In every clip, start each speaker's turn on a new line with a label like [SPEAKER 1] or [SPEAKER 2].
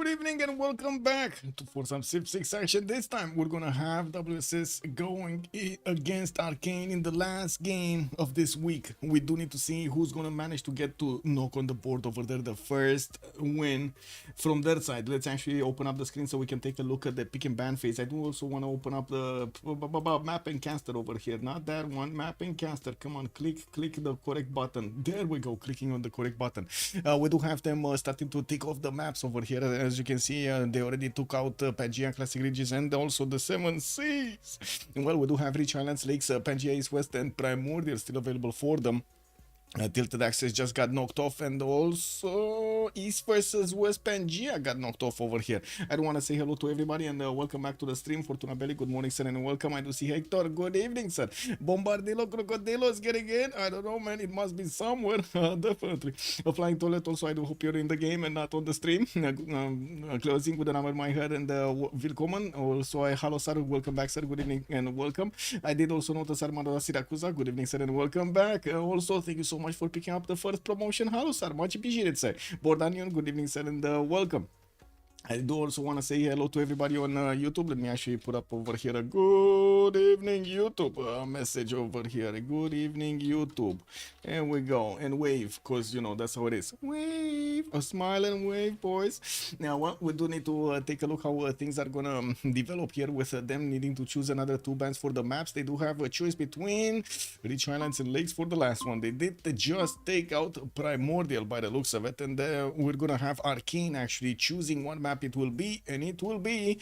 [SPEAKER 1] Good evening and welcome back for some Civ 6 action. This time we're gonna have WSS going against Arcane in the last game of this week. We do need to see who's gonna manage to get to knock on the board over there the first win from their side. Let's actually open up the screen so we can take a look at the pick and ban phase. I do also want to open up the map and caster over here. Not that one, map and caster. Come on, click the correct button. There we go, clicking on the correct button. We do have them starting to tick off the maps over here. As you can see, they already took out Pangea, Classic Ridges, and also the 7 Seas. Well, we do have Rich Islands, Lakes, Pangea East, West, and Primordial still available for them. Tilted Access just got knocked off, and also East versus West Pangea got knocked off over here. I do want to say hello to everybody and welcome back to the stream. Fortuna Belly, good morning, sir, and welcome. I do see Hector, good evening, sir. Bombardilo Crocodilos getting in. I don't know, man, it must be somewhere. Definitely. A Flying Toilet, also, I do hope you're in the game and not on the stream. Closing with the number in my head and willkommen. Also, hello, sir, welcome back, sir, good evening and welcome. I did also notice Armando Siracusa, good evening, sir, and welcome back. Also, thank you so much for picking up the first promotion. Hello, sir. Much appreciated, sir. Bordanion, good evening, sir, and welcome. I do also want to say hello to everybody on YouTube. Let me actually put up over here a good evening YouTube message over here. Good evening YouTube. And we go and wave, because you know that's how it is. Wave, a smile and wave, boys. Now, what we do need to take a look how things are gonna develop here with them needing to choose another 2 bands for the maps. They do have a choice between Rich Islands and Lakes for the last one. They did just take out Primordial by the looks of it, and we're gonna have Arcane actually choosing one map it will be, and it will be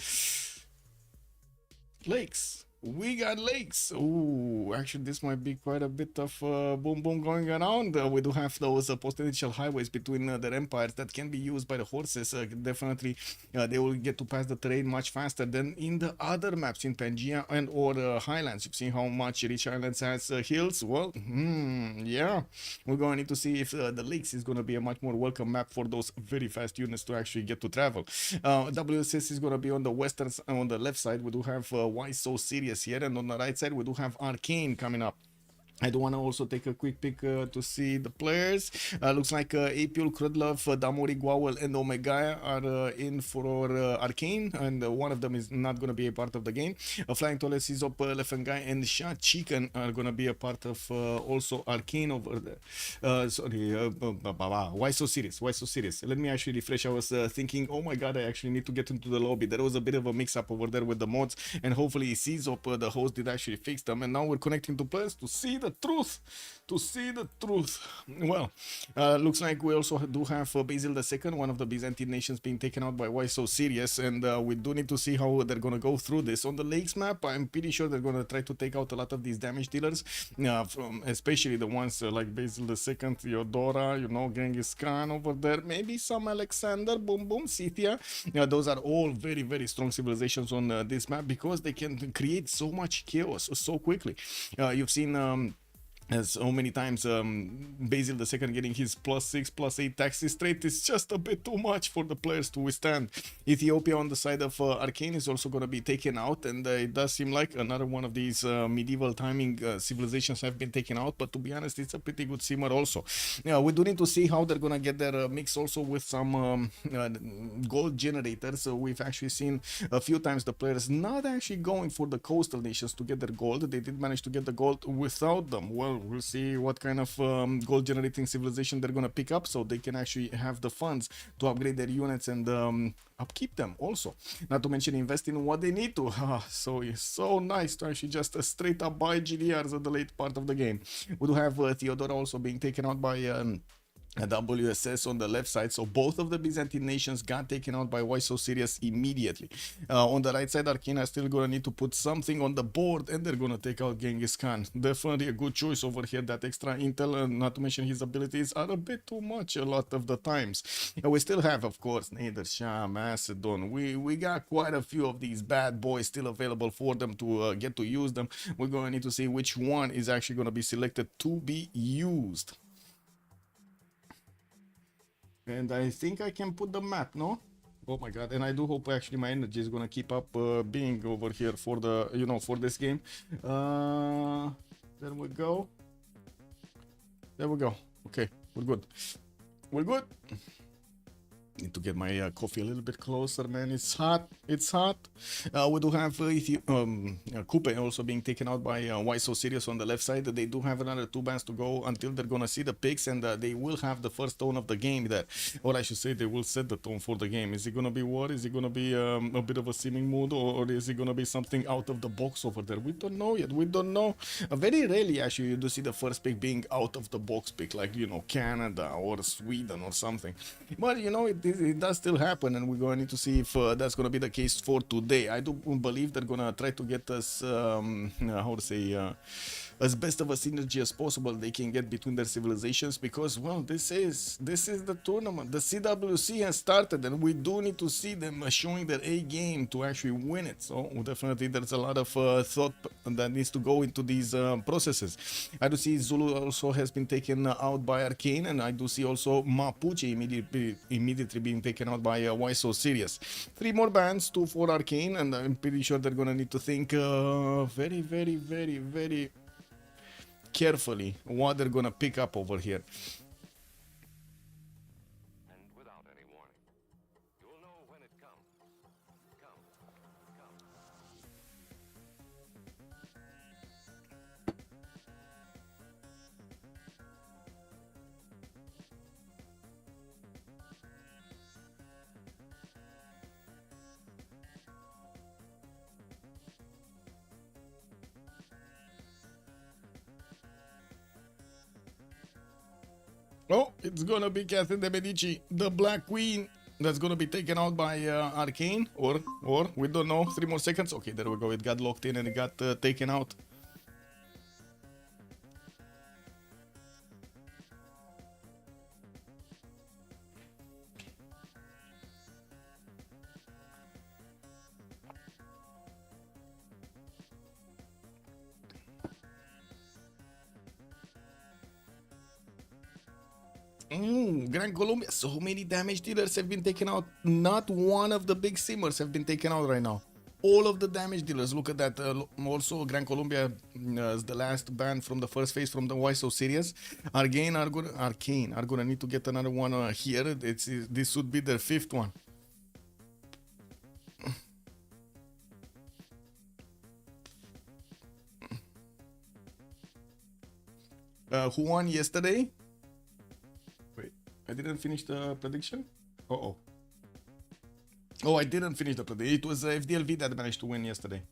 [SPEAKER 1] Lakes. We got Lakes. Ooh, actually, this might be quite a bit of boom boom going around. We do have those potential highways between the empires that can be used by the horses. Definitely, they will get to pass the terrain much faster than in the other maps in Pangea and or Highlands. You've seen how much Rich Islands has hills. Well, yeah, we're going to need to see if the Lakes is going to be a much more welcome map for those very fast units to actually get to travel. WSS is going to be on the western, on the left side. We do have Why So Serious here, and on the right side we do have Arcane coming up. I do want to also take a quick pick to see the players. Looks like Apul, Krudlov, Damori, Guawel, and Omega are in for Arcane, and one of them is not going to be a part of the game. Flying Toilet, Sizop, Lefengai, and Sha Chicken are going to be a part of also Arcane over there. Sorry, why so serious? Why so serious? Let me actually refresh. I was thinking, oh my god, I actually need to get into the lobby. There was a bit of a mix-up over there with the mods, and hopefully Sizop, the host, did actually fix them, and now we're connecting to players to see the truth. Well, looks like we also do have Basil II, one of the Byzantine nations, being taken out by Why So Serious, and we do need to see how they're going to go through this. On the Lakes map, I'm pretty sure they're going to try to take out a lot of these damage dealers, from especially the ones like Basil II, Theodora, you know, Genghis Khan over there, maybe some Alexander, boom boom, Scythia. Those are all very, very strong civilizations on this map, because they can create so much chaos so quickly. You've seen as so many times Basil II getting his +6, +8 taxes straight is just a bit too much for the players to withstand. Ethiopia on the side of Arcane is also going to be taken out, and it does seem like another one of these medieval timing civilizations have been taken out, but to be honest, it's a pretty good simmer also. We do need to see how they're going to get their mix also with some gold generators. So we've actually seen a few times the players not actually going for the coastal nations to get their gold. They did manage to get the gold without them. Well, we'll see what kind of gold generating civilization they're going to pick up, so they can actually have the funds to upgrade their units and upkeep them also, not to mention invest in what they need to. So it's so nice to actually just straight up buy GDRs at the late part of the game. We do have Theodora also being taken out by WSS on the left side, so both of the Byzantine nations got taken out by Why So Serious immediately. On the right side, Arcane is still gonna need to put something on the board, and they're gonna take out Genghis Khan. Definitely a good choice over here. That extra intel, not to mention his abilities, are a bit too much a lot of the times. We still have, of course, Nader Shah, Macedon. We got quite a few of these bad boys still available for them to get to use them. We're gonna need to see which one is actually gonna be selected to be used. And I think I can put the map, no? Oh my god, and I do hope actually my energy is gonna keep up being over here for the, you know, for this game. There we go. There we go. Okay, we're good. We're good. Need to get my coffee a little bit closer, man. It's hot. It's hot. We do have Coupe also being taken out by Why So Serious on the left side. They do have another 2 bands to go until they're gonna see the picks, and they will have the first tone of the game there. Or I should say, they will set the tone for the game. Is it gonna be war? Is it gonna be a bit of a seeming mood, or is it gonna be something out of the box over there? We don't know yet. We don't know. Very rarely, actually, you do see the first pick being out of the box pick, like, you know, Canada or Sweden or something. But, you know, it does still happen, and we're going to need to see if that's going to be the case for today. I do believe they're going to try to get us, how to say, as best of a synergy as possible they can get between their civilizations, because, well, this is the tournament. The CWC has started, and we do need to see them showing their A game to actually win it. So definitely there's a lot of thought that needs to go into these processes. I do see Zulu also has been taken out by Arcane, and I do see also Mapuche immediately being taken out by Why So Serious. 3 more bands, 2 for Arcane, and I'm pretty sure they're gonna need to think very, very, very, very carefully what they're gonna pick up over here.
[SPEAKER 2] And without any warning, you'll know when it comes.
[SPEAKER 1] Oh, it's gonna be Catherine de Medici, the Black Queen, that's gonna be taken out by Arcane, or we don't know. 3 more seconds. Okay, there we go. It got locked in and it got taken out. Gran Colombia, so many damage dealers have been taken out. Not one of the big simmers have been taken out right now. All of the damage dealers, look at that. Also, Gran Colombia is the last band from the first phase from the Why So Serious. Arcane are gonna need to get another one here. This would be their 5th one. Who won yesterday? Wait, I didn't finish the prediction? Oh, I didn't finish the prediction. It was FDLV that managed to win yesterday.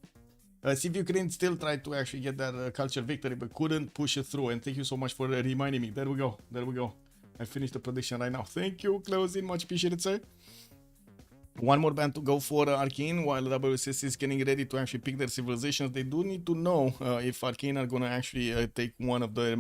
[SPEAKER 1] Civ Ukraine still tried to actually get that culture victory, but couldn't push it through. And thank you so much for reminding me. There we go. I finished the prediction right now. Thank you, Closing. Much appreciated, sir. 1 more band to go for Arcane, while WSS is getting ready to actually pick their civilizations. They do need to know if Arcane are going to actually take one of their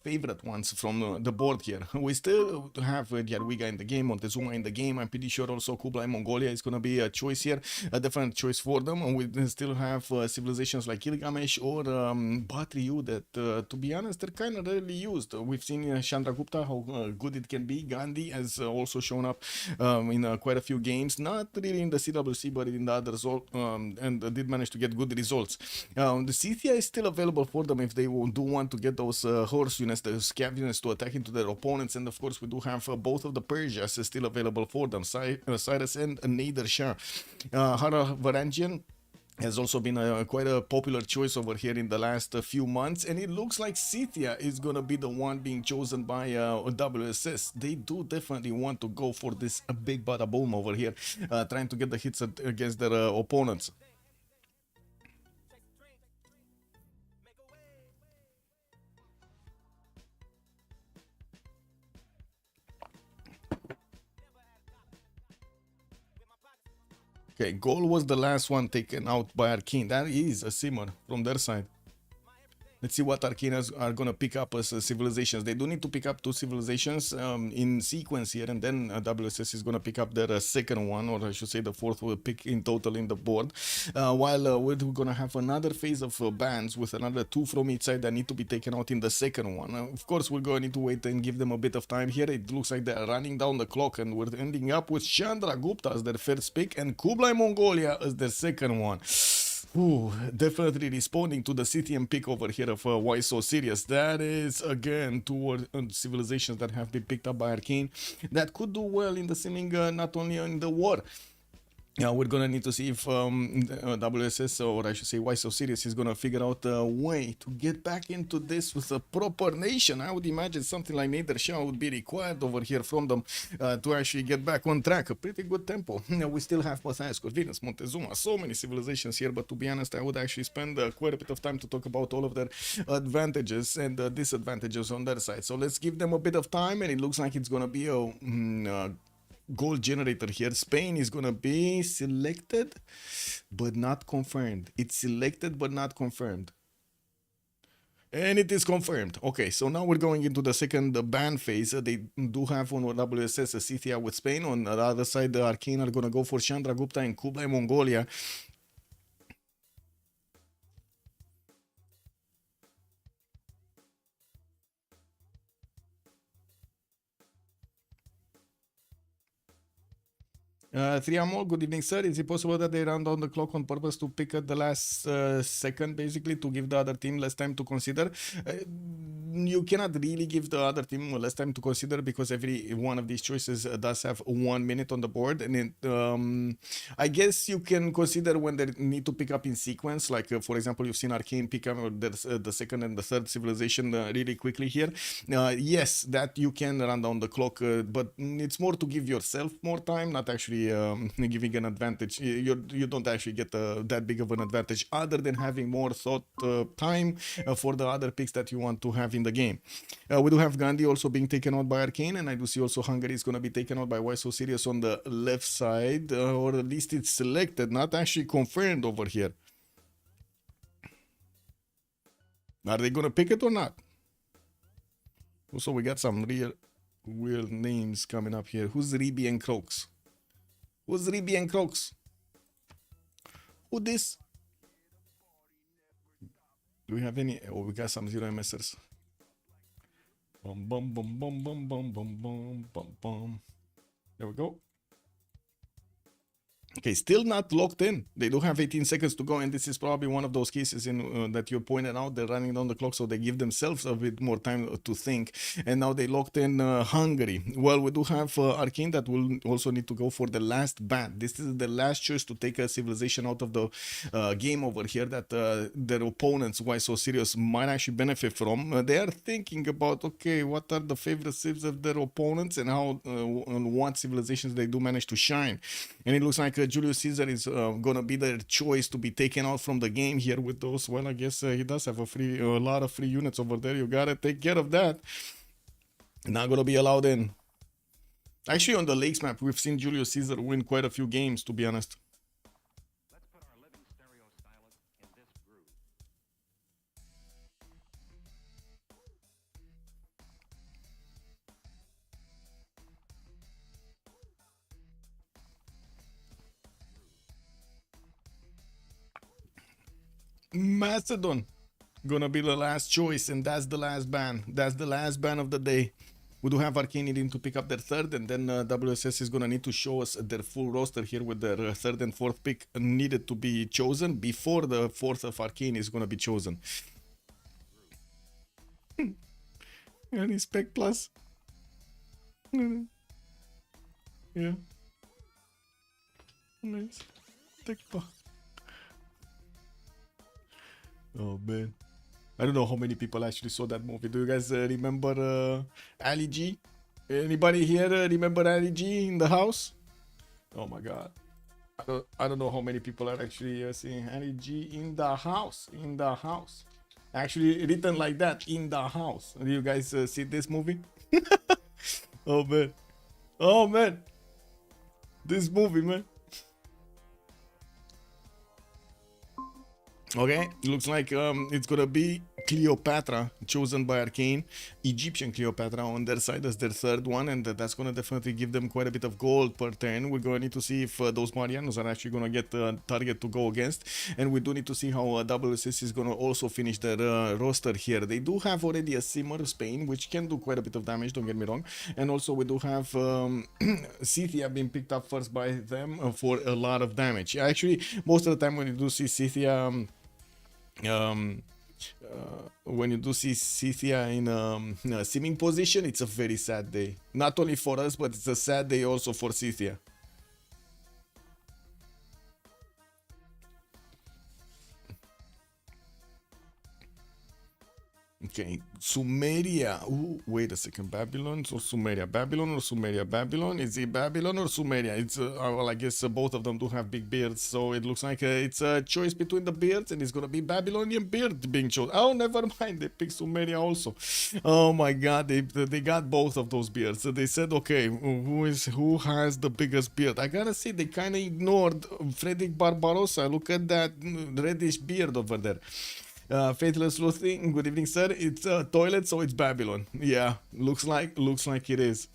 [SPEAKER 1] favorite ones from the board here. We still have Jadwiga in the game, Montezuma in the game. I'm pretty sure also Kublai Mongolia is going to be a choice here, a different choice for them. And we still have civilizations like Gilgamesh or Batriyu that, to be honest, they're kind of rarely used. We've seen Chandragupta, how good it can be. Gandhi has also shown up in quite a few games, not really in the CWC, but in the others, and did manage to get good results. The Scythia is still available for them if they do want to get those horse units, the scav units, to attack into their opponents. And of course we do have both of the Persias still available for them, Cyrus and Nader Shah. Hara Varangian has also been quite a popular choice over here in the last few months, and it looks like Scythia is gonna be the one being chosen by WSS. They do definitely want to go for this big bada boom over here, trying to get the hits against their opponents. Okay, Goal was the last one taken out by Arcane. That is a simmer from their side. Let's see what Arcanes are going to pick up as civilizations. They do need to pick up 2 civilizations in sequence here, and then WSS is going to pick up their second one, or I should say the 4th pick in total in the board. While we're going to have another phase of bands with another 2 from each side that need to be taken out in the second one. Of course, we're going to need to wait and give them a bit of time here. It looks like they're running down the clock, and we're ending up with Chandragupta as their first pick and Kublai Mongolia as their second one. Ooh, definitely responding to the CTM pick over here of why so serious. That is again toward civilizations that have been picked up by Arcane that could do well in the simming, not only in the war. Yeah, we're gonna need to see if WSS, or I should say Why So Serious, is gonna figure out a way to get back into this with a proper nation. I would imagine something like Nether Shell would be required over here from them to actually get back on track. A pretty good tempo. We still have Matthias, Corvinus, Montezuma, so many civilizations here, but to be honest, I would actually spend quite a bit of time to talk about all of their advantages and disadvantages on their side. So let's give them a bit of time, and it looks like it's gonna be a gold generator here. Spain is gonna be selected but not confirmed. It's selected but not confirmed, and it is confirmed. Okay, so now we're going into the second ban phase. They do have on WSS a CTA with Spain. On the other side, the Arcane are gonna go for Chandra Gupta and Kublai Mongolia. 3 more. Good evening, sir. Is it possible that they run down the clock on purpose to pick at the last second, basically, to give the other team less time to consider? You cannot really give the other team less time to consider because every one of these choices does have 1 minute on the board. And it, I guess you can consider when they need to pick up in sequence. Like, for example, you've seen Arcane pick up the second and the third civilization really quickly here. Yes, that you can run down the clock, but it's more to give yourself more time, not actually giving an advantage. You don't actually get that big of an advantage other than having more thought time for the other picks that you want to have in the game. We do have Gandhi also being taken out by Arcane, and I do see also Hungary is going to be taken out by Why So Serious on the left side, or at least it's selected, not actually confirmed over here. Are they going to pick it or not? Also, we got some real weird names coming up here. Who's Ribi and Croaks? Who's Ribi and Croaks? Who this? Do we have any? Oh, we got some 0MSers. Bum bum bum bum bum bum bum bum bum bum. There we go. Okay, still not locked in. They do have 18 seconds to go, and this is probably one of those cases in that you pointed out. They're running down the clock, so they give themselves a bit more time to think. And now they locked in Hungary. Well, we do have Arcane that will also need to go for the last ban. This is the last choice to take a civilization out of the game over here that their opponents, Why So Serious, might actually benefit from. They are thinking about, okay, what are the favorite civs of their opponents and how what civilizations they do manage to shine. And it looks like Julius Caesar is gonna be their choice to be taken out from the game here with those. Well, I guess he does have a lot of free units over there. You gotta take care of that. Not gonna be allowed in. Actually, on the Lakes map, we've seen Julius Caesar win quite a few games, to be honest.
[SPEAKER 2] Let's put our living stereo stylus in this groove.
[SPEAKER 1] Macedon gonna be the last choice, and that's the last ban. That's the last ban of the day. We do have Arcane needing to pick up their third, and then WSS is gonna need to show us their full roster here with their third and fourth pick needed to be chosen before the fourth of Arcane is gonna be chosen. Any spec plus? Yeah. Nice. Tech plus. Oh man, I don't know how many people actually saw that movie. Do you guys remember Ali G? Anybody here remember Ali G in the house? Oh my god, I don't know how many people are actually seeing Ali G in the house. In the house, actually written like that, in the house. Do you guys see this movie? Oh man, oh man, this movie, man. Okay, looks like it's gonna be Cleopatra, chosen by Arcane, Egyptian Cleopatra on their side as their third one, and that's going to definitely give them quite a bit of gold per turn. We're going to need to see if those Marianos are actually going to get a target to go against, and we do need to see how WSS is going to also finish their roster here. They do have already a Simmer Spain, which can do quite a bit of damage, don't get me wrong, and also we do have Scythia being picked up first by them for a lot of damage. Actually, most of the time when you do see Scythia, when you do see Scythia in a simming position, it's a very sad day. Not only for us, but it's a sad day also for Scythia. Okay, Sumeria. Ooh, wait a second. Babylon or Sumeria? Babylon or Sumeria? Babylon? Is it Babylon or Sumeria? It's well, I guess both of them do have big beards, so it looks like it's a choice between the beards, and it's gonna be Babylonian beard being chosen. Oh, never mind. They picked Sumeria also. Oh my God, they got both of those beards. So they said, okay, who has the biggest beard? I gotta say, they kind of ignored Frederick Barbarossa. Look at that reddish beard over there. Faithless Sleuthing, good evening, sir. It's a toilet, so it's Babylon. Yeah, looks like it is.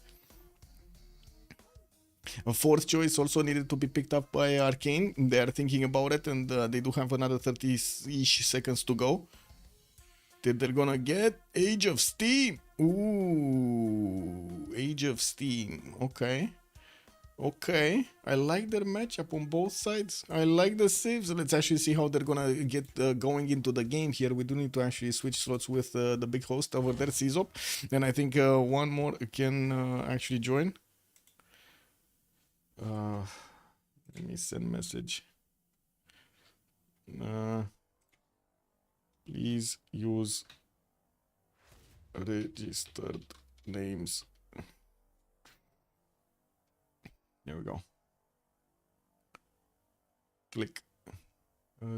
[SPEAKER 1] A fourth choice also needed to be picked up by Arcane. They are thinking about it, and they do have another 30-ish seconds to go. They're gonna get Age of Steam. Ooh, Age of Steam. Okay. Okay, I like their matchup on both sides. I like the saves. Let's actually see how they're gonna get going into the game here. We do need to actually switch slots with the big host over there, Czop. And I think one more can actually join. Let me send message. Please use registered names. There we go. Click.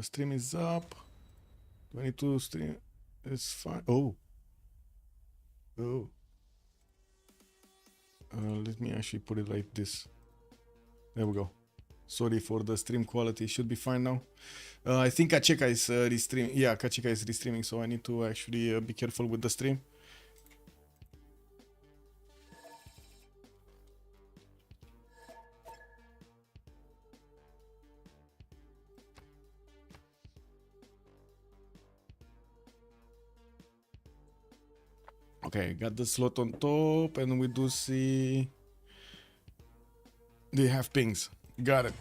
[SPEAKER 1] Stream is up. 22 stream is fine. Oh. Let me actually put it like this. There we go. Sorry for the stream quality. Should be fine now. I think Kacheka is restreaming. Yeah, Kacheka is restreaming, so I need to actually be careful with the stream. Okay, got the slot on top, and we do see they have pings. Got it.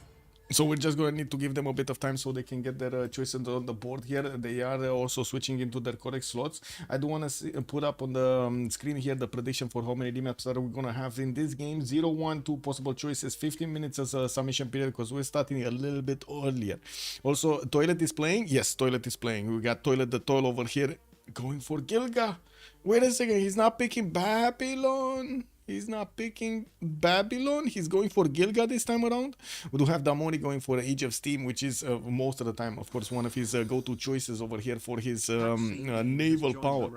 [SPEAKER 1] So we're just going to need to give them a bit of time so they can get their choices on the board here. They are also switching into their correct slots. I do want to put up on the screen here the prediction for how many remaps are we going to have in this game. 0, 1, 2 possible choices, 15 minutes as a submission period because we're starting a little bit earlier. Also, Toilet is playing? Yes, Toilet is playing. We got Toilet the Toil over here going for Gilga. Wait a second, he's not picking Babylon. He's not picking Babylon. He's going for Gilga this time around. We do have Damori going for Age of Steam, which is most of the time, of course, one of his go-to choices over here for his naval power.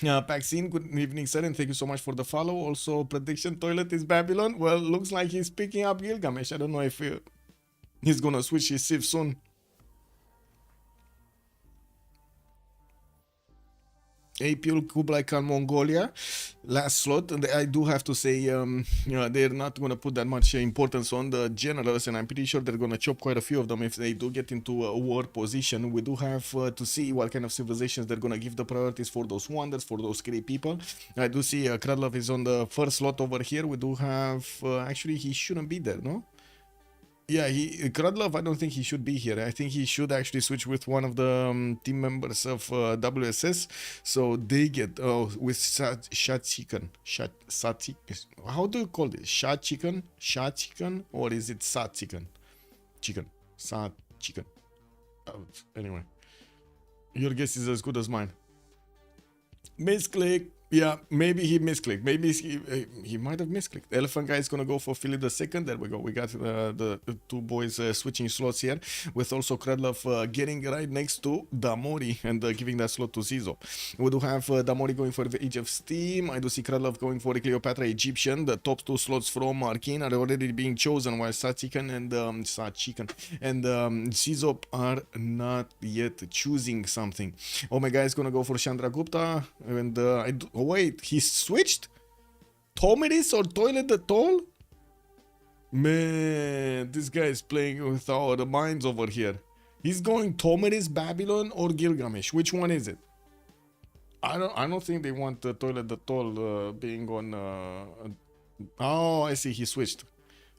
[SPEAKER 1] Paxine, good evening, sir, and thank you so much for the follow. Also, prediction, Toilet is Babylon. Well, looks like he's picking up Gilgamesh. I don't know if he's gonna switch his Civ soon. Apil, Kublai Khan, Mongolia, last slot. And I do have to say, they're not going to put that much importance on the generals, and I'm pretty sure they're going to chop quite a few of them if they do get into a war position. We do have to see what kind of civilizations they're going to give the priorities for those wonders, for those great people. I do see Kradlov is on the first slot over here. We do have, actually, he shouldn't be there, no? Yeah, Kradlov, I don't think he should be here. I think he should actually switch with one of the team members of WSS. So they get, with Shachikan. How do you call it? Shachikan? Shachikan? Or is it Sachikan? Chicken. Sachikan. Anyway. Your guess is as good as mine. Misclick. Yeah, maybe he misclicked. Maybe he might have misclicked. Elephant guy is gonna go for Philip the second. There we go. We got the two boys switching slots here, with also Kredlov getting right next to Damori and giving that slot to Zizo. We do have Damori going for the Age of Steam. I do see Kredlov going for the Cleopatra Egyptian. The top two slots from Arcane are already being chosen, while Sachikan and Zizo are not yet choosing something. Omega is gonna go for Chandra Gupta, and oh wait, he switched? Tomeris or Toilet the Toll? Man, this guy is playing with our minds over here. He's going Tomeris, Babylon, or Gilgamesh. Which one is it? I don't think they want Toilet the Toll being on. Oh, I see. He switched.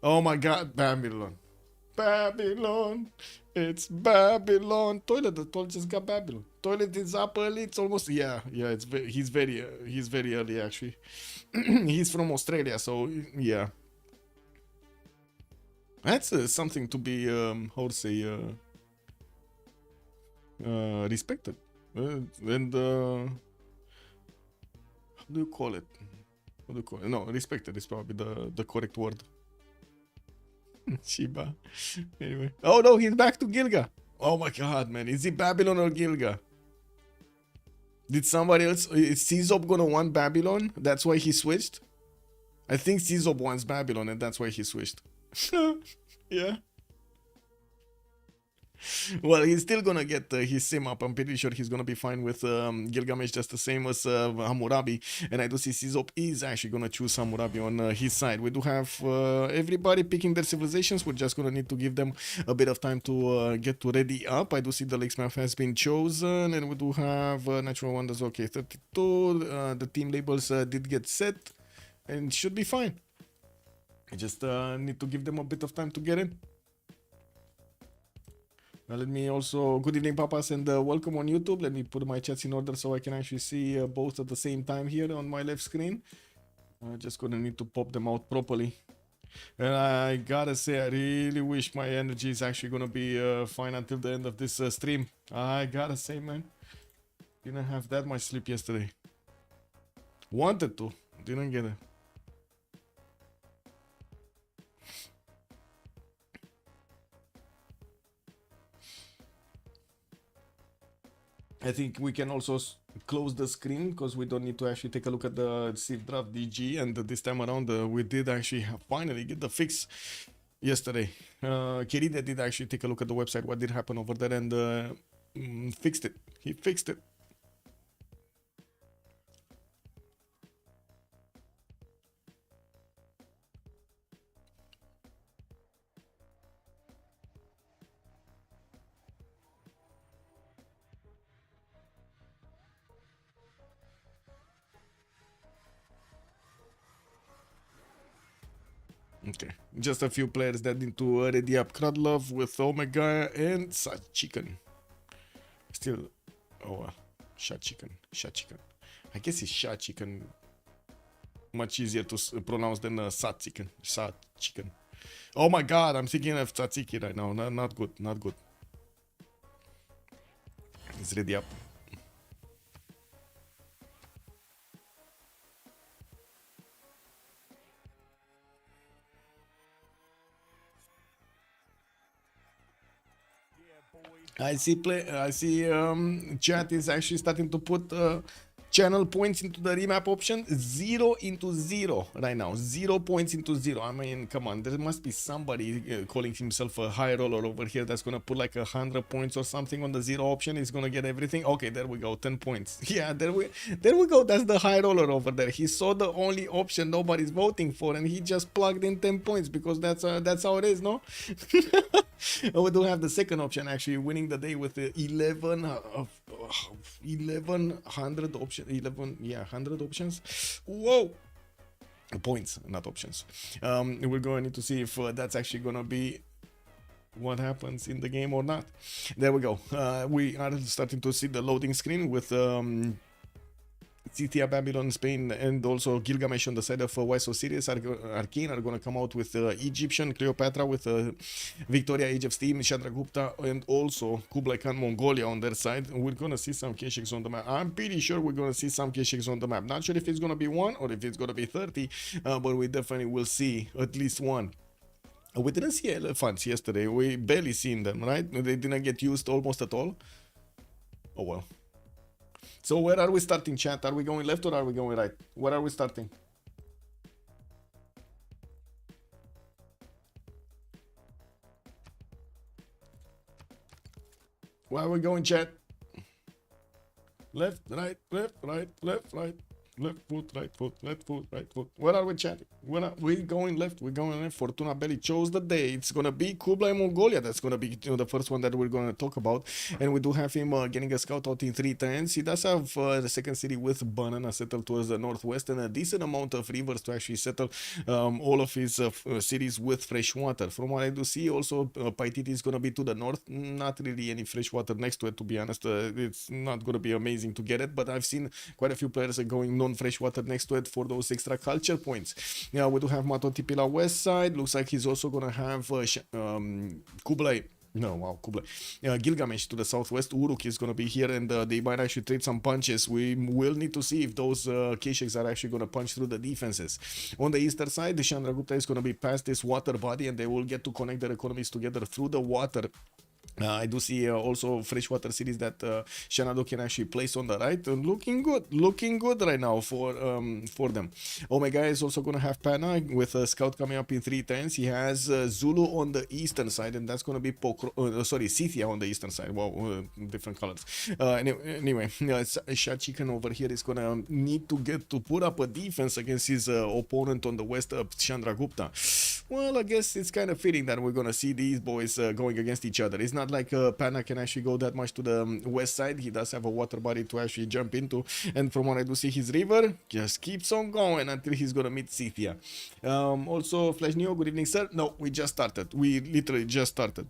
[SPEAKER 1] Oh my God, Babylon. Babylon, it's Babylon. Toilet the Toll just got Babylon. Toilet is up early. It's almost It's he's very early actually. He's from Australia, so yeah. That's something to be how to say respected. And how do you call it? What do you call it? No, respected is probably the correct word. Shiba. Anyway. Oh no, he's back to Gilga. Oh my God, man. Is it Babylon or Gilga? Did somebody else? Is Czob gonna want Babylon? That's why he switched? I think Czob wants Babylon and that's why he switched. Yeah. Well, he's still gonna get his sim up. I'm pretty sure he's gonna be fine with Gilgamesh, just the same as Hammurabi. And I do see Czob is actually gonna choose Hammurabi on his side. We do have everybody picking their civilizations. We're just gonna need to give them a bit of time to get to ready up. I do see the Lakes map has been chosen, and we do have Natural Wonders. Okay, 32. The team labels did get set, and should be fine. I just need to give them a bit of time to get in. Let me also, good evening papas, and welcome on YouTube. Let me put my chats in order so I can actually see both at the same time here on my left screen. Just gonna need to pop them out properly. And I gotta say, I really wish my energy is actually gonna be fine until the end of this stream. I gotta say, man, didn't have that much sleep yesterday. Wanted to, didn't get it. I think we can also close the screen because we don't need to actually take a look at the Civ Draft DG, and this time around we did actually finally get the fix yesterday. Kiride did actually take a look at the website, what did happen over there, and fixed it. He fixed it. Okay, just a few players that need to ready up. Kradlov with Omega and Sat Chicken. Still, oh, Shat Chicken. I guess it's Shat Chicken. Much easier to pronounce than Sat Chicken. Sat Chicken. Oh my God, I'm thinking of tzatziki right now. Not good, not good. It's ready up. I see chat is actually starting to put channel points into the remap option. 0 into 0 right now. 0 points into 0. I mean, come on, there must be somebody calling himself a high roller over here that's gonna put like 100 points or something on the 0 option. He's gonna get everything. Okay, there we go, 10 points. Yeah, there we go. That's the high roller over there. He saw the only option nobody's voting for, and he just plugged in 10 points because that's how it is, no? We do have the second option actually winning the day with the 100 options. Whoa, points, not options. We're going to need to see if that's actually gonna be what happens in the game or not. There we go. We are starting to see the loading screen with Scythia, Babylon, Spain, and also Gilgamesh on the side of West Osiris. Arcane are going to come out with Egyptian, Cleopatra with Victoria, Age of Steam, Chandragupta, and also Kublai Khan, Mongolia on their side. We're going to see some Keshiks on the map. I'm pretty sure we're going to see some Keshiks on the map. Not sure if it's going to be 1 or if it's going to be 30, but we definitely will see at least 1. We didn't see elephants yesterday. We barely seen them, right? They didn't get used almost at all. Oh well. So where are we starting, chat? Are we going left or are we going right? Where are we starting? Where are we going, chat? Left, right, left, right, left, right. Left foot, right foot, left foot, right foot. Where are we chatting? Where are we going left? We're going left. Fortuna Belli chose the day. It's gonna be Kublai Mongolia. That's gonna be the first one that we're gonna talk about. And we do have him getting a scout out in 3 turns. He does have the second city with Banana settled towards the northwest and a decent amount of rivers to actually settle all of his cities with fresh water. From what I do see, also Paititi is gonna be to the north. Not really any fresh water next to it, to be honest. It's not gonna be amazing to get it, but I've seen quite a few players going non-fresh water next to it for those extra culture points. Yeah, we do have Matotipila west side. Looks like he's also gonna have Kublai. No, wow, Kublai. Gilgamesh to the southwest. Uruk is going to be here, and they might actually trade some punches. We will need to see if those Keshiks are actually going to punch through the defenses. On the eastern side, the Chandragupta is going to be past this water body, and they will get to connect their economies together through the water. I do see also freshwater cities that Shanado can actually place on the right. Looking good right now for them. Omega is also going to have Pana with a scout coming up in 3 turns. He has Zulu on the eastern side, and that's going to be Scythia on the eastern side. Wow, different colors. Anyway, Shah Chicken over here is going to need to get to put up a defense against his opponent on the west, Chandragupta. Well, I guess it's kind of fitting that we're going to see these boys going against each other. It's not like Pana can actually go that much to the west side. He does have a water body to actually jump into. And from what I do see, his river just keeps on going until he's going to meet Scythia. Also, Flash Neo, good evening, sir. No, we just started. We literally just started.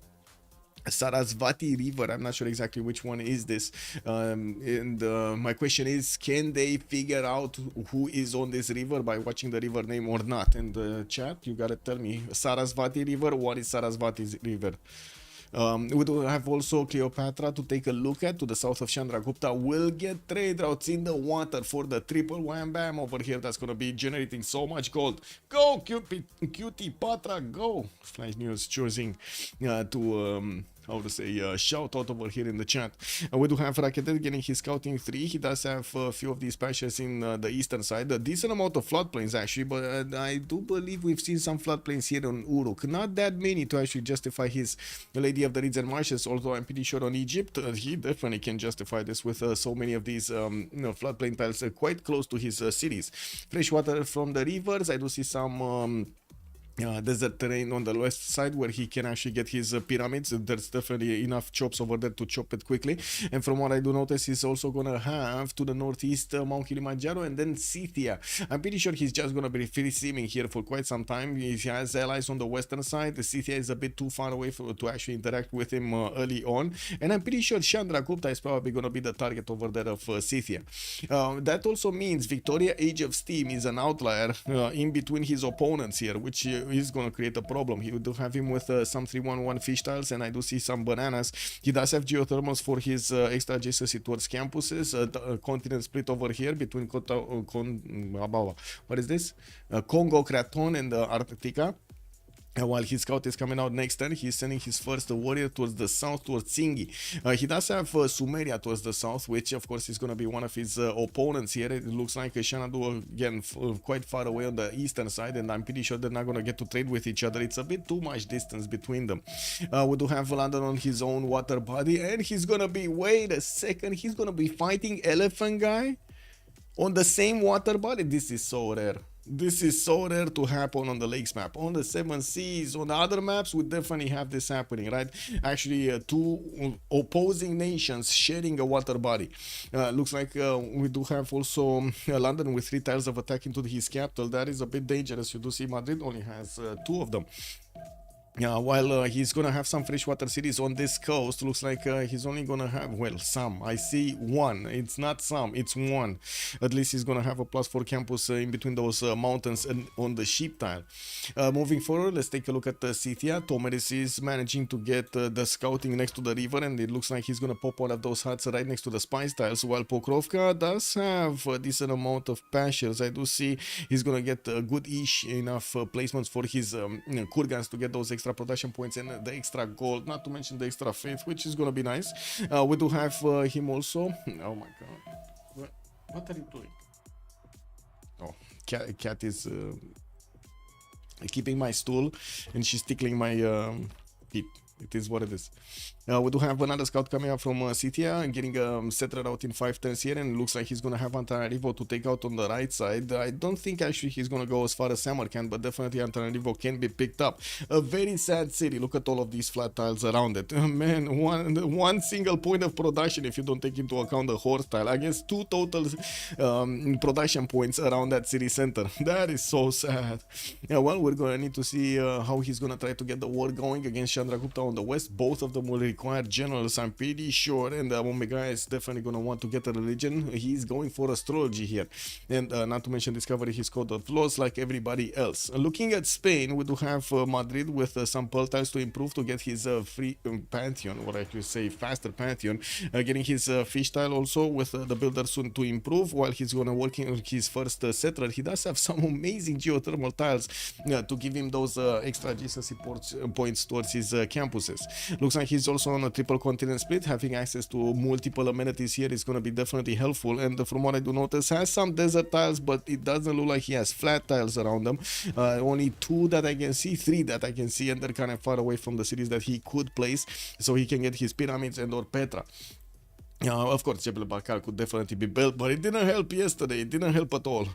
[SPEAKER 1] Sarasvati River, I'm not sure exactly which one is this, and my question is, can they figure out who is on this river by watching the river name or not? In the chat, you gotta tell me, Sarasvati River, what is Sarasvati River? We do have also Cleopatra to take a look at to the south of Chandragupta. Will get trade routes in the water for the triple wham bam over here. That's gonna be generating so much gold. Go cutie Patra, go! Flash News choosing to how to say shout out over here in the chat. We do have Raketet getting his scouting 3. He does have a few of these patches in the eastern side. A decent amount of floodplains actually, but I do believe we've seen some floodplains here on Uruk. Not that many to actually justify his Lady of the Reeds and Marshes, although I'm pretty sure on Egypt he definitely can justify this with so many of these floodplain tiles quite close to his cities. Fresh water from the rivers. I do see some desert terrain on the west side where he can actually get his pyramids. There's definitely enough chops over there to chop it quickly. And from what I do notice, he's also gonna have to the northeast Mount Kilimanjaro and then Scythia. I'm pretty sure he's just gonna be free simming here for quite some time. He has allies on the western side. The Scythia is a bit too far away to actually interact with him early on, and I'm pretty sure Chandragupta is probably gonna be the target over there of Scythia. That also means Victoria, Age of Steam is an outlier in between his opponents here, which is going to create a problem. He do have him with some 311 fish tiles, and I do see some bananas. He does have geothermals for his extra adjacency towards campuses. Continent split over here between what is this? Congo, Kraton, and Arctica. While his scout is coming out next turn, he's sending his first warrior towards the south, towards Singi. He does have Sumeria towards the south, which of course is going to be one of his opponents here. It looks like Shanadu again quite far away on the eastern side, and I'm pretty sure they're not going to get to trade with each other. It's a bit too much distance between them. We do have London on his own water body, and he's going to be, wait a second, he's going to be fighting Elephant Guy on the same water body. This is so rare. This is so rare to happen on the lakes map. On the 7 seas, on the other maps, we definitely have this happening, right? Actually, two opposing nations sharing a water body. Looks like we do have also London with 3 tiles of attack into his capital. That is a bit dangerous. You do see Madrid only has 2 of them. Yeah, while he's gonna have some freshwater cities on this coast, looks like he's only gonna have, well, some. I see one. It's not some, it's one. At least he's gonna have a +4 campus in between those mountains and on the sheep tile. Moving forward, let's take a look at Scythia. Tomeris is managing to get the scouting next to the river, and it looks like he's gonna pop one of those huts right next to the spice tiles, while Pokrovka does have a decent amount of pastures. I do see he's gonna get good-ish enough placements for his kurgans to get those extra production points and the extra gold, not to mention the extra faith, which is gonna be nice. We do have him also. Oh my god, what are you doing? Oh, cat is keeping my stool and she's tickling my feet. It is what it is. We do have another scout coming up from Scythia, getting settled out in 5 turns here, and it looks like he's gonna have Antananarivo to take out on the right side. I don't think actually he's gonna go as far as Samarkand, but definitely Antananarivo can be picked up. A very sad city. Look at all of these flat tiles around it. Man, one single point of production if you don't take into account the horse tile. I guess 2 total production points around that city center. That is so sad. Yeah, well, we're gonna need to see how he's gonna try to get the war going against Chandragupta on the west. Both of them will require generals, I'm pretty sure, and Omega is definitely gonna want to get a religion. He's going for astrology here, and not to mention discovery his code of laws like everybody else. Looking at Spain, we do have Madrid with some pearl tiles to improve to get his free pantheon, or I could say faster pantheon, getting his fish tile also with the builder soon to improve. While he's gonna working on his first settler, he does have some amazing geothermal tiles to give him those extra GCC points towards his campuses. Looks like he's also on a triple continent split. Having access to multiple amenities here is going to be definitely helpful, and from what I do notice has some desert tiles, but it doesn't look like he has flat tiles around them. Only 2 that I can see, 3 that I can see, and they're kind of far away from the cities that he could place, so he can get his pyramids and or Petra. Of course, Jebel Bakar could definitely be built, but it didn't help yesterday. It didn't help at all.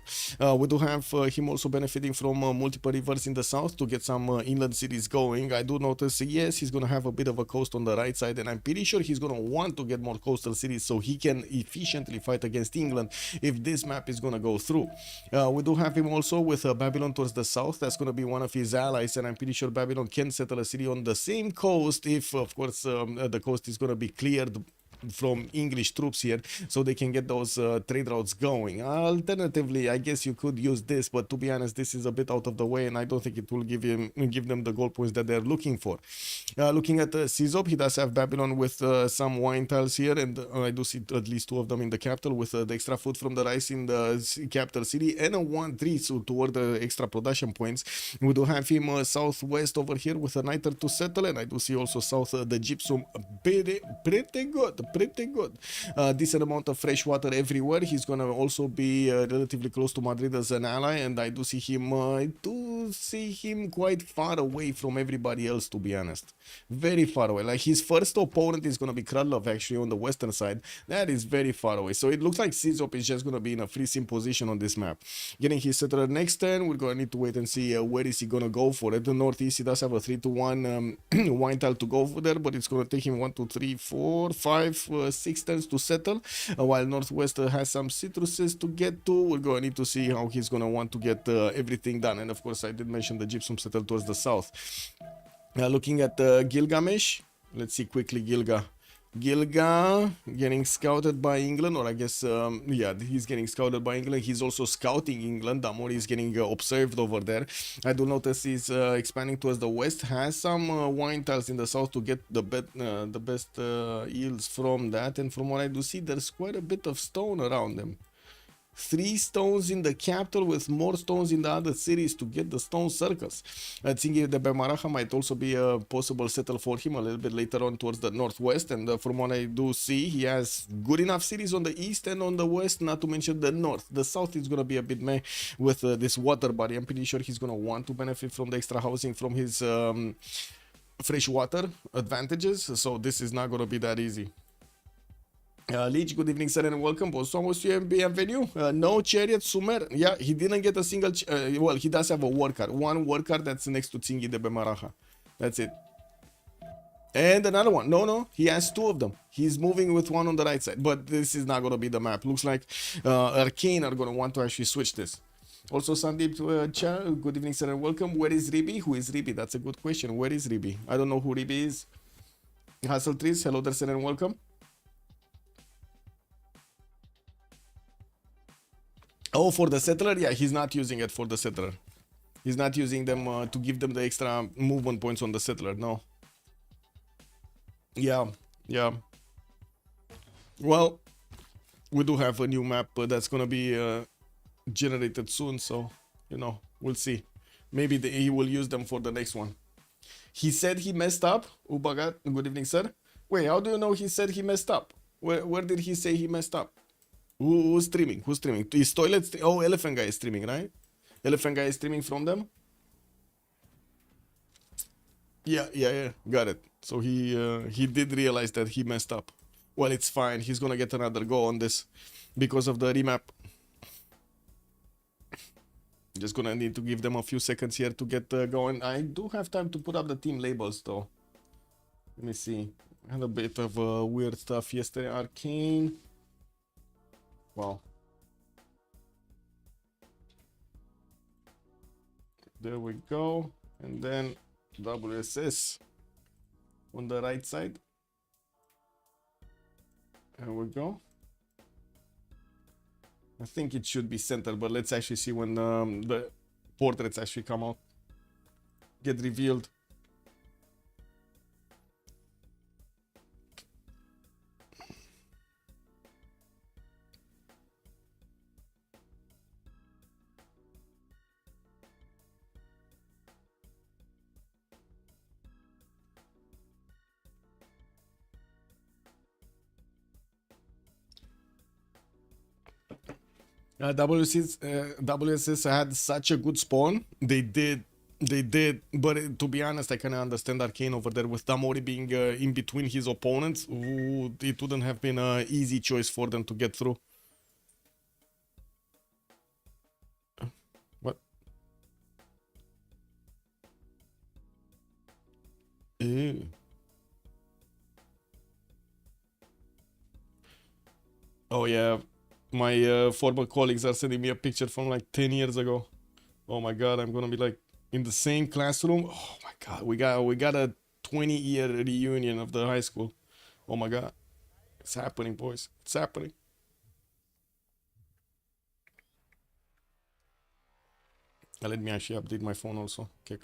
[SPEAKER 1] We do have him also benefiting from multiple rivers in the south to get some inland cities going. I do notice, yes, he's going to have a bit of a coast on the right side, and I'm pretty sure he's going to want to get more coastal cities so he can efficiently fight against England if this map is going to go through. We do have him also with Babylon towards the south. That's going to be one of his allies, and I'm pretty sure Babylon can settle a city on the same coast if, of course, the coast is going to be cleared from English troops here, so they can get those trade routes going. Alternatively, I guess you could use this, but to be honest, this is a bit out of the way, and I don't think it will give them the gold points that they're looking for. Looking at Sizop, he does have Babylon with some wine tiles here, and I do see at least 2 of them in the capital with the extra food from the rice in the capital city, and a 1-3 so toward the extra production points. We do have him southwest over here with a niter to settle, and I do see also south the gypsum. Pretty good. Decent amount of fresh water everywhere. He's gonna also be relatively close to Madrid as an ally, and I do see him quite far away from everybody else, to be honest. Very far away. Like his first opponent is gonna be Kralov actually on the western side. That is very far away. So it looks like Sizop is just gonna be in a free sim position on this map. Getting his settler next turn, we're gonna need to wait and see where is he gonna go for it. The northeast, he does have a 3-1 wine tile to go for there, but it's gonna take him 1, 2, 3, 4, 5, 6 turns to settle, while northwest has some citruses to get to. We're going to need to see how he's going to want to get everything done, and of course I did mention the gypsum settle towards the south. Looking at Gilgamesh, let's see quickly. Gilga getting scouted by England, or I guess, yeah, he's getting scouted by England. He's also scouting England. Damori is getting observed over there. I do notice he's expanding towards the west, has some wine tiles in the south to get the best yields from that. And from what I do see, there's quite a bit of stone around them. 3 stones in the capital with more stones in the other cities to get the stone circles. Tsingy de Bemaraja might also be a possible settle for him a little bit later on towards the northwest, and from what I do see, he has good enough cities on the east and on the west, not to mention the north. The south is going to be a bit meh with this water body. I'm pretty sure he's going to want to benefit from the extra housing from his freshwater advantages, so this is not going to be that easy. Leech, good evening, sir, and welcome. Bonsoir, monsieur, bienvenue. No chariot, Sumer. Yeah, he didn't get a single. Well, he does have a war card. 1 war card that's next to Tsingy de Bemaraja. That's it. And another one. No, he has 2 of them. He's moving with 1 on the right side, but this is not going to be the map. Looks like Arcane are going to want to actually switch this. Also, Sandeep, good evening, sir, and welcome. Where is Ribi? Who is Ribi? That's a good question. Where is Ribi? I don't know who Ribi is. Hustle Trees, hello there, sir, and welcome. Oh, for the settler? Yeah, he's not using it for the settler. He's not using them to give them the extra movement points on the settler, no. Yeah, yeah. Well, we do have a new map that's gonna be generated soon, so, you know, we'll see. Maybe he will use them for the next one. He said he messed up. Ubagat, good evening, sir. Wait, how do you know he said he messed up? Where did he say he messed up? Who's streaming? Who's streaming? Is Toilet? Oh, Elephant Guy is streaming, right? Elephant Guy is streaming from them? Yeah. Got it. So he did realize that he messed up. Well, it's fine. He's gonna get another go on this because of the remap. Just gonna need to give them a few seconds here to get going. I do have time to put up the team labels though. Let me see. I had a bit of weird stuff yesterday. Arcane. Wow. There we go. And then WSS on the right side. There we go. I think it should be centered, but let's actually see when the portraits actually come out, get revealed. WSS had such a good spawn. They did. But to be honest, I kind of understand Arcane over there with Damori being in between his opponents. Ooh, it wouldn't have been an easy choice for them to get through. What? Ew. Oh yeah. My former colleagues are sending me a picture from like 10 years ago. Oh my god, I'm gonna be like in the same classroom. Oh my god, we got a 20-year reunion of the high school. Oh my god. It's happening, boys. It's happening. Let me actually update my phone also. Okay.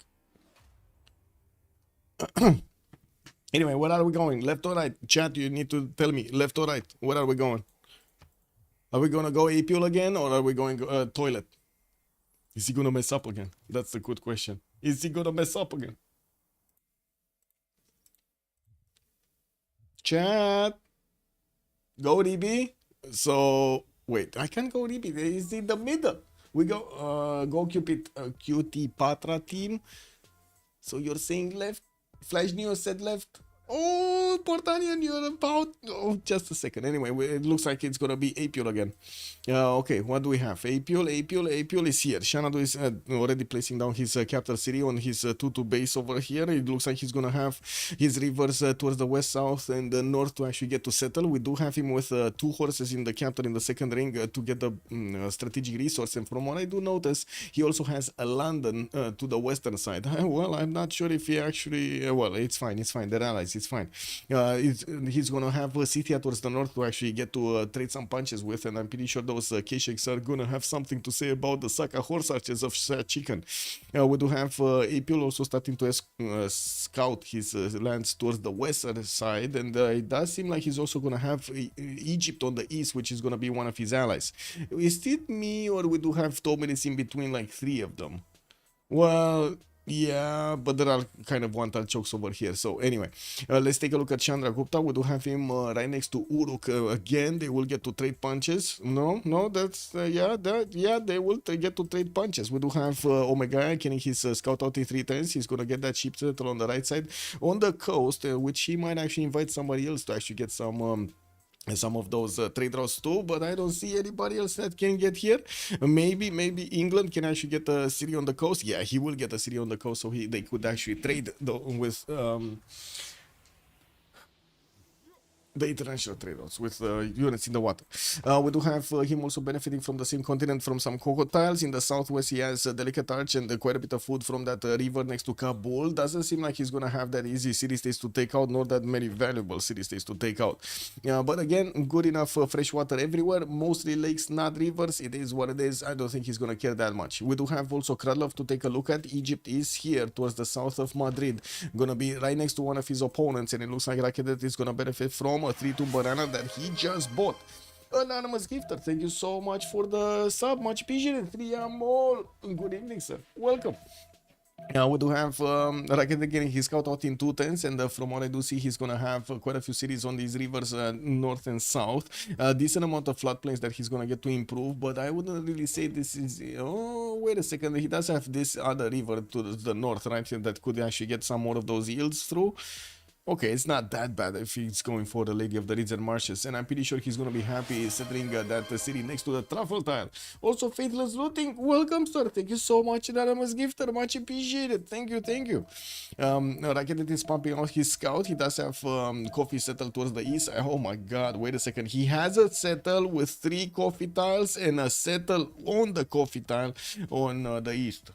[SPEAKER 1] Anyway, where are we going? Left or right? Chat, you need to tell me. Left or right? Where are we going? Are we gonna go APL again or are we going toilet? Is he gonna mess up again? That's the good question. Is he gonna mess up again? Chat. Go DB. So wait, I can't go DB. He's in the middle. We go Cupid QT Patra team. So you're saying left? Flash News said left. Oh, Portanian, you're about... Oh, just a second. Anyway, it looks like it's gonna be Apule again. Okay, what do we have? Apule is here. Shanadu is already placing down his capital city on his 2-2 base over here. It looks like he's gonna have his rivers towards the west, south, and the north to actually get to settle. We do have him with 2 horses in the capital in the second ring to get the strategic resource. And from what I do notice, he also has a London to the western side. Well, I'm not sure if he actually... well, it's fine. They're allies. It's fine. He's gonna have Scythia towards the north to actually get to trade some punches with, and I'm pretty sure those Kesheks are gonna have something to say about the Saka horse archers of Chicken. We do have Apule also starting to scout his lands towards the western side, and it does seem like he's also gonna have Egypt on the east, which is gonna be one of his allies. Is it me, or we do have Dominus in between, like 3 of them? Well, yeah, but there are kind of one-time chokes over here. So anyway, let's take a look at Chandra Gupta. We do have him right next to Uruk again. They will get to trade punches. No, that's they will get to trade punches. We do have Omega killing his scout out in 3 times. He's gonna get that ship settle on the right side on the coast, which he might actually invite somebody else to actually get some of those trade routes too, but I don't see anybody else that can get here. Maybe England can actually get a city on the coast. Yeah, he will get a city on the coast, so they could actually trade with the international trade routes with units in the water. We do have him also benefiting from the same continent from some crocodiles. In the southwest, he has a delicate arch and quite a bit of food from that river next to Kabul. Doesn't seem like he's going to have that easy city states to take out, nor that many valuable city states to take out. But again, good enough fresh water everywhere, mostly lakes, not rivers. It is what it is. I don't think he's going to care that much. We do have also Kralov to take a look at. Egypt is here towards the south of Madrid, going to be right next to one of his opponents, and it looks like Rakedet is going to benefit from a 3-2 banana that he just bought. Anonymous Gifter, thank you so much for the sub. Much appreciated. 3 Amol. Good evening, sir. Welcome. We do have Rakedet getting his scout out in 2 turns, and from what I do see, he's gonna have quite a few cities on these rivers, north and south. Decent amount of floodplains that he's gonna get to improve, but I wouldn't really say this is. Oh, wait a second, he does have this other river to the north, right, that could actually get some more of those yields through. Okay, it's not that bad if he's going for the Lady of the Reeds and Marshes, and I'm pretty sure he's going to be happy settling that city next to the truffle tile. Also, Faithless Looting, welcome, sir. Thank you so much, Anonymous Gifter. Much appreciated. Thank you, thank you. Rakedet is pumping out his scout. He does have coffee settled towards the east. Oh my god, wait a second. He has a settle with 3 coffee tiles and a settle on the coffee tile on the east.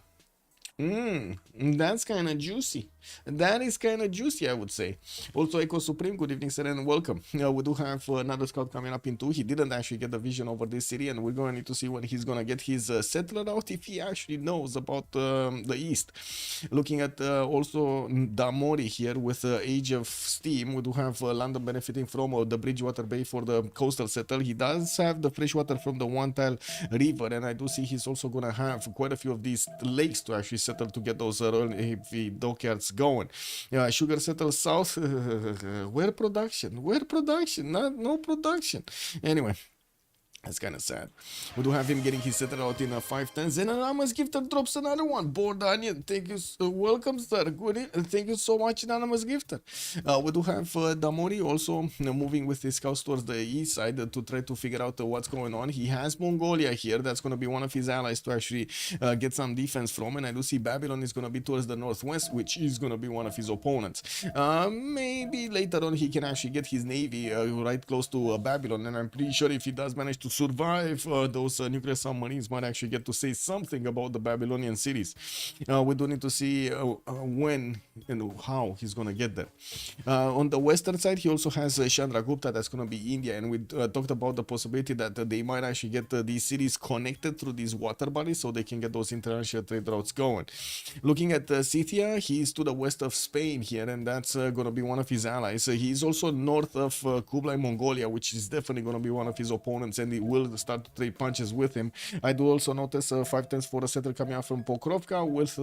[SPEAKER 1] That's kind of juicy. That is kind of juicy, I would say. Also, Echo Supreme, good evening, sir, and welcome. We do have another scout coming up in 2. He didn't actually get the vision over this city, and we're going to need to see when he's going to get his settler out, if he actually knows about the east. Looking at also Damori here with Age of Steam, we do have London benefiting from the Bridgewater Bay for the coastal settle. He does have the fresh water from the One Tile River, and I do see he's also going to have quite a few of these lakes to actually settle to get those heavy dockyards going. Sugar settle south. Where production? No production. Anyway, that's kind of sad. We do have him getting his setter out in 5 turns. And Anonymous Gifter drops another one. Bored Onion, thank you. Welcome, sir. Good. Thank you so much, Anonymous Gifter. We do have Damori also moving with his scouts towards the east side to try to figure out what's going on. He has Mongolia here. That's going to be one of his allies to actually get some defense from. And I do see Babylon is going to be towards the northwest, which is going to be one of his opponents. Maybe later on he can actually get his navy right close to Babylon. And I'm pretty sure if he does manage to survive, those nuclear submarines might actually get to say something about the Babylonian cities. We do need to see when and how he's going to get there. On the western side, he also has Chandragupta, that's going to be India, and we talked about the possibility that they might actually get these cities connected through these water bodies so they can get those international trade routes going. Looking at Scythia, he's to the west of Spain here, and that's going to be one of his allies. He's also north of Kublai, Mongolia, which is definitely going to be one of his opponents, and he will start to trade punches with him. I do also notice 5 turns for a setter coming out from Pokrovka with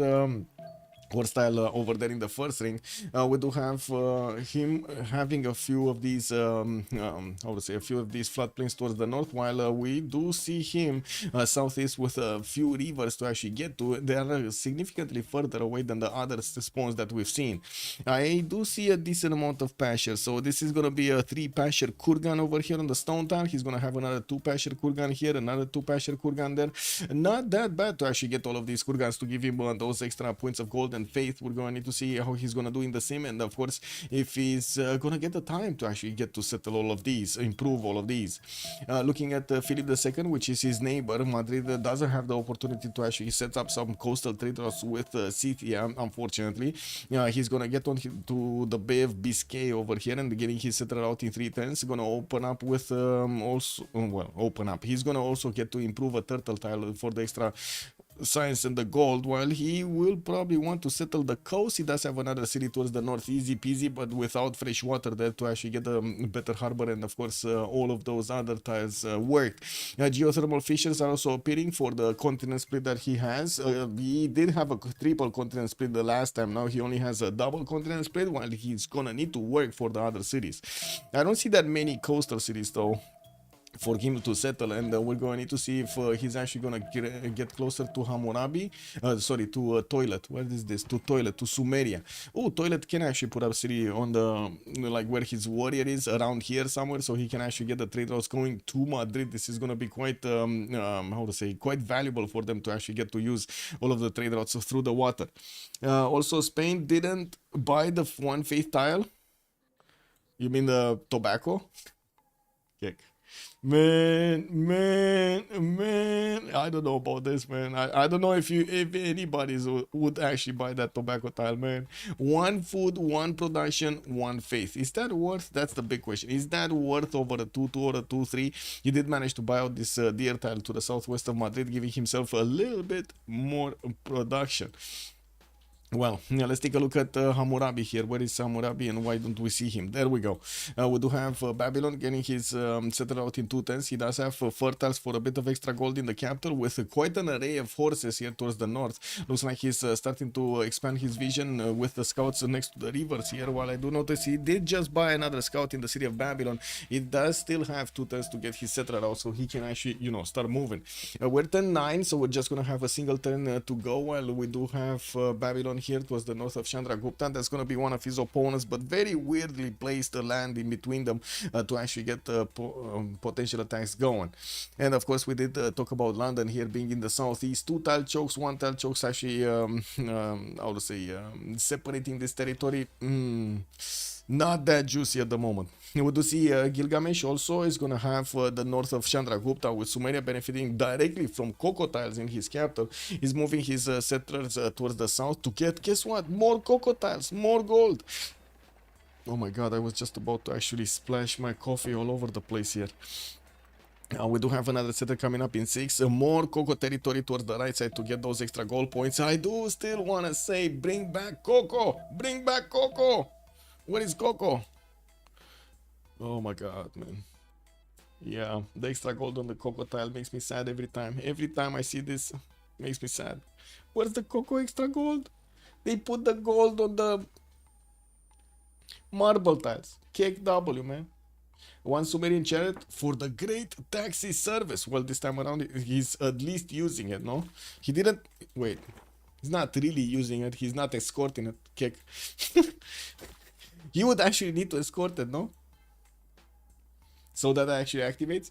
[SPEAKER 1] style over there in the first ring. We do have him having a few of these how to say, a few of these floodplains towards the north, while we do see him southeast with a few rivers to actually get to. They are significantly further away than the other spawns that we've seen. I do see a decent amount of pasture, so this is going to be a 3 pasture kurgan over here on the stone tile. He's going to have another 2 pasture kurgan here, another 2 pasture kurgan there. Not that bad to actually get all of these kurgans to give him those extra points of gold and faith. We're going to need to see how he's going to do in the sim, and of course if he's going to get the time to actually get to settle all of these, improve all of these. Looking at Philip II, which is his neighbor, Madrid doesn't have the opportunity to actually set up some coastal trade routes with Scythia, unfortunately. He's going to get on to the Bay of Biscay over here and getting his settler out in 3 turns. Going to open up with he's going to also get to improve a turtle tile for the extra science and the gold, while he will probably want to settle the coast. He does have another city towards the north, easy peasy, but without fresh water there to actually get a better harbor, and of course all of those other tiles work. Geothermal fissures are also appearing for the continent split that he has. He did have a triple continent split the last time. Now he only has a double continent split, while he's gonna need to work for the other cities. I don't see that many coastal cities though for him to settle, and we're going to need to see if he's actually going to get closer to Hammurabi, to Toilet. Where is this? To Toilet, to Sumeria. Oh, Toilet can actually put up city on the, like where his warrior is, around here somewhere, so he can actually get the trade routes going to Madrid. This is going to be quite, how to say, quite valuable for them to actually get to use all of the trade routes through the water. Also, Spain didn't buy the 1 faith tile. You mean the tobacco? Kick. Man, I don't know about this, man. I don't know if anybody would actually buy that tobacco tile, man. One food, one production, one faith. Is that worth? That's the big question. Is that worth over a 2-2 or a 2-3? He did manage to buy out this deer tile to the southwest of Madrid, giving himself a little bit more production. Well, yeah, let's take a look at Hammurabi here. Where is Hammurabi and why don't we see him? There we go. We do have Babylon getting his settled out in 2 10s. He does have fertiles for a bit of extra gold in the capital with quite an array of horses here towards the north. Looks like he's starting to expand his vision with the scouts next to the rivers here. While I do notice he did just buy another scout in the city of Babylon, he does still have 2 10s to get his settled out so he can actually, you know, start moving. We're 10-9, so we're just going to have a single turn to go while we do have Babylon here towards the north of Chandragupta. That's going to be one of his opponents, but very weirdly placed a land in between them to actually get potential attacks going. And of course, we did talk about London here being in the southeast. 2 tile chokes, 1 tile chokes actually, how to say, separating this territory. Not that juicy at the moment. We do see Gilgamesh also is going to have the north of Chandragupta, with Sumeria benefiting directly from cocoa tiles in his capital. He's moving his settlers towards the south to get, guess what, more cocoa tiles, more gold. Oh my god, I was just about to actually splash my coffee all over the place here. We do have another setter coming up in 6. More Coco territory towards the right side to get those extra gold points. I do still want to say, bring back Coco! Bring back Coco! Where is Coco? Oh my god, man. Yeah, the extra gold on the Coco tile makes me sad every time. Every time I see this, makes me sad. Where's the Coco extra gold? They put the gold on the marble tiles. Cake W, man. One Sumerian chariot for the great taxi service. Well, this time around, he's at least using it, no? He didn't... Wait. He's not really using it. He's not escorting it. Cake. You would actually need to escort it, no? So that actually activates.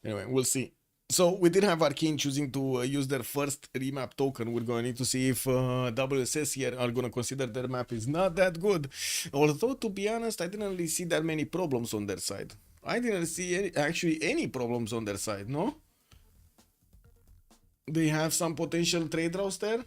[SPEAKER 1] Anyway, we'll see. So we did have Arcane choosing to use their first remap token. We're going to need to see if WSS here are going to consider their map is not that good. Although, to be honest, I didn't really see that many problems on their side. I didn't see actually any problems on their side, no? They have some potential trade routes there.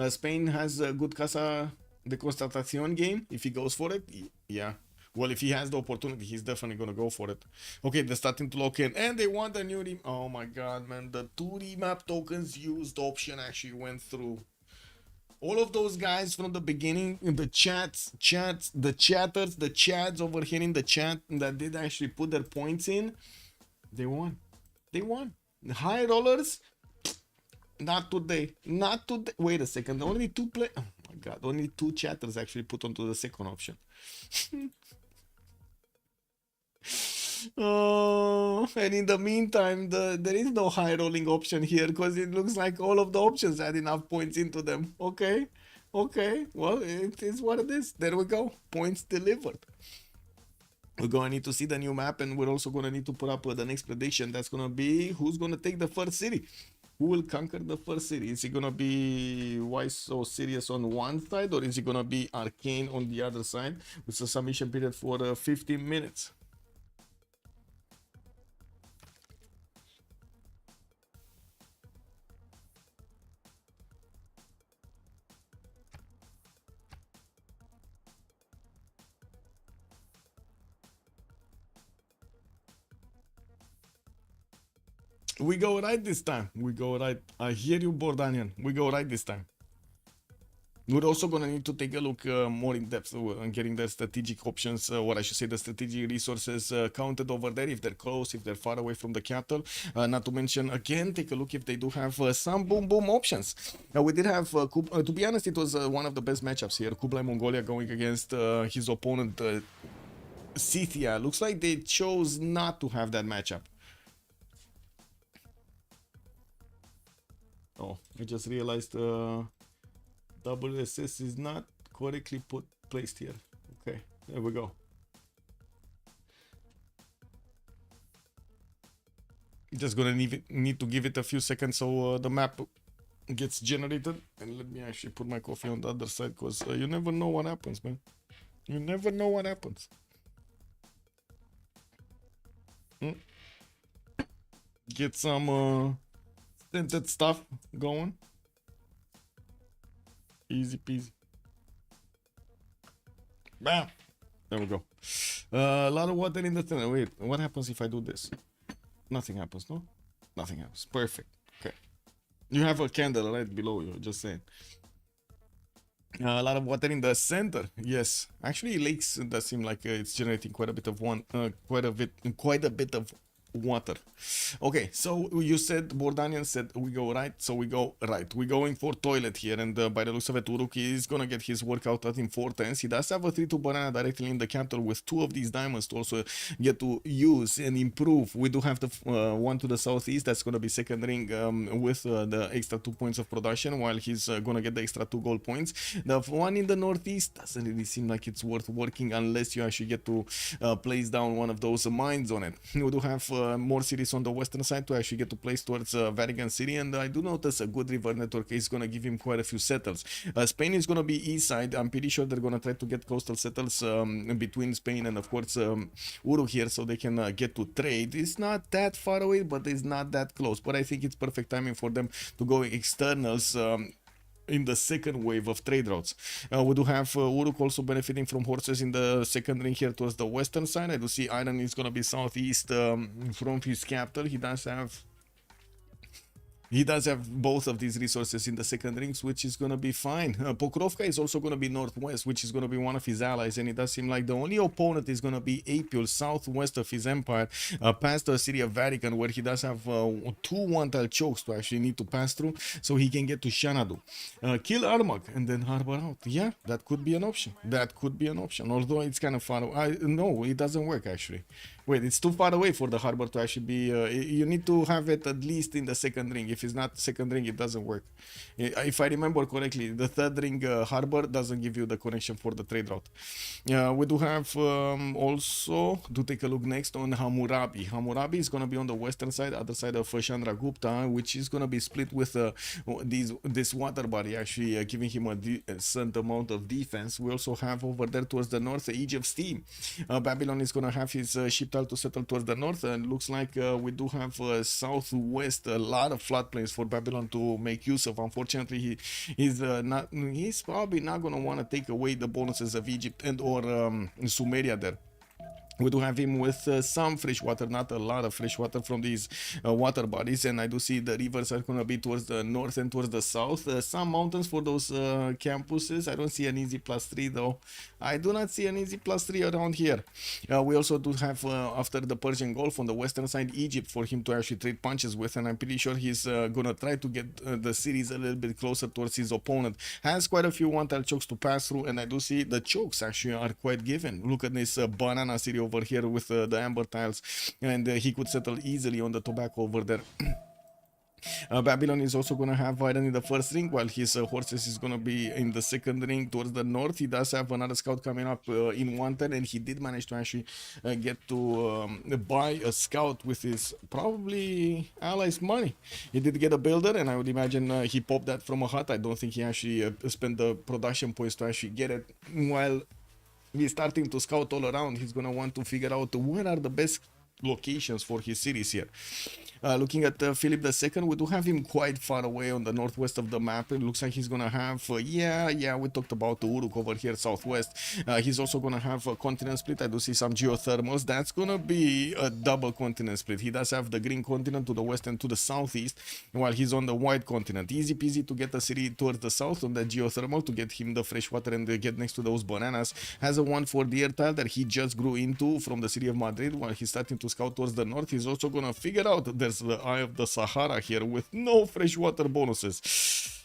[SPEAKER 1] Spain has a good Casa de Constatación game. If he goes for it, yeah. Well, if he has the opportunity, he's definitely going to go for it. Okay, they're starting to lock in. And they want a new remap. Oh my god, man. The 2 remap tokens used option actually went through. All of those guys from the beginning, the chatters, the chads over here in the chat that did actually put their points in, they won. They won. The high rollers, not today. Not today. Wait a second. Only 2 play. Oh my god. Only 2 chatters actually put onto the second option. Oh, and in the meantime, there is no high rolling option here because it looks like all of the options had enough points into them. Okay, okay, well, it is what it is. There we go. Points delivered. We're going to need to see the new map, and we're also going to need to put up the next prediction. That's going to be who's going to take the first city. Who will conquer the first city? Is it going to be Why So Serious on one side, or is it going to be Arcane on the other side with a submission period for 15 minutes? We go right this time. We go right. I hear you, Bordanian. We go right this time. We're also going to need to take a look more in depth on getting the strategic options, or I should say the strategic resources counted over there, if they're close, if they're far away from the capital. Not to mention, again, take a look if they do have some boom options. We did have, to be honest, it was one of the best matchups here. Kublai Mongolia going against his opponent, Scythia. Looks like they chose not to have that matchup. Oh, I just realized WSS is not correctly placed here. Okay, there we go. Just gonna need to give it a few seconds so the map gets generated. And let me actually put my coffee on the other side, because you never know what happens, man. You never know what happens. Get some tinted stuff going. Easy peasy. Bam. There we go. A lot of water in the tunnel. Wait, what happens if I do this? Nothing happens, no? Nothing happens. Perfect. Okay. You have a candle right below you, just saying. A lot of water in the center. Yes. Actually, lakes does seem like it's generating quite a bit of quite a bit of water. Okay, so you said Bordanian said we go right, so we go right. We're going for toilet here, and by the looks of it, Uruk is gonna get his workout out in 4 turns. He does have a 3-2 banana directly in the capital with 2 of these diamonds to also get to use and improve. We do have the one to the southeast that's gonna be second ring with the extra 2 points of production, while he's gonna get the extra 2 gold points. The one in the northeast doesn't really seem like it's worth working unless you actually get to place down one of those mines on it. We do have more cities on the western side to actually get to place towards Vatican City, and I do notice a good river network is going to give him quite a few settles. Spain is going to be east side. I'm pretty sure they're going to try to get coastal settles between Spain and of course Uruk here, so they can get to trade. It's not that far away, but it's not that close, but I think it's perfect timing for them to go externals in the second wave of trade routes. We do have Uruk also benefiting from horses in the second ring here towards the western side. I do see Iron is going to be southeast from his capital. He does have both of these resources in the second rings, which is going to be fine. Pokrovka is also going to be northwest, which is going to be one of his allies, and it does seem like the only opponent is going to be Apul, southwest of his empire, past the city of Vatican, where he does have 2 one-tile chokes to actually need to pass through, so he can get to Xanadu. Kill Armagh, and then harbor out. Yeah, that could be an option. That could be an option, although it's kind of far away. No, it doesn't work, actually. Wait, it's too far away for the harbor to actually be... you need to have it at least in the second ring. If it's not second ring, it doesn't work. If I remember correctly, the third ring harbor doesn't give you the connection for the trade route. We do have also to take a look next on Hammurabi. Hammurabi is going to be on the western side, other side of Chandragupta, which is going to be split with this water body, actually giving him a decent amount of defense. We also have over there towards the north, Egypt Steam. Babylon is going to have his ship to settle towards the north, and looks like we do have southwest a lot of floodplains for Babylon to make use of. Unfortunately, he's probably not going to want to take away the bonuses of Egypt and or Sumeria there. We do have him with some fresh water, not a lot of fresh water from these water bodies, and I do see the rivers are going to be towards the north and towards the south. Some mountains for those campuses. I don't see an easy +3 though. I do not see an easy +3 around here. We also do have after the Persian Gulf on the western side, Egypt for him to actually trade punches with, and I'm pretty sure he's gonna try to get the cities a little bit closer towards his opponent. Has quite a few one-tile chokes to pass through, and I do see the chokes actually are quite given. Look at this banana city over here with the amber tiles, and he could settle easily on the tobacco over there. Babylon is also going to have Iron in the first ring, while his horses is going to be in the second ring towards the north. He does have another scout coming up in 1 turn, and he did manage to actually get to buy a scout with his probably allies' money. He did get a builder, and I would imagine he popped that from a hut. I don't think he actually spent the production points to actually get it. While he's starting to scout all around, he's going to want to figure out where are the best locations for his cities here. Looking at Philip II, we do have him quite far away on the northwest of the map. It looks like he's gonna have yeah, we talked about Uruk over here southwest. He's also gonna have a continent split. I do see some geothermals. That's gonna be a double continent split. He does have the green continent to the west and to the southeast, while he's on the white continent. Easy peasy to get the city towards the south on the geothermal to get him the fresh water and get next to those bananas. Has a one for the air tile that he just grew into from the city of Madrid, while he's starting to scout towards the north. He's also gonna figure out there's the Eye of the Sahara here with no freshwater bonuses.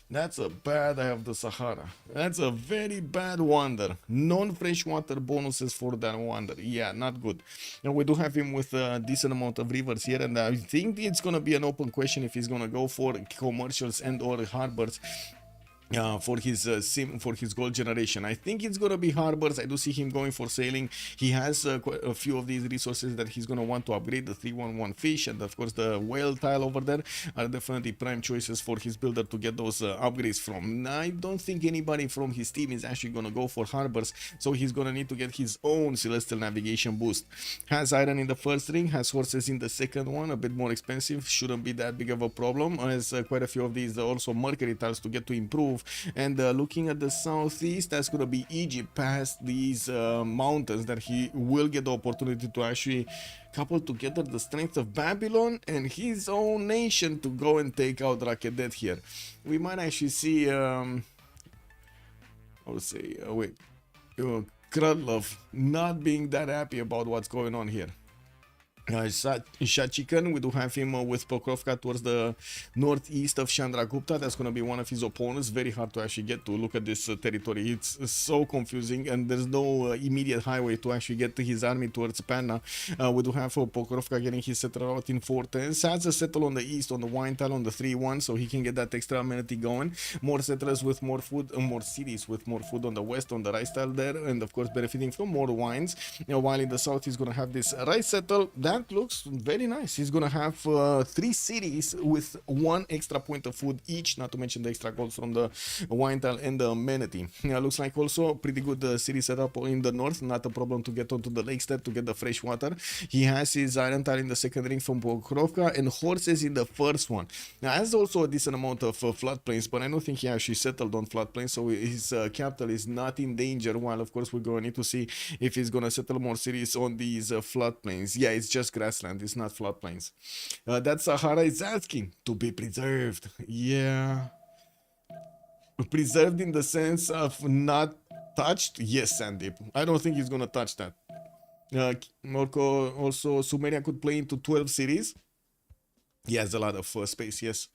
[SPEAKER 1] That's a bad Eye of the Sahara. That's a very bad wonder. Non-freshwater bonuses for that wonder. Yeah, not good. And we do have him with a decent amount of rivers here, and I think it's gonna be an open question if he's gonna go for commercials and or harbors for his sim for his gold generation. I think it's gonna be harbors. I do see him going for sailing. He has quite a few of these resources that he's gonna want to upgrade. The 311 fish and of course the whale tile over there are definitely prime choices for his builder to get those upgrades from. I don't think anybody from his team is actually gonna go for harbors, so he's gonna need to get his own celestial navigation boost. Has iron in the first ring, has horses in the second one, a bit more expensive, shouldn't be that big of a problem. Has quite a few of these also mercury tiles to get to improve. And looking at the southeast, that's gonna be Egypt, past these mountains, that he will get the opportunity to actually couple together the strength of Babylon and his own nation to go and take out Rakedet here. We might actually see I would say wait, Krudlov not being that happy about what's going on here. Shachikan, we do have him with Pokrovka towards the northeast of Chandragupta. That's going to be one of his opponents. Very hard to actually get to. Look at this territory. It's so confusing, and there's no immediate highway to actually get to his army towards Panna. We do have Pokrovka getting his settler out in 410. Has a settle on the east, on the wine tile, on the 3-1, so he can get that extra amenity going. More settlers with more food, more cities with more food on the west, on the rice tile there, and of course benefiting from more wines. While in the south, he's going to have this rice settle. That looks very nice. He's gonna have 3 cities with 1 extra point of food each, not to mention the extra gold from the wine tile and the amenity. Looks like also pretty good city setup in the north, not a problem to get onto the lake step to get the fresh water. He has his iron tile in the second ring from Pokrovka and horses in the first one. Now has also a decent amount of floodplains, but I don't think he actually settled on floodplains, so his capital is not in danger, while of course we're gonna need to see if he's gonna settle more cities on these floodplains. Yeah, it's just grassland, it's not floodplains. That Sahara is asking to be preserved. Yeah. Preserved in the sense of not touched? Yes, Sandeep. I don't think he's gonna touch that. Morco, also Sumeria could play into 12 cities. He has a lot of space, yes.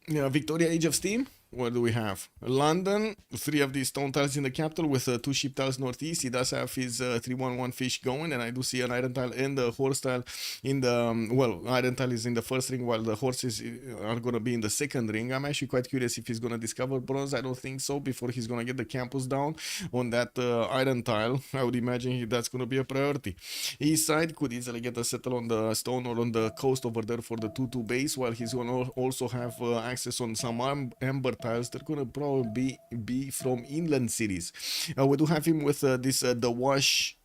[SPEAKER 1] Victoria, Age of Steam. What do we have? London, 3 of these stone tiles in the capital with 2 sheep tiles northeast. He does have his 311 fish going, and I do see an iron tile and the horse tile in the, well, iron tile is in the first ring while the horses are going to be in the second ring. I'm actually quite curious if he's going to discover bronze. I don't think so before he's going to get the campus down on that iron tile. I would imagine that's going to be a priority. East side could easily get a settle on the stone or on the coast over there for the 2-2 base, while he's going to also have access on some amber tiles. They're gonna probably be from inland cities. We do have him with this the wash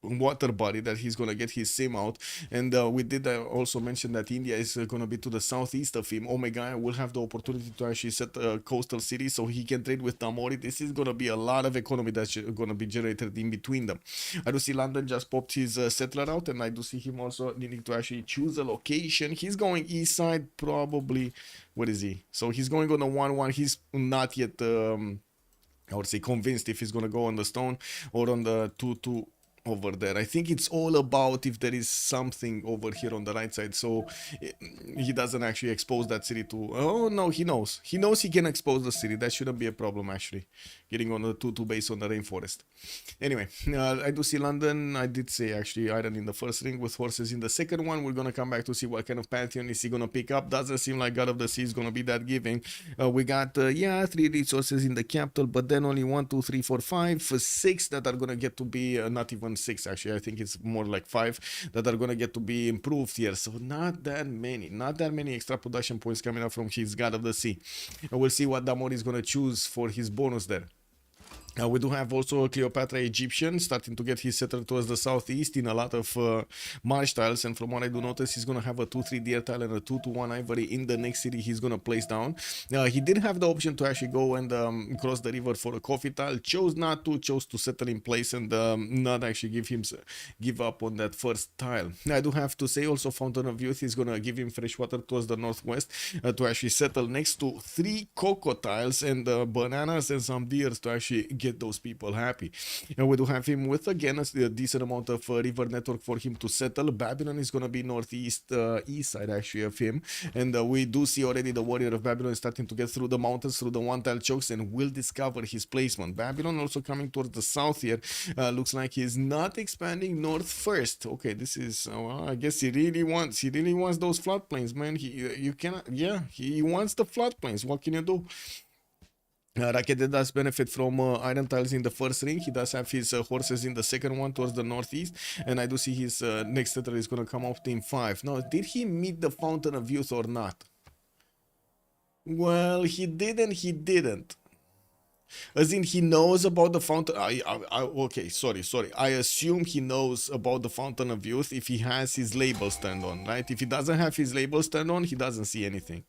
[SPEAKER 1] water body that he's gonna get his sim out, and we did also mention that India is gonna be to the southeast of him. Omega will have the opportunity to actually set a coastal city so he can trade with Tamori. This is gonna be a lot of economy that's gonna be generated in between them. I do see London just popped his settler out, and I do see him also needing to actually choose a location. He's going east side, probably. What is he? So he's going on the 1-1. He's not yet I would say convinced if he's gonna go on the stone or on the 2-2 over there. I think it's all about if there is something over here on the right side, so he doesn't actually expose that city to... Oh no, he knows he can expose the city. That shouldn't be a problem actually, getting on the 2-2 base on the rainforest. Anyway, I do see London. I did say actually iron in the first ring with horses in the second one. We're gonna come back to see what kind of pantheon is he gonna pick up. Doesn't seem like God of the Sea is gonna be that giving. We got 3 resources in the capital, but then only 1, 2, 3, 4, 5, 6 that are gonna get to be not even 6 actually. I think it's more like 5 that are gonna get to be improved here. So not that many extra production points coming up from his God of the Sea. We'll see what Damori is gonna choose for his bonus there. We do have also Cleopatra Egyptian starting to get his settler towards the southeast in a lot of marsh tiles, and from what I do notice, he's going to have a 2-3 deer tile and a 2-1 ivory in the next city he's going to place down. He did have the option to actually go and cross the river for a coffee tile, chose not to, chose to settle in place and not actually give up on that first tile. I do have to say also Fountain of Youth is going to give him fresh water towards the northwest to actually settle next to 3 cocoa tiles and bananas and some deers to actually get those people happy. And we do have him with, again, a decent amount of river network for him to settle. Babylon is going to be northeast, east side actually of him. And we do see already the warrior of Babylon starting to get through the mountains, through the one-tile chokes, and will discover his placement. Babylon also coming towards the south here. Looks like he's not expanding north first. Okay, this is, well, I guess he really wants those floodplains, man. You cannot, yeah, he wants the floodplains. What can you do? Rakete does benefit from iron tiles in the first ring. He does have his horses in the second one towards the northeast, and I do see his next settler is going to come up in 5. Now, did he meet the Fountain of Youth or not? Well, he didn't. As in, he knows about the Fountain. Okay, sorry. I assume he knows about the Fountain of Youth if he has his labels turned on, right? If he doesn't have his labels turned on, he doesn't see anything.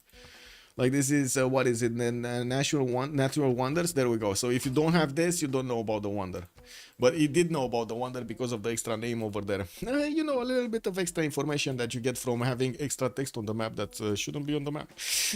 [SPEAKER 1] Like, this is, what is it, natural wonders? There we go. So if you don't have this, you don't know about the wonder. But he did know about the wonder because of the extra name over there. You know, a little bit of extra information that you get from having extra text on the map that shouldn't be on the map.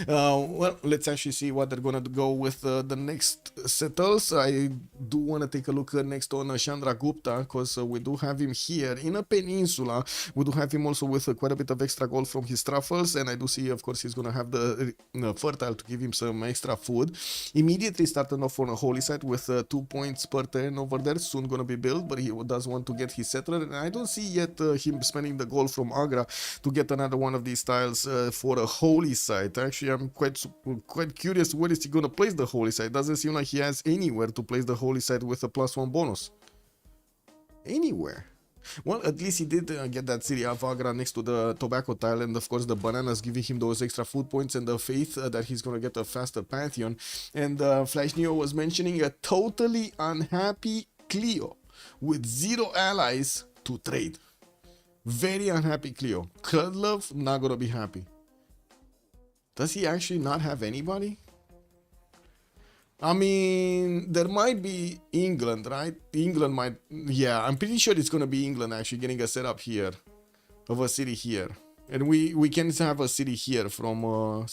[SPEAKER 1] Well, let's actually see what they're gonna go with the next settles. I do want to take a look next on Chandragupta, because we do have him here in a peninsula. We do have him also with quite a bit of extra gold from his truffles, and I do see, of course, he's gonna have the fertile to give him some extra food. Immediately starting off on a holy site with 2 points per turn over there, soon gonna be built, but he does want to get his settler, and I don't see yet him spending the gold from Agra to get another one of these tiles for a holy site. Actually, I'm quite curious where is he gonna place the holy site. Doesn't seem like he has anywhere to place the holy site with a +1 bonus. Anywhere. Well, at least he did get that city of Agra next to the tobacco tile, and of course the bananas giving him those extra food points and the faith that he's gonna get a faster pantheon. And Flash Neo was mentioning a totally unhappy Cleo with 0 allies to trade. Very unhappy Cleo. Cudlove not gonna be happy. Does he actually not have anybody? I mean, there might be England, right? England might, yeah, I'm pretty sure it's gonna be England actually getting a setup here of a city here. And we can have a city here from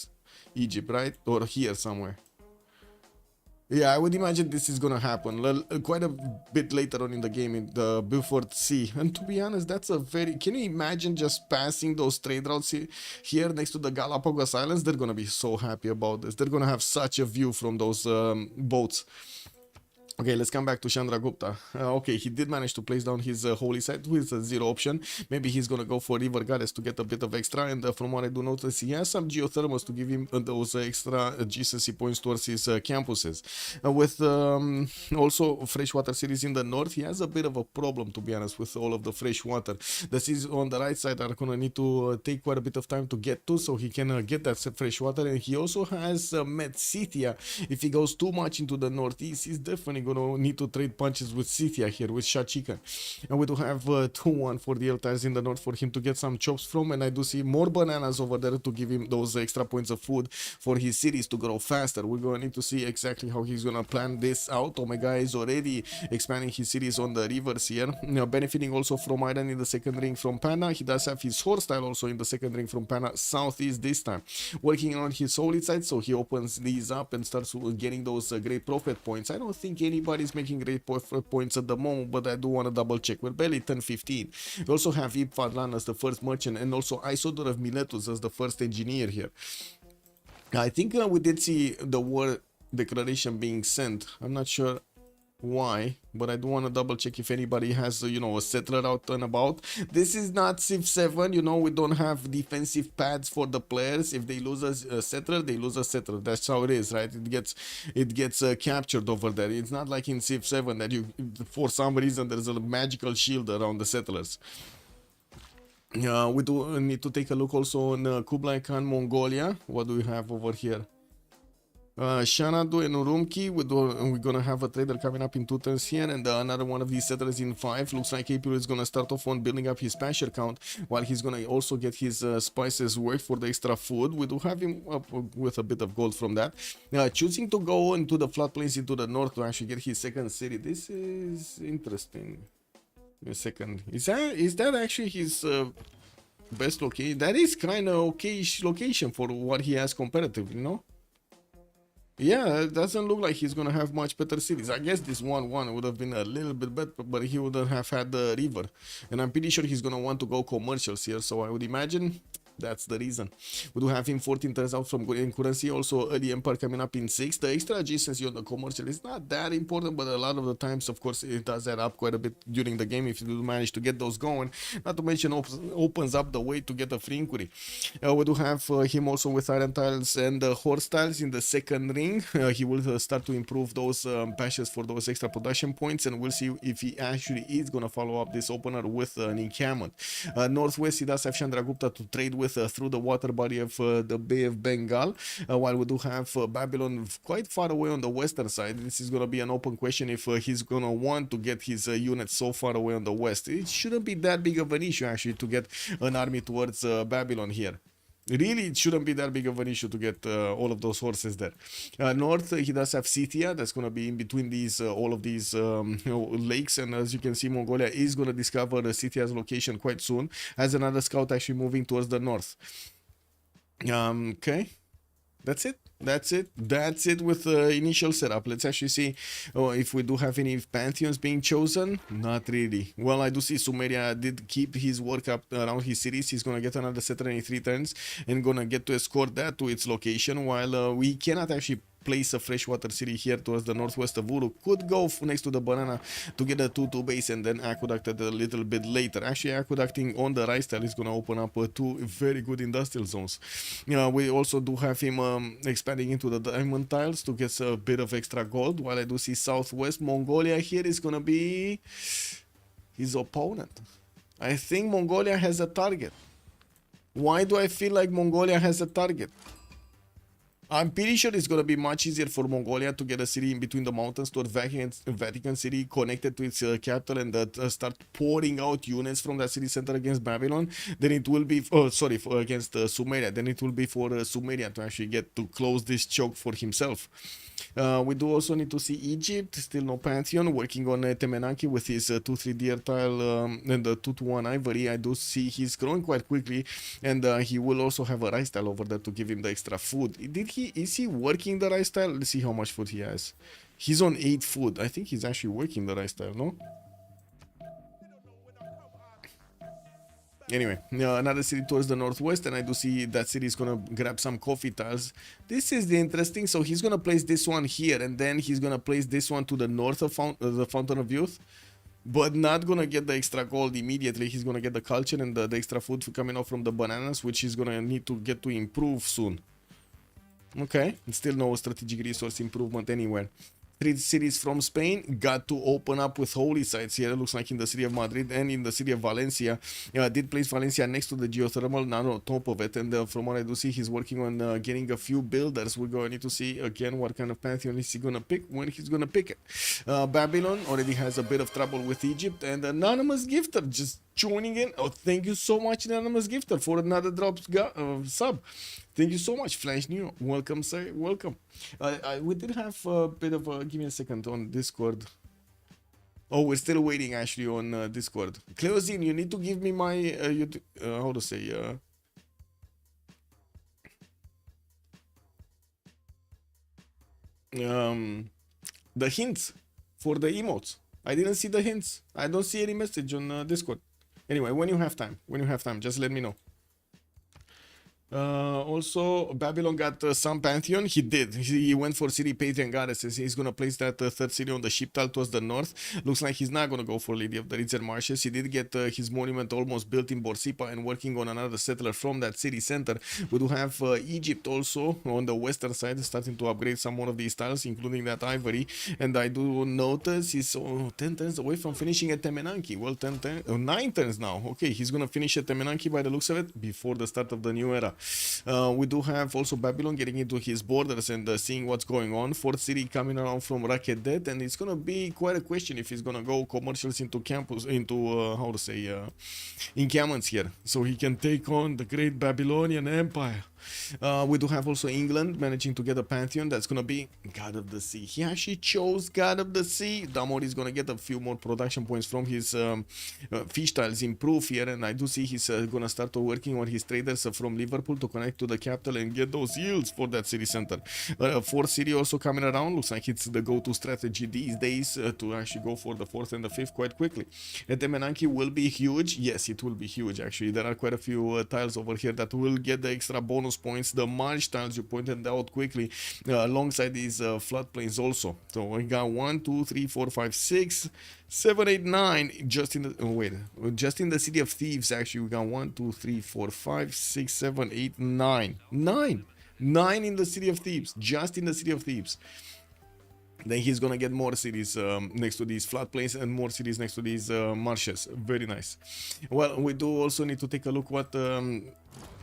[SPEAKER 1] Egypt, right? Or here somewhere. Yeah, I would imagine this is gonna happen quite a bit later on in the game in the Beaufort Sea. And to be honest, that's a very... Can you imagine just passing those trade routes here next to the Galapagos Islands? They're gonna be so happy about this. They're gonna have such a view from those boats. Okay, let's come back to Chandragupta. Okay, he did manage to place down his holy site with a 0 option. Maybe he's gonna go for River Goddess to get a bit of extra, and from what I do notice, he has some geothermals to give him those extra GCC points towards his campuses. With also freshwater cities in the north, he has a bit of a problem, to be honest, with all of the fresh water. The cities on the right side are gonna need to take quite a bit of time to get to, so he can get that fresh water. And he also has Met-Scythia. If he goes too much into the northeast, he's definitely gonna need to trade punches with Scythia here, with Shah Chicken. And we do have 2-1 for the Eltars in the north for him to get some chops from, and I do see more bananas over there to give him those extra points of food for his cities to grow faster. We're gonna need to see exactly how he's gonna plan this out. Omega is already expanding his cities on the rivers here, benefiting also from iron in the second ring from Pana. He does have his horse style also in the second ring from Pana southeast this time, working on his holy side, so he opens these up and starts getting those great prophet points. I don't think anybody's making great points at the moment, but I do want to double check. We're barely 10-15. We also have Ibfadlan as the first merchant, and also Isodor of Miletus as the first engineer here. I think we did see the war declaration being sent. I'm not sure why, but I do want to double check if anybody has you know, a settler out and about. This is not Civ 7, you know, we don't have defensive pads for the players. If they lose a settler, they lose a settler. That's how it is, right? It gets captured over there. It's not like in Civ 7 that you, for some reason, there's a magical shield around the settlers. We do need to take a look also on Kublai Khan, Mongolia. What do we have over here? Shanadu and Urumqi, we're gonna have a trader coming up in 2 turns here, and another one of these settlers in 5. Looks like April is gonna start off on building up his pasture count, while he's gonna also get his spices work for the extra food. We do have him up with a bit of gold from that. Choosing to go into the floodplains into the north to actually get his second city. This is interesting. A second, is that actually his best location? That is kind of okay location for what he has comparatively, no? Yeah, it doesn't look like he's gonna have much better cities. I guess this 1-1 would have been a little bit better, but he wouldn't have had the river. And I'm pretty sure he's gonna want to go commercials here, so I would imagine that's the reason. We do have him 14 turns out from in currency, also early empire coming up in 6. The extra adjacency on the commercial is not that important, but a lot of the times, of course, it does add up quite a bit during the game if you do manage to get those going. Not to mention opens up the way to get a free inquiry. We do have him also with iron tiles and horse tiles in the second ring. He will start to improve those patches for those extra production points, and we'll see if he actually is going to follow up this opener with an encampment. Northwest, he does have Chandragupta to trade with through the water body of the Bay of Bengal, while we do have Babylon quite far away on the western side. This is going to be an open question if he's going to want to get his units so far away on the west. It shouldn't be that big of an issue actually to get an army towards Babylon here. Really, it shouldn't be that big of an issue to get all of those horses there. North, he does have Scythia. That's going to be in between these all of these lakes. And as you can see, Mongolia is going to discover Scythia's location quite soon. Has another scout actually moving towards the north. Okay. That's it. That's it with the initial setup. Let's actually see if we do have any pantheons being chosen. Not really. Well, I do see Sumeria did keep his work up around his cities. He's gonna get another settler in 3 turns and gonna get to escort that to its location, while we cannot actually place a freshwater city here towards the northwest of Uru. Could go next to the banana to get a 2-2 base and then aqueducted a little bit later. Actually, aqueducting on the rice tile is going to open up 2 very good industrial zones. We also do have him expanding into the diamond tiles to get a bit of extra gold, while I do see southwest Mongolia here is going to be his opponent. I think Mongolia has a target. Why do I feel like Mongolia has a target? I'm pretty sure it's going to be much easier for Mongolia to get a city in between the mountains toward Vatican City connected to its capital and start pouring out units from that city center against Babylon than it will be, against Sumeria. Then it will be for Sumeria to actually get to close this choke for himself. We do also need to see Egypt, still no Pantheon, working on Temenanki with his 2-3 deer tile and the 2-1 ivory. I do see he's growing quite quickly, and he will also have a rice tile over there to give him the extra food. Is he working the rice tile? Let's see how much food he has. He's on 8 food. I think he's actually working the rice tile, no? Anyway, another city towards the northwest, and I do see that city is gonna grab some coffee tiles. This is the interesting. So he's gonna place this one here, and then he's gonna place this one to the north of the Fountain of Youth, but not gonna get the extra gold immediately. He's gonna get the culture and the extra food coming off from the bananas, which he's gonna need to get to improve soon. Okay, still no strategic resource improvement anywhere. 3 cities from Spain got to open up with holy sites here. It looks like in the city of Madrid and in the city of Valencia. Did place Valencia next to the geothermal, not on top of it. And from what I do see, he's working on getting a few builders. We're going to need to see again what kind of pantheon is he going to pick, when he's going to pick it. Babylon already has a bit of trouble with Egypt. And Anonymous Gifter just joining in. Oh, thank you so much, Anonymous Gifter, for another drop sub. Thank you so much, Flash New. Welcome, sir. Welcome. We did have a bit of a... Give me a second on Discord. Oh, we're still waiting, actually, on Discord. Cleozine, you need to give me my... how to say... the hints for the emotes. I didn't see the hints. I don't see any message on Discord. Anyway, when you have time, just let me know. Also, Babylon got some Pantheon. He did. He went for City Patrian Goddess. He's gonna place that third city on the ship tile towards the north. Looks like he's not gonna go for Lady of the Ridzer Marshes. He did get his monument almost built in Borsippa and working on another settler from that city center. We do have Egypt also on the western side starting to upgrade some more of these tiles, including that ivory. And I do notice he's 10 turns away from finishing at Temenanki. Well, 9 turns now. Okay, he's gonna finish at Temenanki by the looks of it before the start of the new era. We do have also Babylon getting into his borders and seeing what's going on. 4th city coming around from Rakedet, and it's gonna be quite a question if he's gonna go commercials into encampments here, so he can take on the great Babylonian Empire. We do have also England managing to get a Pantheon. That's gonna be God of the Sea. He actually chose God of the Sea. Damor is gonna get a few more production points from his fish tiles improve here, and I do see he's gonna start working on his traders from Liverpool to connect to the capital and get those yields for that city center. Fourth city also coming around. Looks like it's the go-to strategy these days to actually go for the fourth and the fifth quite quickly. Temenanki will be huge. Yes, it will be huge actually. There are quite a few tiles over here that will get the extra bonus points. The marsh tiles you pointed out quickly alongside these floodplains also. So we got 1, 2, 3, 4, 5, 6, 7, 8, 9 just in the just in the city of thieves. Actually, we got 1, 2, 3, 4, 5, 6, 7, 8, 9. 9 in the city of thieves, just in the city of thieves. Then he's gonna get more cities next to these floodplains and more cities next to these marshes. Very nice. Well, we do also need to take a look what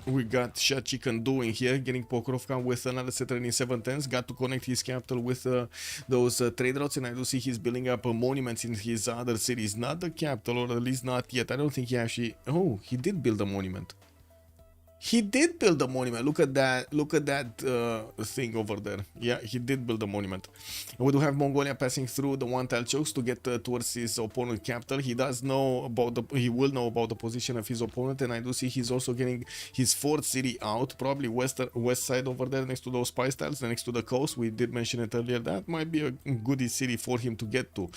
[SPEAKER 1] we got Shad Chicken doing here, getting Pokrovka with another settler in 710s. Got to connect his capital with those trade routes, and I do see he's building up monuments in his other cities. Not the capital, or at least not yet. I don't think he actually... Oh, he did build a monument. He did build a monument. Look at that. Look at that thing over there. Yeah, he did build a monument. We do have Mongolia passing through the one tile chokes to get towards his opponent capital. He does know about the... He will know about the position of his opponent, and I do see he's also getting his fourth city out, probably west side over there next to those spice tiles, next to the coast. We did mention it earlier. That might be a goodie city for him to get to.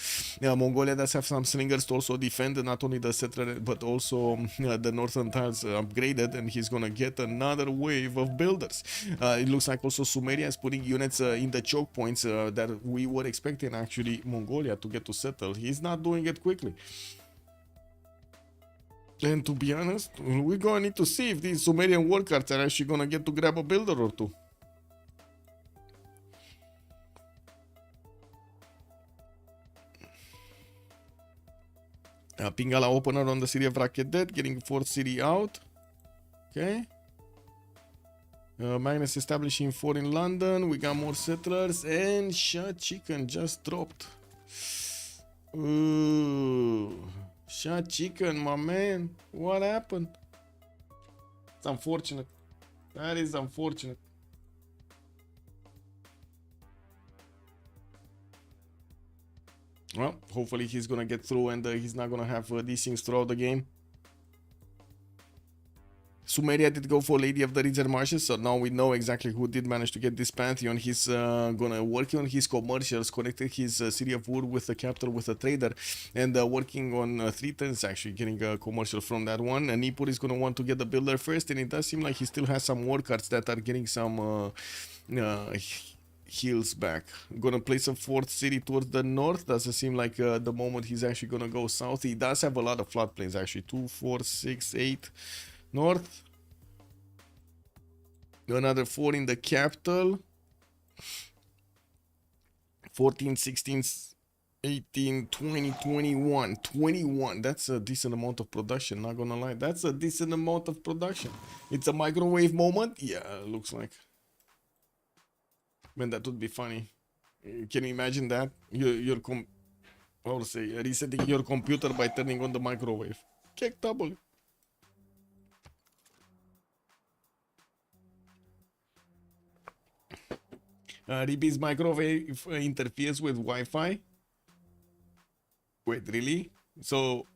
[SPEAKER 1] Mongolia does have some slingers to also defend not only the settler but also the northern tiles upgraded, and he's gonna get another wave of builders. It looks like also Sumeria is putting units in the choke points that we were expecting actually Mongolia to get to settle. He's not doing it quickly. And to be honest, we're gonna need to see if these Sumerian war cards are actually gonna get to grab a builder or two. Pingala opener on the city of Rakedet, getting fourth city out. Okay. Magnus establishing 4 in London. We got more settlers, and Shad Chicken just dropped. Ooh, Shad Chicken, my man. What happened? It's unfortunate. That is unfortunate. Well, hopefully he's gonna get through and he's not gonna have these things throughout the game. Sumeria did go for Lady of the Ridge Marshes, so now we know exactly who did manage to get this Pantheon. He's gonna work on his commercials, connected his city of Wood with the capital with a trader, and working on 3 turns actually, getting a commercial from that one. And Nippur is gonna want to get the builder first, and it does seem like he still has some war cards that are getting some heals back. Gonna place a 4th city towards the north. Doesn't seem like the moment he's actually gonna go south. He does have a lot of floodplains actually. 2, 4, 6, 8 north. Another 4 in the capital. 14, 16, 18, 20, 21. 21. That's a decent amount of production, not gonna lie. That's a decent amount of production. It's a microwave moment. Yeah, looks like. Man, that would be funny. Can you imagine that? How to say, resetting your computer by turning on the microwave. Check double. Ribi's microwave interferes with Wi-Fi. Wait, really? So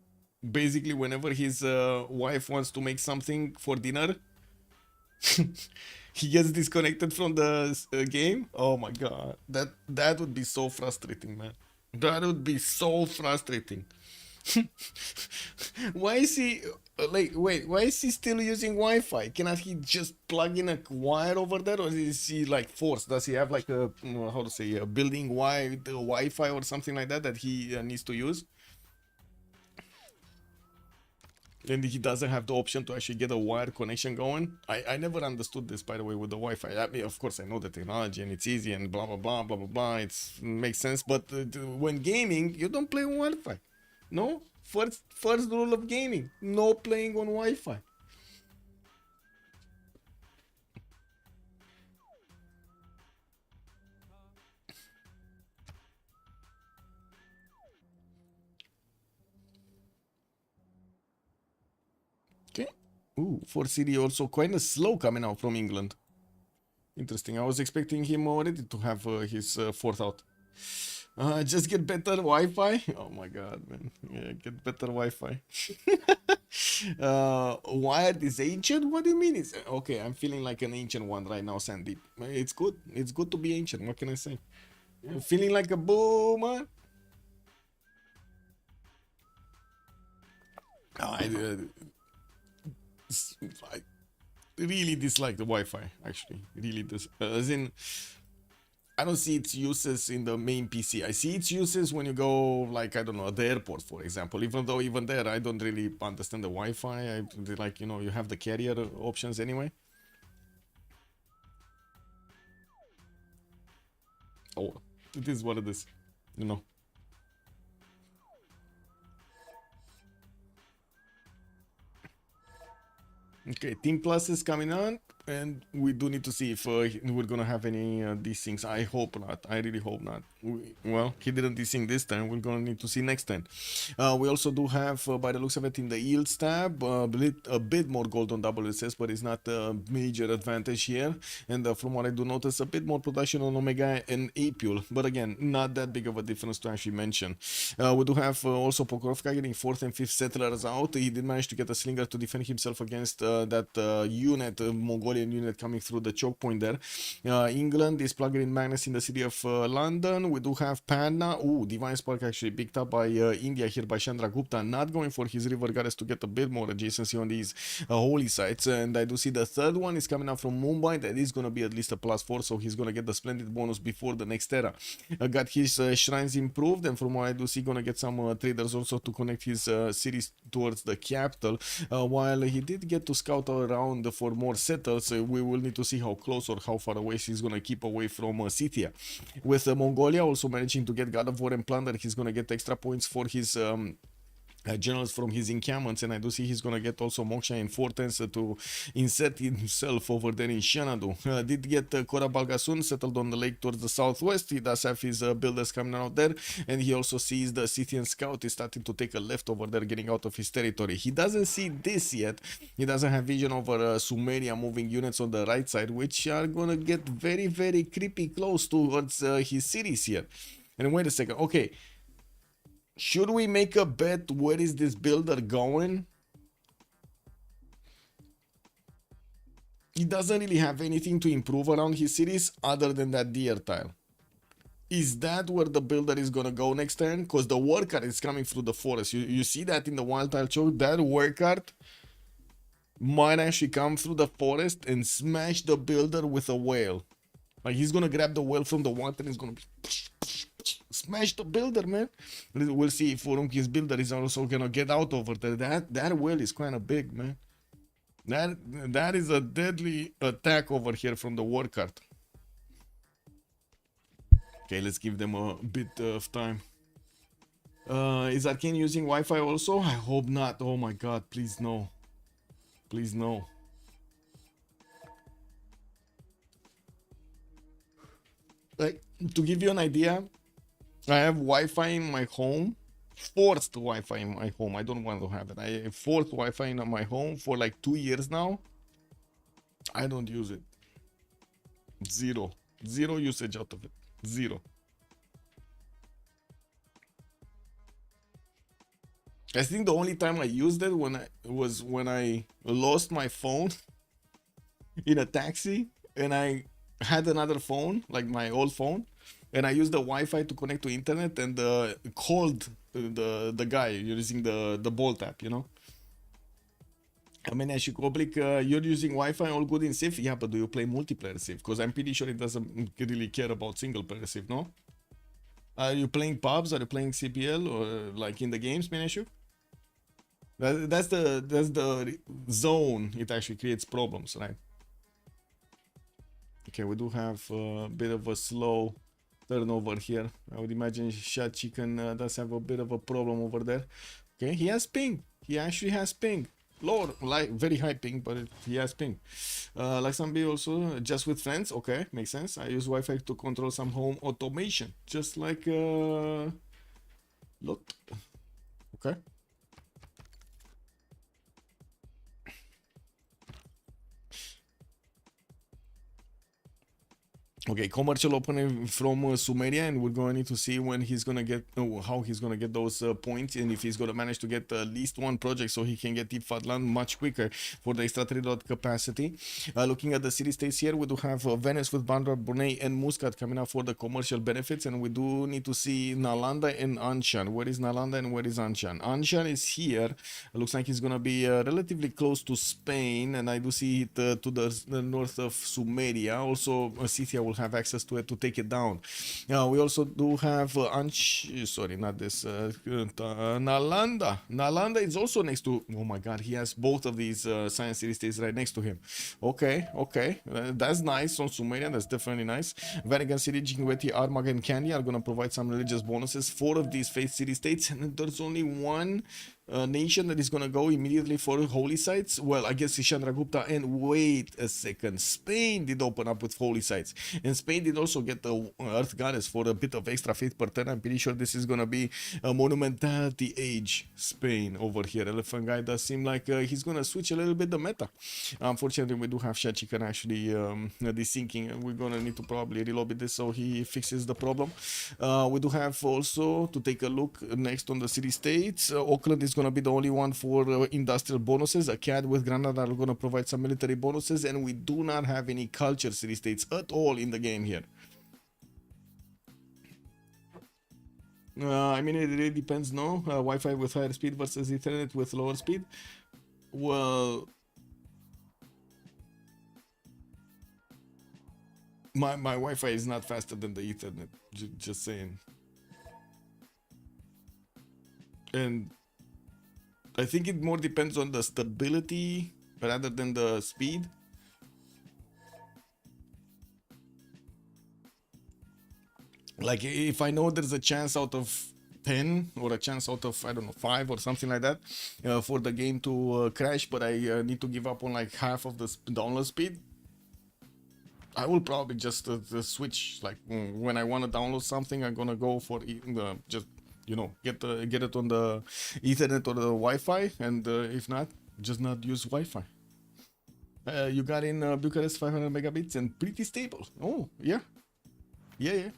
[SPEAKER 1] basically, whenever his wife wants to make something for dinner, he gets disconnected from the game. Oh my god, that would be so frustrating, man. That would be so frustrating. Why is he like, wait, why is he still using Wi-Fi? Cannot he just plug in a wire over there, or is he like forced? Does he have like a, how to say, a building wide Wi-Fi or something like that he needs to use? And he doesn't have the option to actually get a wire connection going. I never understood this, by the way, with the Wi-Fi. I mean, of course, I know the technology and it's easy and blah, blah, blah, blah, blah, blah. It makes sense. But when gaming, you don't play on Wi-Fi. No? First rule of gaming, no playing on Wi-Fi. Okay. Ooh, 4 city also kind of slow coming out from England. Interesting. I was expecting him already to have his fourth out. Just get better Wi-Fi. Oh my god, man. Yeah, get better Wi-Fi. Wired is ancient? What do you mean? It's okay. I'm feeling like an ancient one right now, Sandeep. It's good. It's good to be ancient. What can I say? I'm feeling like a boomer. I really dislike the Wi-Fi. Actually, really as in. I don't see its uses in the main PC. I see its uses when you go, like, I don't know, at the airport, for example. Even though even there, I don't really understand the Wi-Fi. I like, you know, you have the carrier options anyway. Oh, it is what it is, you know. Okay, Team Plus is coming on, and we do need to see if we're gonna have any these things. I hope not. I really hope not. Well, he didn't desync this time. We're gonna need to see next time. We also do have, by the looks of it, in the yields tab, a bit more gold on WSS, but it's not a major advantage here. And from what I do notice, a bit more production on Omega and Apule, but again, not that big of a difference to actually mention. We do have also Pokrovka getting 4th and 5th settlers out. He did manage to get a slinger to defend himself against that unit, Mongolian unit coming through the choke point there. England is plugging in Magnus in the city of London. We do have Panda. Ooh, Divine Spark actually picked up by India here by Chandra Gupta, not going for his river goddess to get a bit more adjacency on these holy sites. And I do see the third one is coming out from Mumbai. That is going to be at least a +4, so he's going to get the splendid bonus before the next era. Got his shrines improved, and from what I do see, going to get some traders also to connect his cities towards the capital. While he did get to scout around for more settles, we will need to see how close or how far away he's going to keep away from Scythia. With Mongolia also managing to get God of War and Plunder, he's going to get extra points for his generals from his encampments, and I do see he's gonna get also Moksha and Fortens to insert himself over there in Shanadu. Did get Kora Balgasun settled on the lake towards the southwest. He does have his builders coming out there, and he also sees the Scythian scout is starting to take a left over there, getting out of his territory. He doesn't see this yet. He doesn't have vision over Sumeria moving units on the right side, which are gonna get very, very creepy close towards his cities here. And wait a second, okay. Should we make a bet? Where is this builder going? He doesn't really have anything to improve around his cities other than that deer tile. Is that where the builder is gonna go next turn? Because the war cart is coming through the forest. You see that in the wild tile choke? That war cart might actually come through the forest and smash the builder with a whale. Like, he's gonna grab the whale from the water and he's gonna smash the builder, man. We'll see if Urumki's builder is also gonna get out over there. That whale is kind of big, man. That is a deadly attack over here from the war cart. Okay, let's give them a bit of time. Is Arcane using Wi-Fi also? I hope not. Oh my god, please no. Please no. Like, to give you an idea, I have Wi-Fi in my home, forced Wi-Fi in my home. I don't want to have it. I have forced Wi-Fi in my home for like 2 years now. I don't use it. Zero usage out of it. Zero. I think the only time I used it was when I lost my phone in a taxi, and I had another phone, like my old phone, and I used the Wi-Fi to connect to internet and called the guy using the Bolt app, you know. I mean, as you public, you're using Wi-Fi, all good in Civ? Yeah, but do you play multiplayer Civ? Because I'm pretty sure it doesn't really care about single player Civ, no? Are you playing pubs? Are you playing CPL or like in the games, Meneshu? That's the zone. It actually creates problems, right? Okay, we do have a bit of a slow turnover here. I would imagine Shad Chicken does have a bit of a problem over there. Okay, he has ping. He actually has ping. Lower, like very high ping, but he has ping. Like some be also just with friends. Okay, makes sense. I use Wi-Fi to control some home automation, just like Lot. Okay. Okay, commercial opening from Sumeria, and we're going to need to see when he's gonna get, how he's gonna get those points, and if he's gonna manage to get at least one project, so he can get Deep Fatland much quicker for the extra 3 capacity. Looking at the city states here, we do have Venice with Bandar, Brunei, and Muscat coming up for the commercial benefits, and we do need to see Nalanda and Anshan. Where is Nalanda and where is Anshan? Anshan is here. Looks like he's gonna be relatively close to Spain, and I do see it to the north of Sumeria. Also, Scythia will have access to it to take it down. We also do have sorry, not this. Nalanda. Nalanda is also next to. Oh my God, he has both of these science city states right next to him. Okay, okay, that's nice on Sumeria. That's definitely nice. Vatican City, Jinguetti, Armagh, and Candy are gonna provide some religious bonuses. 4 of these faith city states, and there's only one nation that is gonna go immediately for holy sites. Well, I guess Chandragupta, and wait a second, Spain did open up with holy sites, and Spain did also get the Earth Goddess for a bit of extra faith per turn. I'm pretty sure this is gonna be a monumentality age Spain over here. Elephant Guy does seem like he's gonna switch a little bit the meta. Unfortunately, we do have Shachikan actually desyncing, and we're gonna need to probably relobby this so he fixes the problem. We do have also to take a look next on the city states. Auckland is gonna be the only one for industrial bonuses. A CAD with Granada are gonna provide some military bonuses, and we do not have any culture city states at all in the game here. I mean, it really depends, no? Wi-Fi with higher speed versus Ethernet with lower speed. Well, my Wi-Fi is not faster than the Ethernet. Just saying. And I think it more depends on the stability rather than the speed. Like, if I know there's a chance out of 10 or a chance out of, I don't know, 5 or something like that for the game to crash, but I need to give up on like half of the download speed, I will probably just switch. Like, when I want to download something, I'm gonna go for just, you know, get it on the Ethernet or the Wi-Fi, and if not, just not use Wi-Fi. You got in Bucharest 500 megabits and pretty stable. Oh yeah, yeah.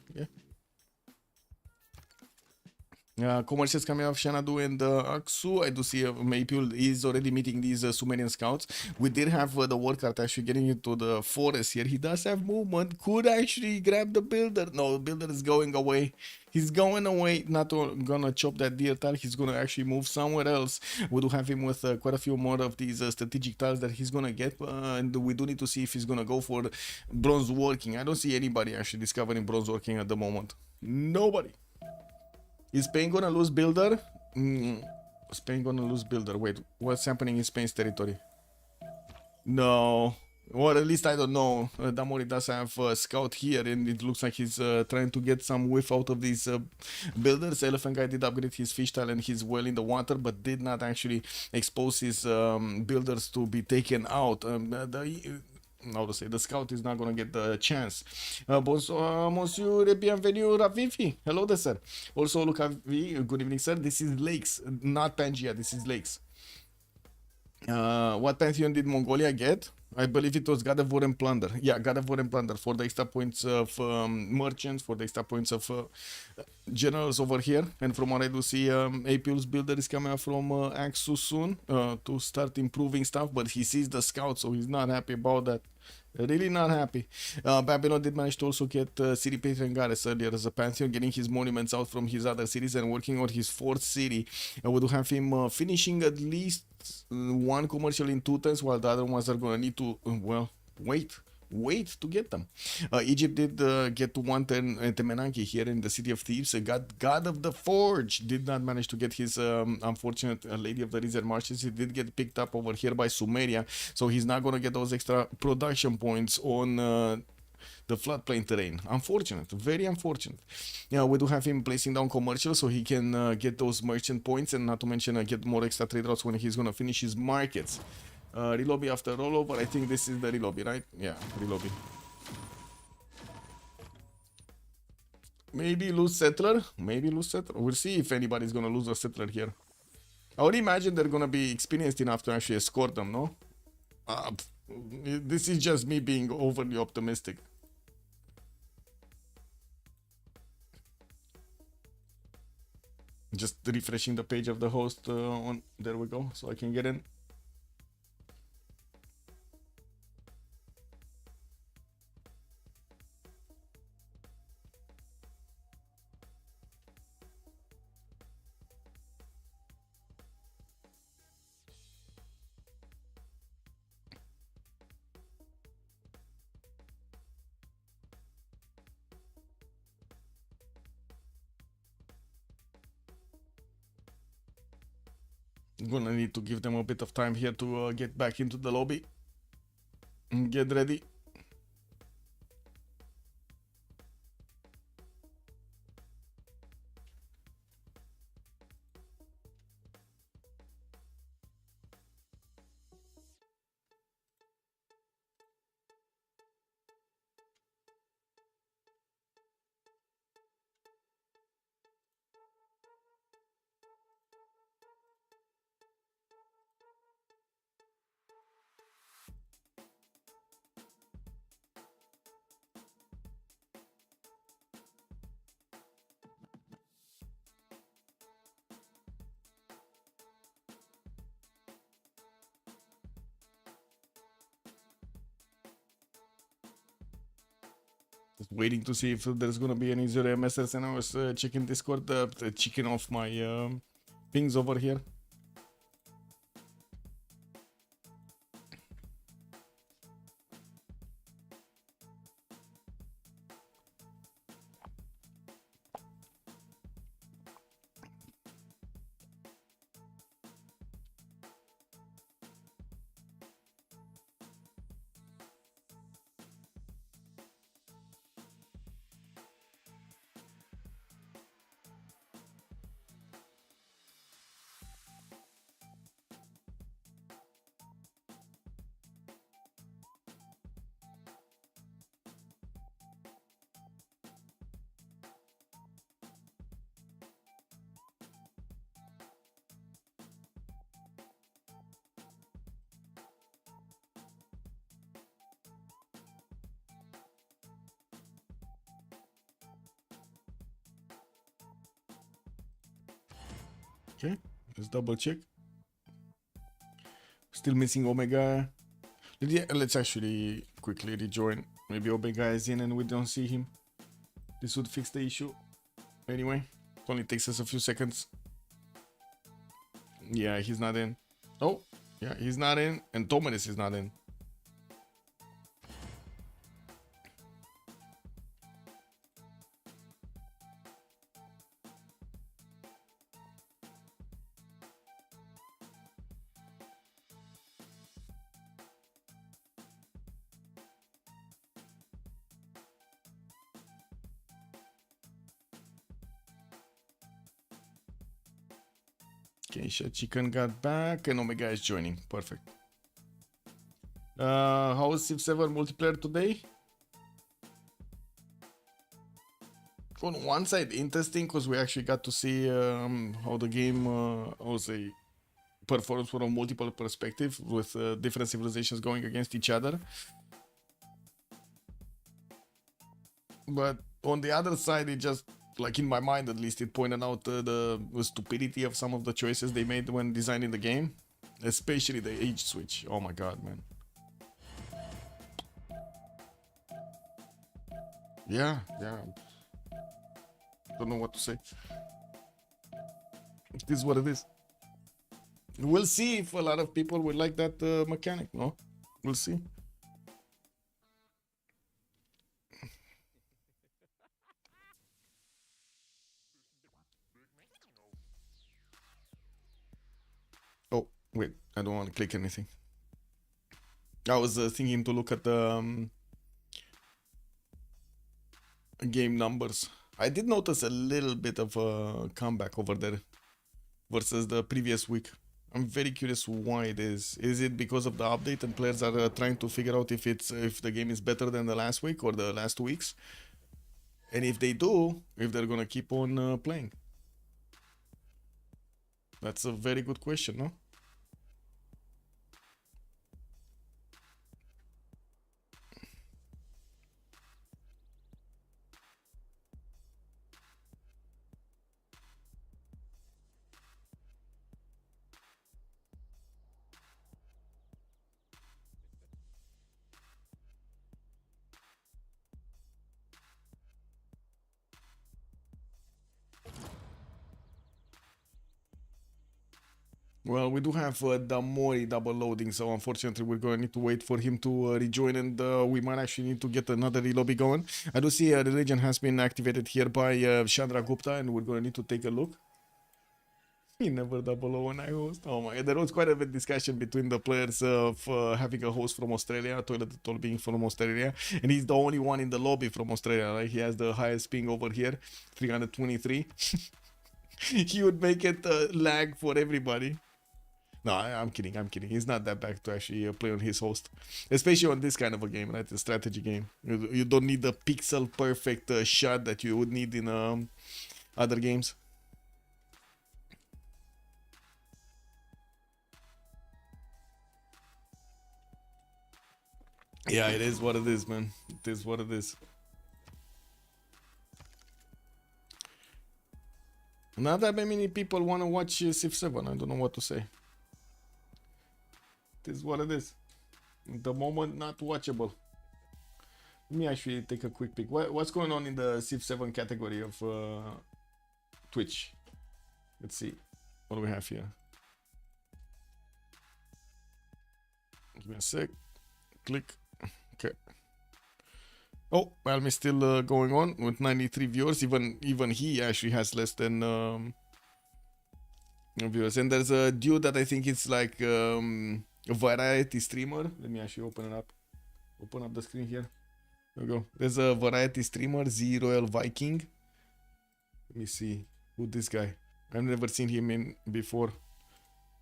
[SPEAKER 1] Commercials coming off Xanadu and Aksu. I do see Maypul is already meeting these Sumerian scouts. We did have the warcart actually getting into the forest here. He does have movement. Could actually grab the builder. No, the builder is going away. He's going away. Not gonna chop that deer tile. He's gonna actually move somewhere else. We do have him with quite a few more of these strategic tiles that he's gonna get. And we do need to see if he's gonna go for bronze working. I don't see anybody actually discovering bronze working at the moment. Nobody. Is Spain gonna lose builder? Spain gonna lose builder. Wait, what's happening in Spain's territory? No. Or at least I don't know. Damori does have a scout here, and it looks like he's trying to get some whiff out of these builders. Elephant Guy did upgrade his fish tile and his well in the water, but did not actually expose his builders to be taken out. How to say, the scout is not gonna get the chance. Bonsoir, monsieur, bienvenue, Ravivi. Hello there, sir. Also, look, good evening, sir. This is Lakes, not Pangea. This is Lakes. What Pantheon did Mongolia get? I believe it was God of War and Plunder. Yeah, God of War and Plunder for the extra points of merchants, for the extra points of generals over here. And from what I do see, Apil's builder is coming out from Axu soon to start improving stuff, but he sees the scout, so he's not happy about that. Really not happy. Babylon did manage to also get City Patron Goddess earlier as a Pantheon, getting his monuments out from his other cities and working on his 4th city. We do have him finishing at least one commercial in 2 turns, while the other ones are gonna need to, well, wait to get them. Egypt did get to 1 turn Temenanki here in the city of Thebes. God of the Forge did not manage to get his unfortunate Lady of the Desert Marshes. He did get picked up over here by Sumeria, so he's not gonna get those extra production points on the floodplain terrain. Unfortunate, very unfortunate. Yeah, we do have him placing down commercial so he can get those merchant points, and not to mention get more extra trade routes when he's gonna finish his markets. Relobby after rollover. I think this is the relobby, right? Yeah, relobby. Maybe lose settler. Maybe lose settler. We'll see if anybody's gonna lose a settler here. I would imagine they're gonna be experienced enough to actually escort them, no? This is just me being overly optimistic. Just refreshing the page of the host on. There we go, so I can get in. Gonna need to give them a bit of time here to get back into the lobby and get ready. Just waiting to see if there's gonna be any zero MSS, and I was checking Discord, checking off my pings over here. Okay, let's double check. Still missing Omega. Let's actually quickly rejoin. Maybe Omega is in and we don't see him. This would fix the issue. Anyway, it only takes us a few seconds. Yeah, he's not in. Oh, yeah, he's not in. And Tomanis is not in. Okay, Chicken got back and Omega is joining. Perfect. How was Civ 7 multiplayer today? On one side, interesting because we actually got to see how the game performs from a multiple perspective with different civilizations going against each other. But on the other side, it just, like in my mind at least, it pointed out the stupidity of some of the choices they made when designing the game, especially the age switch. Oh my god, man. Yeah. Don't know what to say. It is what it is. We'll see if a lot of people will like that mechanic, no? We'll see. Oh, wait, I don't want to click anything. I was thinking to look at the game numbers. I did notice a little bit of a comeback over there versus the previous week. I'm very curious why it is. Is it because of the update and players are trying to figure out if the game is better than the last week or the last 2 weeks? And if they do, if they're gonna keep on playing? That's a very good question, no? Well, we do have Damori double loading, so unfortunately we're going to need to wait for him to rejoin, and we might actually need to get another relobby going. I do see religion has been activated here by Chandra Gupta, and we're going to need to take a look. He never double O when I host. Oh my, there was quite a bit discussion between the players of having a host from Australia, Toilet Toll being from Australia, and he's the only one in the lobby from Australia. Right? He has the highest ping over here, 323. He would make it lag for everybody. No, I'm kidding. I'm kidding. He's not that bad to actually play on his host, especially on this kind of a game, right? A strategy game. You don't need the pixel perfect shot that you would need in other games. Yeah, it is what it is, man. It is what it is. Not that many people want to watch Civ 7. I don't know what to say. It is what it is. At the moment, not watchable. Let me actually take a quick peek. What's going on in the Civ 7 category of Twitch? Let's see. What do we have here? Give me a sec. Click. Okay. Oh, Realm is still going on with 93 viewers. Even he actually has less than viewers. And there's a dude that I think it's like a variety streamer. Let me actually open it up. Open up the screen here. There we go. There's a variety streamer, Z Royal Viking. Let me see who this guy. I've never seen him in before.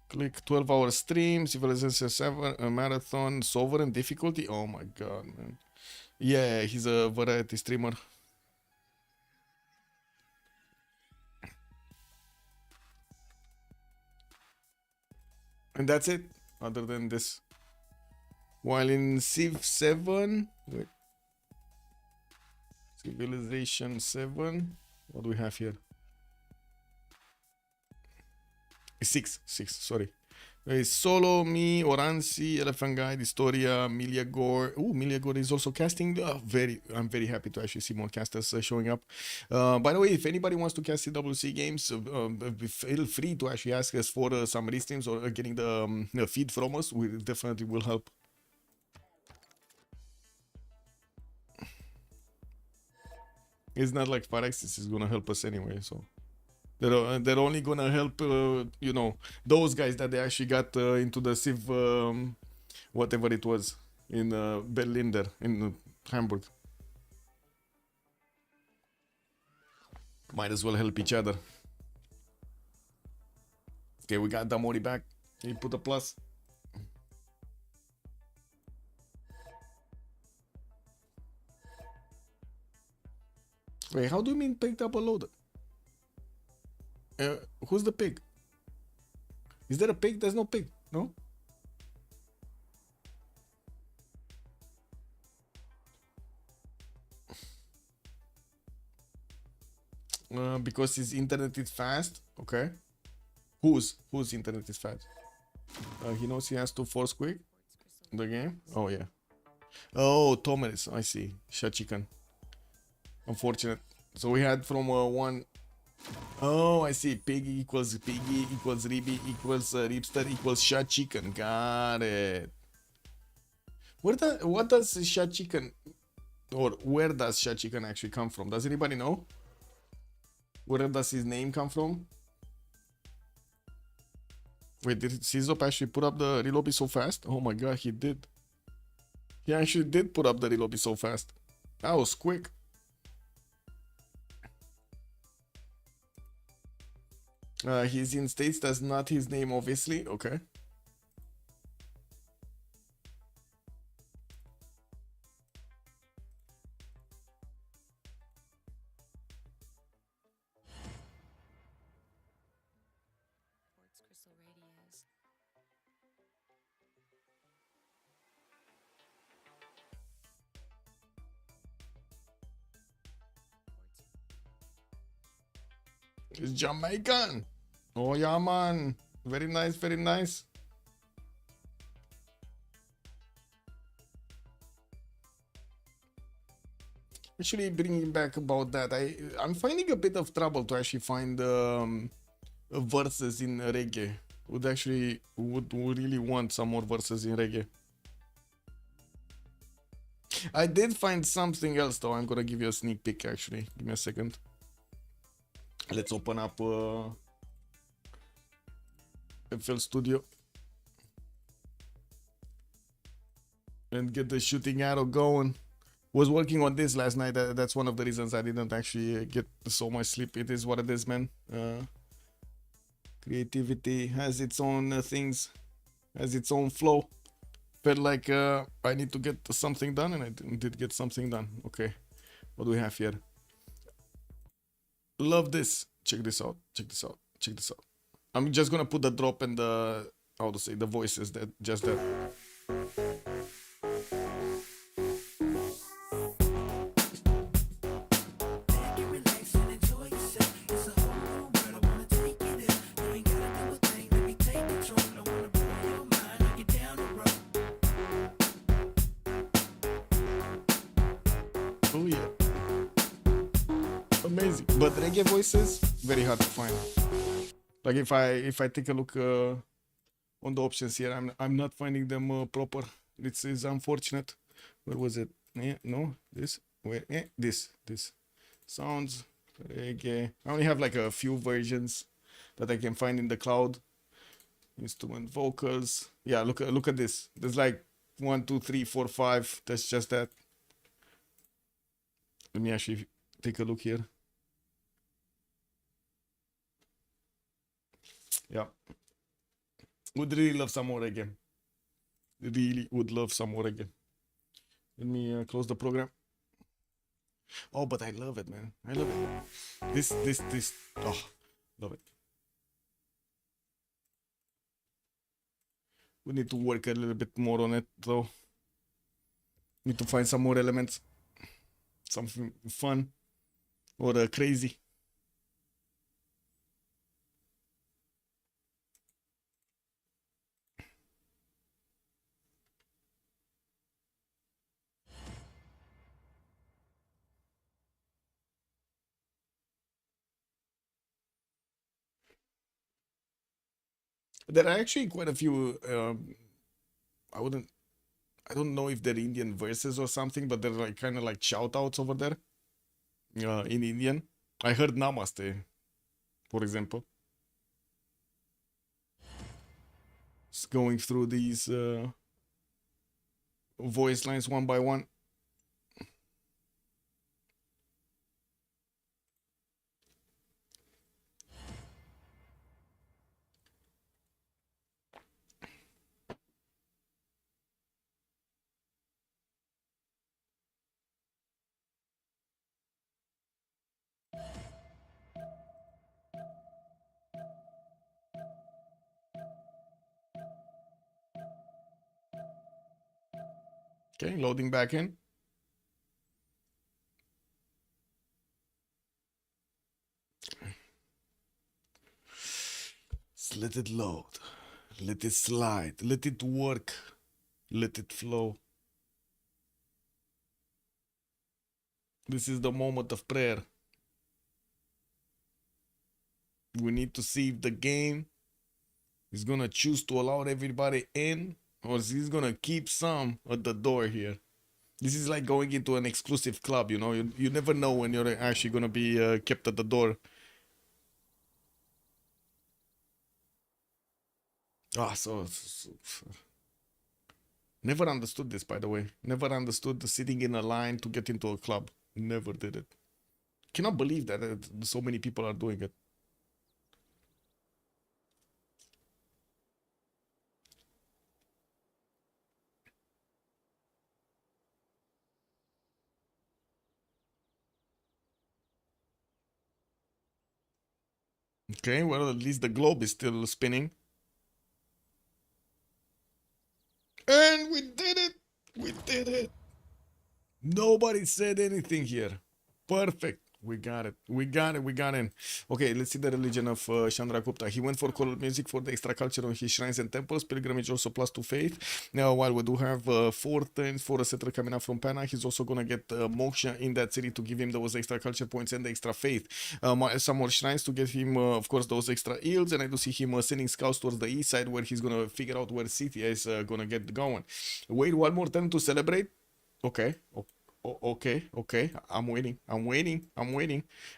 [SPEAKER 1] Click 12-hour stream, Civilization 7, a marathon, sovereign difficulty. Oh my god, man. Yeah, he's a variety streamer. And that's it, other than this. While in Civ 7, wait. Civilization 7, what do we have here? 6, sorry. Solo, me, Oransi, Elephant Guide, Historia, Milia Gore. Ooh, Milia Gore is also casting. I'm very happy to actually see more casters showing up. By the way, if anybody wants to cast CWC games, feel free to actually ask us for some restreams or getting the feed from us. We definitely will help. It's not like Phyrexis is gonna help us anyway, so. They're only gonna help, you know, those guys that they actually got into the Civ, whatever it was, in Berlin there, in Hamburg. Might as well help each other. Okay, we got Damori back. He put a plus. Wait, how do you mean pig double loaded? Who's the pig? Is there a pig? There's no pig, no? Because his internet is fast. Okay. Whose internet is fast? He knows he has to force quick the game. Oh yeah. Oh, Thomas. I see. Shot chicken. Unfortunate. So we had from one. Oh, I see. Piggy equals Ribby equals Ripster equals shot chicken. Got it. What does shot chicken, or where does shot chicken actually come from? Does anybody know? Where does his name come from? Wait, did Sizop actually put up the relobby so fast? Oh my god, he did. He actually did put up the relobby so fast. That was quick. He's in States, that's not his name, obviously. Okay. It's Jamaican. Oh yeah, man. Very nice, very nice. Actually, bringing back about that, I'm finding a bit of trouble to actually find verses in reggae. would really want some more verses in reggae. I did find something else though. I'm gonna give you a sneak peek actually. Give me a second. Let's open up FL Studio and get the shooting arrow going. Was working on this last night. That's one of the reasons I didn't actually get so much sleep. It is what it is, man. Creativity has its own things, has its own flow. Felt like I need to get something done, and I did get something done. Okay, what do we have here? Love this. Check this out. Check this out. Check this out. I'm just gonna put the drop and the, how to say, the voices, that just that. Oh yeah, amazing. But reggae voices very hard to find. Like if I take a look on the options here, I'm not finding them proper. This is unfortunate. Where was it? Yeah, no, this. Where? Yeah, this sounds reggae. I only have like a few versions that I can find in the cloud. Instrument vocals. Yeah, look at this. There's like 1, 2, 3, 4, 5. That's just that. Let me actually take a look here. Yeah. Would really love some more reggae. Really would love some more reggae. Let me close the program. Oh, but I love it, man. I love it. This. Oh, love it. We need to work a little bit more on it, though. Need to find some more elements. Something fun or crazy. There are actually quite a few. I don't know if they're Indian verses or something, but they're like kind of like shout outs over there. In Indian, I heard Namaste, for example. Just going through these voice lines one by one. Okay, loading back in. Just let it load. Let it slide. Let it work. Let it flow. This is the moment of prayer. We need to see if the game is gonna choose to allow everybody in, or is he's gonna keep some at the door here. This is like going into an exclusive club, you know. You never know when you're actually gonna be kept at the door. Ah, never understood this, by the way. Never understood the sitting in a line to get into a club. Never did it. Cannot believe that so many people are doing it. Okay, well, at least the globe is still spinning. And we did it! We did it! Nobody said anything here. Perfect. We got it. We got it. We got it. Okay, let's see the religion of Chandra Gupta. He went for choral music for the extra culture on his shrines and temples. Pilgrimage also plus to faith. Now, while we do have 4 turns for a settler coming up from Pana, he's also gonna get moksha in that city to give him those extra culture points and the extra faith. Some more shrines to get him, of course, those extra yields. And I do see him sending scouts towards the east side where he's gonna figure out where City is gonna get going. Wait one more turn to celebrate. Okay. Okay. I'm waiting.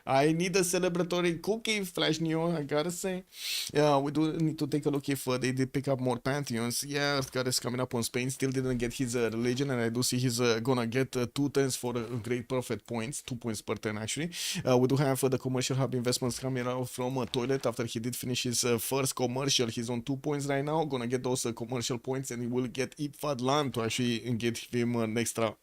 [SPEAKER 1] I need a celebratory cookie, Flash Neo, I gotta say. Yeah, we do need to take a look if they did pick up more pantheons. Yeah, Earthgard is coming up on Spain. Still didn't get his religion, and I do see he's gonna get 2 turns for Great Prophet points, 2 points per turn actually. We do have the commercial hub investments coming out from Toilet after he did finish his first commercial. He's on 2 points right now. Gonna get those commercial points, and he will get Ifad land to actually get him an extra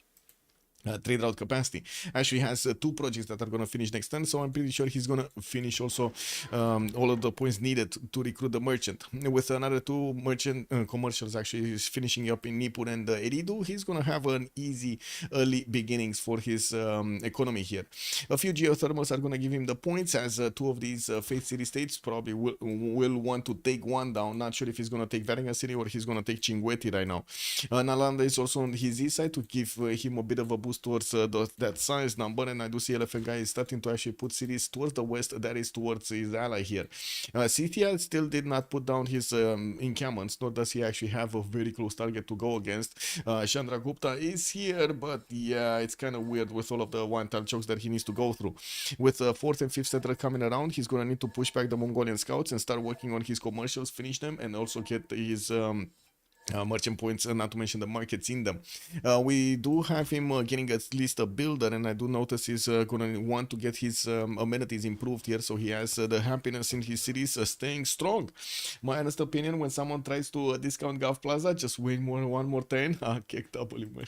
[SPEAKER 1] trade route capacity. Actually has 2 projects that are going to finish next turn, so I'm pretty sure he's going to finish also all of the points needed to recruit the merchant. With another 2 merchant commercials actually he's finishing up in Nippur and Eridu, he's going to have an easy early beginnings for his economy here. A few geothermals are going to give him the points, as 2 of these Faith City states probably will want to take one down. Not sure if he's going to take Varangas City or he's going to take Chinguetti right now. Nalanda is also on his east side to give him a bit of a boost towards that size number, and I do see Elephant Guy is starting to actually put cities towards the west, that is towards his ally here. CTL still did not put down his encampments, nor does he actually have a very close target to go against. Chandra Gupta is here, but yeah, it's kind of weird with all of the one-time chokes that he needs to go through. With 4th and 5th settler coming around, he's gonna need to push back the Mongolian scouts and start working on his commercials, finish them, and also get his merchant points, not to mention the markets in them. We do have him getting at least a builder, and I do notice he's going to want to get his amenities improved here, so he has the happiness in his cities staying strong. My honest opinion, when someone tries to discount Gulf Plaza, just wait one more turn. Kick double, man.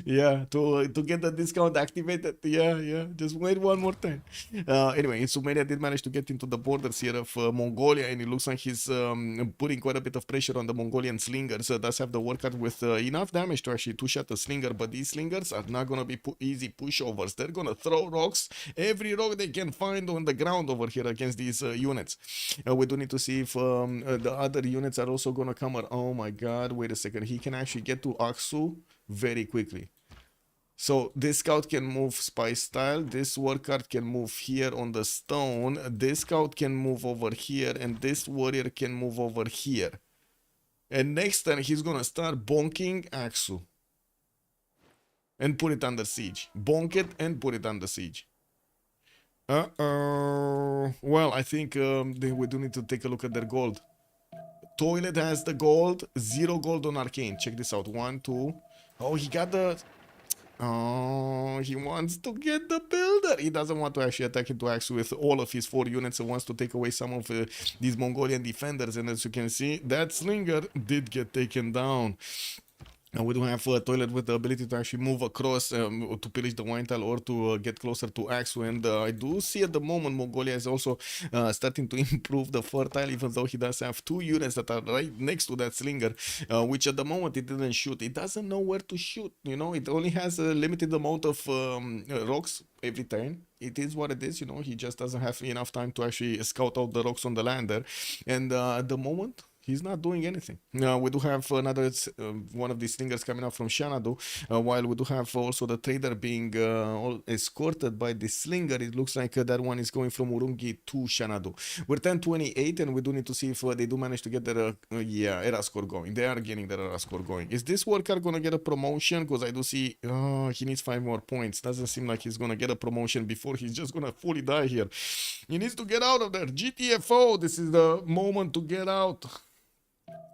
[SPEAKER 1] Yeah, to get the discount activated. Yeah, just wait one more time. Anyway, Sumeria did manage to get into the borders here of Mongolia, and it looks like he's putting quite a bit of pressure on the Mongolian slingers. Does have the workout with enough damage to actually two-shot the slinger, but these slingers are not gonna be easy pushovers. They're gonna throw rocks, every rock they can find on the ground over here against these units. We do need to see if the other units are also gonna come. Oh my god, wait a second, he can actually get to Aksu very quickly. So this scout can move spy style, this warcard can move here on the stone, this scout can move over here, and this warrior can move over here. And next turn he's gonna start bonking Aksu and put it under siege. Bonk it and put it under siege. Well, I think we do need to take a look at their gold. Toilet has the gold, 0 gold on Arcane. Check this out. 1, 2. Oh, he got the... Oh, he wants to get the builder. He doesn't want to actually attack into Axe with all of his 4 units. He wants to take away some of these Mongolian defenders. And as you can see, that slinger did get taken down. And we do have a Toilet with the ability to actually move across to pillage the wine tile or to get closer to Aksu. And I do see at the moment Mongolia is also starting to improve the fertile, even though he does have 2 units that are right next to that slinger, which at the moment it didn't shoot. It doesn't know where to shoot, you know, it only has a limited amount of rocks every turn. It is what it is, you know, he just doesn't have enough time to actually scout out the rocks on the lander. And at the moment, he's not doing anything. We do have another one of these slingers coming out from Xanadu, while we do have also the trader being escorted by the slinger. It looks like that one is going from Urumqi to Xanadu. We're 1028, and we do need to see if they do manage to get their era score going. They are getting their era score going. Is this worker gonna get a promotion? Because I do see he needs 5 more points. Doesn't seem like he's gonna get a promotion before he's just gonna fully die here. He needs to get out of there. GTFO, this is the moment to get out.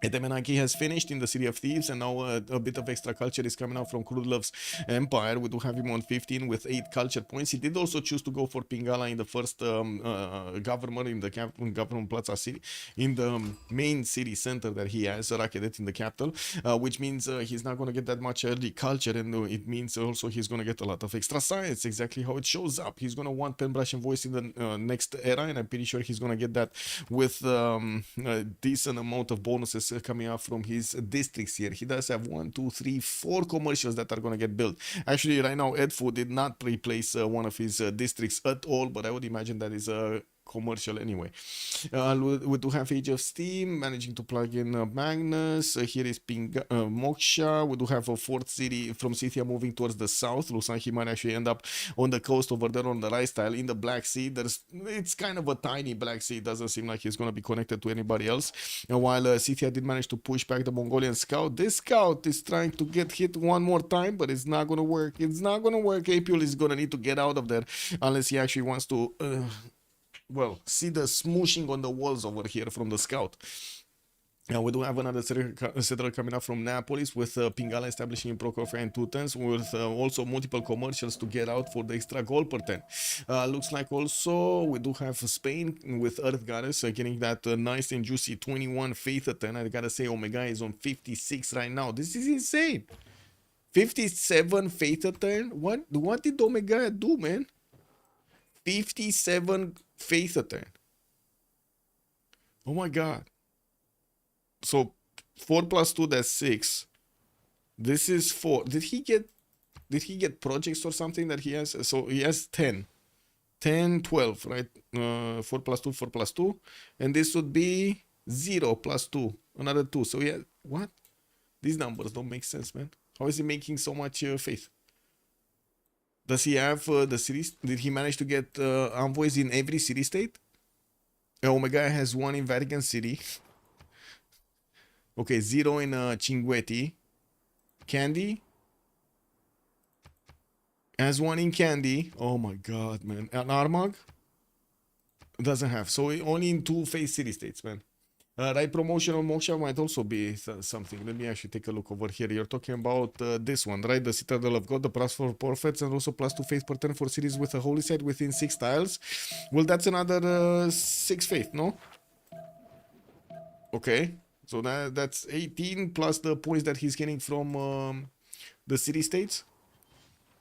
[SPEAKER 1] Etemenaki has finished in the City of Thieves, and now a bit of extra culture is coming out from Krudlov's Empire. We do have him on 15 with 8 culture points. He did also choose to go for Pingala in the first government in the government Plaza City, in the main city center that he has, Rakedet in the capital, which means he's not going to get that much early culture, and it means also he's going to get a lot of extra science, exactly how it shows up. He's going to want Pen Brush and Voice in the next era, and I'm pretty sure he's going to get that with a decent amount of bonuses coming up from his districts here. He does have 1, 2, 3, 4 commercials that are going to get built. Actually, right now, Edfu did not replace one of his districts at all, but I would imagine that is a commercial anyway. We do have Age of Steam managing to plug in Magnus. Here is Moksha. We do have a fourth city from Scythia moving towards the south. Looks like he might actually end up on the coast over there on the right style in the Black Sea. It's kind of a tiny Black Sea. It doesn't seem like he's going to be connected to anybody else. And while Scythia did manage to push back the Mongolian scout, this scout is trying to get hit one more time, but it's not going to work. It's not going to work. Apul is going to need to get out of there unless he actually wants to well, see the smooshing on the walls over here from the scout. Now we do have another settler coming up from Naples with Pingala establishing in Prokofia and Teutons with also multiple commercials to get out for the extra gold per 10. Looks like also we do have Spain with Earth Goddess getting that nice and juicy 21 faith at 10. I gotta say Omega is on 56 right now. This is insane. 57 faith at 10. What did Omega do, man? 57 faith at 10. Oh my god. So 4 plus 2, that's 6. This is 4. Did he get projects or something that he has? So he has 10. 10, 12, right? 4 plus 2, 4 plus 2. And this would be 0 plus 2. Another 2. So yeah, what? These numbers don't make sense, man. How is he making so much faith? Does he have the cities? Did he manage to get envoys in every city state? Omega has 1 in Vatican City. Okay, 0 in Cinguetti. Candy has 1 in Candy. Oh my god, man. And Armagh doesn't have. So only in 2 phase city states, man. Right promotion on Moksha might also be something. Let me actually take a look over here. You're talking about this one, right? The Citadel of God, the plus 4 prophets, and also plus 2 faith per 10 for cities with a holy site within 6 tiles. Well, that's another 6 faith, no? Okay, so that's 18 plus the points that he's getting from the city states.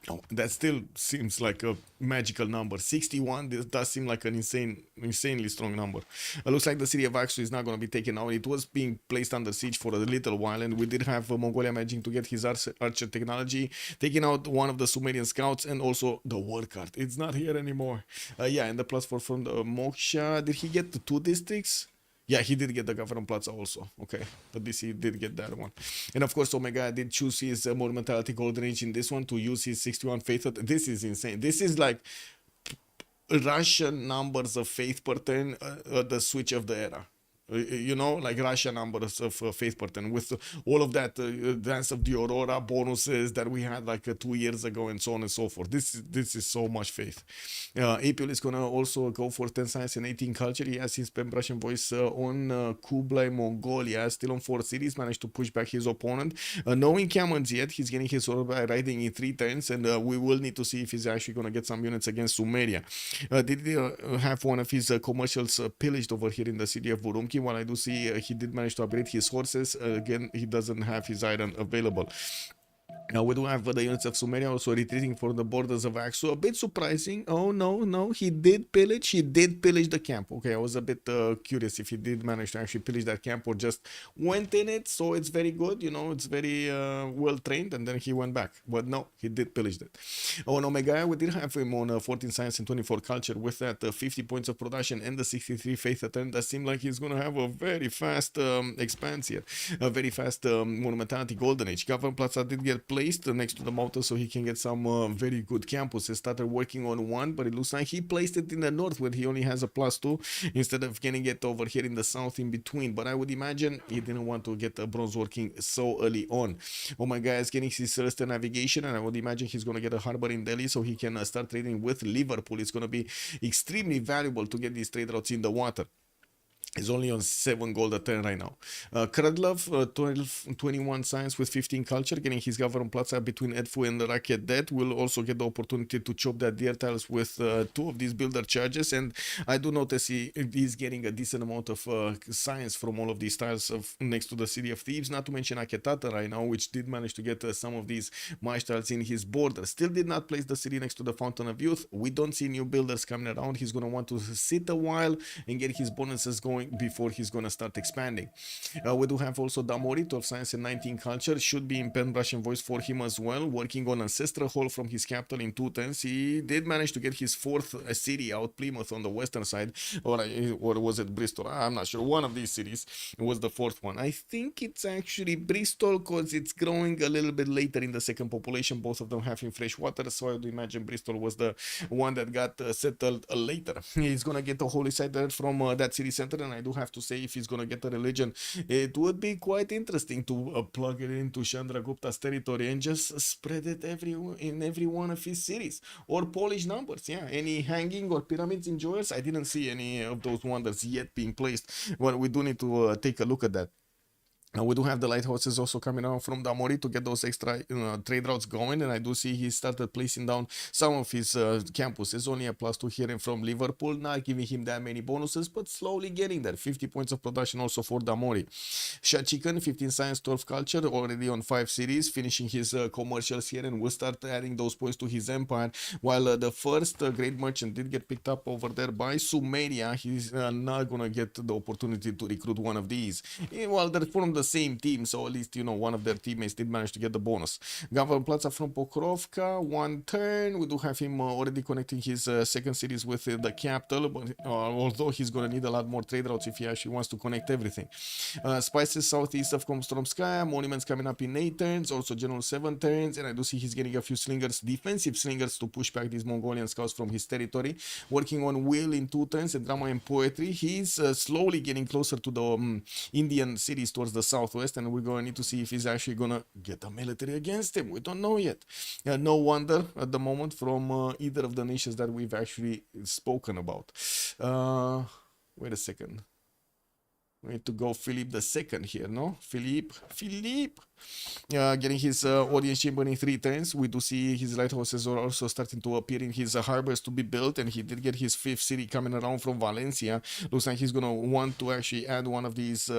[SPEAKER 1] Oh, that still seems like a magical number. 61, this does seem like an insanely strong number. It looks like the city of Aksu is not going to be taken out. It was being placed under siege for a little while, and we did have Mongolia managing to get his archer technology, taking out one of the Sumerian scouts, and also the war card. It's not here anymore. Yeah, and the plus 4 from the Moksha. Did he get the 2 districts? Yeah, he did get the Governor Plaza also. Okay, but this he did get that one. And of course, Omega did choose his Monumentality Golden Age in this one to use his 61 faith. This is insane. This is like Russian numbers of faith per turn at the switch of the era. You know, like Russian numbers of faith per turn with all of that Dance of the Aurora bonuses that we had like 2 years ago and so on and so forth. This is so much faith. Apul is gonna also go for 10 science and 18 culture. He has his Pen Russian voice on Kublai Mongolia, still on 4 cities, managed to push back his opponent. No encampments yet. He's getting his sword by riding in 3 turns, and we will need to see if he's actually gonna get some units against Sumeria. Did have one of his commercials pillaged over here in the city of Urumqi? While I do see he did manage to upgrade his horses, again he doesn't have his iron available. Now we do have the units of Sumeria also retreating for the borders of Aksu. A bit surprising. Oh no, he did pillage. He did pillage the camp. Okay, I was a bit curious if he did manage to actually pillage that camp or just went in it. So it's very good, you know, it's very well trained, and then he went back. But no, he did pillage that. On Omega, we did have him on 14 science and 24 culture with that 50 points of production and the 63 faith attempt. That seemed like he's gonna have a very fast expanse here, a very fast monumentality golden age. Government Plaza did get placed next to the mountain so he can get some very good campuses. Started working on one, but it looks like he placed it in the north where he only has a +2 instead of getting it over here in the south in between. But I would imagine he didn't want to get the bronze working so early on. Oh my guy is getting his Celestial navigation, and I would imagine he's going to get a harbor in Delhi so he can start trading with Liverpool. It's going to be extremely valuable to get these trade routes in the water. He's only on 7 gold a turn right now. Kradlov, 21 science with 15 culture, getting his Government Plaza between Edfu and the Racket Dead. Will also get the opportunity to chop that deer tiles with 2 of these builder charges. And I do notice he is getting a decent amount of science from all of these tiles next to the City of Thieves. Not to mention Aketata right now, which did manage to get some of these Maj tiles in his border. Still did not place the city next to the Fountain of Youth. We don't see new builders coming around. He's going to want to sit a while and get his bonuses going going before he's gonna start expanding. We do have also Damori, 12 Science and 19 Culture, should be in pen, brush, and voice for him as well, working on Ancestral Hall from his capital in 210s. He did manage to get his fourth city out, Plymouth on the western side, or was it Bristol? I'm not sure. One of these cities was the fourth one. I think it's actually Bristol because it's growing a little bit later in the second population. Both of them having fresh water, so I would imagine Bristol was the one that got settled later. He's gonna get a holy site there from that city center, and I do have to say, if he's gonna get a religion, it would be quite interesting to plug it into Chandragupta's territory and just spread it in every one of his cities. Or Polish numbers, yeah. Any hanging or pyramids in Joyers? I didn't see any of those wonders yet being placed. Well, we do need to take a look at that. We do have the lighthouses also coming out from Damori to get those extra trade routes going, and I do see he started placing down some of his campuses. Only a +2 here and from Liverpool, not giving him that many bonuses, but slowly getting there. 50 points of production also for Damori. Shachikan, 15 science, 12 culture, already on 5 cities, finishing his commercials here, and will start adding those points to his empire. While the first great merchant did get picked up over there by Sumeria, he's not gonna get the opportunity to recruit one of these. Well, they're from the same team, so at least, you know, one of their teammates did manage to get the bonus. Gavan Plaza from Pokrovka, 1 turn. We do have him already connecting his second series with the capital, but although he's gonna need a lot more trade routes if he actually wants to connect everything. Spices southeast of Komstromskaya, monuments coming up in 8 turns, also general 7 turns, and I do see he's getting a few slingers, defensive slingers, to push back these Mongolian scouts from his territory. Working on will in 2 turns and drama and poetry. He's slowly getting closer to the Indian cities towards the southwest, and we're going to need to see if he's actually gonna get a military against him. We don't know yet. No wonder at the moment from either of the nations that we've actually spoken about. Wait a second. We need to go Philip II here, no? Philippe. Getting his audience chamber in 3 turns. We do see his lighthouses are also starting to appear in his harbors to be built, and he did get his 5th city coming around from Valencia. Looks like he's gonna want to actually add one of these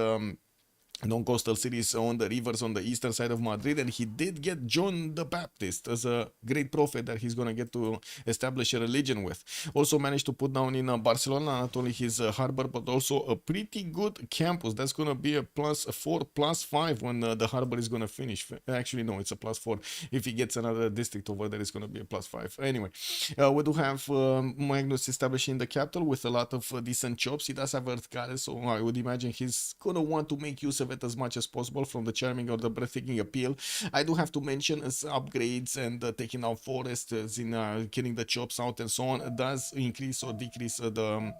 [SPEAKER 1] non-coastal cities on the rivers on the eastern side of Madrid, and he did get John the Baptist as a great prophet that he's gonna get to establish a religion with. Also managed to put down in Barcelona not only his harbor, but also a pretty good campus. That's gonna be a +4, +5 when the harbor is gonna finish. Actually, no, it's a +4. If he gets another district over there, it's gonna be a +5. Anyway, we do have Magnus establishing the capital with a lot of decent chops. He does have Earth Goddess, so I would imagine he's gonna want to make use of it as much as possible from the charming or the breathtaking appeal. I do have to mention as upgrades and taking out forests in killing the chops out and so on does increase or decrease the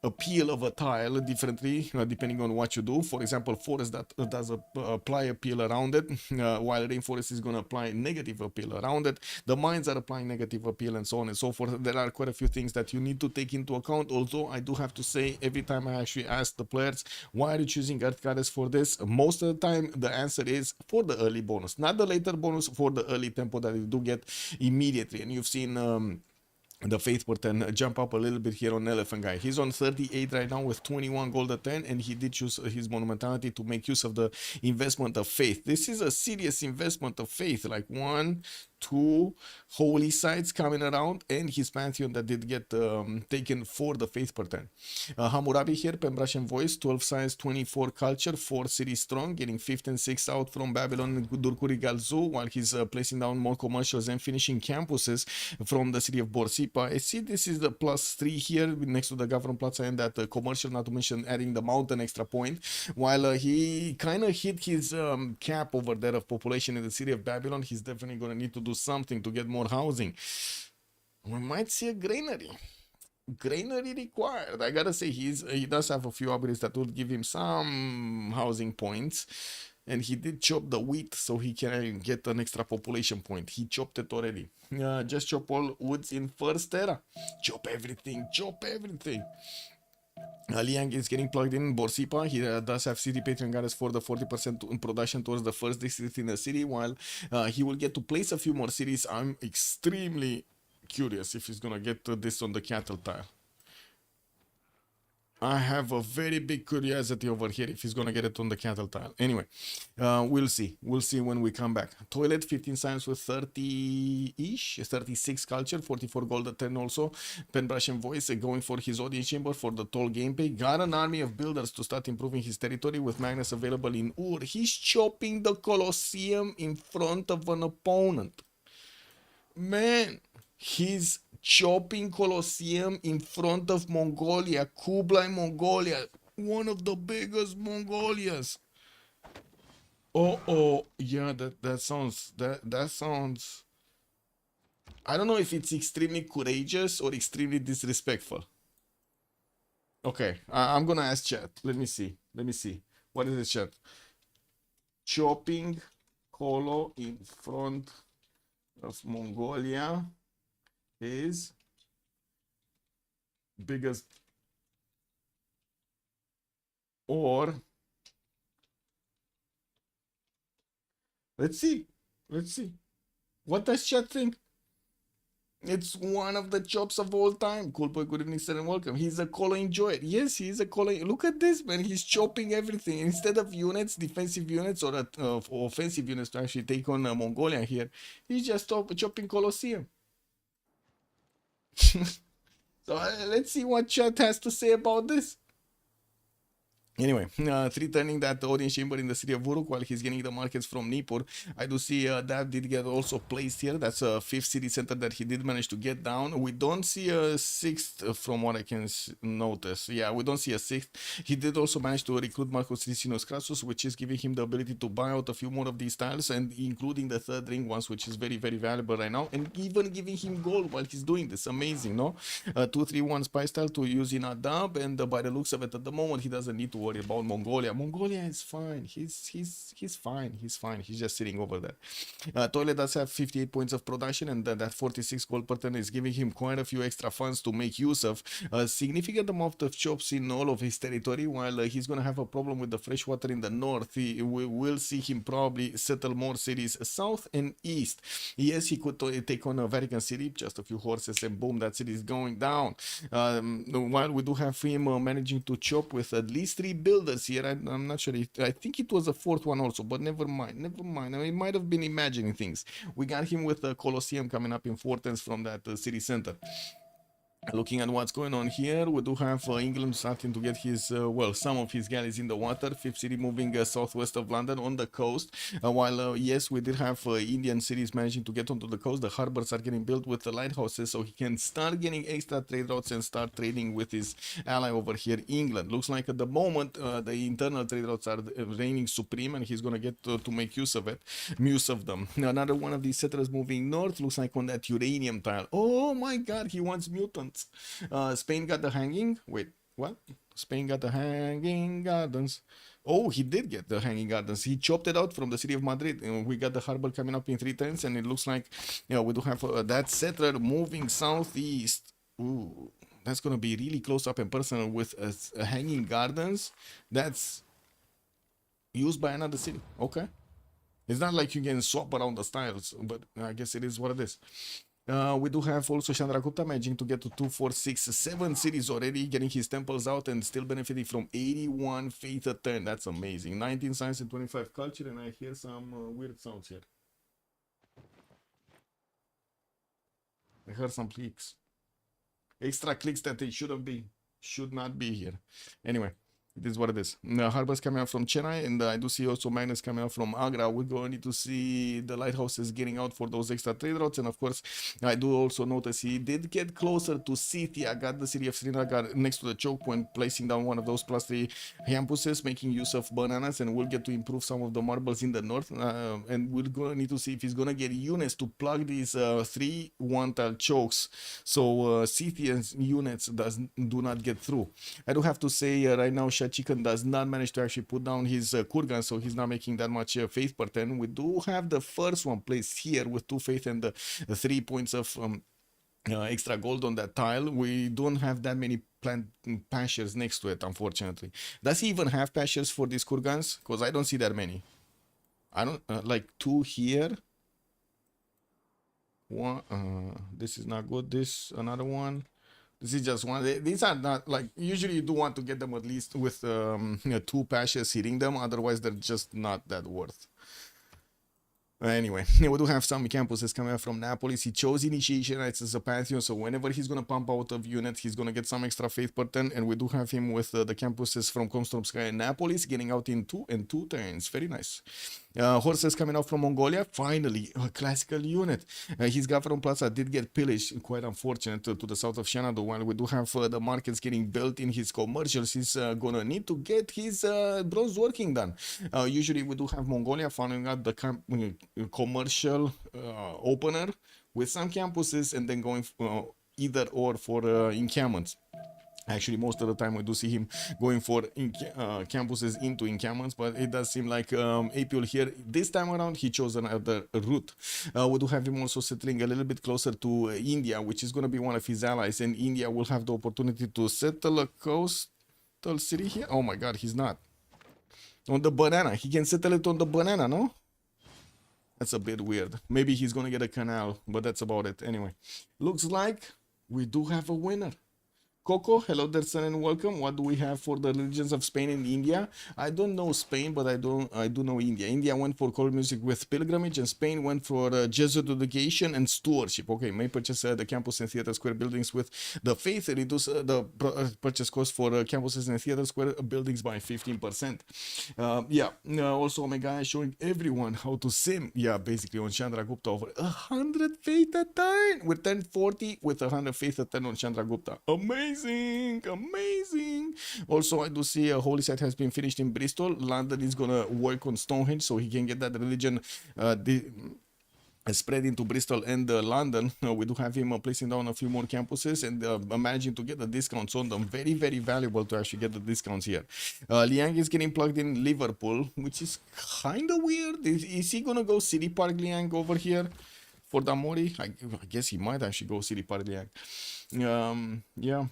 [SPEAKER 1] appeal of a tile differently depending on what you do. For example, forest that does apply appeal around it, while rainforest is going to apply negative appeal around it. The mines are applying negative appeal, and so on and so forth. There are quite a few things that you need to take into account, although I do have to say, every time I actually ask the players, why are you choosing Earth Goddess for this, most of the time the answer is for the early bonus, not the later bonus, for the early tempo that you do get immediately. And you've seen the Faith Porten jump up a little bit here on Elephant Guy. He's on 38 right now with 21 gold a turn, and he did choose his monumentality to make use of the investment of faith. This is a serious investment of faith, like 1, 2 holy sites coming around, and his pantheon that did get taken for the Faith Porten. Hammurabi here, Pembrash and Voice, 12 science, 24 culture, 4 cities strong, getting 5th and 6th out from Babylon, Durkuri Galzu, while he's placing down more commercials and finishing campuses from the city of Borsipa. I see this is the +3 here next to the Government Plaza and that commercial, not to mention adding the mountain extra point, while he kind of hit his cap over there of population in the city of Babylon. He's definitely going to need to do something to get more housing. We might see a granary required. I gotta say, he does have a few upgrades that would give him some housing points, and he did chop the wheat so he can get an extra population point. He chopped it already. Just chop all woods in first era. Chop everything. Liang is getting plugged in Borsipa. He does have city patron goddess for the 40% in production towards the first district in the city, while he will get to place a few more cities. I'm extremely curious if he's gonna get this on the cattle tile. I have a very big curiosity over here if he's gonna get it on the cattle tile. Anyway, we'll see. We'll see when we come back. Toilet, 15 science with 30-ish, 36 culture, 44 gold at 10 also. Penbrush and voice going for his audience chamber for the tall gameplay. Got an army of builders to start improving his territory with Magnus available in Ur. He's chopping the Colosseum in front of an opponent. Man, he's chopping Colosseum in front of Mongolia, Kublai Mongolia, one of the biggest Mongolias. Oh, yeah, that sounds. I don't know if it's extremely courageous or extremely disrespectful. Okay, I'm gonna ask chat. Let me see. What is it, chat? Chopping Colo in front of Mongolia is biggest, or let's see what does chat think. It's one of the chops of all time. Cool boy, good evening, sir, and welcome. He's a Colo enjoy it. Yes, he's a Colo. Look at this, man. He's chopping everything. Instead of units, defensive units, or offensive units to actually take on Mongolia here, he's just chopping Colosseum. So let's see what chat has to say about this. Anyway, 3 turning that audience chamber in the city of Uruk while he's getting the markets from Nippur. I do see that did get also placed here. That's a 5th city center that he did manage to get down. We don't see a 6th from what I can notice. Yeah, we don't see a 6th. He did also manage to recruit Marcus Licinius Crassus, which is giving him the ability to buy out a few more of these tiles, and including the 3rd ring ones, which is very, very valuable right now, and even giving him gold while he's doing this. Amazing, no? 2-3-1 spy style to use in a dub, and by the looks of it, at the moment, he doesn't need to worry about Mongolia. Mongolia is fine. He's fine. He's just sitting over there. Toilet does have 58 points of production, and that 46 gold per turn is giving him quite a few extra funds to make use of. A significant amount of chops in all of his territory. While he's gonna have a problem with the fresh water in the north, we will see him probably settle more cities south and east. Yes, he could take on a Vatican City, just a few horses, and boom, that city is going down. While we do have him managing to chop with at least 3 builders here, I'm not sure. I think it was a 4th one also, but never mind. I mean, it might have been imagining things. We got him with the Colosseum coming up in 4 turns from that city center. Looking at what's going on here, we do have England starting to get his, some of his galleys in the water. 5th city moving southwest of London on the coast. While, yes, we did have Indian cities managing to get onto the coast. The harbors are getting built with the lighthouses, so he can start getting extra trade routes and start trading with his ally over here, England. Looks like at the moment, the internal trade routes are reigning supreme, and he's going to get to make use of them. Another one of these settlers moving north, looks like on that uranium tile. Oh my god, he wants mutants. Spain got the hanging. Wait, what? Spain got the hanging gardens. Oh, he did get the hanging gardens. He chopped it out from the city of Madrid. We got the harbor coming up in 3 turns, and it looks like, we do have that settler moving southeast. Ooh, that's gonna be really close up and personal with hanging gardens. That's used by another city. Okay, it's not like you can swap around the styles, but I guess it is what it is. We do have also Chandragupta managing to get to 2, 4, 6, 7 cities already, getting his temples out and still benefiting from 81 faith a turn. That's amazing. 19 science and 25 culture, and I hear some weird sounds here. I heard some clicks. Extra clicks that they should not be here. Anyway. It is what it is. Harbors coming out from Chennai, and I do see also Magnus coming out from Agra. We're going to need to see the lighthouses getting out for those extra trade routes, and of course, I do also notice he did get closer to Scythia. Got the city of Srinagar next to the choke point, placing down one of those +3 campuses, making use of bananas, and we'll get to improve some of the marbles in the north. And we're going to need to see if he's going to get units to plug these 3 one-tile chokes, so Scythian units do not get through. I do have to say right now, Chicken does not manage to actually put down his Kurgan, so he's not making that much faith per turn. We do have the first one placed here with 2 faith and the 3 points of extra gold on that tile. We don't have that many plant pastures next to it, unfortunately. Does he even have pastures for these Kurgans? Because I don't see that many. I don't like 2 here. One, this is not good. This another one. This is just one. These are not like, usually you do want to get them at least with 2 patches hitting them. Otherwise, they're just not that worth. Anyway, we do have some campuses coming up from Napoli. He chose Initiation Rights as a Pantheon, so whenever he's going to pump out of unit, he's going to get some extra faith per turn. And we do have him with the campuses from Komstormskaya and Napoli, getting out in 2 and 2 turns. Very nice. Horses coming out from Mongolia. Finally, a classical unit. His Gavron Plaza did get pillaged, quite unfortunate, to the south of Shanado. While we do have the markets getting built in his commercials, he's going to need to get his bronze working done. Usually, we do have Mongolia following up the commercial opener with some campuses and then going either or for encampments. Actually, most of the time we do see him going for campuses into encampments, but it does seem like Apil here, this time around, he chose another route. We do have him also settling a little bit closer to India, which is going to be one of his allies, and India will have the opportunity to settle a coastal city here. Oh my god, he's not. On the banana. He can settle it on the banana, no? That's a bit weird. Maybe he's going to get a canal, but that's about it. Anyway, looks like we do have a winner. Coco, hello there, son, and welcome. What do we have for the religions of Spain and India? I don't know Spain, but I do know India. India went for choral music with pilgrimage, and Spain went for Jesuit education and stewardship. Okay, may purchase the campus and theater square buildings with the faith, reduce the purchase cost for campuses and theater square buildings by 15%. Also Omega is showing everyone how to sim. Yeah, basically on Chandragupta over 100 faith a turn. We're 1040 with 100 faith a turn on Chandragupta. Amazing. Amazing. Also, I do see a holy site has been finished in Bristol. London is gonna work on Stonehenge so he can get that religion spread into Bristol and London. We do have him placing down a few more campuses and managing to get the discounts on them. Very, very valuable to actually get the discounts here. Liang is getting plugged in Liverpool, which is kind of weird. Is he gonna go City Park Liang over here for Damori? I guess he might actually go City Park Liang. Yeah.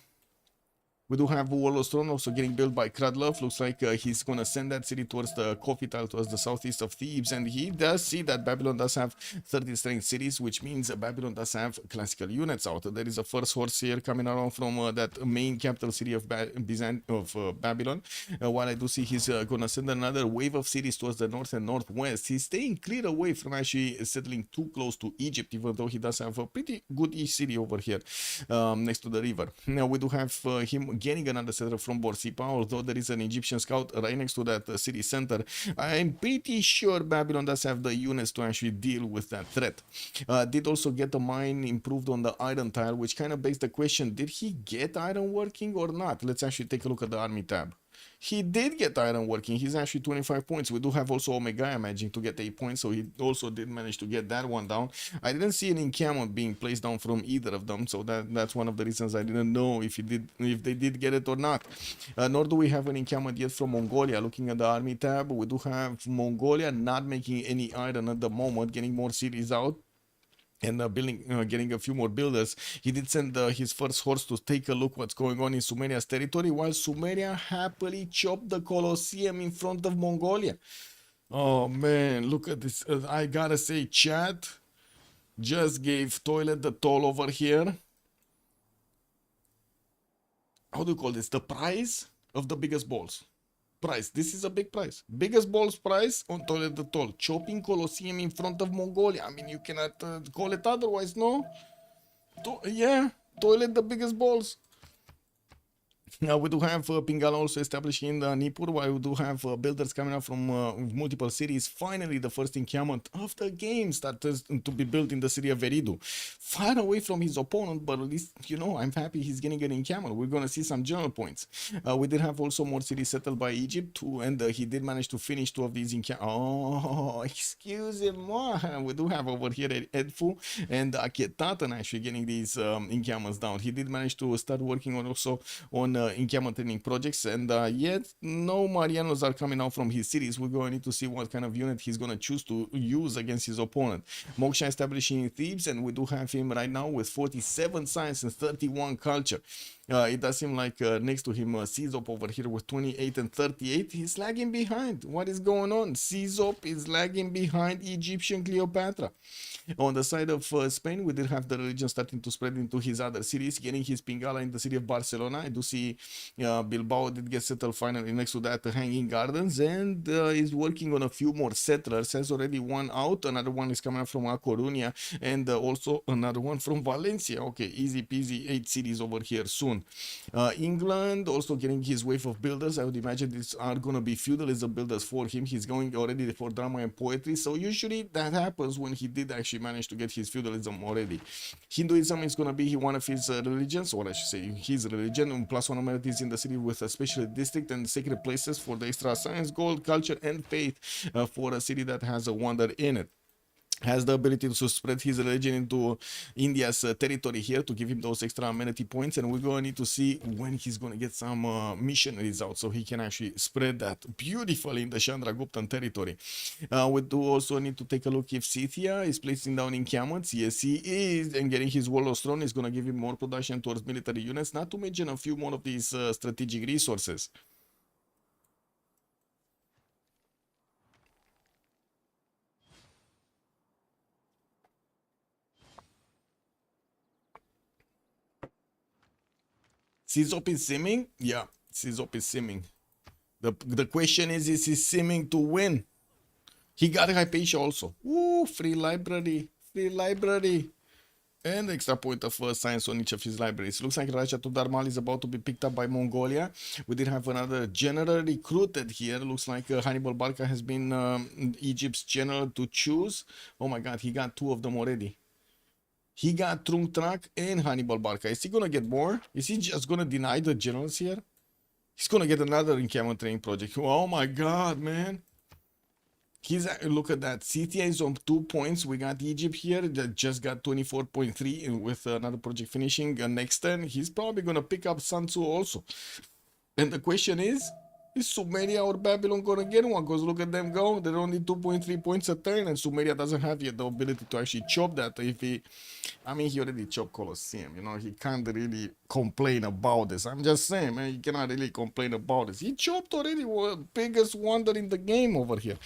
[SPEAKER 1] We do have Warlord's Throne also getting built by Kradlov. Looks like he's going to send that city towards the coffee tile, towards the southeast of Thebes. And he does see that Babylon does have 13 strength cities, which means Babylon does have classical units out. There is a first horse here coming around from that main capital city of Babylon. While I do see he's going to send another wave of cities towards the north and northwest. He's staying clear away from actually settling too close to Egypt, even though he does have a pretty good east city over here next to the river. Now we do have him getting another settler from Borsippa, although there is an Egyptian scout right next to that city center. I'm pretty sure Babylon does have the units to actually deal with that threat. Did also get the mine improved on the iron tile, which kind of begs the question, did he get iron working or not? Let's actually take a look at the army tab. He did get iron working. He's actually 25 points. We do have also Omega managing to get 8 points, so he also did manage to get that one down. I didn't see an encampment being placed down from either of them, so that's one of the reasons I didn't know if they did get it or not. Nor do we have an encampment yet from Mongolia. Looking at the army tab, we do have Mongolia not making any iron at the moment, getting more cities out and getting a few more builders. He did send his first horse to take a look what's going on in Sumeria's territory, while Sumeria happily chopped the Colosseum in front of Mongolia. Oh man, look at this. I gotta say, chat just gave Toilet the toll over here. How do you call this? The prize of the biggest balls. Price. This is a big price. Biggest balls price on Toilet the Toll. Chopping Colosseum in front of Mongolia. I mean, you cannot call it otherwise, no? Toilet the biggest balls. Now we do have Pingala also established in Nippur, while we do have builders coming up from multiple cities. Finally, the first encampment of the game started to be built in the city of Veridu. Far away from his opponent, but at least, I'm happy he's getting an encampment. We're going to see some general points. We did have also more cities settled by Egypt too, and he did manage to finish 2 of these encampments. Oh, excusez-moi. We do have over here Edfu and Aketatan actually getting these encampments down. He did manage to start working on encampment training projects, and yet no Marianos are coming out from his cities. We're going to need to see what kind of unit he's going to choose to use against his opponent. Moksha establishing in Thebes, and we do have him right now with 47 science and 31 culture. It does seem like next to him, Czop over here with 28 and 38. He's lagging behind. What is going on? Czop is lagging behind Egyptian Cleopatra. On the side of Spain, we did have the religion starting to spread into his other cities, getting his Pingala in the city of Barcelona. I do see Bilbao did get settled finally next to that Hanging Gardens, and is working on a few more settlers. Has already one out. Another one is coming up from A Coruña, and also another one from Valencia. Okay, easy peasy, 8 cities over here soon. England also getting his wave of builders. I would imagine these are gonna be feudalism builders for him. He's going already for drama and poetry. So usually that happens when he did actually manage to get his feudalism already. Hinduism is gonna be one of his religions, or I should say his religion. And +1 amenities in the city with a special district and sacred places for the extra science, gold, culture, and faith for a city that has a wonder in it. Has the ability to spread his religion into India's territory here to give him those extra amenity points, and we're going to need to see when he's going to get some missionaries out so he can actually spread that beautifully in the Chandraguptan territory. We do also need to take a look if Scythia is placing down encampments. Yes, he is, and getting his warlord throne is going to give him more production towards military units, not to mention a few more of these strategic resources. Czop is simming? Yeah, Czop is simming. The question is he simming to win? He got Hypatia also. Ooh, free library. Free library. And extra point of science on each of his libraries. Looks like Raja Tudarmal is about to be picked up by Mongolia. We did have another general recruited here. Looks like Hannibal Barca has been Egypt's general to choose. Oh my god, he got 2 of them already. He got Trung Trak and Hannibal Barca. Is he gonna get more? Is he just gonna deny the generals here? He's gonna get another encampment training project. Oh my god, man. Look at that. Scythia is on 2 points. We got Egypt here that just got 24.3 with another project finishing next turn. He's probably gonna pick up Sun Tzu also. And the question is Sumeria or Babylon gonna get one? Because look at them go. They're only 2.3 points a turn, and Sumeria doesn't have yet the ability to actually chop that. If he, I mean, he already chopped Colosseum. You know, he can't really complain about this. I'm just saying, man, you cannot really complain about this. He chopped already biggest wonder in the game over here.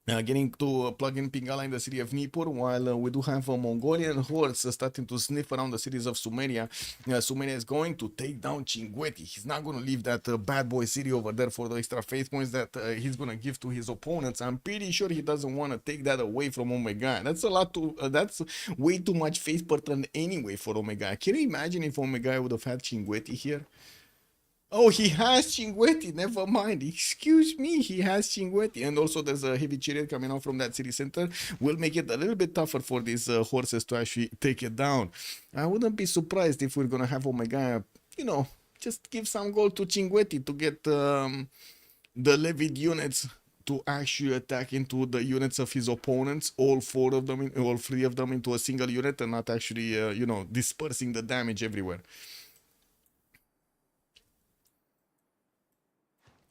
[SPEAKER 1] Getting to plug in Pingala in the city of Nippur, while we do have a Mongolian horse starting to sniff around the cities of Sumeria. Sumeria is going to take down Chinguetti. He's not going to leave that bad boy city over there for the extra faith points that he's going to give to his opponents. I'm pretty sure he doesn't want to take that away from Omega. That's a lot to, that's way too much faith per turn anyway for Omega. Can you imagine if Omega would have had Chinguetti here? Oh, he has Chinguetti. Never mind. Excuse me. He has Chinguetti. And also there's a heavy chariot coming out from that city center. Will make it a little bit tougher for these horses to actually take it down. I wouldn't be surprised if we're going to have Omega, you know, just give some gold to Chinguetti to get the levied units to actually attack into the units of his opponents, all 3 of them into a single unit, and not actually, you know, dispersing the damage everywhere.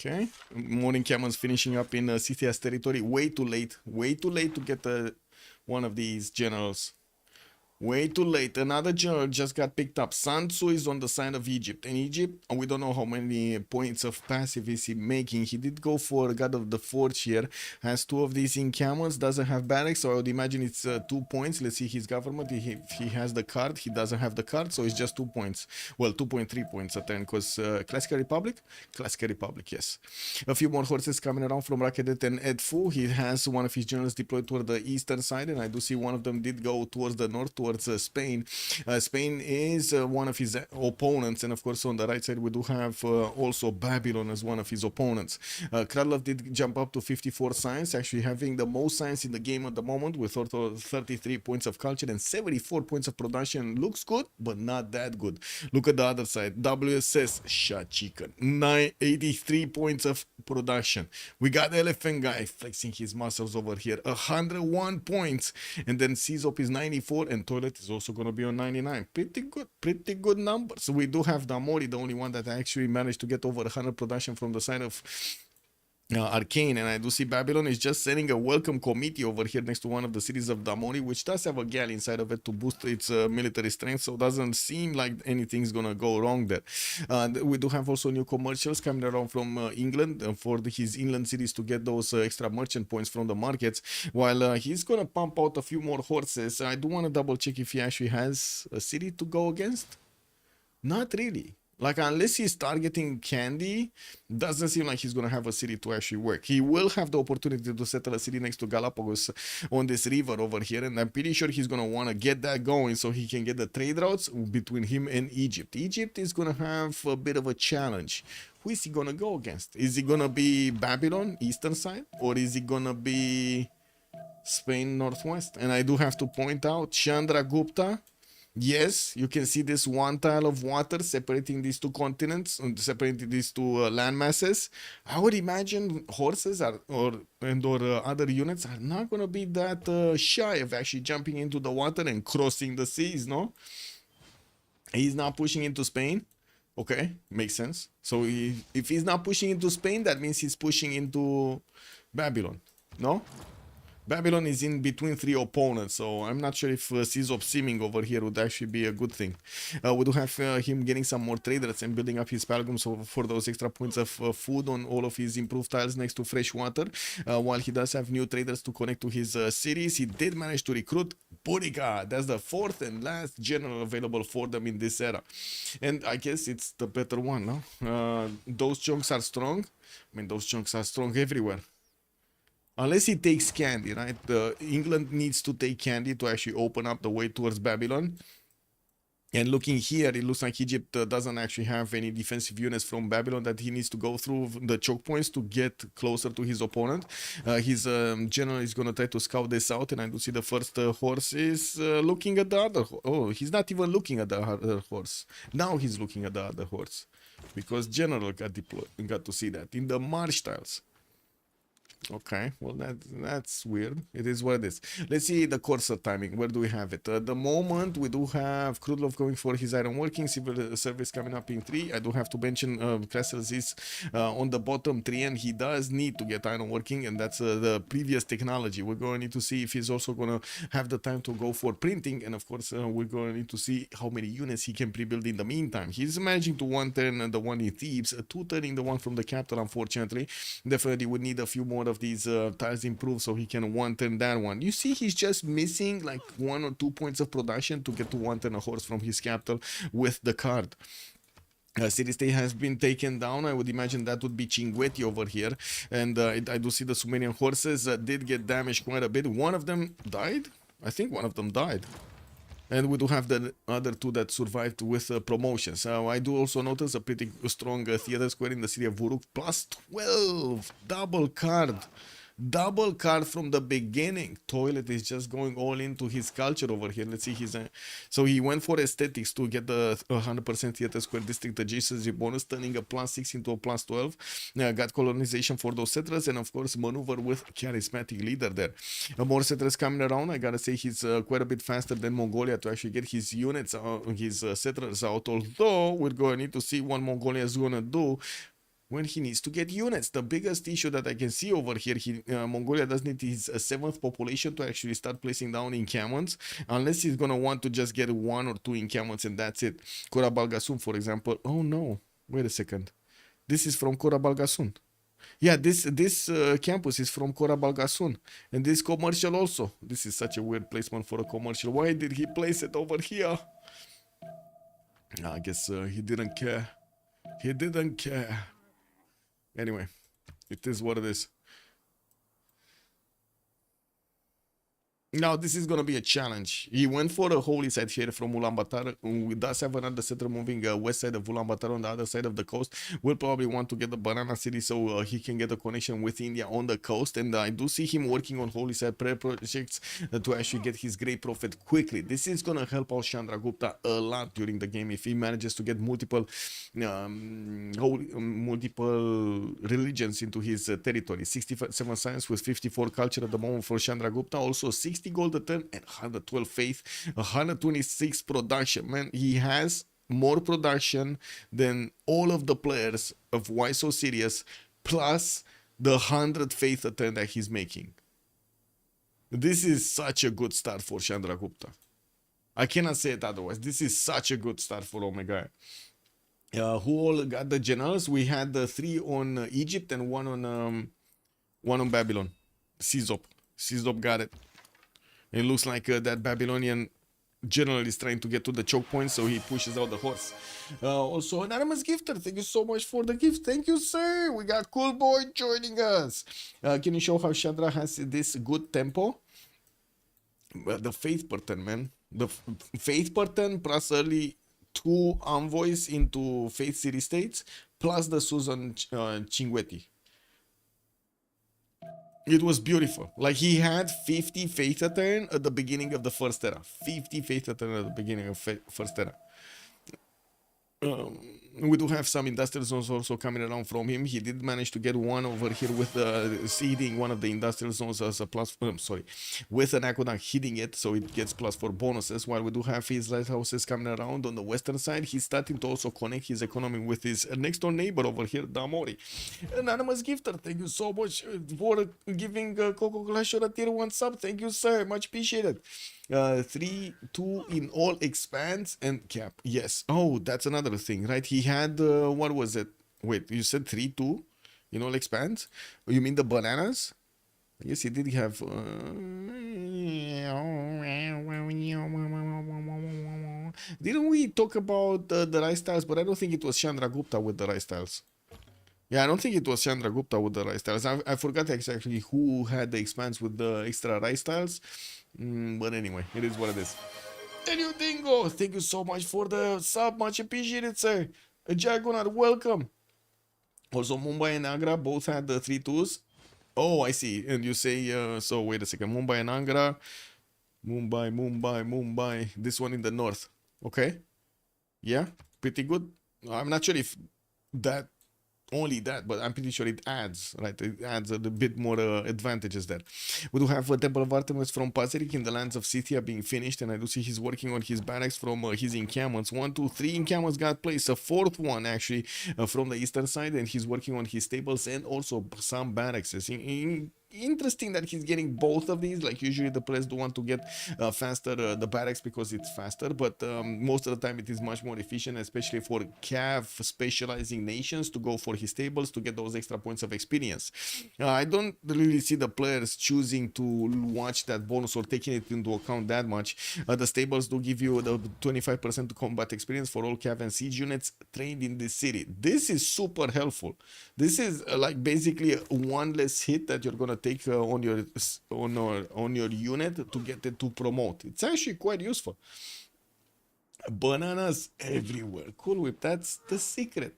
[SPEAKER 1] Okay, Morning Camon's finishing up in Scythia's territory. Way too late to get one of these generals. Way too late. Another general just got picked up. Sun Tzu is on the side of Egypt. And Egypt, we don't know how many points of passive is he making. He did go for God of the Forge here. Has 2 of these encampments. Doesn't have barracks, so I would imagine it's 2 points. Let's see his government. If he has the card, he doesn't have the card, so it's just 2 points. Well, 2.3 points a turn, because Classical Republic? Classical Republic, yes. A few more horses coming around from Rakedet and Edfu. He has one of his generals deployed toward the eastern side, and I do see one of them did go towards the north, towards Spain. Spain is one of his opponents, and of course on the right side we do have also Babylon as one of his opponents. Kralov did jump up to 54 science, actually having the most science in the game at the moment with 33 points of culture and 74 points of production. Looks good, but not that good. Look at the other side. WSS shot chicken, 83 points of production. We got Elephant Guy flexing his muscles over here, 101 points, and then Czop is 94, and Toilet is also going to be on 99. Pretty good numbers. So we do have Damori, the only one that actually managed to get over 100 production from the side of Arcane, and I do see Babylon is just sending a welcome committee over here next to one of the cities of Damoni, which does have a gal inside of it to boost its military strength, so doesn't seem like anything's gonna go wrong there. We do have also new commercials coming around from England for his inland cities to get those extra merchant points from the markets, while he's gonna pump out a few more horses. I do want to double check if he actually has a city to go against. Not really. Like, unless he's targeting Candy, doesn't seem like he's gonna have a city to actually work. He will have the opportunity to settle a city next to Galapagos on this river over here, and I'm pretty sure he's gonna want to get that going so he can get the trade routes between him and Egypt. Egypt is gonna have a bit of a challenge. Who is he gonna go against? Is he gonna be Babylon, eastern side, or is he gonna be Spain, northwest? And I do have to point out Chandragupta. Yes, you can see this one tile of water separating these two continents and separating these two land masses. I would imagine horses or other units are not going to be that shy of actually jumping into the water and crossing the seas, no? He's not pushing into Spain. Okay, makes sense. So if he's not pushing into Spain, that means he's pushing into Babylon, no? Babylon is in between three opponents, so I'm not sure if Seas of Seeming over here would actually be a good thing. We do have him getting some more traders and building up his palgums for those extra points of food on all of his improved tiles next to fresh water. While he does have new traders to connect to his cities, he did manage to recruit Buriga. That's the fourth and last general available for them in this era. And I guess it's the better one, no? Those chunks are strong. I mean, those chunks are strong everywhere. Unless he takes Candy, right? England needs to take Candy to actually open up the way towards Babylon. And looking here, it looks like Egypt doesn't actually have any defensive units from Babylon that he needs to go through the choke points to get closer to his opponent. His general is going to try to scout this out, and I do see the first horse is looking at the other horse. Oh, he's not even looking at the other horse. Now he's looking at the other horse. Because general got deployed, got to see that in the marsh tiles. Okay, well that's weird. It is what it is. Let's see the Corsair timing. Where do we have it? At the moment, we do have Krudlov going for his iron working, civil service coming up in 3. I do have to mention Kressels is on the bottom 3, and he does need to get iron working, and that's the previous technology. We're going to need to see if he's also going to have the time to go for printing, and of course, we're going to need to see how many units he can pre-build in the meantime. He's managing to one turn the one in Thebes, two turning the one from the capital, unfortunately. Definitely would need a few more of these tiles improved so he can one turn that one. You see, he's just missing like 1 or 2 points of production to get to one turn a horse from his capital with the card. City state has been taken down. I would imagine that would be Chinguetti over here, and I do see the Sumerian horses did get damaged quite a bit. One of them died. I think one of them died. And we do have the other 2 that survived with promotions. I do also notice a pretty strong theater square in the city of Vuruk. Plus 12. Double card. Double card from the beginning. Toilet is just going all into his culture over here. Let's see his... so he went for aesthetics to get the 100% theater square district adjacency bonus, turning a +6 into a +12. Got colonization for those settlers, and of course maneuver with charismatic leader there. More settlers coming around. I gotta say he's quite a bit faster than Mongolia to actually get his units, his settlers out. Although we're going to need to see what Mongolia is gonna do when he needs to get units. The biggest issue that I can see over here, Mongolia does need his 7th population to actually start placing down encampments, unless he's gonna want to just get 1 or 2 encampments and that's it. Korabalgasun, for example. Oh no, wait a second. This is from Korabalgasun. Yeah, this campus is from Korabalgasun, and this commercial also. This is such a weird placement for a commercial. Why did he place it over here? I guess he didn't care. He didn't care. Anyway, it is what it is. Now, this is going to be a challenge. He went for a holy site here from Ulaanbaatar. We does have another settler moving west side of Ulaanbaatar on the other side of the coast. We'll probably want to get the banana city so he can get a connection with India on the coast. And I do see him working on holy site projects to actually get his great prophet quickly. This is going to help out Chandragupta a lot during the game if he manages to get multiple religions into his territory. 67 science with 54 culture at the moment for Chandragupta. Also 60 gold a turn and 112 faith, 126 production. Man, he has more production than all of the players of Why So Serious, plus the 100th faith attempt that he's making. This is such a good start for Chandragupta. I cannot say it otherwise. This is such a good start for Omega. Who all got the generals? We had the 3 on Egypt and one on Babylon. Sizop got it. It looks like that Babylonian general is trying to get to the choke point, so he pushes out the horse. Also, anonymous gifter, thank you so much for the gift. Thank you, sir. We got Cool Boy joining us. Can you show how Chandra has this good tempo? The faith pattern, man. The faith pattern plus early 2 envoys into faith city states plus the Susan Chinguetti. It was beautiful. Like, he had 50 faith turn at the beginning of the first era. 50 faith turn at the beginning of first era. We do have some industrial zones also coming around from him. He did manage to get one over here with seeding one of the industrial zones as a plus. With an aqueduct hitting it, so it gets +4 bonuses. While we do have his lighthouses coming around on the western side, he's starting to also connect his economy with his next door neighbor over here, Damori. Anonymous gifter, thank you so much for giving Coco Clash a tier 1 sub. Thank you, sir. Much appreciated. 3-2 in all expands and cap. Yes. Oh, that's another thing, right? He had what was it? Wait, you said 3-2 in all expands? Oh, you mean the bananas? Yes, he did have. Didn't we talk about the rice tiles? But I don't think it was Chandragupta with the rice tiles. Yeah, I don't think it was Chandragupta with the rice tiles. I forgot exactly who had the expanse with the extra rice tiles. But anyway, it is what it is. Daniel Dingo, thank you so much for the sub. Much appreciated, sir. Jaguar, welcome. Also, Mumbai and Agra both had the 3-2s. Oh, I see. And you say, so wait a second. Mumbai and Agra. Mumbai. This one in the north. Okay. Yeah, pretty good. I'm not sure if that only that, but I'm pretty sure it adds, right? It adds a bit more advantages there. We do have a Temple of Artemis from Pacific in the lands of Scythia being finished, and I do see he's working on his barracks from his encampments. 1, 2, 3 encampments got placed, a 4th one actually from the eastern side, and he's working on his stables and also some barracks. Interesting that he's getting both of these. Like, usually the players do want to get faster the barracks because it's faster, but most of the time it is much more efficient, especially for cav specializing nations, to go for his tables to get those extra points of experience. I don't really see the players choosing to watch that bonus or taking it into account that much. The stables do give you the 25% combat experience for all cav and siege units trained in this city. This is super helpful. This is like basically one less hit that you're gonna take on your unit to get it to promote. It's actually quite useful. Bananas everywhere. Cool Whip, that's the secret.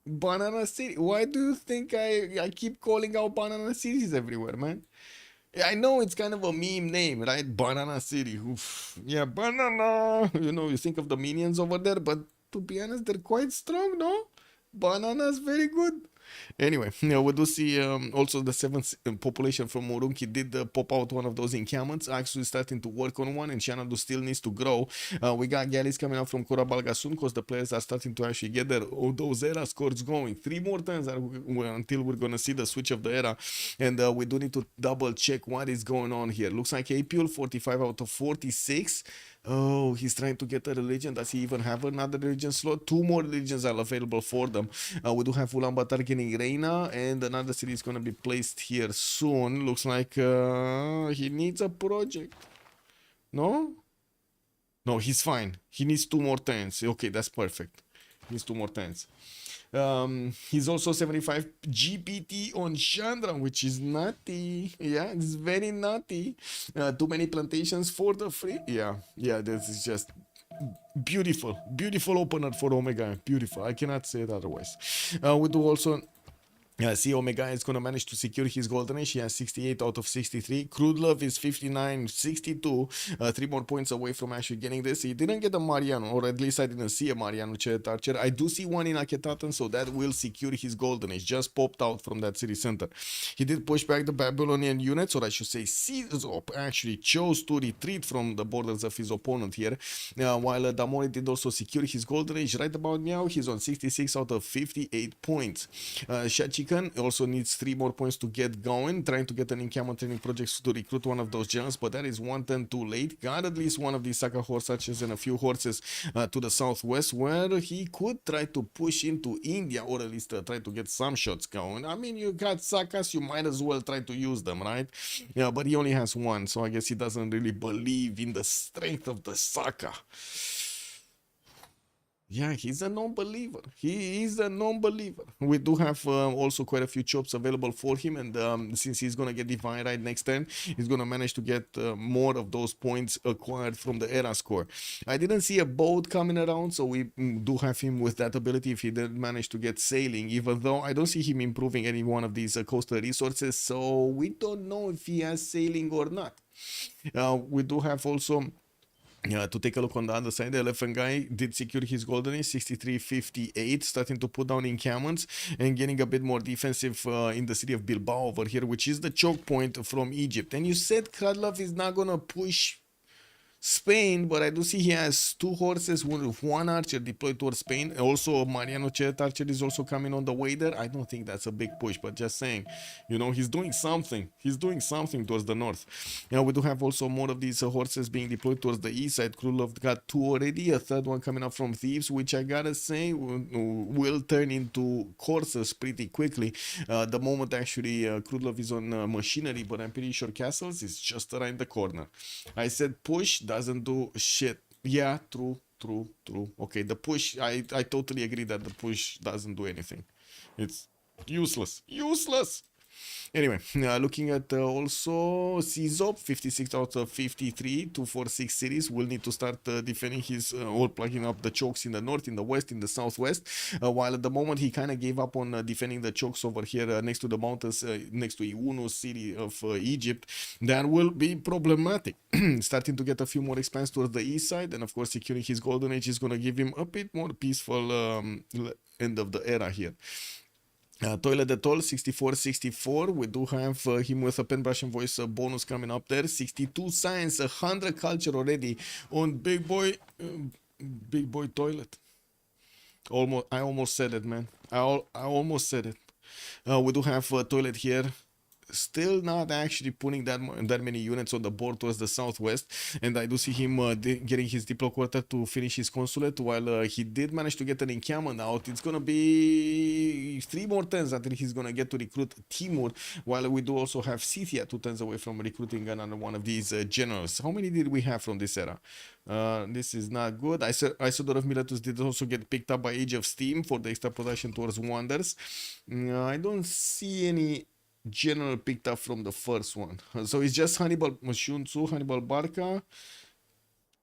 [SPEAKER 1] Banana City. Why do you think I keep calling out Banana Cities everywhere, man? I know it's kind of a meme name, right? Banana City. Oof. Yeah, banana. You know, you think of the minions over there, but to be honest, they're quite strong, no? Banana's very good. Anyway, we do see also the 7th population from Morunki did pop out one of those encampments. Actually starting to work on one, and Xanadu still needs to grow. We got galleys coming out from Korabalga soon because the players are starting to actually get those era scores going. 3 more turns until we're going to see the switch of the era, and we do need to double check what is going on here. Looks like Apul 45 out of 46. Oh, he's trying to get a religion. Does he even have another religion slot? 2 more religions are available for them. We do have Ulaanbaatar getting Reina, and another city is going to be placed here soon. Looks like he needs a project. No? No, he's fine. He needs 2 more turns. Okay, that's perfect. He needs 2 more turns. He's also 75 GPT on Chandra, which is nutty. Yeah, it's very nutty. Too many plantations for the free. Yeah, this is just beautiful opener for Omega. Beautiful. I cannot say it otherwise. We do also see Omega is going to manage to secure his golden age. He has 68 out of 63. Crude Love is 59, 62. 3 more points away from actually getting this. He didn't get a Mariano, or at least I didn't see a Mariano Chariot Archer. I do see one in Akhenaten, so that will secure his golden age. Just popped out from that city center. He did push back the Babylonian units, or I should say Sizop actually chose to retreat from the borders of his opponent here. While Damori did also secure his golden age. Right about now, he's on 66 out of 58 points. Shachi Chicken also needs 3 more points to get going, trying to get an encampment training project to recruit one of those generals, but that is one turn too late. Got at least one of these Saka horse archers and a few horses to the southwest, where he could try to push into India, or at least try to get some shots going. I mean, you got Sakas, you might as well try to use them, right? Yeah, but he only has one, so I guess he doesn't really believe in the strength of the Saka. Yeah, he's a non-believer. He is a non-believer. We do have also quite a few chops available for him, and since he's gonna get Divine Right next turn, he's gonna manage to get more of those points acquired from the era score. I didn't see a boat coming around, so we do have him with that ability if he did manage to get sailing, even though I don't see him improving any one of these coastal resources, so we don't know if he has sailing or not. We do have also to take a look on the other side, the elephant guy did secure his golden age, 63-58, starting to put down encampments and getting a bit more defensive in the city of Bilbao over here, which is the choke point from Egypt. And you said Kradlov is not gonna push Spain, but I do see he has 2 horses with 1 archer deployed towards Spain. Also, Mariano Chet archer is also coming on the way there. I don't think that's a big push, but just saying, you know, he's doing something. He's doing something towards the north. Now, we do have also more of these horses being deployed towards the east side. Krulov got 2 already, a 3rd one coming up from Thieves, which I gotta say will turn into courses pretty quickly. The moment actually Krulov is on machinery, but I'm pretty sure Castles is just around the corner. I said push, doesn't do shit. Yeah, true. Okay, the push, I totally agree that the push doesn't do anything. It's useless. Anyway, looking at also CZOP, 56 out of 53, 246 cities will need to start defending his or plugging up the chokes in the north, in the west, in the southwest. While at the moment he kind of gave up on defending the chokes over here next to the mountains, next to Iunu city of Egypt. That will be problematic. Starting to get a few more expands towards the east side, and of course securing his golden age is going to give him a bit more peaceful end of the era here. Toilet at all, 64-64. We do have him with a pen brush and voice bonus coming up there. 62 science, 100 culture already on big boy toilet. I almost said it, man. I almost said it. We do have toilet here. Still not actually putting that many units on the board towards the southwest, and I do see him getting his diplo quarter to finish his consulate. While he did manage to get an encampment out, it's gonna be 3 more turns until he's gonna get to recruit Timur. While we do also have Scythia 2 turns away from recruiting another one of these generals. How many did we have from this era? This is not good. Isodor of Miletus did also get picked up by Age of Steam for the extra production towards Wonders. I don't see any general picked up from the first one, so it's just Hannibal Mashunzu, Hannibal Barca,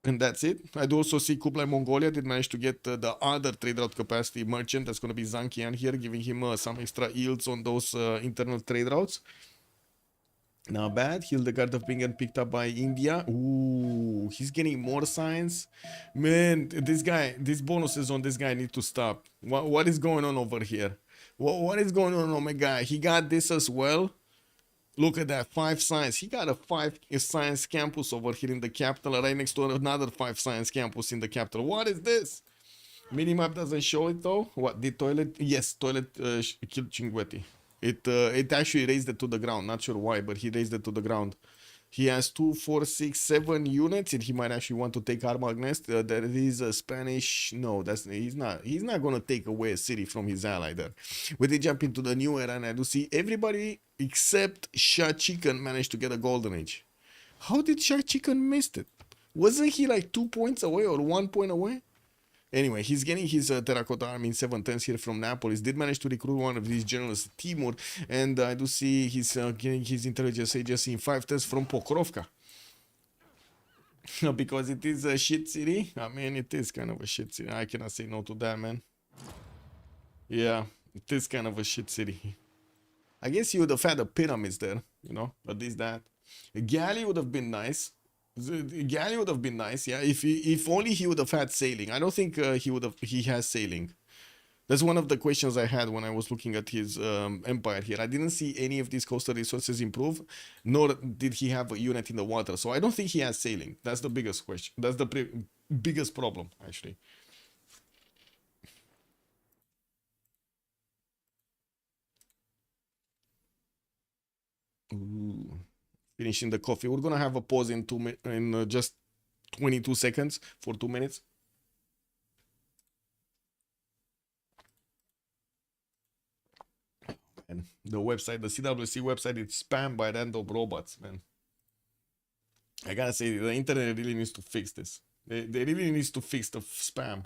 [SPEAKER 1] and that's it. I do also see Kublai Mongolia did manage to get the other trade route capacity merchant. That's going to be Zankian here, giving him some extra yields on those internal trade routes. Not bad. Hildegard of Bingen picked up by India. Ooh, he's getting more science. Man, these bonuses on this guy need to stop. What is going on over here? What is going on, oh my guy? He got this as well. Look at that, 5 science. He got a 5 science campus over here in the capital, right next to another 5 science campus in the capital. What is this? Minimap doesn't show it though. What, the toilet? Yes, toilet killed Chinguetti. It actually raised it to the ground. Not sure why, but he raised it to the ground. He has 2, 4, 6, 7 units, and he might actually want to take Armagnes. There is a Spanish. No, he's not. He's not gonna take away a city from his ally there. We did jump into the new era, and I do see everybody except Shah Chicken managed to get a golden age. How did Shah Chicken miss it? Wasn't he like 2 points away or 1 point away? Anyway, he's getting his terracotta army in 7 turns here from Naples. Did manage to recruit one of these generals, Timur, and I do see he's getting his intelligence agency in 5 turns from Pokrovka. Because it is a shit city. I mean, it is kind of a shit city. I cannot say no to that, man. Yeah, it is kind of a shit city. I guess you would have had the pyramids there, you know, at least that. A galley would have been nice. The galley would have been nice, yeah. If only he would have had sailing. I don't think he has sailing. That's one of the questions I had when I was looking at his empire here. I didn't see any of these coastal resources improve, nor did he have a unit in the water. So I don't think he has sailing. That's the biggest question. That's the biggest problem, actually. finishing the coffee. We're gonna have a pause in just 22 seconds for 2 minutes. And the website, the CWC website, it's spammed by random robots, man. I gotta say, the internet really needs to fix this. They really needs to fix the spam.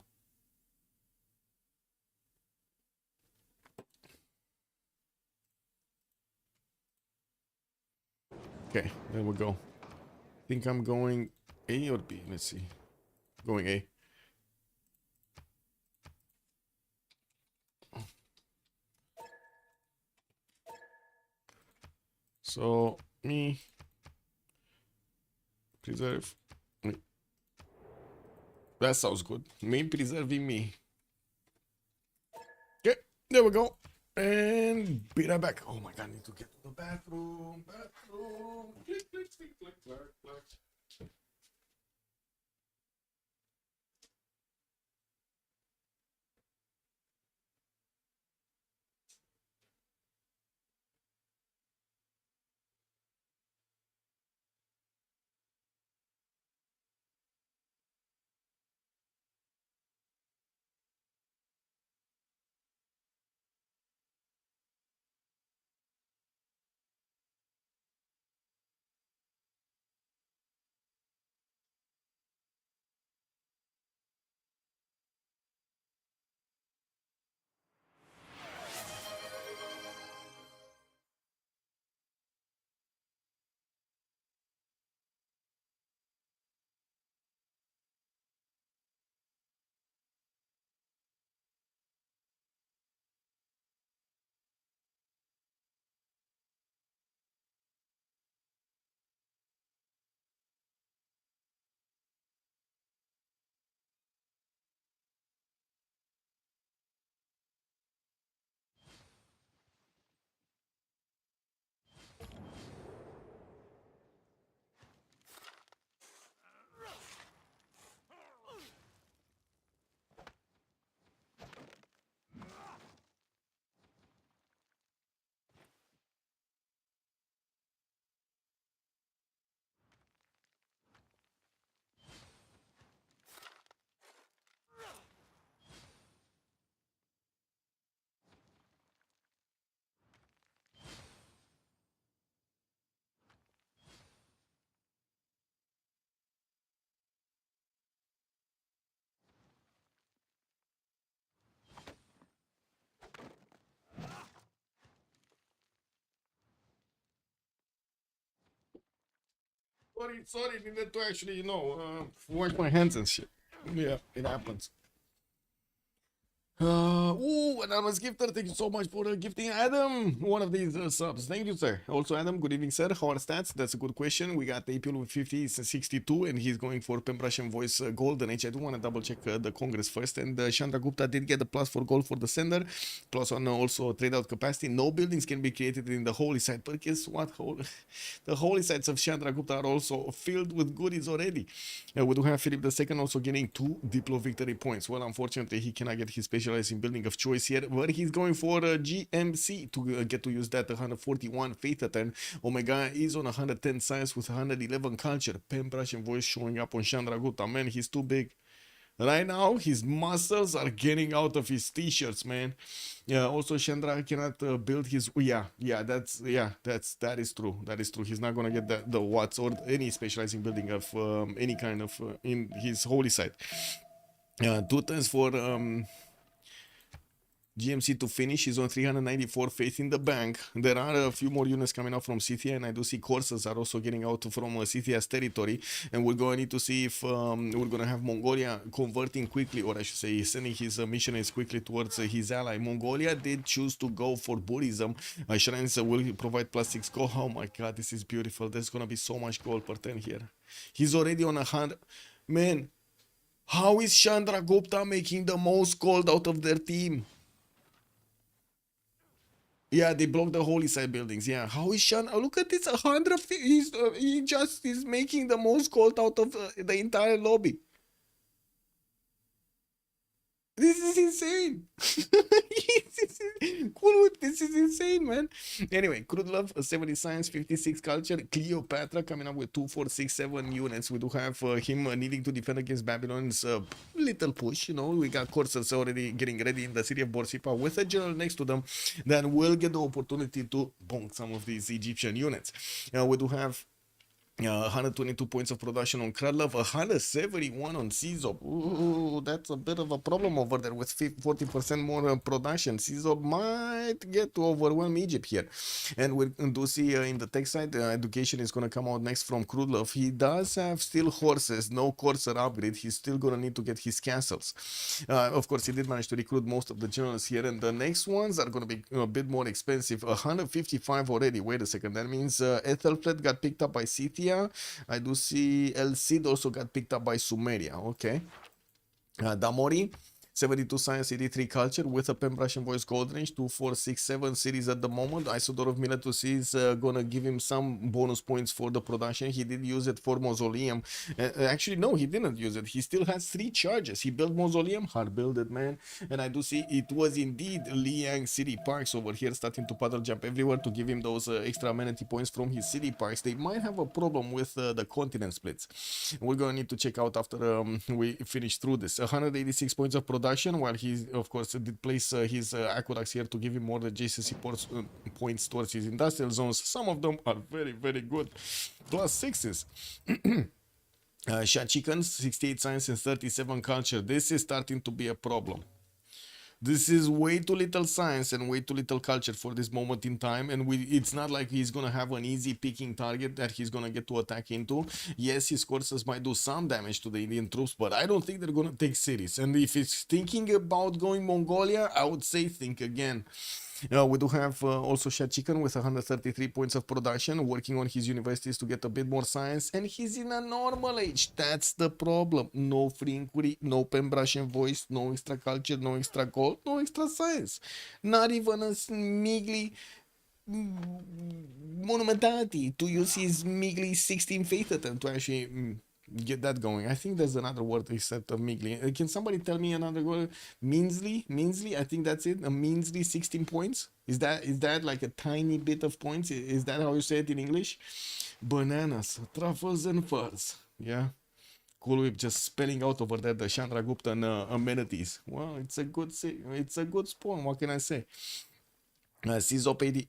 [SPEAKER 1] Okay, there we go. I think I'm going A or B. Let's see. Going A. So, me. Preserve. Me. That sounds good. Me preserving me. Okay, there we go. And be right back. Oh my god, I need to get to the bathroom. Bathroom. Click, click, click, click, click, click. Sorry, needed to actually, wash my hands and shit. Yeah, it happens. Anonymous gifter, thank you so much for gifting Adam one of these subs. Thank you, sir. Also, Adam, good evening, sir. How are stats? That's a good question. We got Apil with 50, it's a 62, and he's going for pen brush and voice golden H. I do want to double check the Congress first. And Chandra Gupta did get the plus for gold for the sender, plus on also trade out capacity. No buildings can be created in the holy site, but guess what? The holy sites of Chandra Gupta are also filled with goodies already. We do have Philip II also getting 2 Diplo victory points. Well, unfortunately, he cannot get his specializing building of choice here, but he's going for GMC to get to use that 141 faith turn. Omega is on 110 science with 111 culture. Pen brush and voice showing up on Chandra Gupta. Man, he's too big. Right now, his muscles are getting out of his t-shirts, man. Yeah. Also, Chandra cannot build his. That is true. That is true. He's not gonna get the watts or any specializing building of any kind of in his holy site. 2 turns for GMC to finish. He's on 394 faith in the bank. There are a few more units coming out from Scythia, and I do see Corsas are also getting out from Scythia's territory. And we're going to need to see if we're going to have Mongolia converting quickly, or I should say sending his missionaries quickly towards his ally. Mongolia did choose to go for Buddhism. Shrines will provide plus 6 gold. Oh my god, this is beautiful. There's going to be so much gold per turn here. He's already on 100. Man, how is Chandra Gupta making the most gold out of their team? Yeah, they blocked the holy site buildings. Yeah, how is Shan? Look at this, 100. He just is making the most gold out of the entire lobby. This is insane. Cool, this This is insane, man. Anyway, Crude Love, 70 Science, 56 Culture, Cleopatra coming up with 2467 units. We do have him needing to defend against Babylon's little push. You know, we got Corsairs already getting ready in the city of Borsippa with a general next to them. Then we'll get the opportunity to bonk some of these Egyptian units. We do have 122 points of production on Kralov, 171 on Caesar. Ooh, that's a bit of a problem over there with 40% more production. Caesar might get to overwhelm Egypt here. And we do see in the tech side, education is going to come out next from Krudlov. He does have still horses, no Corsair upgrade. He's still going to need to get his castles. Of course, he did manage to recruit most of the generals here. And the next ones are going to be a bit more expensive. 155 already. Wait a second. That means Ethelflaed got picked up by Scythia. I do see El Cid also got picked up by Sumeria. Okay. Damori, 72 Science, 83 Culture with a Pembrasian Voice Gold Range, 2467 series at the moment. Isidore of Miletus is gonna give him some bonus points for the production. He did use it for Mausoleum. Actually, no, he didn't use it. He still has 3 charges. He built Mausoleum, hard builded, man. And I do see it was indeed Liang City Parks over here starting to paddle jump everywhere to give him those extra amenity points from his city parks. They might have a problem with the continent splits. We're gonna need to check out after we finish through this. 186 points of production, while he of course did place his aqueducts here to give him more JCC points towards his industrial zones. Some of them are very, very good, plus 6s. Shad Chickens, 68 Science and 37 Culture. This is starting to be a problem. This is way too little science and way too little culture for this moment in time, and it's not like he's gonna have an easy picking target that he's gonna get to attack into. Yes, his courses might do some damage to the Indian troops, but I don't think they're gonna take cities. And if he's thinking about going Mongolia, I would say think again. We do have also Shad Chicken with 133 points of production, working on his universities to get a bit more science, and he's in a normal age. That's the problem. No free inquiry, no Pembrasian voice, no extra culture, no extra gold, no extra science. Not even a smigly monumentality to use his meagly 16 faith attempt to actually get that going. I think there's another word except of meagly. Can somebody tell me another word? Meansly, I think that's it. A meansly 16 points. Is that like a tiny bit of points? Is that how you say it in English? Bananas, truffles and furs. Yeah. Cool Whip just spelling out over there the Chandraguptan amenities. Well, it's a good spawn. What can I say? Caesop 80,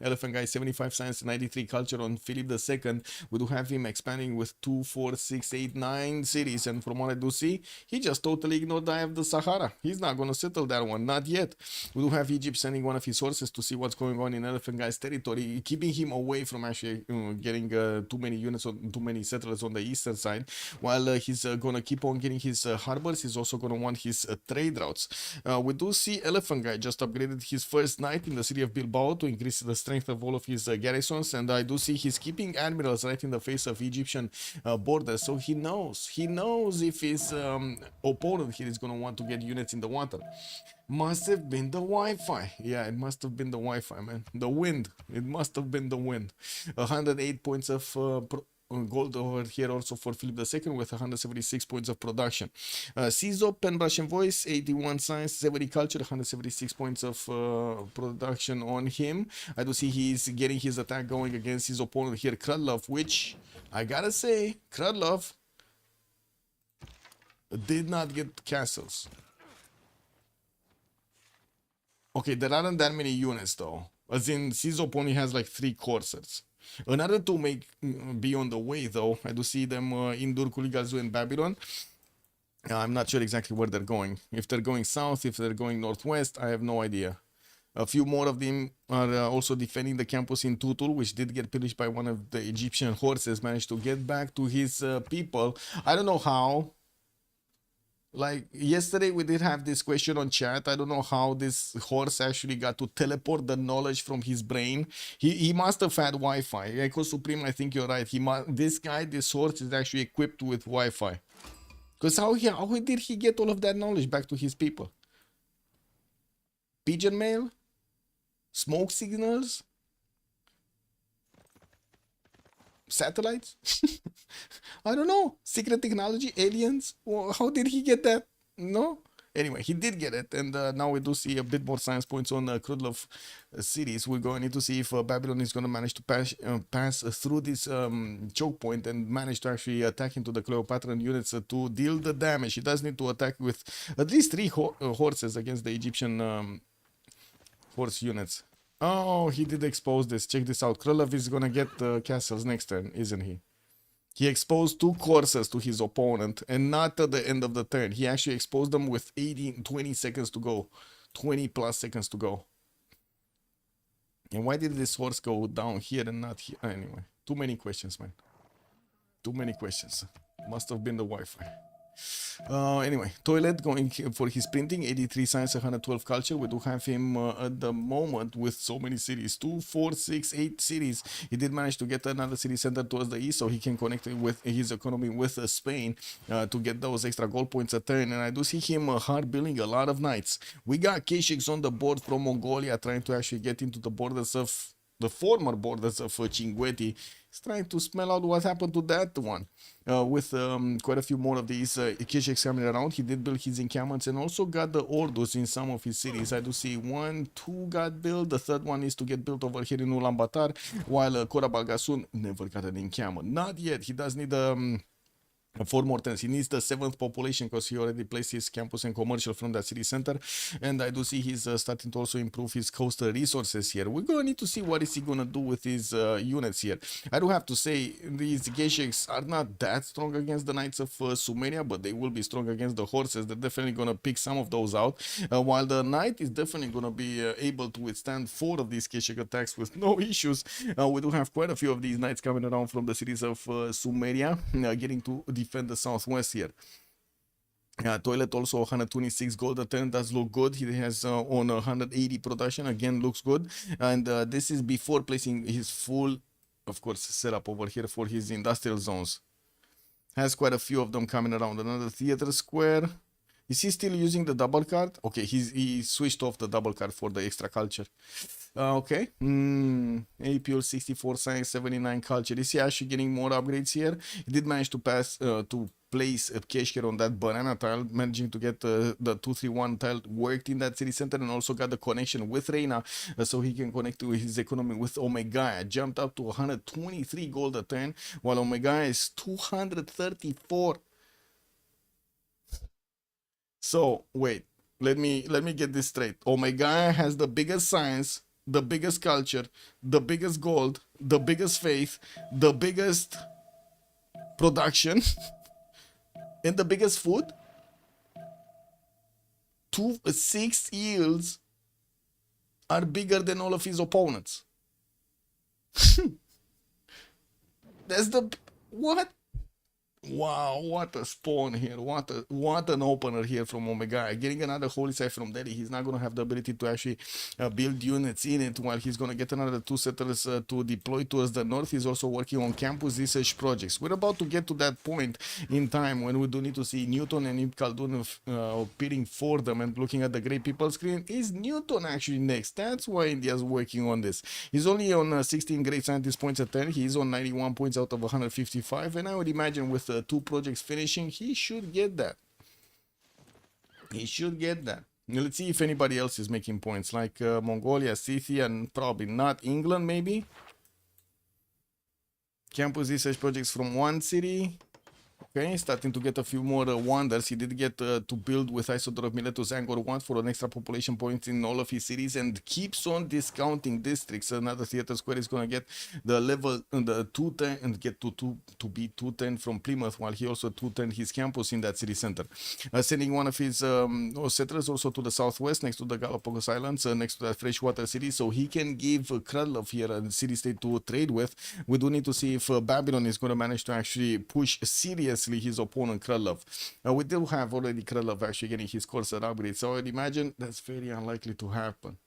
[SPEAKER 1] Elephant Guy 75 Science, 93 Culture on Philip II. We do have him expanding with 2, 4, 6, 8, 9 cities, and from what I do see, he just totally ignored the Eye of the Sahara. He's not going to settle that one, not yet. We do have Egypt sending one of his horses to see what's going on in Elephant Guy's territory, keeping him away from actually getting too many units, too many settlers on the eastern side, while he's going to keep on getting his harbors. He's also going to want his trade routes. We do see Elephant Guy just upgraded his first knight in the city of Bilbao to increase the strength of all of his garrisons, and I do see he's keeping admirals right in the face of Egyptian borders, so he knows if his opponent here is going to want to get units in the water. Must have been the Wi-Fi. Yeah, it must have been the Wi-Fi, man. The wind. It must have been the wind. 108 points of gold over here also for Philip II with 176 points of production. Caesar, Pen-Russian Voice, 81 Science, 70 Culture, 176 points of production on him. I do see he's getting his attack going against his opponent here, Krudlov, which I gotta say, Krudlov did not get castles. Okay, there aren't that many units though. As in, Caesar only has like 3 Corsairs. Another 2 may be on the way though. I do see them in Durkuligazu and Babylon. I'm not sure exactly where they're going. If they're going south, if they're going northwest, I have no idea. A few more of them are also defending the campus in Tutul, which did get pillaged by one of the Egyptian horses, managed to get back to his people. I don't know how. Like yesterday we did have this question on chat. I don't know how this horse actually got to teleport the knowledge from his brain. He must have had Wi-Fi. Echo Supreme, I think you're right. This horse is actually equipped with Wi-Fi. Because how did he get all of that knowledge back to his people? Pigeon mail? Smoke signals? Satellites? I don't know. Secret technology? Aliens? Well, how did he get that? No? Anyway, he did get it, and now we do see a bit more science points on Krudlov cities. We're going to see if Babylon is going to manage to pass through this choke point and manage to actually attack into the Cleopatran units to deal the damage. He does need to attack with at least 3 horses against the Egyptian horse units. Oh, he did expose this. Check this out. Krylov is going to get the castles next turn, isn't he? He exposed 2 courses to his opponent, and not at the end of the turn. He actually exposed them with 20 seconds to go. 20 plus seconds to go. And why did this horse go down here and not here? Anyway, too many questions, man. Too many questions. Must have been the Wi-Fi. Anyway, Toilet going for his printing, 83 science, 112 culture. We do have him at the moment with so many cities, 2, 4, 6, 8 cities. He did manage to get another city center towards the east, so he can connect it with his economy with Spain to get those extra gold points a turn. And I do see him hard building a lot of knights. We got Keshiks on the board from Mongolia trying to actually get into the borders of the former borders of Chinguetti. He's trying to smell out what happened to that one. With quite a few more of these Keshiks coming around, he did build his encampments and also got the Ordus in some of his cities. I do see 1, 2 got built. The third one is to get built over here in Ulaanbaatar, while Korabalgasun never got an encampment. Not yet. He does need 4 more turns. He needs the 7th population because he already placed his campus and commercial from that city center. And I do see he's starting to also improve his coastal resources here. We're going to need to see what is he going to do with his units here. I do have to say these Geshiks are not that strong against the Knights of Sumeria, but they will be strong against the horses. They're definitely going to pick some of those out. While the Knight is definitely going to be able to withstand 4 of these Geshik attacks with no issues. We do have quite a few of these Knights coming around from the cities of Sumeria, getting to defend the southwest here. Toilet also 126 gold a turn, does look good. He has on 180 production, again looks good. And this is before placing his full, of course, setup over here for his industrial zones. Has quite a few of them coming around. Another theater square. Is he still using the double card? Okay, he switched off the double card for the extra culture. Okay. APL 64 science, 79 culture. Is he actually getting more upgrades here? He did manage to pass to place a cache here on that banana tile, managing to get the 231 tile worked in that city center, and also got the connection with Reina, so he can connect to his economy with Omega. Jumped up to 123 gold a turn, while Omega is 234. So wait, let me get this straight. Omega has the biggest science, the biggest culture, the biggest gold, the biggest faith, the biggest production, and the biggest food. 6 yields are bigger than all of his opponents. That's the what? Wow, what a spawn here. What an opener here from Omega. Getting another holy site from Delhi. He's not going to have the ability to actually build units in it, while he's going to get another 2 settlers to deploy towards the north. He's also working on campus research projects. We're about to get to that point in time when we do need to see Newton and Ibn Khaldun bidding for them and looking at the great people screen. Is Newton actually next? That's why India's working on this. He's only on 16 great scientist points a turn. He's on 91 points out of 155, and I would imagine with 2 projects finishing, he should get that. He should get that. Now, let's see if anybody else is making points, like Mongolia, Scythia, and probably not England, maybe. Campus research projects from 1 city. Okay, starting to get a few more wonders. He did get to build with Isodor of Miletus Angkor 1 for an extra population point in all of his cities, and keeps on discounting districts. Another theater square is going to get the level, the 210, and get to be 210 from Plymouth, while he also 210 his campus in that city center. Sending one of his settlers also to the southwest, next to the Galapagos Islands, next to that freshwater city, so he can give Krylov here a city-state to trade with. We do need to see if Babylon is going to manage to actually push seriously his opponent Krylov. We do have already Krylov actually getting his Corsair upgrade, so I'd imagine that's very unlikely to happen.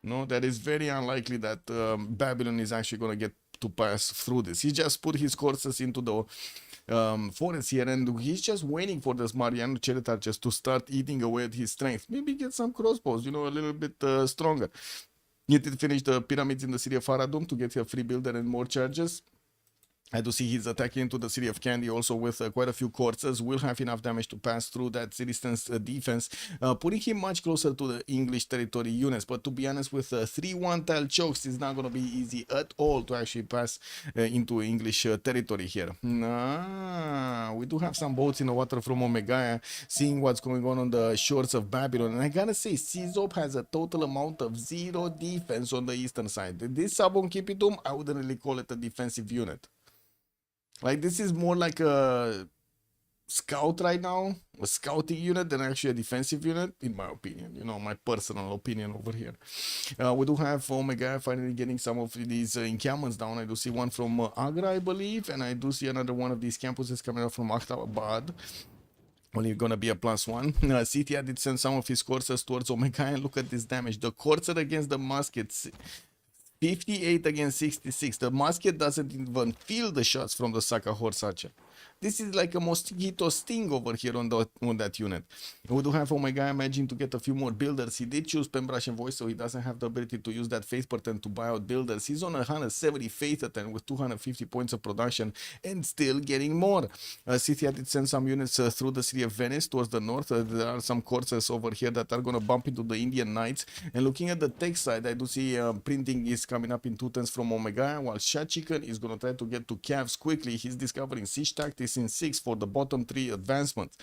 [SPEAKER 1] No, that is very unlikely that Babylon is actually going to get to pass through this. He just put his Corsairs into the forest here, and he's just waiting for this Mariano Chariot archers to start eating away at his strength. Maybe get some crossbows, you know, a little bit stronger. He did finish the pyramids in the city of Faradum to get a free builder and more charges. I do see he's attacking into the city of Candy also with quite a few courses. Will have enough damage to pass through that citizen's defense, putting him much closer to the English territory units. But to be honest, with 3-1 tile chokes, it's not going to be easy at all to actually pass into English territory here. We do have some boats in the water from Omega, seeing what's going on the shores of Babylon. And I gotta say, Czop has a total amount of 0 defense on the eastern side. This Sabon Kipitum, I wouldn't really call it a defensive unit. Like, this is more like a scout right now, a scouting unit than actually a defensive unit, in my opinion. You know, my personal opinion over here. We do have Omega finally getting some of these encampments down. I do see one from Agra, I believe, and I do see another one of these campuses coming out from Akhtabad. Only gonna be a +1. CTA did send some of his coursers towards Omega, and look at this damage. The courser against the muskets, 58 against 66. The musket doesn't even feel the shots from the Saka Horsacha. This is like a mosquito sting over here on that unit. We do have Omega managing to get a few more builders. He did choose Pembrush and Voice, so he doesn't have the ability to use that faith pattern to buy out builders. He's on 170 faith pattern with 250 points of production and still getting more. CTA did send some units through the city of Venice towards the north. There are some courses over here that are going to bump into the Indian Knights. And looking at the tech side, I do see printing is coming up in 2 turns from Omega, while Shad Chicken is going to try to get to Cavs quickly. He's discovering Siege Tactics in 6 for the bottom 3 advancements.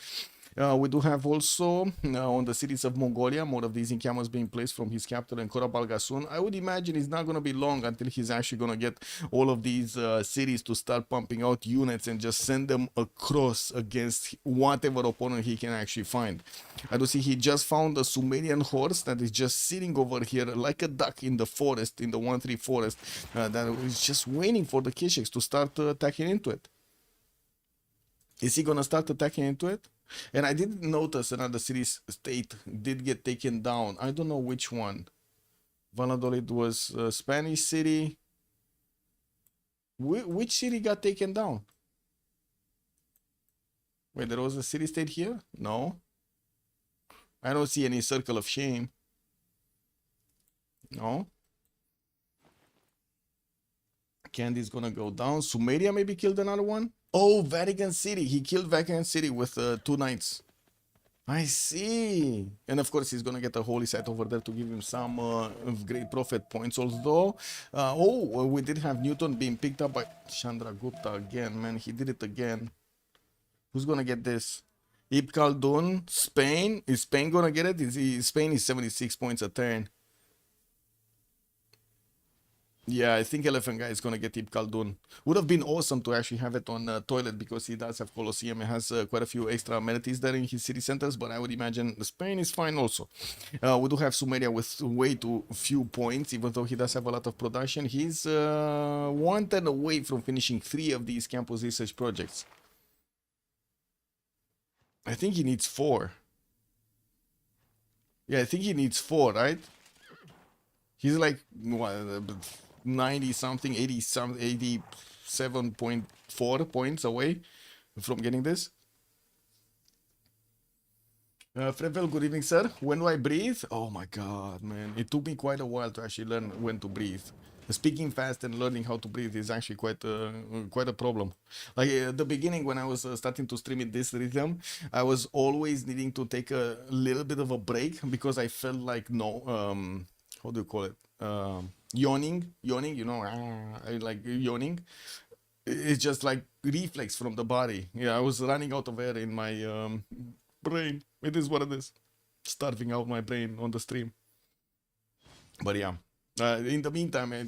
[SPEAKER 1] We do have also on the cities of Mongolia more of these encampments being placed from his capital in Korabalgasun. I would imagine it's not going to be long until he's actually going to get all of these cities to start pumping out units and just send them across against whatever opponent he can actually find. I do see he just found a Sumerian horse that is just sitting over here like a duck in the forest, in the 1-3 forest, that is just waiting for the Kishaks to start attacking into it. Is he gonna start attacking into it? And I did notice another city state did get taken down. I don't know which one. Valladolid was Spanish city. Which city got taken down? Wait, there was a city state here? No. I don't see any circle of shame. No. Candy's gonna go down. Sumeria maybe killed another one. Oh, Vatican City. He killed Vatican City with 2 knights. I see. And of course, he's going to get a holy site over there to give him some great prophet points. Although, we did have Newton being picked up by Chandra Gupta again. Man, he did it again. Who's going to get this? Ibn Khaldun, Spain. Is Spain going to get it? Spain is 76 points a turn. Yeah, I think Elephant Guy is going to get Ibn Khaldun. Would have been awesome to actually have it on Toilet because he does have Colosseum and has quite a few extra amenities there in his city centers, but I would imagine Spain is fine also. We do have Sumeria with way too few points, even though he does have a lot of production. He's 1 turn away from finishing 3 of these campus research projects. I think he needs 4. Yeah, I think he needs 4, right? He's like, what, 90 something, 80 something, 87.4 points away from getting this. Frevel, good evening, sir. When do I breathe? Oh my god, man. It took me quite a while to actually learn when to breathe. Speaking fast and learning how to breathe is actually quite a problem. Like at the beginning when I was starting to stream in this rhythm, I was always needing to take a little bit of a break because I felt like how do you call it? Yawning, you know, I like yawning. It's just like reflex from the body. Yeah, I was running out of air in my brain. It is what it is. Starving out my brain on the stream. But yeah, in the meantime, I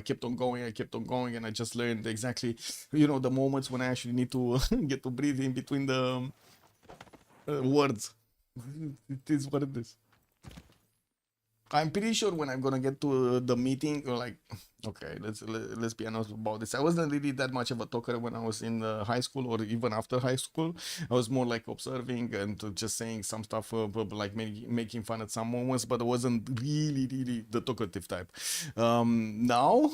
[SPEAKER 1] kept on going, and I just learned exactly, the moments when I actually need to get to breathe in between the words. It is what it is. I'm pretty sure when I'm gonna get to the meeting, okay, let's be honest about this. I wasn't really that much of a talker when I was in high school or even after high school. I was more like observing and just saying some stuff, like making fun at some moments, but I wasn't really the talkative type. Now,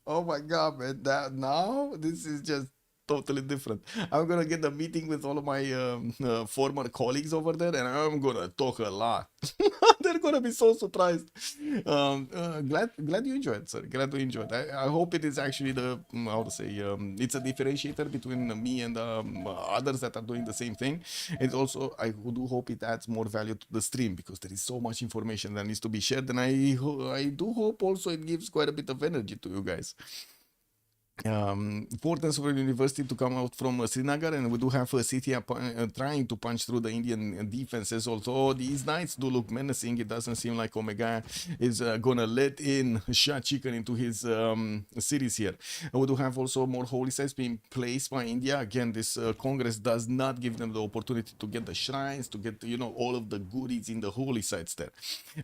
[SPEAKER 1] oh my god, man, now this is just totally different. I'm gonna get a meeting with all of my former colleagues over there, and I'm gonna talk a lot. They're gonna be so surprised. Glad you enjoyed, sir. Glad you enjoyed. I hope it is actually the how to say it's a differentiator between me and others that are doing the same thing. And also, I do hope it adds more value to the stream because there is so much information that needs to be shared, and I do hope also it gives quite a bit of energy to you guys. Importance for university to come out from Srinagar, and we do have City trying to punch through the Indian defenses. Although these knights do look menacing, it doesn't seem like Omega is gonna let in Shah Chicken into his cities here. We do have also more holy sites being placed by India. Again, this Congress does not give them the opportunity to get the shrines, to get all of the goodies in the holy sites there.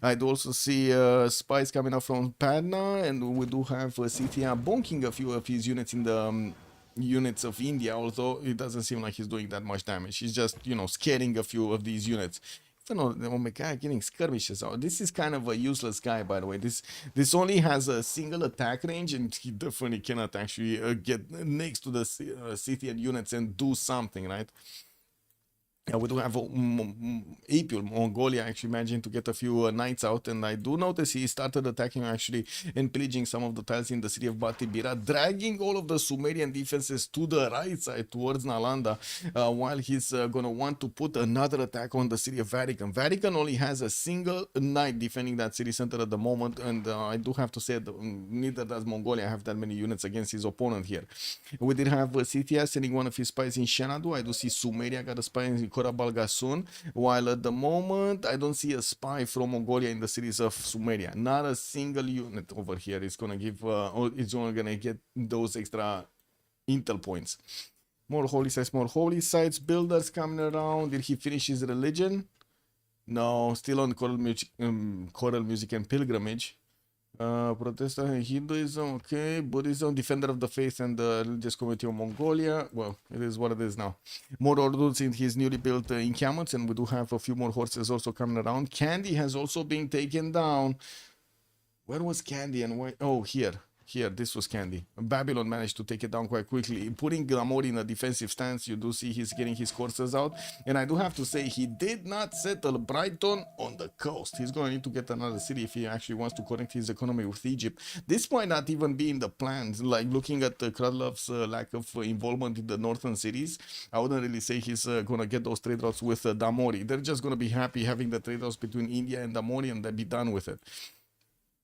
[SPEAKER 1] I do also see spies coming up from Patna, and we do have Scythia bonking a few of his units in the units of India, although it doesn't seem like he's doing that much damage. He's just, scaring a few of these units. Oh my god, getting skirmishes out. This is kind of a useless guy, by the way. This only has a single attack range, and he definitely cannot actually get next to the Scythian units and do something, right? We do have Apul, Mongolia, actually managing to get a few knights out, and I do notice he started attacking actually and pillaging some of the tiles in the city of Batibira, dragging all of the Sumerian defenses to the right side towards Nalanda, while he's gonna want to put another attack on the city of Vatican. Vatican only has a single knight defending that city center at the moment, and I do have to say that neither does Mongolia have that many units against his opponent here. We did have Scythia sending one of his spies in Shenadu. I do see Sumeria got a spy in Korabalgasun, while at the moment I don't see a spy from Mongolia in the cities of Sumeria. Not a single unit over here is gonna give it's only gonna get those extra intel points. More holy sites, builders coming around. Did he finish his religion? No, still on choral music and pilgrimage. Protestant and Hinduism, okay. Buddhism, defender of the faith and the religious community of Mongolia. Well, it is what it is now. More orders in his newly built encampments, and we do have a few more horses also coming around. Candy has also been taken down. Where was Candy and why? Oh, here. This was Candy. Babylon managed to take it down quite quickly. Putting Glamor in a defensive stance, you do see he's getting his courses out. And I do have to say, he did not settle Brighton on the coast. He's going to need to get another city if he actually wants to connect his economy with Egypt. This might not even be in the plans. Like looking at Krudlov's lack of involvement in the northern cities, I wouldn't really say he's going to get those trade routes with Damori. They're just going to be happy having the trade routes between India and Damori, and they'll be done with it.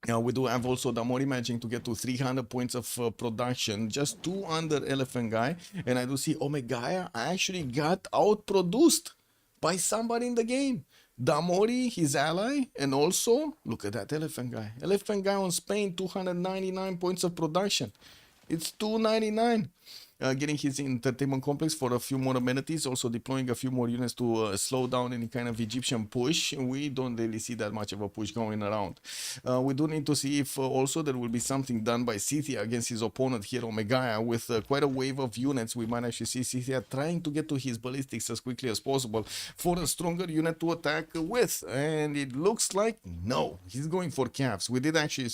[SPEAKER 1] We do have also Damori managing to get to 300 points of production, just 2 under Elephant Guy. And I do see Omegaya actually got outproduced by somebody in the game. Damori, his ally, and also, look at that Elephant Guy. Elephant Guy on Spain, 299 points of production. It's 299. Getting his entertainment complex for a few more amenities, also deploying a few more units to slow down any kind of Egyptian push. We don't really see that much of a push going around. We do need to see if also there will be something done by Scythia against his opponent here, Omegaya, with quite a wave of units. We might actually see Scythia trying to get to his ballistics as quickly as possible for a stronger unit to attack with. And it looks like, no, he's going for calves. We did actually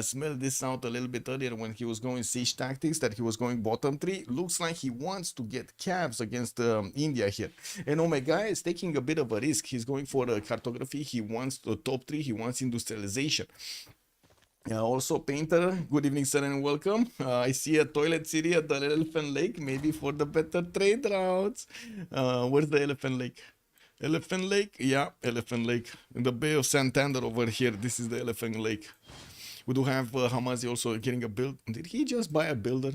[SPEAKER 1] smell this out a little bit earlier when he was going siege tactics, that he was going bottom 3. Looks like he wants to get calves against India here. And Omega is taking a bit of a risk. He's going for cartography. He wants the top 3. He wants industrialization. Also, Painter, good evening, sir, and welcome. I see a toilet city at the Elephant Lake, maybe for the better trade routes. Where's the Elephant Lake? Elephant Lake? Yeah, Elephant Lake. In the Bay of Santander over here. This is the Elephant Lake. We do have Hamazi also getting a build. Did he just buy a builder?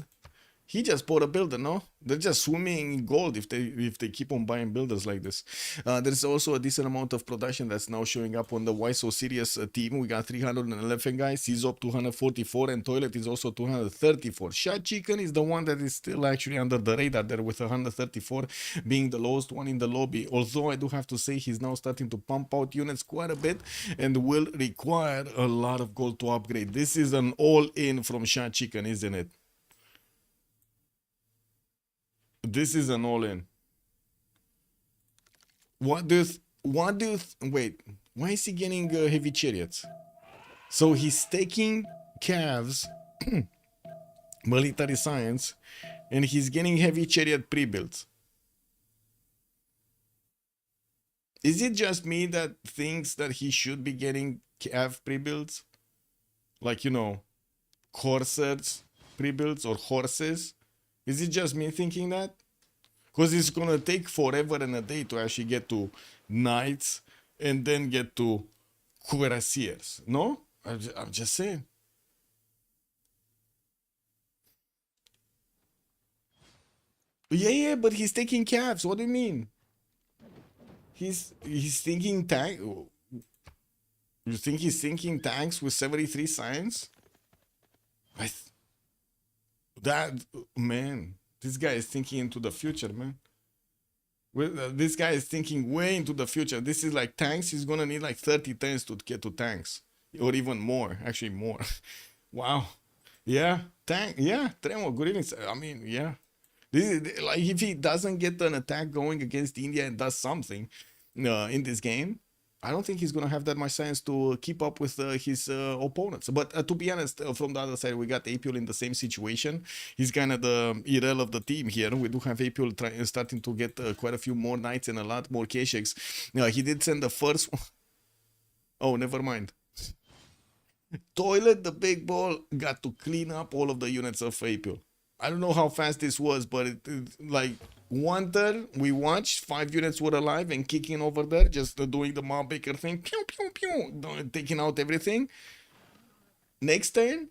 [SPEAKER 1] He just bought a builder, no? They're just swimming in gold if they keep on buying builders like this. There's also a decent amount of production that's now showing up on the Why So Serious team. We got 311 guys, Cizop 244, and Toilet is also 234. Shad Chicken is the one that is still actually under the radar there with 134, being the lowest one in the lobby. Although I do have to say he's now starting to pump out units quite a bit and will require a lot of gold to upgrade. This is an all-in from Shad Chicken, isn't it? This is an all-in. Wait, why is he getting heavy chariots? So he's taking calves, military science, and he's getting heavy chariot pre-built. Is it just me that thinks that he should be getting cav pre-builds? Like, you know, coursers pre-builds or horses? Is it just me thinking that? Because it's gonna take forever and a day to actually get to knights and then get to cuirassiers. No? I'm just saying. Yeah, but he's taking cabs. What do you mean? He's thinking tank. You think he's thinking tanks with 73 science? That man, this guy is thinking into the future, man. This guy is thinking way into the future. This is like tanks. He's gonna need like 30 turns to get to tanks, or even more. Actually, more. Wow. Yeah, tank. Yeah, Tremor. Good evening. I mean, yeah. This is like if he doesn't get an attack going against India and does something in this game, I don't think he's gonna have that much science to keep up with his opponents. But to be honest, from the other side, we got Apul in the same situation. He's kind of the Irel of the team here. We do have Apul starting to get quite a few more knights and a lot more Kesheks. He did send the first one. Oh, never mind. Toilet, the big ball, got to clean up all of the units of Apul. I don't know how fast this was, but like 1/3, we watched 5 units were alive and kicking over there, just doing the Mob Baker thing, pew, pew, pew, taking out everything. Next turn,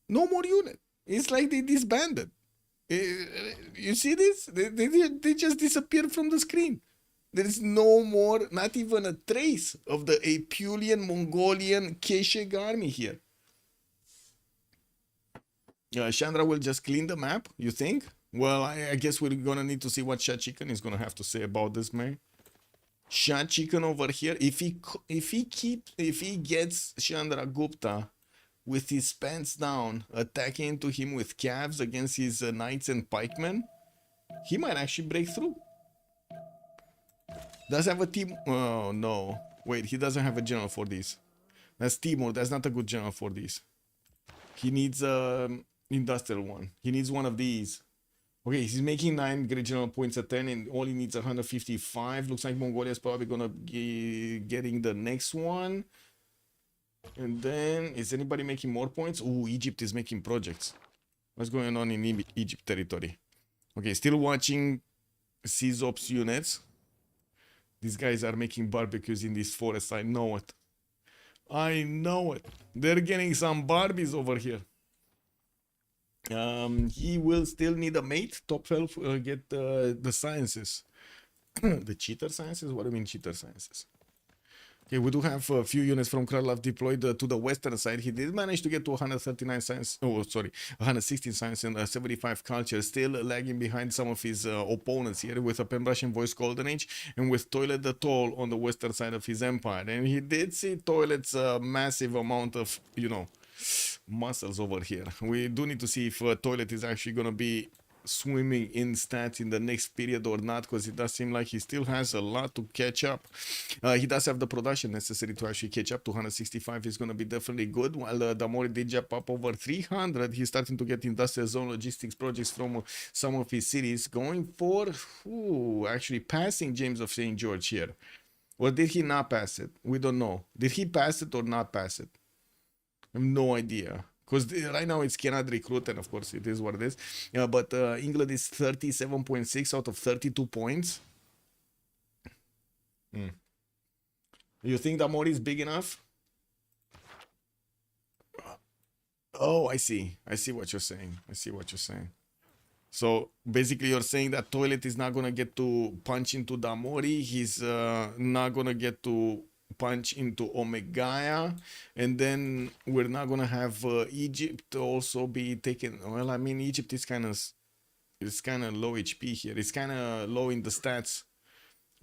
[SPEAKER 1] no more unit. It's like they disbanded. You see this? They just disappeared from the screen. There is no more, not even a trace of the Apulian Mongolian Keshek army here. Chandra will just clean the map, you think? Well, I guess we're gonna need to see what Shah Chicken is gonna have to say about this, man. Shah Chicken over here, if he gets Chandra Gupta with his pants down, attacking into him with calves against his knights and pikemen, he might actually break through. Does have a team? Oh no, wait, he doesn't have a general for this. That's Timur. That's not a good general for this. He needs industrial one. He needs one of these. Okay, he's making 9 great general points a turn and only needs 155. Looks like Mongolia is probably gonna be getting the next one. And then, is anybody making more points? Ooh, Egypt is making projects. What's going on in Egypt territory? Okay, still watching CZOP's units. These guys are making barbecues in this forest. I know it. I know it. They're getting some Barbies over here. He will still need a mate. Top 12 get the sciences. The cheater sciences? What do you mean cheater sciences? Okay, we do have a few units from Kralov deployed to the western side. He did manage to get to 139 science. Oh, sorry, 116 science and 75 culture. Still lagging behind some of his opponents here with a Pembrasian voice Golden Age and with Toilet the Tall on the western side of his empire. And he did see Toilet's massive amount of, you know, muscles over here. We do need to see if Toilet is actually going to be swimming in stats in the next period or not, because it does seem like he still has a lot to catch up. He does have the production necessary to actually catch up. 265 is going to be definitely good. While Damori did jump up over 300, he's starting to get industrial zone logistics projects from some of his cities, going for actually passing James of St. George here. Or did he not pass it? We don't know. Did he pass it or not pass it? I have no idea. Because right now it's cannot recruit, and of course it is what it is. But England is 37.6 out of 32 points. You think that Mori is big enough? Oh, I see. I see what you're saying. I see what you're saying. So basically you're saying that Toilet is not going to get to punch into Damori. He's not going to get to punch into Omegaya, and then we're not gonna have Egypt also be taken. Well, I mean, Egypt is kind of low HP here. It's kind of low in the stats.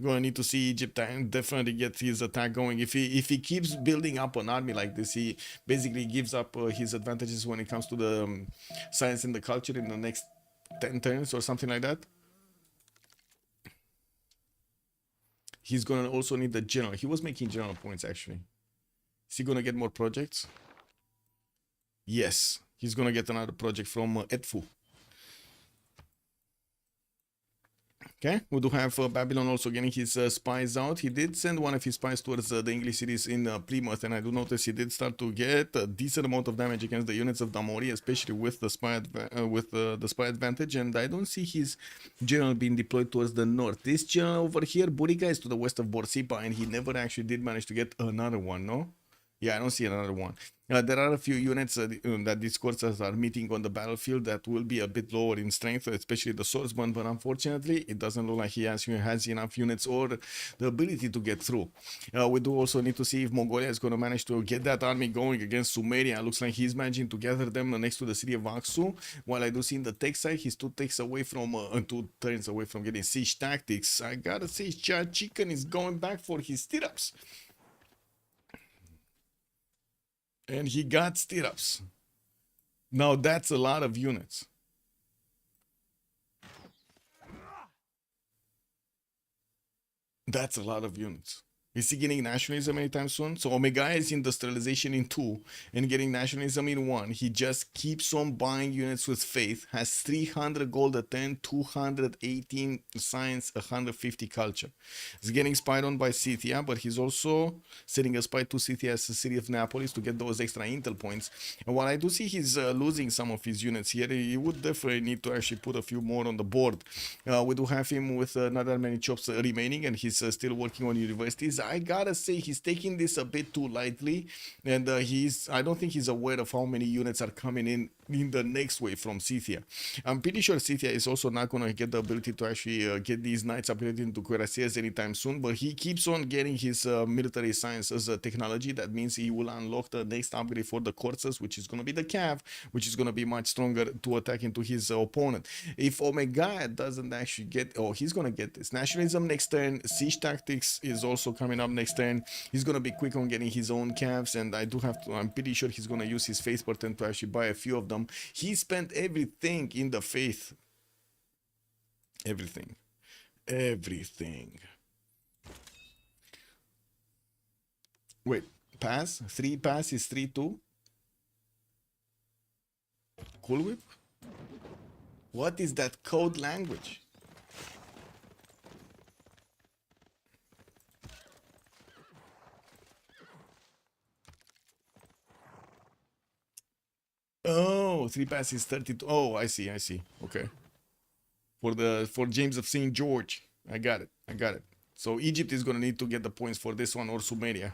[SPEAKER 1] Gonna need to see Egypt and definitely get his attack going. If he keeps building up an army like this, he basically gives up his advantages when it comes to the science and the culture in the next 10 turns or something like that. He's gonna also need the general. He was making general points actually. Is he gonna get more projects? Yes, he's gonna get another project from Edfu. Okay, we do have Babylon also getting his spies out. He did send one of his spies towards the English cities in Plymouth, and I do notice he did start to get a decent amount of damage against the units of Damori, especially with the the spy advantage. And I don't see his general being deployed towards the north. This general over here, Buriga, is to the west of Borsipa, and he never actually did manage to get another one. No. Yeah, I don't see another one. There are a few units that these coursers are meeting on the battlefield that will be a bit lower in strength, especially the swordsman, but unfortunately, it doesn't look like he has enough units or the ability to get through. We do also need to see if Mongolia is going to manage to get that army going against Sumeria. Looks like he's managing to gather them next to the city of Aksu. While I do see in the tech side, he's 2 takes away from 2 turns away from getting siege tactics. I gotta say, Chad Chicken is going back for his stirrups. And he got stirrups. Now that's a lot of units. That's a lot of units. Is he getting nationalism anytime soon? So Omega is industrialization in 2 and getting nationalism in 1. He just keeps on buying units with faith. Has 300 gold at 10, 218 science, 150 culture. He's getting spied on by Scythia, but he's also sending a spy to Scythia as the city of Naples to get those extra intel points. And while I do see he's losing some of his units here, he would definitely need to actually put a few more on the board. We do have him with not that many chops remaining, and he's still working on universities. I gotta say he's taking this a bit too lightly, and I don't think he's aware of how many units are coming in the next wave from Scythia. I'm pretty sure Scythia is also not gonna get the ability to actually get these knights upgraded into cuirassiers anytime soon, but he keeps on getting his military science as a technology. That means he will unlock the next upgrade for the coursers, which is gonna be the cav, which is gonna be much stronger to attack into his opponent. If Omega doesn't actually get, he's gonna get this nationalism next turn. Siege tactics is also coming up next turn. He's gonna be quick on getting his own calves, and I'm pretty sure he's gonna use his faith button to actually buy a few of them. He spent everything in the faith. Everything. Wait, pass? 3 pass is 3-2? Cool Whip? What is that code language? Oh, 3 passes 32. Oh, I see. Okay. For James of St. George. I got it. So Egypt is gonna need to get the points for this one, or Sumeria.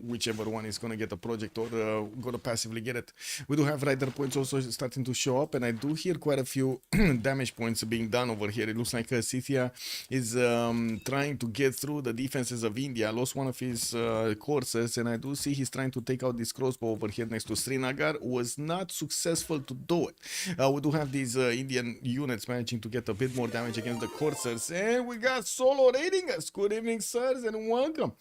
[SPEAKER 1] Whichever one is going to get a project or going to passively get it. We do have rider points also starting to show up, and I do hear quite a few damage points being done over here. It looks like Scythia is trying to get through the defenses of India. Lost one of his courses, and I do see he's trying to take out this crossbow over here next to Srinagar. Was not successful to do it. We do have these Indian units managing to get a bit more damage against the coursers, and we got Solo raiding us. Good evening, sirs, and welcome.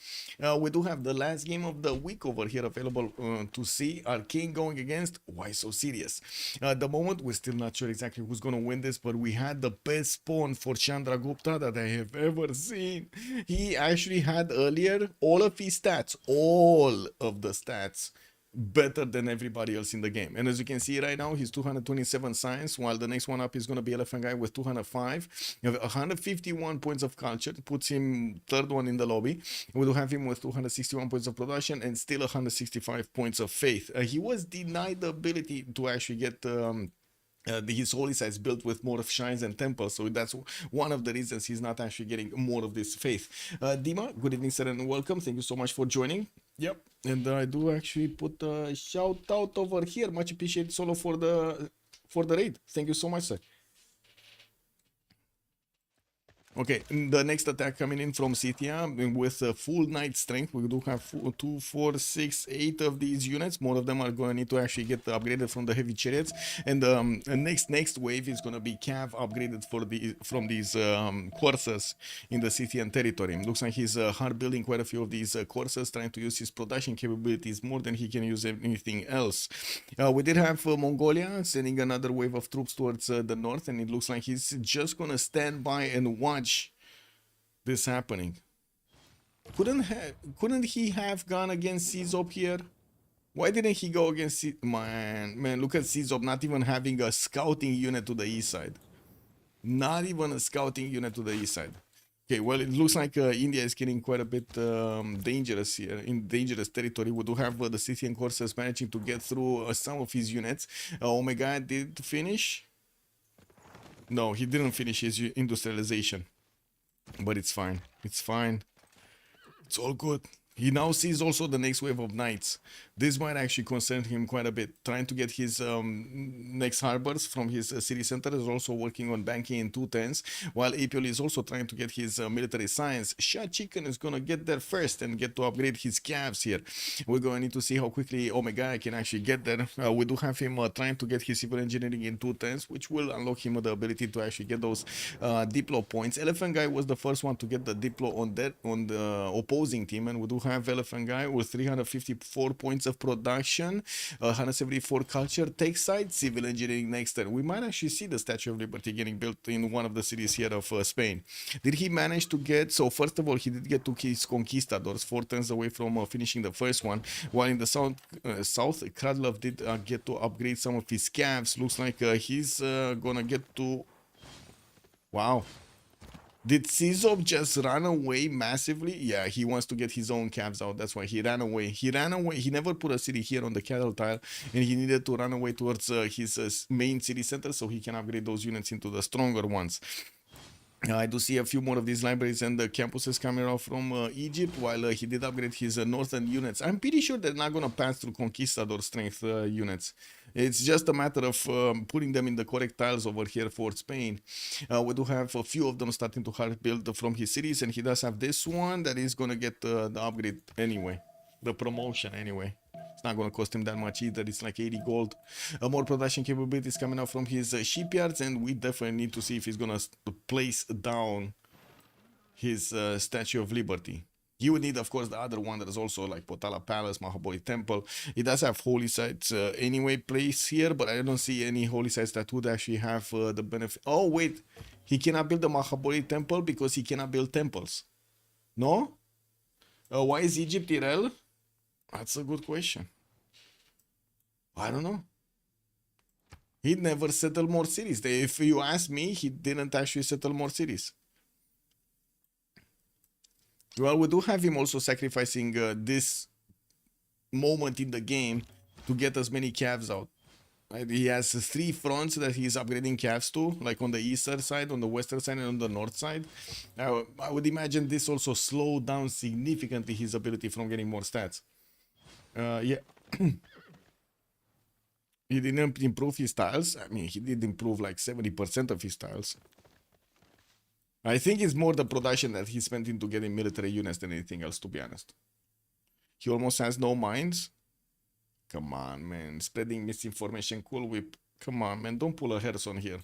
[SPEAKER 1] We do have the last game of the week over here available to see. Arcane going against Why So Serious. At the moment, we're still not sure exactly who's going to win this, but we had the best spawn for Chandragupta that I have ever seen. He actually had earlier all of his stats, all of the stats, better than everybody else in the game. And as you can see right now, he's 227 science, while the next one up is going to be Elephant Guy with 205. You have 151 points of culture, puts him third one in the lobby. We do have him with 261 points of production and still 165 points of faith. He was denied the ability to actually get his holy sites built with more of shrines and temples, so that's one of the reasons he's not actually getting more of this faith. Dima, good evening, sir, and welcome. Thank you so much for joining. Yep, and I do actually put a shout out over here. Much appreciated, Solo, for the raid. Thank you so much, sir. Okay, the next attack coming in from Scythia with full knight strength. We do have 2, 4, 6, 8 of these units. More of them are going to need to actually get upgraded from the heavy chariots. And the next wave is going to be cav upgraded from these coursers in the Scythian territory. Looks like he's hard building quite a few of these coursers, trying to use his production capabilities more than he can use anything else. We did have Mongolia sending another wave of troops towards the north, and it looks like he's just going to stand by and watch this happening. Couldn't he have gone against Czop here? Why didn't he go against man, look at Czop not even having a scouting unit to the east side. Not even a scouting unit to the east side. Okay, well, it looks like India is getting quite a bit dangerous here, in dangerous territory. We do have the Scythian courses managing to get through some of his units. Omega did finish. No, he didn't finish his industrialization, but it's fine. It's fine. It's all good. He now sees also the next wave of knights. This might actually concern him quite a bit. Trying to get his next harbors from his city center, is also working on banking in 210s, while Apiol is also trying to get his military science. Shah Chicken is going to get there first and get to upgrade his calves here. We're going to need to see how quickly Omega can actually get there. We do have him trying to get his civil engineering in 210s, which will unlock him the ability to actually get those Diplo points. Elephant Guy was the first one to get the Diplo on the opposing team, and we do have Elephant Guy with 354 points of production, 174 culture, tech side, civil engineering next turn. We might actually see the Statue of Liberty getting built in one of the cities here of Spain. Did he manage to get, so first of all, he did get to his conquistadors, 4 turns away from finishing the first one, while in the south, Kradlov did get to upgrade some of his calves. Looks like he's gonna get to, wow. Did Sizov just run away massively? Yeah, he wants to get his own calves out. That's why he ran away. He ran away. He never put a city here on the cattle tile, and he needed to run away towards his main city center so he can upgrade those units into the stronger ones. I do see a few more of these libraries and the campuses coming out from Egypt, while he did upgrade his northern units. I'm pretty sure they're not going to pass through conquistador strength units. It's just a matter of putting them in the correct tiles over here for Spain. We do have a few of them starting to hard build from his cities, and he does have this one that is going to get the upgrade anyway, the promotion anyway. It's not going to cost him that much either. It's like 80 gold. More production capabilities coming out from his shipyards, and we definitely need to see if he's going to place down his Statue of Liberty. He would need, of course, the other one that is also like Potala Palace, Mahabodhi Temple. It does have holy sites anyway placed here, but I don't see any holy sites that would actually have the benefit. Oh, wait. He cannot build the Mahabodhi Temple because he cannot build temples. No? Why is Egypt IRL? That's a good question. I don't know. He never settled more cities. If you ask me, he didn't actually settle more cities. Well, we do have him also sacrificing this moment in the game to get as many calves out. Right? He has 3 fronts that he's upgrading calves to, like on the eastern side, on the western side, and on the north side. Now, I would imagine this also slowed down significantly his ability from getting more stats. Yeah. He didn't improve his tiles. I mean, he did improve like 70% of his tiles. I think it's more the production that he spent into getting military units than anything else, to be honest. He almost has no mines. Come on, man. Spreading misinformation. Cool whip. Come on, man. Don't pull a Harrison here.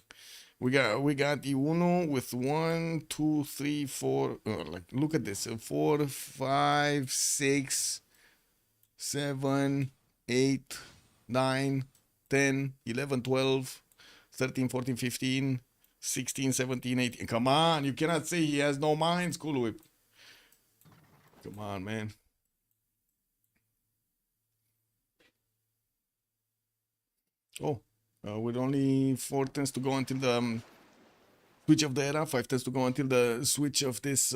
[SPEAKER 1] We got Iuno with 1, 2, 3, 4. Like, look at this. 4, 5, 6, 7, 8, 9, 10, 11, 12, 13, 14, 15. 16, 17, 18. Come on, you cannot say he has no mines, Cool Whip. Come on, man. Oh, with only 4 turns to go until the switch of the era, 5 turns to go until the switch of this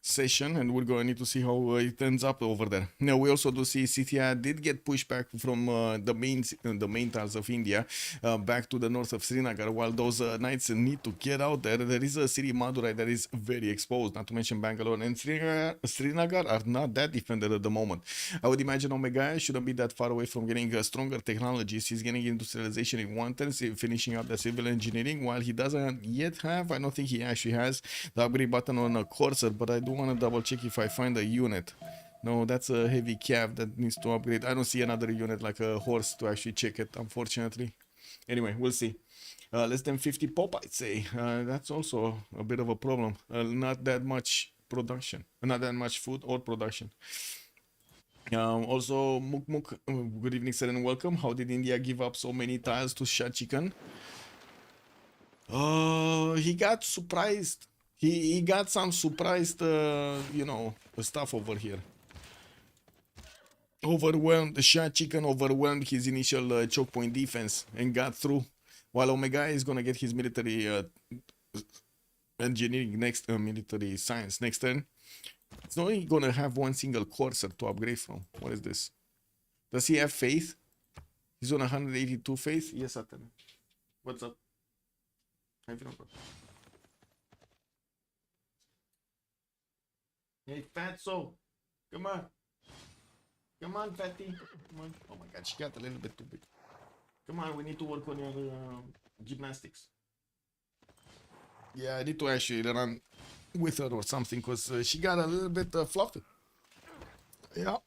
[SPEAKER 1] session, and we're going to need to see how it ends up over there. Now, we also do see Scythia did get pushed back from the main tiles of India back to the north of Srinagar, while those knights need to get out there. There is a city, Madurai, that is very exposed, not to mention Bangalore and Srinagar are not that defended at the moment. I would imagine Omega shouldn't be that far away from getting stronger technologies. He's getting industrialization in 1 turn, finishing up the civil engineering, while he doesn't yet have, I don't think he actually has the upgrade button on a Corsair, but I do want to double check if I find a unit. No, that's a heavy cav that needs to upgrade. I don't see another unit like a horse to actually check it, unfortunately. Anyway, we'll see. Less than 50 pop, I'd say. That's also a bit of a problem. Not that much production. Not that much food or production. Also, Muk, good evening, sir, and welcome. How did India give up so many tiles to Shah Chicken? He got surprised. He got some surprised, you know, stuff over here. Overwhelmed, the Shah Chicken overwhelmed his initial choke point defense and got through. While Omega is gonna get his military engineering next military science next turn. It's not only gonna have one single courser to upgrade from. What is this? Does he have faith? He's on 182 faith. Yes, Satan. What's up? How you feeling, bro? Hey, fatso. Come on. Come on, fatty. Come on. Oh my god, she got a little bit too big. Come on, we need to work on your gymnastics. Yeah, I need to actually run with her or something because she got a little bit fluffy. Yeah.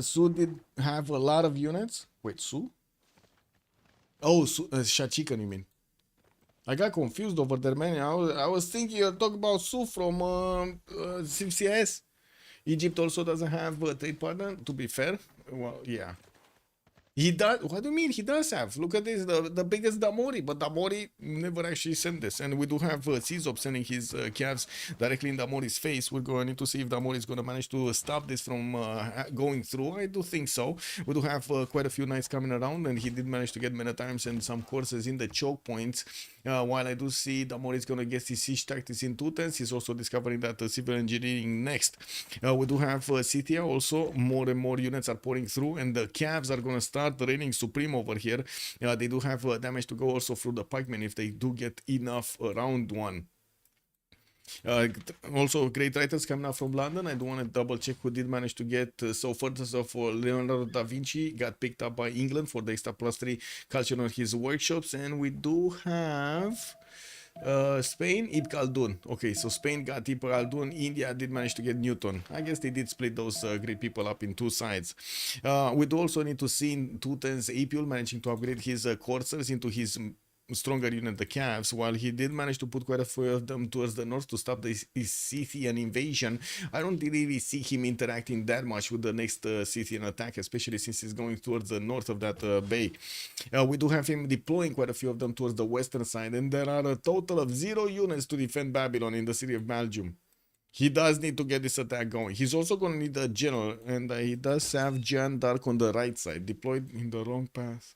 [SPEAKER 1] Sue did have a lot of units. Wait, Sue? Oh, Sue, Shachikan, you mean? I got confused over there, man. I was thinking you're talking about Sue from CWC. Egypt also doesn't have a trade partner, to be fair. Well, yeah. He does. What do you mean? He does have. Look at this, the biggest Damori, but Damori never actually sent this. And we do have Cizop sending his calves directly in Damori's face. We're going to need to see if Damori is going to manage to stop this from going through. I do think so. We do have quite a few knights coming around, and he did manage to get many times and some courses in the choke points. While I do see Damori is going to get his siege tactics in 2 turns, he's also discovering that civil engineering next. We do have Scythia also. More and more units are pouring through, and the calves are going to start reigning supreme over here. They do have damage to go also through the pikemen if they do get enough round 1. Also great writers coming out from London. I do want to double check who did manage to get so first of all, Leonardo da Vinci got picked up by England for the extra +3 culture on his workshops, and we do have Spain, Ibn Khaldun. Okay, so Spain got Ibn Khaldun. India did manage to get Newton. I guess they did split those great people up in 2 sides. We do also need to see in 2 turns Apul managing to upgrade his coursers into his stronger unit, the calves, while he did manage to put quite a few of them towards the north to stop the Scythian invasion. I don't really see him interacting that much with the next Scythian attack, especially since he's going towards the north of that bay. We do have him deploying quite a few of them towards the western side, and there are a total of 0 units to defend Babylon in the city of Belgium. He does need to get this attack going. He's also going to need a general, and he does have Jeanne d'Arc on the right side, deployed in the wrong path.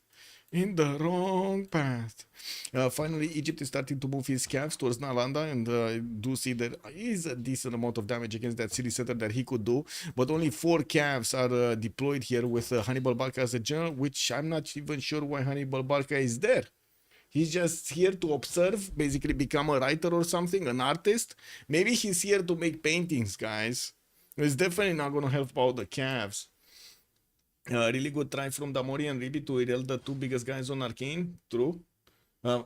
[SPEAKER 1] Finally, Egypt is starting to move his calves towards Nalanda, and I do see there is a decent amount of damage against that city center that he could do, but only 4 calves are deployed here with Hannibal Barca as a general, which I'm not even sure why Hannibal Barca is there. He's just here to observe, basically become a writer or something, an artist. Maybe he's here to make paintings, guys. It's definitely not going to help out the calves. Really good try from Damori and Ribi to irel the 2 biggest guys on Arcane. True. From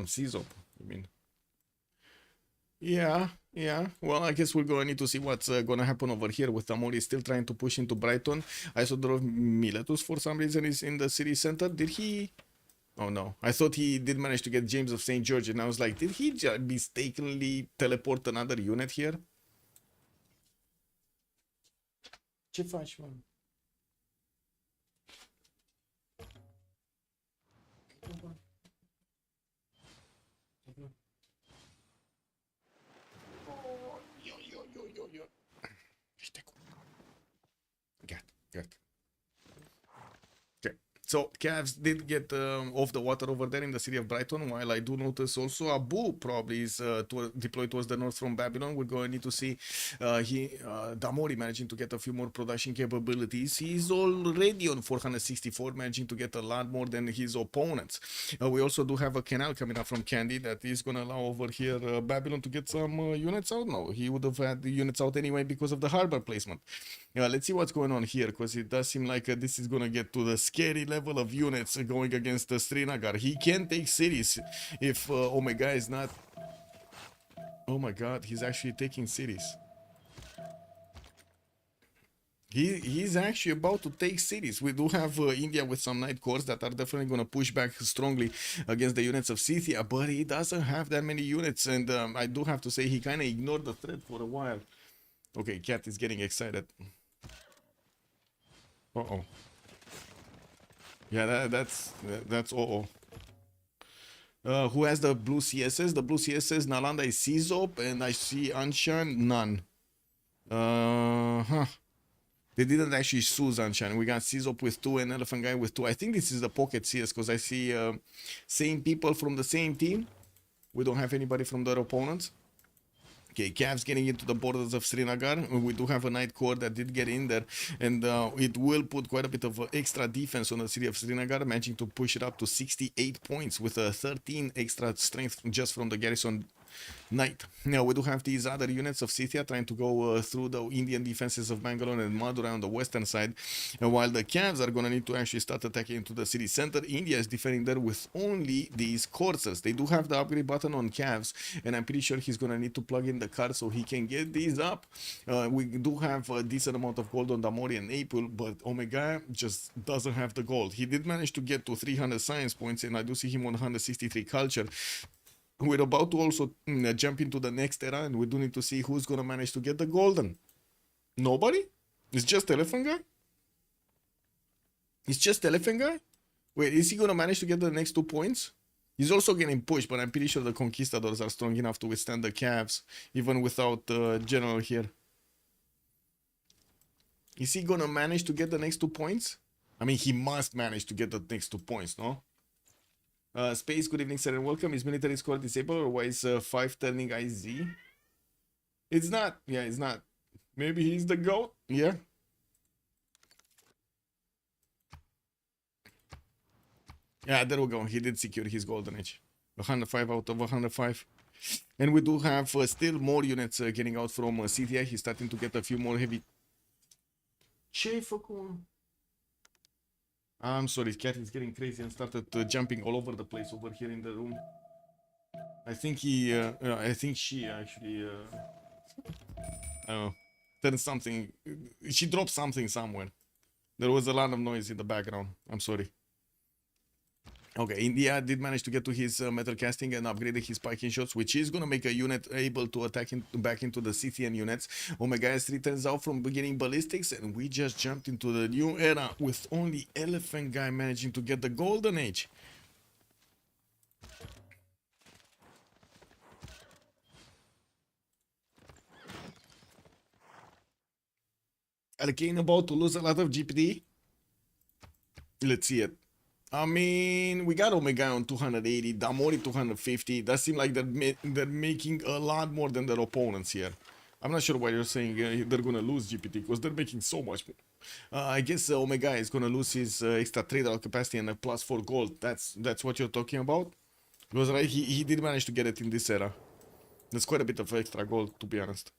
[SPEAKER 1] Cizop, I mean. Yeah. Well, I guess we're going to need to see what's going to happen over here with Damori still trying to push into Brighton. I saw Drove Miletus for some reason is in the city center. Did he? Oh no. I thought he did manage to get James of St. George, and I was like, did he mistakenly teleport another unit here? Ce faci, man? Good. Okay, so Cavs did get off the water over there in the city of Brighton, while I do notice also Abu probably is deployed towards the north from Babylon. We're going to need to see Damori managing to get a few more production capabilities. He's already on 464, managing to get a lot more than his opponents. We also do have a canal coming up from Candy that is going to allow over here Babylon to get some units out. No, he would have had the units out anyway because of the harbor placement. Let's see what's going on here, because it does seem like this is going to get to the scary level of units going against Srinagar. He can take cities if Omega is not... Oh my god, he's actually taking cities. He's actually about to take cities. We do have India with some night cores that are definitely going to push back strongly against the units of Scythia, but he doesn't have that many units, and I do have to say he kind of ignored the threat for a while. Okay, Cat is getting excited. Uh-oh. Yeah, that's uh-oh. Who has the blue CSS? The blue CSS, Nalanda is Cizop, and I see Anshan, none. They didn't actually choose Anshan. We got Cizop with 2 and Elephant Guy with 2. I think this is the pocket CS, because I see same people from the same team. We don't have anybody from their opponents. Okay, Cavs getting into the borders of Srinagar. We do have a night core that did get in there, and it will put quite a bit of extra defense on the city of Srinagar, managing to push it up to 68 points with a 13 extra strength just from the garrison Knight. Now we do have these other units of Scythia trying to go through the Indian defenses of Bangalore and Madurai on the western side, and while the Cavs are going to need to actually start attacking into the city center, India is defending there with only these coursers. They do have the upgrade button on Cavs, and I'm pretty sure he's going to need to plug in the card so he can get these up. We do have a decent amount of gold on Damori and April, but Omega just doesn't have the gold. He did manage to get to 300 science points, and I do see him on 163 culture. We're about to also jump into the next era, and we do need to see who's going to manage to get the golden. Nobody? It's just Elephant Guy? It's just Elephant Guy? Wait, is he going to manage to get the next 2 points? He's also getting pushed, but I'm pretty sure the Conquistadors are strong enough to withstand the Cavs, even without General here. Is he going to manage to get the next 2 points? I mean, he must manage to get the next 2 points, no? Space, good evening, sir, and welcome. Is military score disabled, or why is 5 turning IZ? It's not. Yeah, it's not. Maybe he's the GOAT. Yeah. Yeah, there we go. He did secure his golden age. 105 out of 105. And we do have still more units getting out from CTI. He's starting to get a few more heavy. I'm sorry, cat is getting crazy and started jumping all over the place over here in the room. I think he, I think she actually, did something. She dropped something somewhere. There was a lot of noise in the background. I'm sorry. Okay, India did manage to get to his metal casting and upgraded his spiking shots, which is going to make a unit able to attack back into the Scythian units. Omega S3 turns out from beginning ballistics, and we just jumped into the new era with only Elephant Guy managing to get the golden age. Arcane about to lose a lot of GPT? Let's see it. I mean, we got Omega on 280, Damori 250. That seems like they're making a lot more than their opponents here. I'm not sure why you're saying they're going to lose GPT, because they're making so much more. I guess Omega is going to lose his extra trader capacity and a +4 gold. That's what you're talking about? Because right, he did manage to get it in this era. That's quite a bit of extra gold, to be honest.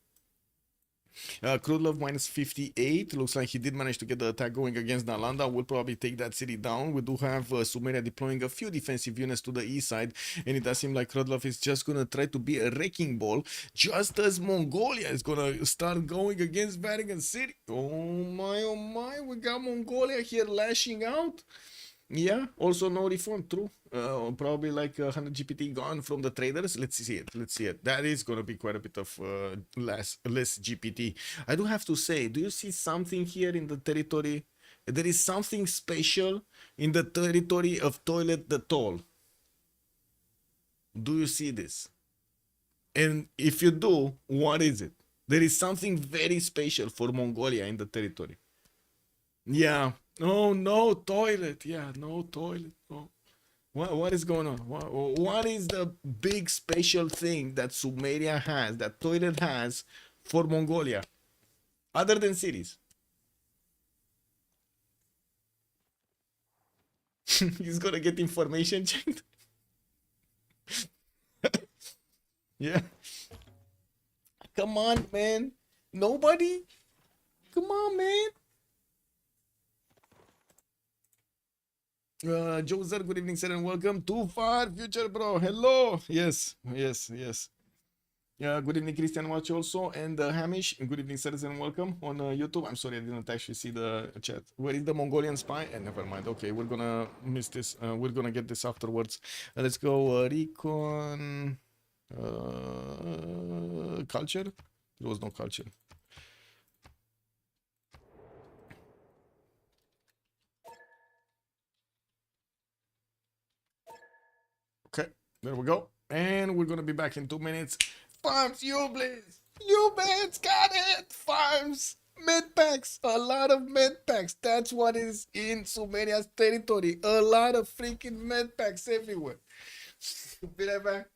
[SPEAKER 1] Crude Love minus 58. Looks like he did manage to get the attack going against Nalanda. Will probably take that city down. We do have Sumeria deploying a few defensive units to the east side, and it does seem like Krudlov is just gonna try to be a wrecking ball, just as Mongolia is gonna start going against Vatican City. Oh my, we got Mongolia here lashing out. Yeah, also no reform, true. Probably like 100 GPT gone from the traders. Let's see it. That is gonna be quite a bit of less GPT. I do have to say, do you see something here in the territory? There is something special in the territory of Toilet the Tall. Do you see this? And if you do, what is it? There is something very special for Mongolia in the territory. Yeah. Oh, no toilet. Yeah, no toilet. No. What is going on? What is the big special thing that Sumeria has, that toilet has for Mongolia, other than cities? He's gonna get information checked. Yeah. Come on, man. Nobody? Come on, man. Joser, good evening, sir, and welcome to Far Future, bro. Hello. Yes. Yeah, good evening, Christian Watch also, and Hamish. Good evening, sirs, and welcome on YouTube. I'm sorry I didn't actually see the chat. Where is the Mongolian spy? Never mind. Okay, we're gonna miss this. We're gonna get this afterwards. Let's go. Recon. Culture. There was no culture. Okay, there we go. And we're gonna be back in 2 minutes. Farms, you please. You bets got it. Farms, med packs, a lot of med packs. That's what is in Sumeria's territory. A lot of freaking med packs everywhere. Be right back.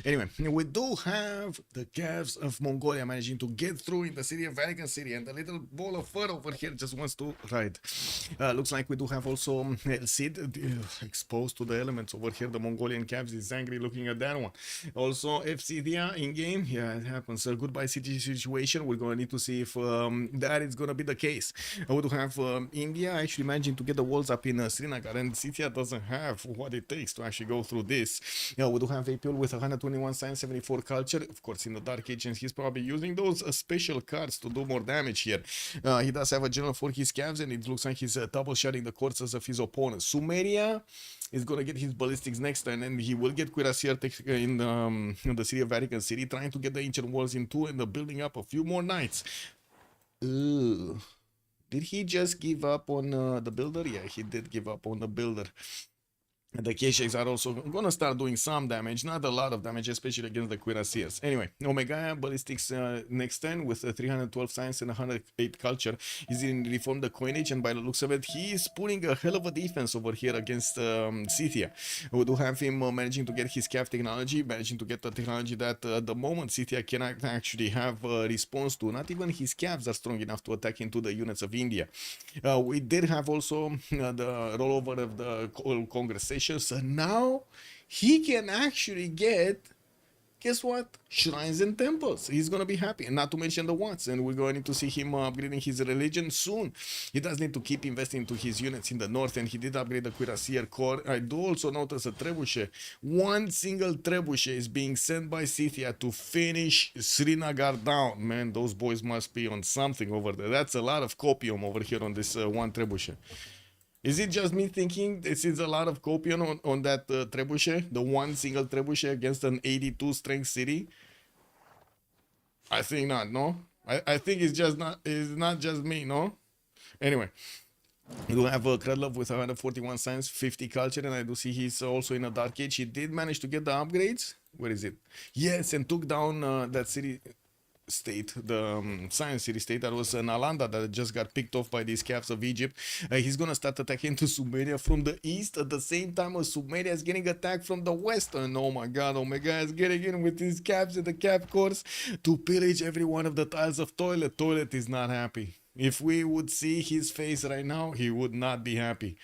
[SPEAKER 1] Anyway, we do have the Cavs of Mongolia managing to get through in the city of Vatican City, and the little ball of fur over here just wants to ride. Looks like we do have also El Cid exposed to the elements over here. The Mongolian Cavs is angry looking at that one. Also, FC Dia in game. Yeah, it happens. Goodbye city situation. We're gonna need to see if that is gonna be the case. We do have India actually managing to get the walls up in Srinagar, and Scythia doesn't have what it takes to actually go through this. Yeah, we do have APL with 121 science, 74 culture. Of course, in the Dark Ages, he's probably using those special cards to do more damage here. He does have a general for his Cavs, and it looks like he's double shotting the corpses of his opponents. Sumeria is gonna get his ballistics next turn, and he will get Cuirassier in the city of Vatican City, trying to get the ancient walls in two and building up a few more knights. Did he just give up on the builder? Yeah, he did give up on the builder. The K-Shakes are also gonna start doing some damage, not a lot of damage, especially against the Cuirassiers. Anyway, Omega Ballistics next turn with 312 science and 108 culture. He's in reform the coinage, and by the looks of it, he is putting a hell of a defense over here against Scythia. We do have him managing to get his CAF technology, managing to get the technology that at the moment Scythia cannot actually have a response to. Not even his CAFs are strong enough to attack into the units of India. We did have also the rollover of the Congressation. So now he can actually get, guess what? Shrines and temples. He's gonna be happy, and not to mention the wants. And we're going to see him upgrading his religion soon. He does need to keep investing into his units in the north, and he did upgrade the Cuirassier Corps. I do also notice a trebuchet. One single trebuchet is being sent by Scythia to finish Srinagar down. Man, those boys must be on something over there. That's a lot of copium over here on this one trebuchet. Is it just me thinking this is a lot of copium on that trebuchet? The one single trebuchet against an 82 strength city? I think not, no? I think it's not just me, no? Anyway. We do have Krudlov with 141 science, 50 culture, and I do see he's also in a Dark Age. He did manage to get the upgrades. Where is it? Yes, and took down that city state, the science city state that was Nalanda, that just got picked off by these Cavs of Egypt. He's gonna start attacking to Sumeria from the east at the same time as Sumeria is getting attacked from the west. And oh my god, Omega is getting in with his Cavs and the Cav course to pillage every one of the tiles of Toilet. Toilet is not happy. If we would see his face right now, he would not be happy.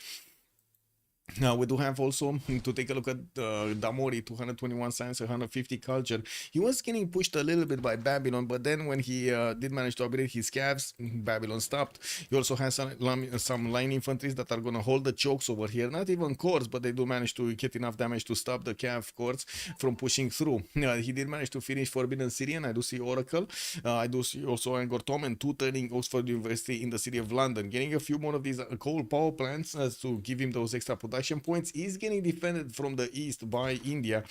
[SPEAKER 1] Now we do have also to take a look at Damori, 221 science, 150 culture. He was getting pushed a little bit by Babylon, but then when he did manage to upgrade his Cavs, Babylon stopped. He also has some line infantries that are going to hold the chokes over here. Not even cores, but they do manage to get enough damage to stop the Cav cores from pushing through. He did manage to finish Forbidden City, and I do see Oracle. I do see also Angkor Thom and 2 turning Oxford University in the city of London. Getting a few more of these coal power plants to give him those extra production points. Is getting defended from the east by India,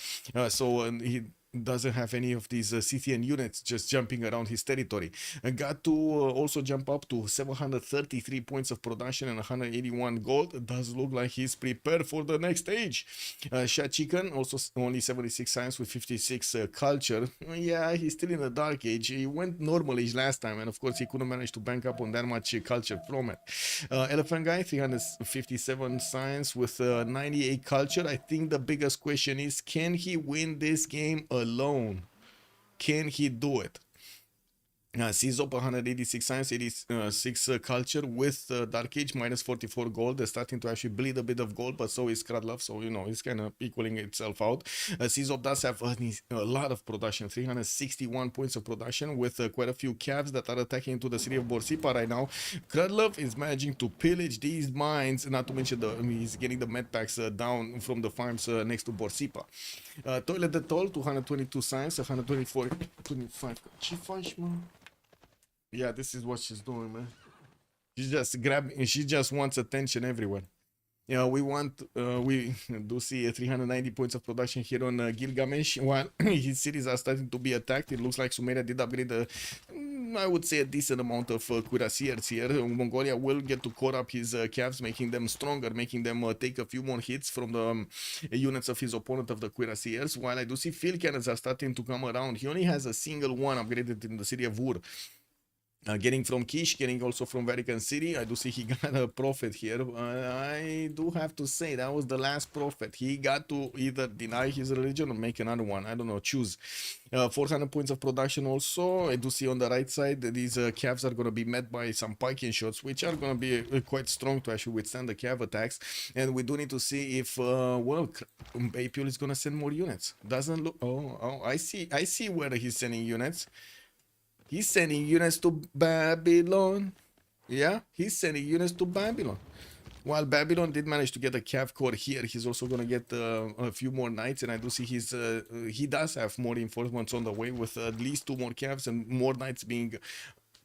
[SPEAKER 1] so he doesn't have any of these Scythian units just jumping around his territory. Got to also jump up to 733 points of production and 181 gold. It does look like he's prepared for the next stage. Shad Chicken also only 76 science with 56 culture. Yeah, he's still in the Dark Age. He went normal age last time, and of course he couldn't manage to bank up on that much culture from it. Elephant Guy 357 science with 98 culture. I think the biggest question is, can he win this game alone? Can he do it? Seizop 186 science, 86 culture with Dark Age minus 44 gold. They're starting to actually bleed a bit of gold, but so is Krudlov, so you know it's kind of equaling itself out. Seizop does have a lot of production, 361 points of production with quite a few Cavs that are attacking into the city of Borsipa right now. Krudlov is managing to pillage these mines, not to mention he's getting the med packs down from the farms next to Borsipa. Toilet de Toll 222 science, 124 25. Ce faci, mă? Yeah, this is what she's doing, man. She's just grabbing. She just wants attention everywhere. Yeah, we do see 390 points of production here on Gilgamesh. While his cities are starting to be attacked, it looks like Sumeria did upgrade I would say a decent amount of cuirassiers here. Mongolia will get to core up his Cavs, making them stronger, making them take a few more hits from the units of his opponent of the cuirassiers. While I do see field cannons are starting to come around. He only has a single one upgraded in the city of Ur. Getting from Kish, getting also from Vatican City. I do see he got a prophet here. I do have to say that was the last prophet. He got to either deny his religion or make another one. I don't know, choose. 400 points of production also. I do see on the right side that these calves are going to be met by some piking shots, which are going to be quite strong to actually withstand the calf attacks. And we do need to see if, Baypul is going to send more units. Doesn't look... Oh, I see where he's sending units. He's sending units to Babylon. Yeah, he's sending units to Babylon. While Babylon did manage to get a cav core here, he's also going to get a few more knights. And I do see he does have more reinforcements on the way with at least 2 more cavs and more knights being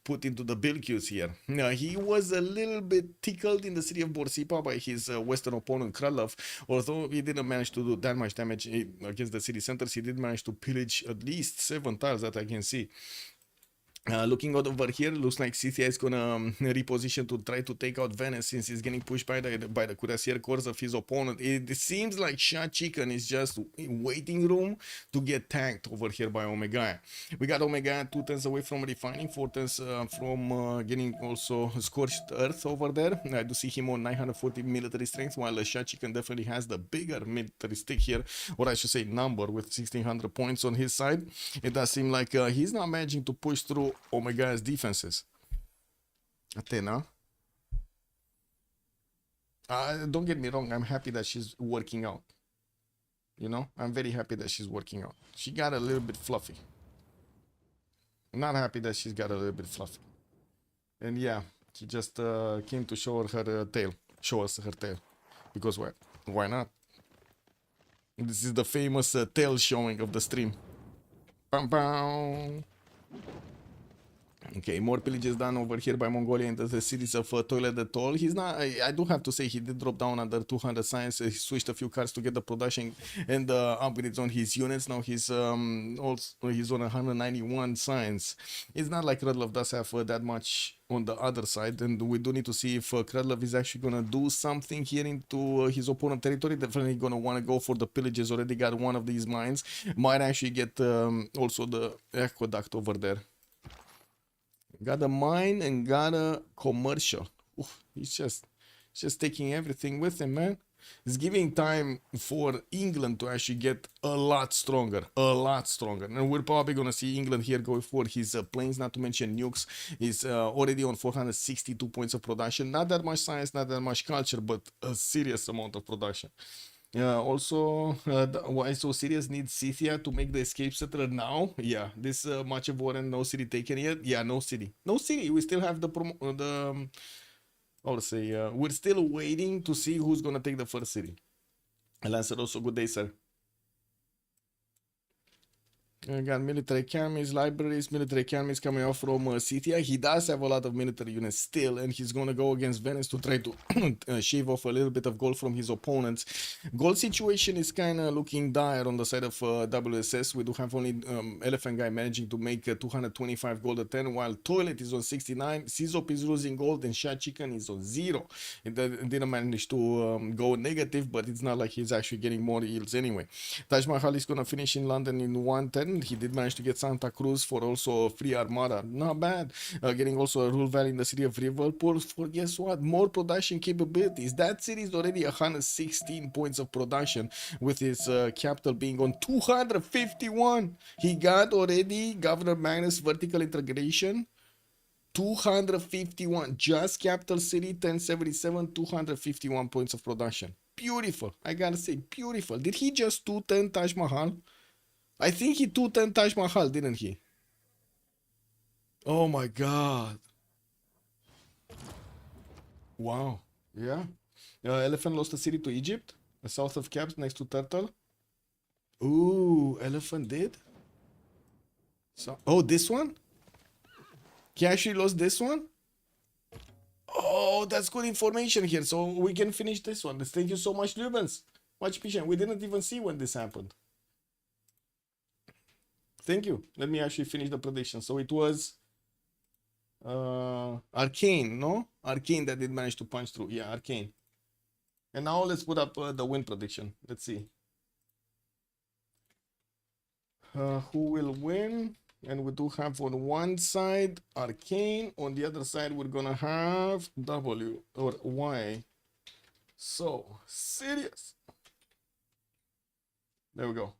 [SPEAKER 1] put into the build queues here. Now, he was a little bit tickled in the city of Borsipa by his western opponent Kralov. Although he didn't manage to do that much damage against the city centers, he did manage to pillage at least 7 tiles that I can see. Looking out over here, looks like Scythia is gonna reposition to try to take out Venice since he's getting pushed by the cuirassier corps of his opponent. It seems like Shah Chicken is just waiting room to get tanked over here by Omega. We got Omega 2 turns away from refining, 4 turns from getting also scorched earth over there. I do see him on 940 military strength, while Shah Chicken definitely has the bigger military stick here, or I should say number, with 1600 points on his side. It does seem like he's not managing to push through Omega's defenses. Athena. Don't get me wrong, I'm happy that she's working out. You know, I'm very happy that she's working out. She got a little bit fluffy. I'm not happy that she's got a little bit fluffy. And yeah, she just came to show her tail. Show us her tail. Because what? Why not? This is the famous tail showing of the stream. Bam bam. Okay, more pillages done over here by Mongolia into the cities of Toilet de Tol. He's not, I do have to say, he did drop down under 200 science. He switched a few cards to get the production and upgrades on his units. Now he's also he's on 191 science. It's not like Radlov does have that much on the other side, and we do need to see if Kralov is actually gonna do something here into his opponent territory. Definitely gonna want to go for the pillages. Already got one of these mines. Might actually get also the aqueduct over there. Got a mine and got a commercial. Oof, he's just taking everything with him, man. It's giving time for England to actually get a lot stronger, and we're probably gonna see England here go for his planes, not to mention nukes. He's already on 462 points of production. Not that much science, not that much culture, but a serious amount of production. Also, why so serious? Needs Scythia to make the escape settler now. Yeah, this much of Warren, no city taken yet. Yeah, no city. We still have the I'll say we're still waiting to see who's gonna take the first city. Lancer also, good day, sir. Got military academies, libraries, military academies coming off from Scythia. He does have a lot of military units still, and he's going to go against Venice to try to shave off a little bit of gold from his opponents. Gold situation is kind of looking dire on the side of WSS. We do have only Elephant Guy managing to make 225 gold at 10, while Toilet is on 69, Sizop is losing gold, and Shah Chicken is on 0. It didn't manage to go negative, but it's not like he's actually getting more yields anyway. Taj Mahal is going to finish in London in 110. He did manage to get Santa Cruz for also free armada. Not bad. Getting also a rule valley in the city of Liverpool for, guess what, more production capabilities. That city is already 116 points of production, with his capital being on 251. He got already Governor Magnus vertical integration. 251. Just capital city, 1077, 251 points of production. Beautiful. I gotta say, beautiful. Did he just 210 Taj Mahal? I think he 210 Taj Mahal, didn't he? Oh my god. Wow. Yeah. Elephant lost the city to Egypt, south of Caps, next to Turtle. Ooh, Elephant did? So, oh, this one? He actually lost this one? Oh, that's good information here. So we can finish this one. Thank you so much, Lubens. Much appreciated. We didn't even see when this happened. Thank you. Let me actually finish the prediction. So it was Arcane, no? Arcane that did manage to punch through. Yeah, Arcane. And now let's put up the win prediction. Let's see. Who will win? And we do have on one side Arcane, on the other side we're gonna have W or Y. So serious. There we go.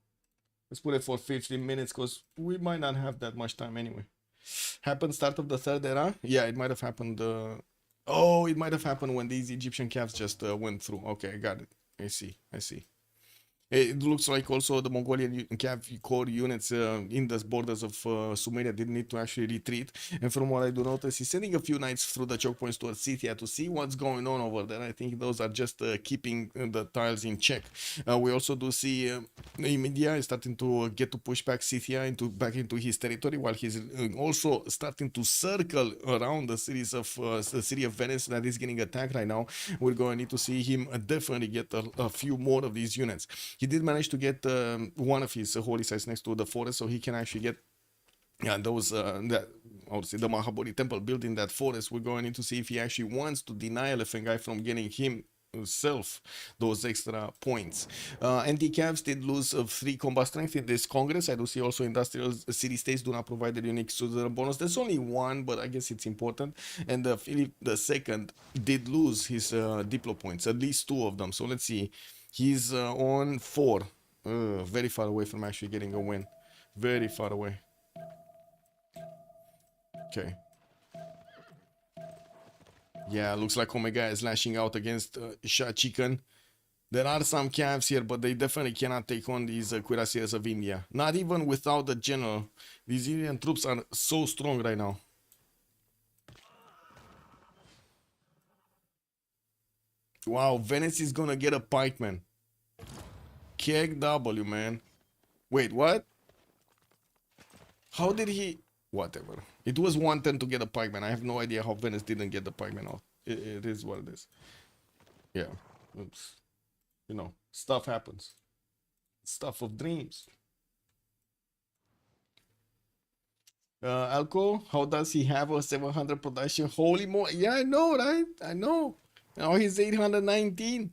[SPEAKER 1] Let's put it for 15 minutes because we might not have that much time anyway. Happened start of the third era? Yeah, it might have happened. Oh, it might have happened when these Egyptian calves just went through. Okay, I got it. I see. I see. It looks like also the Mongolian cav core units in the borders of Sumeria didn't need to actually retreat. And from what I do notice, he's sending a few knights through the choke points towards Scythia to see what's going on over there. I think those are just keeping the tiles in check. We also do see India is starting to get to push back Scythia back into his territory, while he's also starting to circle around the cities of the city of Venice that is getting attacked right now. We're going to need to see him definitely get a few more of these units. He did manage to get one of his holy sites next to the forest, so he can actually get those that obviously the Mahabodhi temple built in that forest. We're going to need to see if he actually wants to deny Elephant Guy from getting himself those extra points. Anti-Cavs did lose 3 combat strength in this congress. I do see also industrial city states do not provide the unique citizen bonus. There's only one, but I guess it's important. And Philip II did lose his diplo points, at least 2 of them. So let's see. He's on 4. Very far away from actually getting a win. Very far away. Okay. Yeah, looks like Omega is lashing out against Shah Chicken. There are some camps here, but they definitely cannot take on these cuirassiers of India. Not even without the general. These Indian troops are so strong right now. Wow, Venice is gonna get a pikeman. Keg W, man. Wait, what? How did he... Whatever. It was 110 to get a pikeman. I have no idea how Venice didn't get the pikeman out. It is what it is. Yeah. Oops. You know, stuff happens. Stuff of dreams. Alco, how does he have a 700 production? Holy mo... Yeah, I know, right? I know. Now he's 819.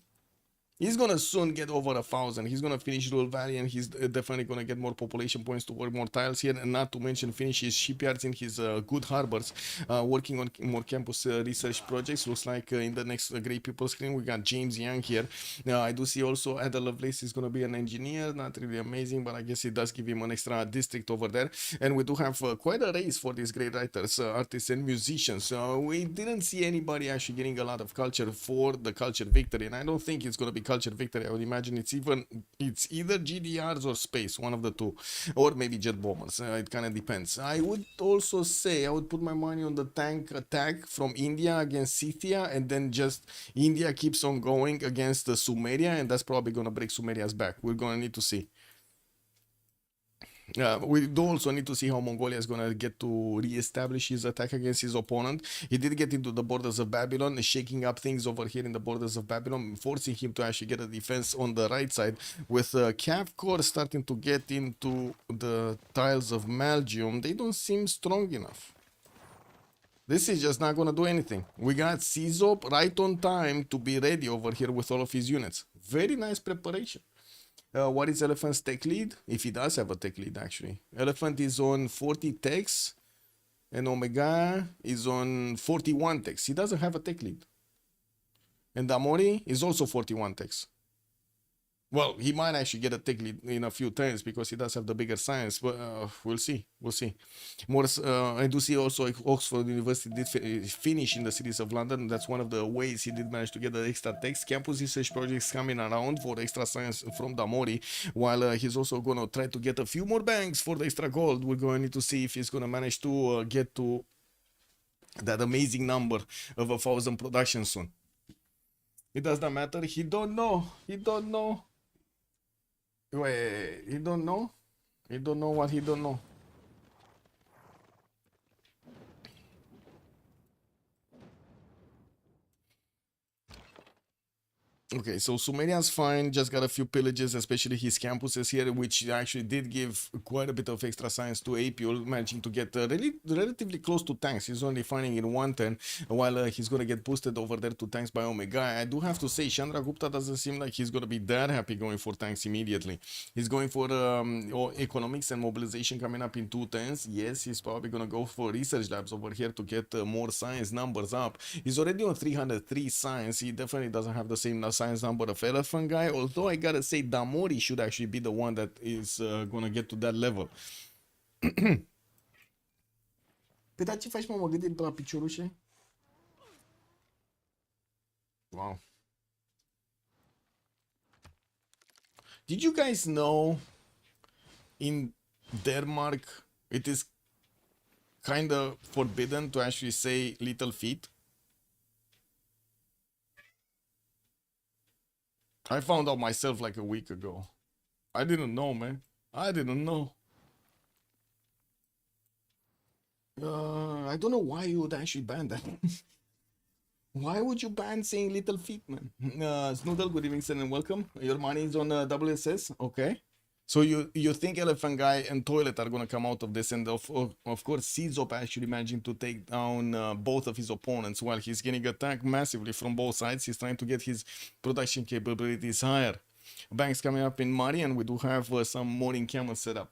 [SPEAKER 1] He's gonna soon get over 1,000. He's gonna finish Rural Valley, and he's definitely gonna get more population points to work more tiles here, and not to mention finish his shipyards in his good harbors. Working on more campus research projects. Looks like in the next Great People screen we got James Young here. I do see also Ada Lovelace is gonna be an engineer. Not really amazing, but I guess it does give him an extra district over there. And we do have quite a race for these great writers, artists, and musicians. We didn't see anybody actually getting a lot of culture for the culture victory, and I don't think it's gonna be culture victory. I would imagine it's either GDRs or space, one of the two, or maybe jet bombers. It kind of depends. I would also say I would put my money on the tank attack from India against Scythia, and then just India keeps on going against the Sumeria, and that's probably gonna break Sumeria's back. We're gonna need to see. We do also need to see how Mongolia is going to get to re-establish his attack against his opponent. He did get into the borders of Babylon, shaking up things over here in the borders of Babylon, forcing him to actually get a defense on the right side. With Cav Corps starting to get into the tiles of Malgium, they don't seem strong enough. This is just not going to do anything. We got Caesop right on time to be ready over here with all of his units. Very nice preparation. What is Elephant's tech lead? If he does have a tech lead, actually. Elephant is on 40 techs, and Omega is on 41 techs. He doesn't have a tech lead. And Damori is also 41 techs. Well, he might actually get a tech lead in a few turns because he does have the bigger science, but we'll see. We'll see. More, I do see also Oxford University did finish in the cities of London. That's one of the ways he did manage to get the extra text. Campus research projects coming around for extra science from Damori, while he's also going to try to get a few more banks for the extra gold. We're going to need to see if he's going to manage to get to that amazing number of 1,000 production soon. It does not matter. He don't know. He don't know. Wait, he don't know? He don't know what he don't know. Okay, so Sumeria's fine, just got a few pillages, especially his campuses here, which actually did give quite a bit of extra science to Apiol, managing to get relatively close to tanks. He's only finding in 110, while he's gonna get boosted over there to tanks by Omega. I do have to say, Chandra Gupta doesn't seem like he's gonna be that happy going for tanks immediately. He's going for economics and mobilization coming up in 210s. Yes, he's probably gonna go for research labs over here to get more science numbers up. He's already on 303 science. He definitely doesn't have the same science number of Elephant Guy, although I gotta say Damori should actually be the one that is gonna get to that level. Păi dar ce faci, mă gândit la piciorușe? Wow. Did you guys know in Denmark it is kind of forbidden to actually say little feet? I found out myself like a week ago. I didn't know, man. I didn't know. I don't know why you would actually ban that. Why would you ban saying little feet, man? Snoodle, good evening, sir, and welcome. Your money is on WSS, okay? So you think Elephant Guy and Toilet are gonna come out of this, and of course Sizop actually managing to take down both of his opponents while he's getting attacked massively from both sides. He's trying to get his production capabilities higher. Banks coming up in Mari, and we do have some morning camels set up.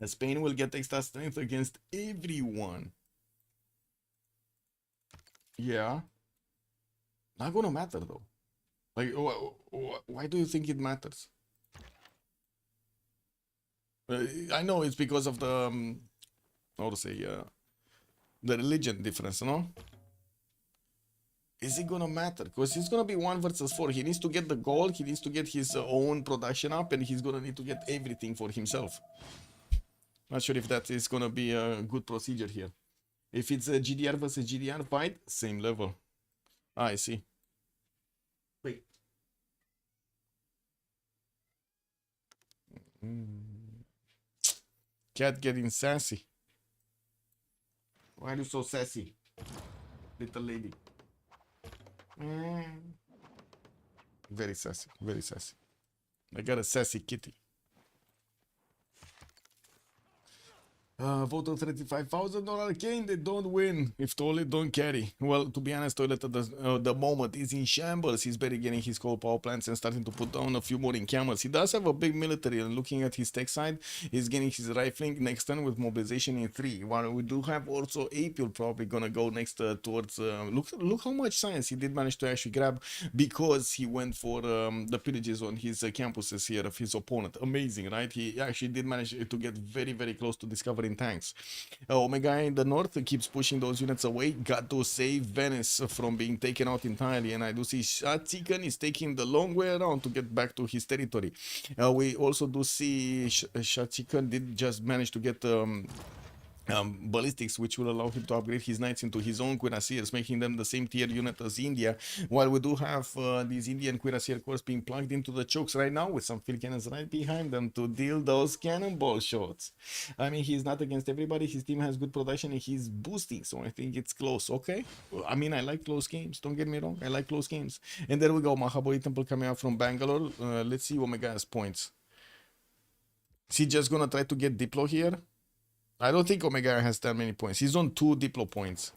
[SPEAKER 1] Spain will get extra strength against everyone. Yeah. Not gonna matter though. Like, why do you think it matters? I know it's because of the, how to say, the religion difference, no? Is it gonna matter? Because he's gonna be 1 versus 4. He needs to get the gold, he needs to get his own production up, and he's gonna need to get everything for himself. Not sure if that is gonna be a good procedure here. If it's a GDR versus GDR fight, same level. Ah, I see. Wait. Cat getting sassy. Why are you so sassy, little lady? Very sassy, very sassy. I got a sassy kitty. Vote of $35,000 Arcane, they don't win if Toilet don't carry. Well, to be honest, Toilet at the moment is in shambles. He's barely getting his coal power plants and starting to put down a few more in camels. He does have a big military, and looking at his tech side, he's getting his rifling next turn with mobilization in 3. While we do have also April probably gonna go next towards, look how much science he did manage to actually grab because he went for the pillages on his campuses here of his opponent. Amazing, right? He actually did manage to get very, very close to discovering tanks. Omega in the north keeps pushing those units away. Got to save Venice from being taken out entirely, and I do see Shatsikan is taking the long way around to get back to his territory. We also do see Shatsikan did just manage to get ballistics, which will allow him to upgrade his knights into his own cuirassiers, making them the same tier unit as India, while we do have these Indian cuirassier corps being plugged into the chokes right now with some field cannons right behind them to deal those cannonball shots. I mean, he's not against everybody. His team has good production and he's boosting, so I think it's close. Okay, I mean, I like close games, don't get me wrong, I like close games. And there we go, Mahabali Temple coming out from Bangalore. Let's see Omega's points. Is he just gonna try to get Diplo here? I don't think Omega has that many points. He's on 2 Diplo points.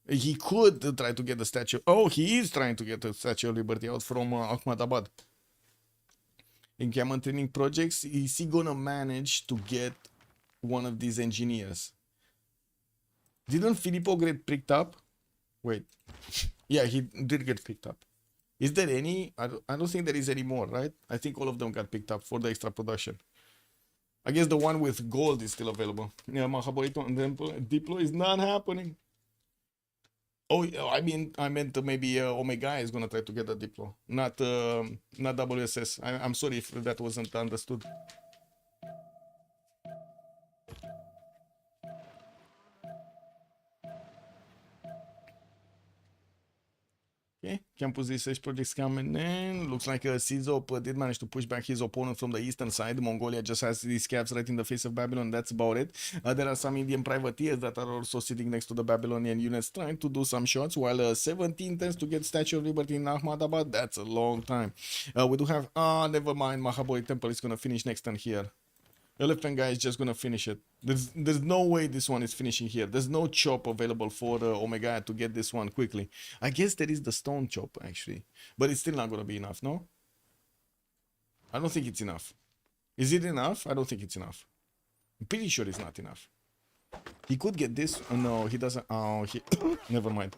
[SPEAKER 1] He could try to get the statue. Oh, he is trying to get the Statue of Liberty out from Ahmedabad. In Cameron Training Projects, is he gonna manage to get one of these engineers? Didn't Filippo get picked up? Wait. Yeah, he did get picked up. Is there any? I don't think there is any more, right? I think all of them got picked up for the extra production. I guess the one with gold is still available. Yeah, Mahabolito and Diplo is not happening. Oh, I meant maybe Omega is gonna try to get a Diplo, not WSS. I'm sorry if that wasn't understood. Okay, Campus research projects coming in. Looks like CZOP did manage to push back his opponent from the eastern side. Mongolia just has these caps right in the face of Babylon. That's about it. There are some Indian privateers that are also sitting next to the Babylonian units trying to do some shots, while 17 tends to get Statue of Liberty in Ahmadabad. That's a long time. We do have... never mind. Mahabodhi Temple is going to finish next turn here. Elephant guy is just gonna finish it. There's no way this one is finishing here. There's no chop available for Omega to get this one quickly. I guess there is the stone chop actually, but it's still not gonna be enough. No, I don't think it's enough. Is it enough? I don't think it's enough. I'm pretty sure it's not enough. He could get this. Oh, no, he doesn't. Oh, he never mind.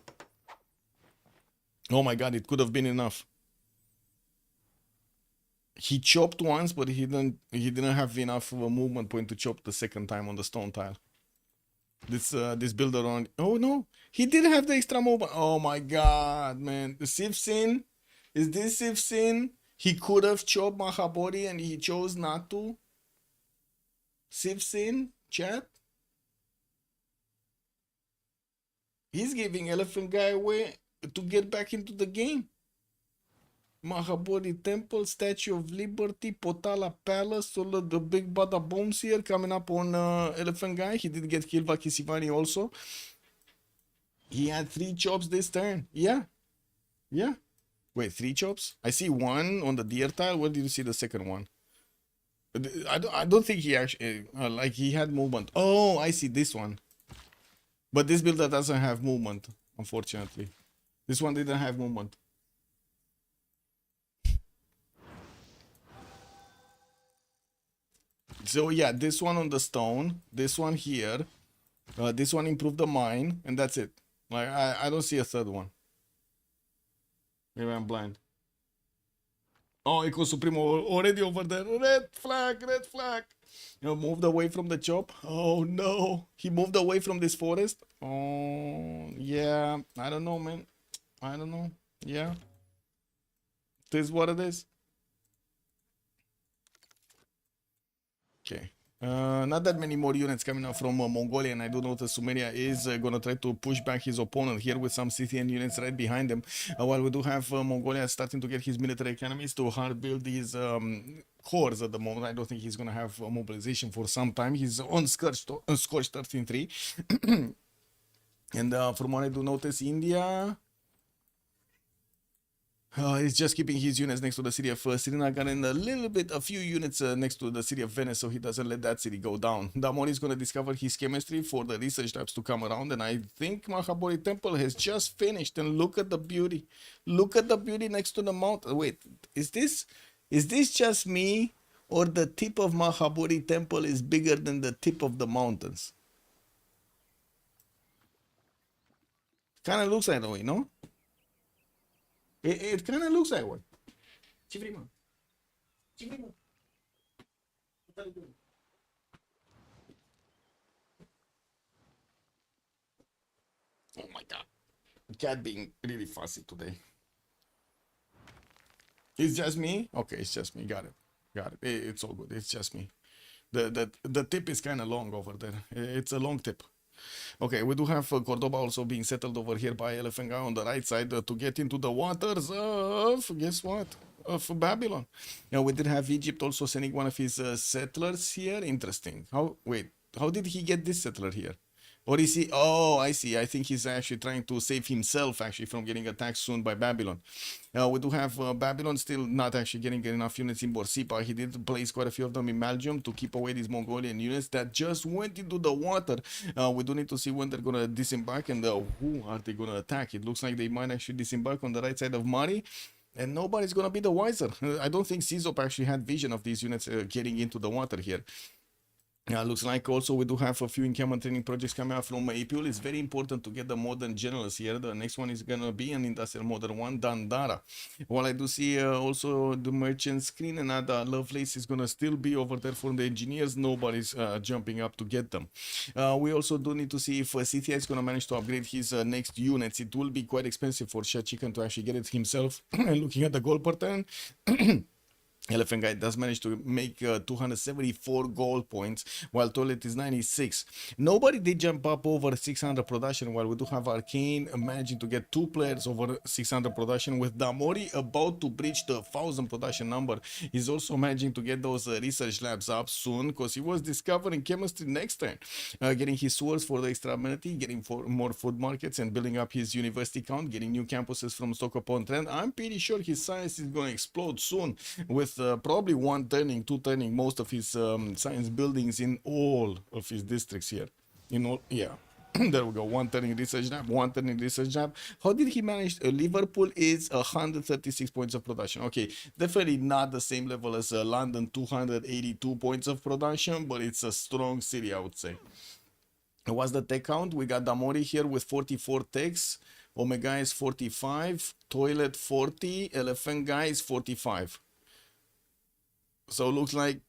[SPEAKER 1] Oh my god, it could have been enough. He chopped once, but he didn't have enough of a movement point to chop the second time on the stone tile. This builder on... Oh no, he did have the extra movement. Oh my god, man. The Sifsin? Is this Sifsin? He could have chopped Mahabodhi and he chose not to. Sifsin, chat? He's giving Elephant Guy away to get back into the game. Mahabodhi Temple, Statue of Liberty, Potala Palace, all of the big bada bombs here coming up on Elephant Guy. He did get killed by Kisivani also. He had 3 chops this turn. Yeah. Yeah. Wait, 3 chops? I see one on the deer tile. Where did you see the second one? I don't think he actually... like, he had movement. Oh, I see this one. But this builder doesn't have movement, unfortunately. This one didn't have movement. So yeah, this one on the stone, this one here, this one improved the mine, and that's it. Like I don't see a third one. Maybe I'm blind. Oh, Eco Supremo already over there. Red flag, red flag. You know, moved away from the chop. Oh no, he moved away from this forest. Oh yeah, I don't know, man. I don't know. Yeah, this is what it is. Okay. Not that many more units coming out from Mongolia, and I do notice Sumeria is going to try to push back his opponent here with some Scythian units right behind him. While we do have Mongolia starting to get his military economies to hard build his cores at the moment. I don't think he's going to have mobilization for some time. He's on Scorched 13-3. And from what I do notice, India... he's just keeping his units next to the city of Srinagar and a few units next to the city of Venice, so he doesn't let that city go down. Damon is going to discover his chemistry for the research labs to come around, and I think Mahabodhi Temple has just finished. And look at the beauty. Look at the beauty next to the mountain. Wait, is this just me, or the tip of Mahabodhi Temple is bigger than the tip of the mountains? Kind of looks like that way, no? It kind of looks like one. Oh my god. Cat being really fussy today. It's just me? Okay, it's just me. Got it. Got it. It's all good. It's just me. The tip is kind of long over there. It's a long tip. Okay, we do have Cordoba also being settled over here by Elephant Guy on the right side to get into the waters of, guess what, of Babylon. Now, we did have Egypt also sending one of his settlers here. Interesting. How did he get this settler here? Or is he... Oh, I see. I think he's actually trying to save himself actually from getting attacked soon by Babylon. We do have Babylon still not actually getting enough units in Borsippa. He did place quite a few of them in Belgium to keep away these Mongolian units that just went into the water. We do need to see when they're going to disembark and who are they going to attack. It looks like they might actually disembark on the right side of Mari. And nobody's going to be the wiser. I don't think Sizop actually had vision of these units getting into the water here. Looks like also we do have a few encampment training projects coming out from Apul. It's very important to get the modern generals here. The next one is going to be an industrial modern one, Dandara. While I do see also the merchant screen and Lovelace is going to still be over there for the engineers. Nobody's jumping up to get them. We also do need to see if Scythia is going to manage to upgrade his next units. It will be quite expensive for Shachikan to actually get it himself. And looking at the goal pattern... Elephant Guy does manage to make 274 goal points, while Toilet is 96. Nobody did jump up over 600 production, while we do have Arcane managing to get 2 players over 600 production, with Damori about to breach the 1000 production number. He's also managing to get those research labs up soon, because he was discovering chemistry next turn, getting his swords for the extra amenity, getting more food markets, and building up his university count, getting new campuses from Stock upon Trend. I'm pretty sure his science is going to explode soon, with probably two turning most of his science buildings in all of his districts here. In all, yeah. There we go. One turning research lab, one turning research lab. How did he manage? Liverpool is 136 points of production. Okay, definitely not the same level as London, 282 points of production, but it's a strong city, I would say. What's the tech count? We got Damori here with 44 techs. Omega is 45. Toilet 40. Elephant Guy is 45. So looks like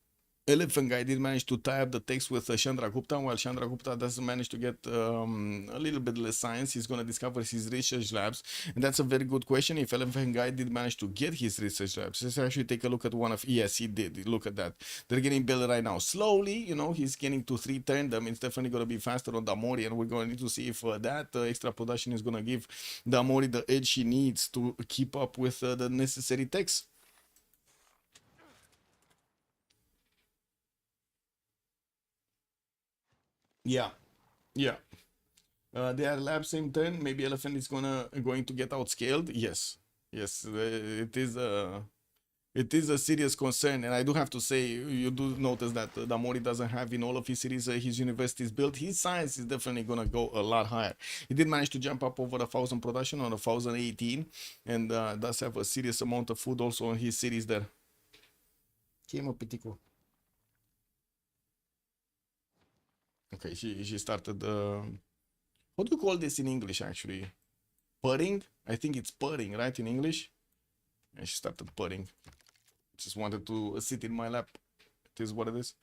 [SPEAKER 1] Elephant Guy did manage to tie up the text with Chandra Gupta, while Chandra Gupta doesn't manage to get a little bit less science. He's going to discover his research labs, and that's a very good question. If Elephant Guy did manage to get his research labs, let's actually take a look at one of, yes, he did. Look at that. They're getting built right now. Slowly, you know, he's getting to 3 turn them. It's definitely going to be faster on Damori, and we're going to need to see if that extra production is going to give Damori the edge he needs to keep up with the necessary techs. Yeah, yeah. They are lab same turn. Maybe Elephant is going to get outscaled. Yes, yes. It is a serious concern, and I do have to say, you do notice that Damori doesn't have in all of his series his universities built. His science is definitely gonna go a lot higher. He did manage to jump up over 1000 production on 1018, and does have a serious amount of food also in his series there. Ce-mă, pitico? Okay, she started. How do you call this in English, actually? Purring? I think it's purring, right, in English? And she started purring. Just wanted to sit in my lap. It is what it is.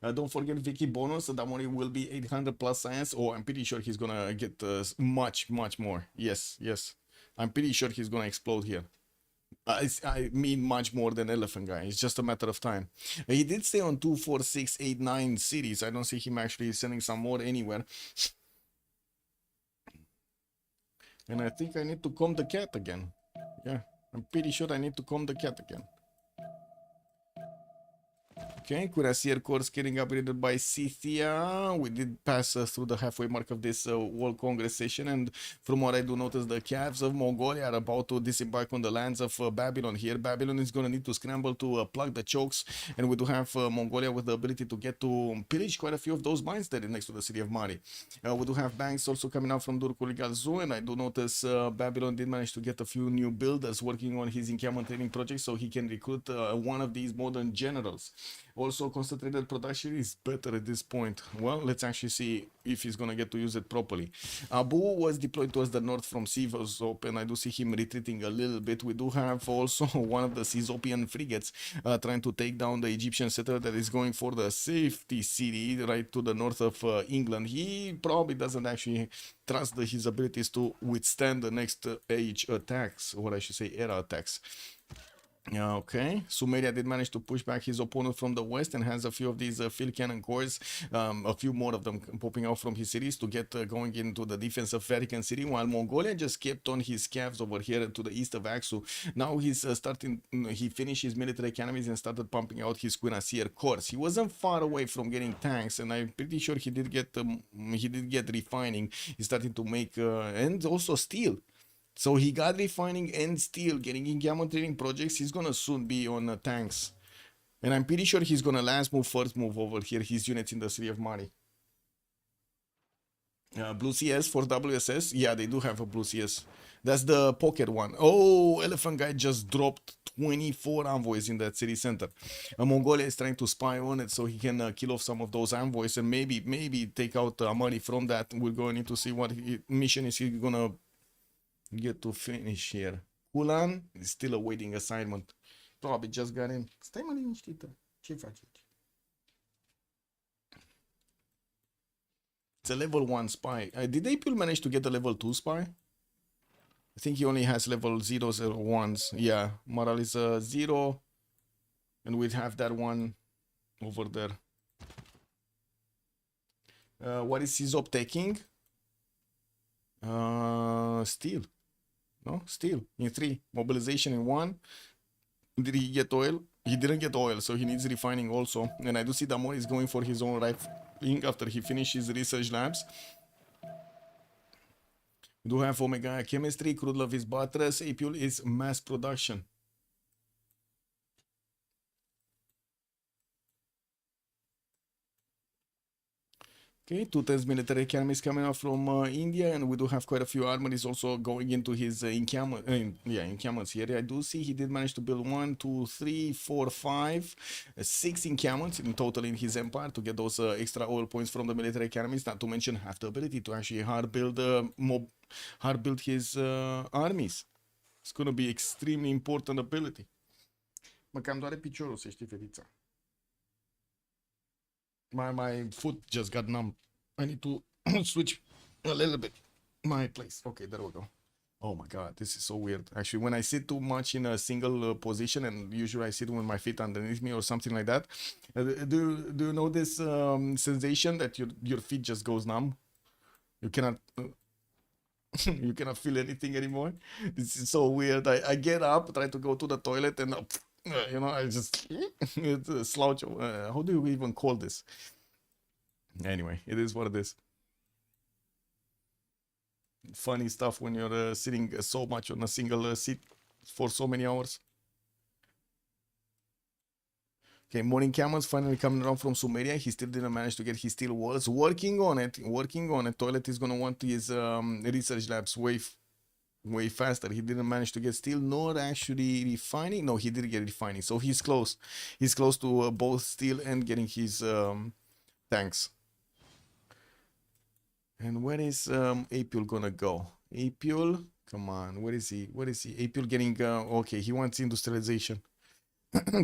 [SPEAKER 1] Don't forget Vicky bonus. Damori will be 800 plus science. Oh, I'm pretty sure he's gonna get much more. Yes, yes. I'm pretty sure he's gonna explode here. I mean much more than Elephant Guy. It's just a matter of time. He did stay on 2, 4, 6, 8, 9 cities. I don't see him actually sending some more anywhere. And I think I need to comb the cat again. Yeah, I'm pretty sure I need to comb the cat again. Okay, Cuirassier course getting upgraded by Scythia. We did pass through the halfway mark of this World Congress session, and from what I do notice, the calves of Mongolia are about to disembark on the lands of Babylon here. Babylon is going to need to scramble to plug the chokes, and we do have Mongolia with the ability to get to pillage quite a few of those mines there next to the city of Mari. We do have banks also coming out from Durkuligal Zoo, and I do notice Babylon did manage to get a few new builders working on his encampment training project, so he can recruit one of these modern generals. Also, concentrated production is better at this point. Well, let's actually see if he's gonna get to use it properly. Abu was deployed towards the north from Sivasop, and I do see him retreating a little bit. We do have also one of the Sizopian frigates trying to take down the Egyptian settler that is going for the safety city right to the north of England. He probably doesn't actually trust his abilities to withstand the next age attacks, or I should say era attacks. Okay, Sumeria did manage to push back his opponent from the west and has a few of these field cannon cores, a few more of them popping out from his cities to get going into the defense of Vatican City, while Mongolia just kept on his calves over here to the east of Aksu. Now he's he finished his military academies and started pumping out his Cuirassier cores. He wasn't far away from getting tanks, and I'm pretty sure he did get refining. He's starting to make and also steel. So he got refining and steel, getting in encampment training projects. He's gonna soon be on tanks. And I'm pretty sure he's gonna first move over here his units in the city of Mari. Blue CS for WSS. Yeah, they do have a Blue CS. That's the pocket one. Oh, Elephant Guy just dropped 24 envoys in that city center. Mongolia is trying to spy on it so he can kill off some of those envoys and maybe take out money from that. We're going to need to see what mission is he gonna get to finish here. Kulan is still awaiting assignment. Probably just got in. Stai mă liniștită. Ce faci aici? It's a level 1 spy. Did April manage to get a level 2 spy? I think he only has level 001s. Yeah, morale is 0. And we'd have that one over there. What is his op taking? Steel. No? Steel in 3. Mobilization in 1. Did he get oil? He didn't get oil, so he needs refining also. And I do see Damon is going for his own rifling after he finishes research labs. We do have Omega Chemistry, Crude Love is Buttress, Apule is Mass Production. Okay, 2 times military academies coming out from India, and we do have quite a few armories also going into his encampments here. I do see he did manage to build 1, 2, 3, 4, 5, 6 encampments in total in his empire to get those extra oil points from the military academies. Not to mention have the ability to actually hard build his armies. It's gonna be extremely important ability. Mă cam doare piciorul, să știi, fetița. My foot just got numb. I need to switch a little bit my place. Okay, there we go. Oh my god, this is so weird. Actually, when I sit too much in a single position, and usually I sit with my feet underneath me or something like that, do you know this sensation that your feet just goes numb? You cannot you cannot feel anything anymore. This is so weird. I get up, try to go to the toilet, and you know, I just it's a slouch. How do you even call this? Anyway, it is what it is. Funny stuff when you're sitting so much on a single seat for so many hours. Okay, morning camels finally coming around from Sumeria. He still didn't manage to get his steel walls. Working on it. Toilet is gonna want his research labs way faster. He didn't manage to get steel nor actually refining. No, he did get refining, so he's close. He's close to both steel and getting his tanks. And where is Apule gonna go? Apule, come on, where is he? Apule getting okay, he wants industrialization.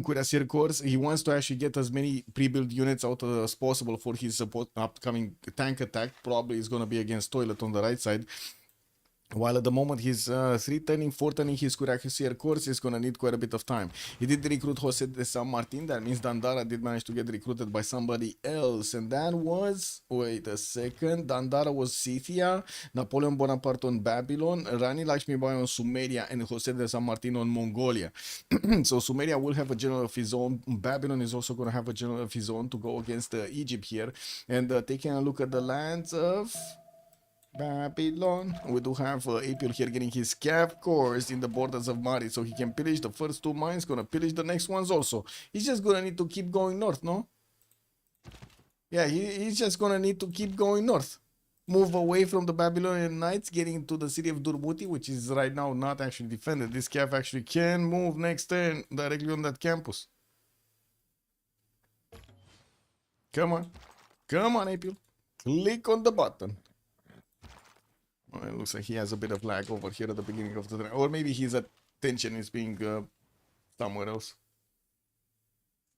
[SPEAKER 1] Cuirassier Corps, he wants to actually get as many pre-built units out as possible for his upcoming tank attack. Probably is gonna be against Toilet on the right side. While at the moment he's 3-turning, 4-turning his Cuirassier Corps is gonna need quite a bit of time. He did recruit Jose de San Martin, that means Dandara did manage to get recruited by somebody else, and that was, wait a second, Dandara was Scythia, Napoleon Bonaparte on Babylon, Rani Lakshmi Bai on Sumeria, and Jose de San Martin on Mongolia. So Sumeria will have a general of his own, Babylon is also gonna have a general of his own to go against Egypt here, and taking a look at the lands of Babylon, we do have Apule here getting his Cav Corps in the borders of Mari, so he can pillage the first 2 mines, gonna pillage the next ones also. He's just gonna need to keep going north, no? Yeah, he's just gonna need to keep going north. Move away from the Babylonian Knights, getting into the city of Durbuti, which is right now not actually defended. This Cav actually can move next turn directly on that campus. Come on, Apule. Click on the button. Well, it looks like he has a bit of lag over here at the beginning of the turn. Or maybe his attention is being somewhere else.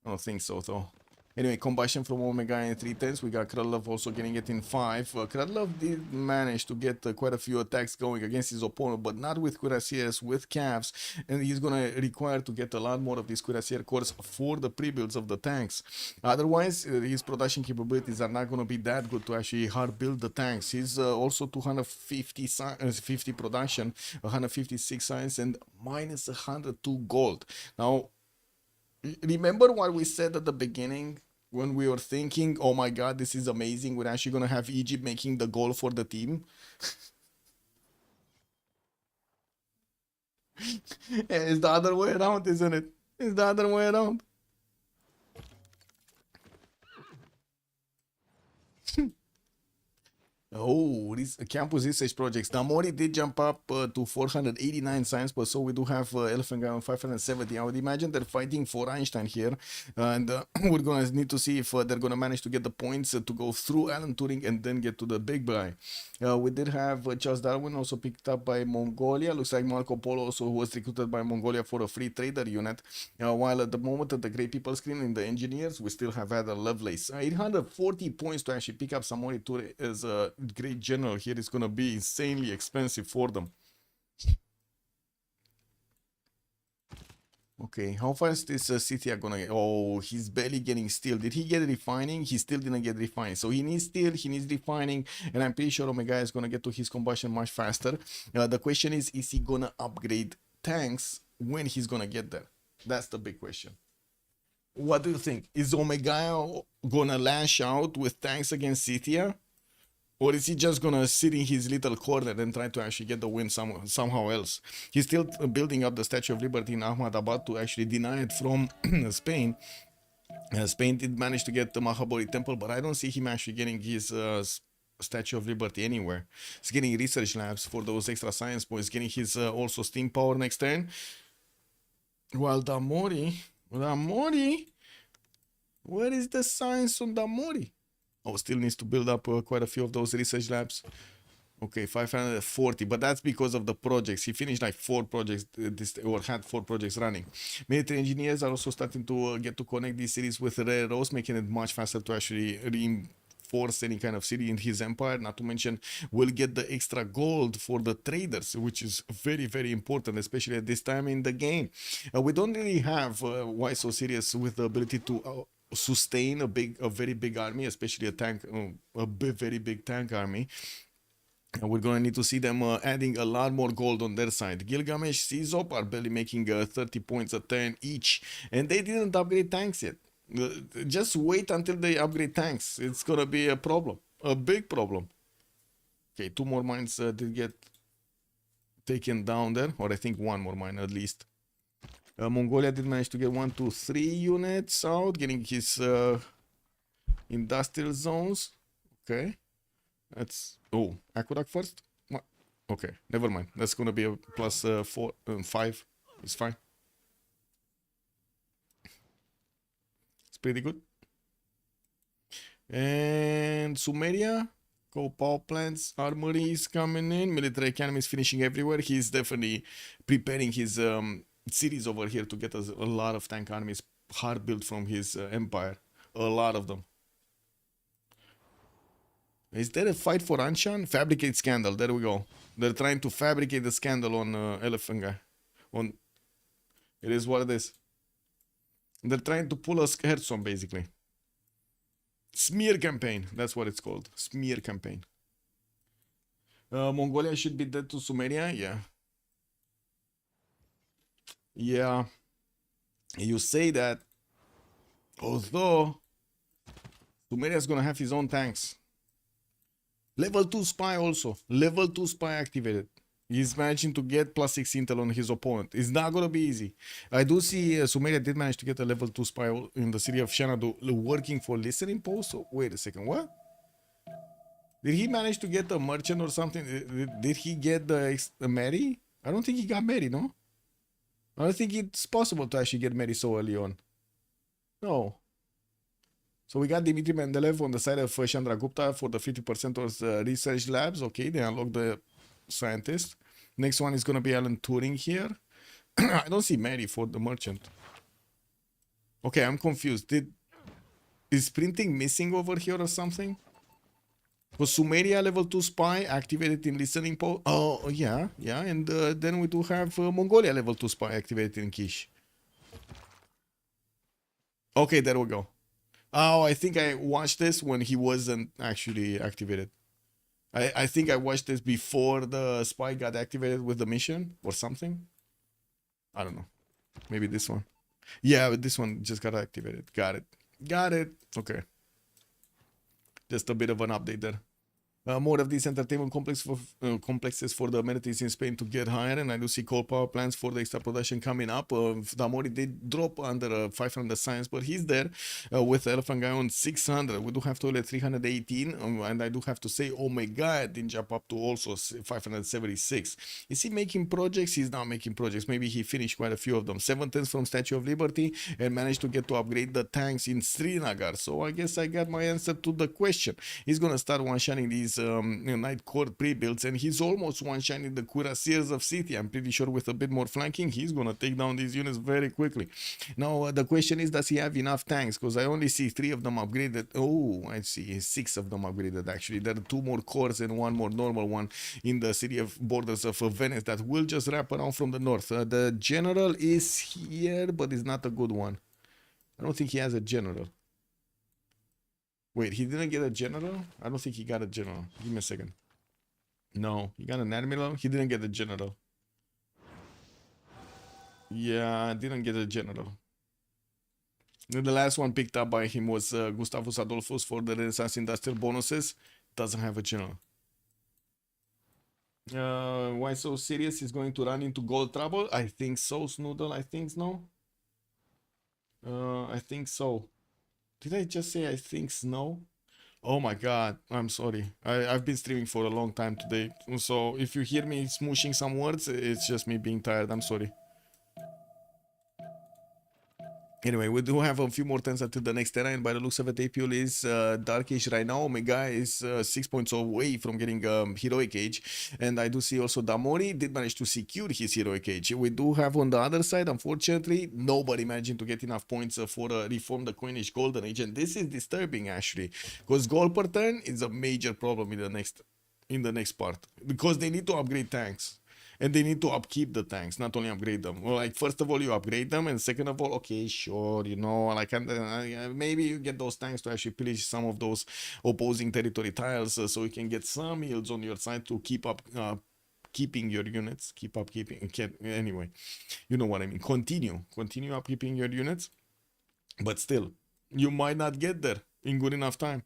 [SPEAKER 1] I don't think so, though. Anyway, combustion from Omega in 310s. We got Krudlov also getting it in 5. Krudlov did manage to get quite a few attacks going against his opponent, but not with Cuirassiers, with Cavs. And he's going to require to get a lot more of these Cuirassier Corps for the pre-builds of the tanks. Otherwise, his production capabilities are not going to be that good to actually hard build the tanks. He's also 250 production, 156 science, and minus 102 gold. Now, remember what we said at the beginning when we were thinking, oh my god, this is amazing, we're actually gonna have Egypt making the goal for the team? It's the other way around, isn't it? It's the other way around. Oh, these campus research projects. Namori did jump up to 489 science, but so we do have Elephant Guy on 570. I would imagine they're fighting for Einstein here, and we're gonna need to see if they're gonna manage to get the points to go through Alan Turing and then get to the big guy. We did have Charles Darwin also picked up by Mongolia. Looks like Marco Polo also was recruited by Mongolia for a free trader unit. While at the moment at the Great People screen in the engineers, we still have Ada Lovelace. 840 points to actually pick up Samori Ture as a great general here is gonna be insanely expensive for them. Okay, how fast is City gonna get? Oh, he's barely getting steel. Did he get refining? He still didn't get refining. So he needs steel, he needs refining, and I'm pretty sure Omega is gonna get to his combustion much faster. The question is he gonna upgrade tanks when he's gonna get there? That's the big question. What do you think? Is Omega gonna lash out with tanks against City? Or is he just gonna sit in his little corner and try to actually get the win somehow else? He's still building up the Statue of Liberty in Ahmedabad to actually deny it from Spain. Spain did manage to get the Mahabodhi Temple, but I don't see him actually getting his Statue of Liberty anywhere. He's getting research labs for those extra science points, getting his also steam power next turn. While Damori, where is the science on Damori? Oh, still needs to build up quite a few of those research labs. Okay, 540, but that's because of the projects. He finished like 4 projects, or had 4 projects running. Military engineers are also starting to get to connect these cities with rare roads, making it much faster to actually reinforce any kind of city in his empire. Not to mention, we'll get the extra gold for the traders, which is very, very important, especially at this time in the game. We don't really have why so serious with the ability to sustain a very big army, especially a tank, very big tank army. And we're gonna need to see them adding a lot more gold on their side. Gilgamesh, Sizop are barely making 30 points a turn each, and they didn't upgrade tanks yet. Just wait until they upgrade tanks. It's gonna be a problem, a big problem. Okay, 2 more mines did get taken down there, or I think 1 more mine at least. Mongolia did manage to get 1, 2, 3 units out, getting his industrial zones. Okay, that's aqueduct first. What? Okay, never mind. That's gonna be a plus 4, 5. It's fine. It's pretty good. And Sumeria, power plants, armory is coming in. Military academy is finishing everywhere. He's definitely preparing his cities over here to get us a lot of tank armies hard built from his empire. A lot of them. Is there a fight for Anshan? Fabricate scandal. There we go. They're trying to fabricate the scandal on Elephant Guy. It is what it is. They're trying to pull us Herzog basically. Smear campaign. That's what it's called. Smear campaign. Mongolia should be dead to Sumeria. Yeah. Yeah, you say that, although Sumeria is gonna have his own tanks. Level 2 spy also. Level 2 spy activated. He's managing to get +6 intel on his opponent. It's not gonna be easy. I do see Sumeria did manage to get a level 2 spy in the city of Xanadu working for listening post. So, wait a second, what? Did he manage to get a merchant or something? Did he get the Mary? I don't think he got Mary, no? I don't think it's possible to actually get Mary so early on. No. So we got Dmitry Mendeleev on the side of Chandra Gupta for the 50% of research labs. Okay, they unlock the scientist. Next one is going to be Alan Turing here. I don't see Mary for the merchant. Okay, I'm confused. Is printing missing over here or something? Was Sumeria level 2 spy activated in listening post? Oh, yeah. And then we do have Mongolia level 2 spy activated in Kish. Okay, there we go. Oh, I think I watched this when he wasn't actually activated. I think I watched this before the spy got activated with the mission or something. I don't know. Maybe this one. Yeah, but this one just got activated. Got it. Okay. Just a bit of an update there. More of these entertainment complexes for the amenities in Spain to get higher, and I do see coal power plants for the extra production coming up. Damori did drop under 500 science, but he's there with the Elephant Guy on 600. We do have total at 318, and I do have to say, oh my god, didn't jump up to also 576. Is he making projects? He's not making projects. Maybe he finished quite a few of them. 7 tens from Statue of Liberty and managed to get to upgrade the tanks in Srinagar. So I guess I got my answer to the question. He's gonna start one-shotting these his Night Court pre-builds, and he's almost one-shining the Cuirassiers of City. I'm pretty sure with a bit more flanking, he's gonna take down these units very quickly. Now, the question is, does he have enough tanks? Because I only see 3 of them upgraded. Oh, I see 6 of them upgraded, actually. There are 2 more cores and 1 more normal one in the city of borders of Venice that will just wrap around from the north. The general is here, but it's not a good one. I don't think he has a general. Wait, he didn't get a general? I don't think he got a general. Give me a second. No, he got an admiral. He didn't get a general. Yeah, didn't get a general. The last one picked up by him was Gustavus Adolphus for the Renaissance Industrial bonuses. Doesn't have a general. Why so serious? He's going to run into gold trouble? I think so, Snoodle. I think no. I think so. Did I just say I think no? Oh my god, I'm sorry. I've been streaming for a long time today. So if you hear me smooshing some words, it's just me being tired. I'm sorry. Anyway, we do have a few more turns until the next era, and by the looks of it, Apule is Dark Age right now. Omega is 6 points away from getting Heroic Age, and I do see also Damori did manage to secure his Heroic Age. We do have on the other side, unfortunately, nobody managing to get enough points for reform the Coinish Golden Age, and this is disturbing actually, because gold per turn is a major problem in the next part, because they need to upgrade tanks. And they need to upkeep the tanks, not only upgrade them. Well, like, first of all, you upgrade them, and second of all, okay, sure, you know, like, maybe you get those tanks to actually pillage some of those opposing territory tiles, so you can get some yields on your side to keep up, keeping your units, anyway, you know what I mean. Continue upkeeping your units, but still, you might not get there in good enough time.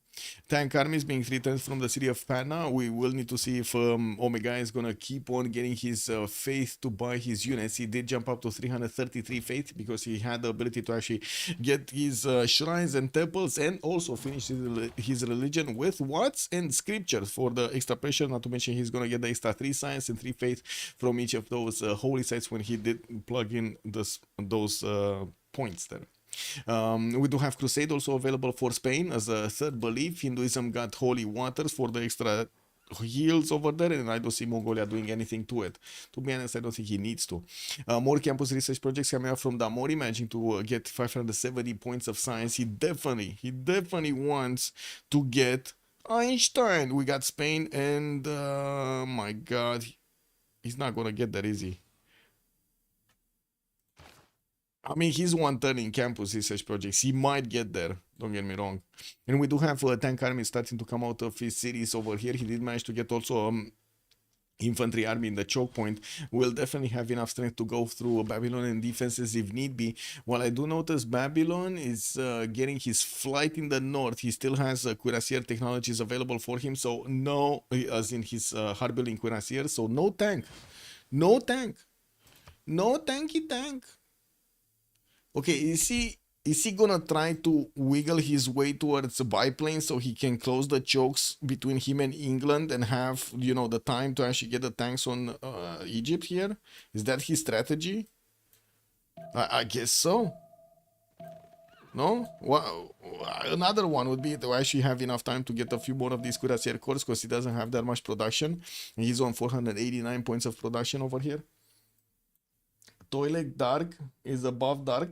[SPEAKER 1] Tank armies being threatened from the city of Panna. We will need to see if Omega is gonna keep on getting his faith to buy his units. He did jump up to 333 faith because he had the ability to actually get his shrines and temples, and also finish his religion with what's and scriptures for the extra pressure. Not to mention he's gonna get the extra 3 science and 3 faith from each of those holy sites when he did plug in those points there. We do have Crusade also available for Spain as a third belief. Hinduism got holy waters for the extra heals over there, and I don't see Mongolia doing anything to it. To be honest, I don't think he needs to. More campus research projects coming out from Damori, managing to get 570 points of science. He definitely wants to get Einstein. We got Spain, and my god, he's not gonna get that easy. I mean, he's one turn in campus research projects. He might get there, don't get me wrong. And we do have a tank army starting to come out of his cities over here. He did manage to get also infantry army in the choke point. Will definitely have enough strength to go through Babylonian defenses if need be. While I do notice Babylon is getting his flight in the north, he still has cuirassier technologies available for him. So no, as in his hard building cuirassier. So no tank. No tanky tank. Okay, is he gonna try to wiggle his way towards the biplane so he can close the chokes between him and England and have, you know, the time to actually get the tanks on Egypt here? Is that his strategy? I guess so. No? Well, another one would be to actually have enough time to get a few more of these cuirassier cores, because he doesn't have that much production. And he's on 489 points of production over here. Toilet dark is above dark.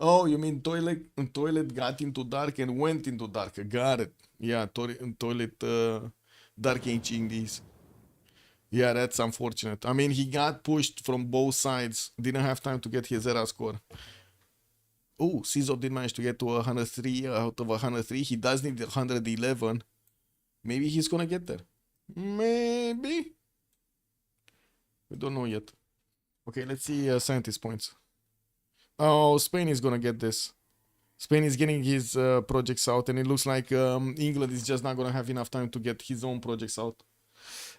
[SPEAKER 1] Oh, you mean toilet got into dark and went into dark. Got it. Yeah, toilet dark aging these. Yeah, that's unfortunate. I mean, he got pushed from both sides. Didn't have time to get his era score. Oh, Caesar did manage to get to 103 out of 103. He does need 111. Maybe he's gonna get there. Maybe. We don't know yet. Okay, let's see scientist points. Oh, Spain is gonna get this. Spain is getting his projects out, and it looks like England is just not gonna have enough time to get his own projects out.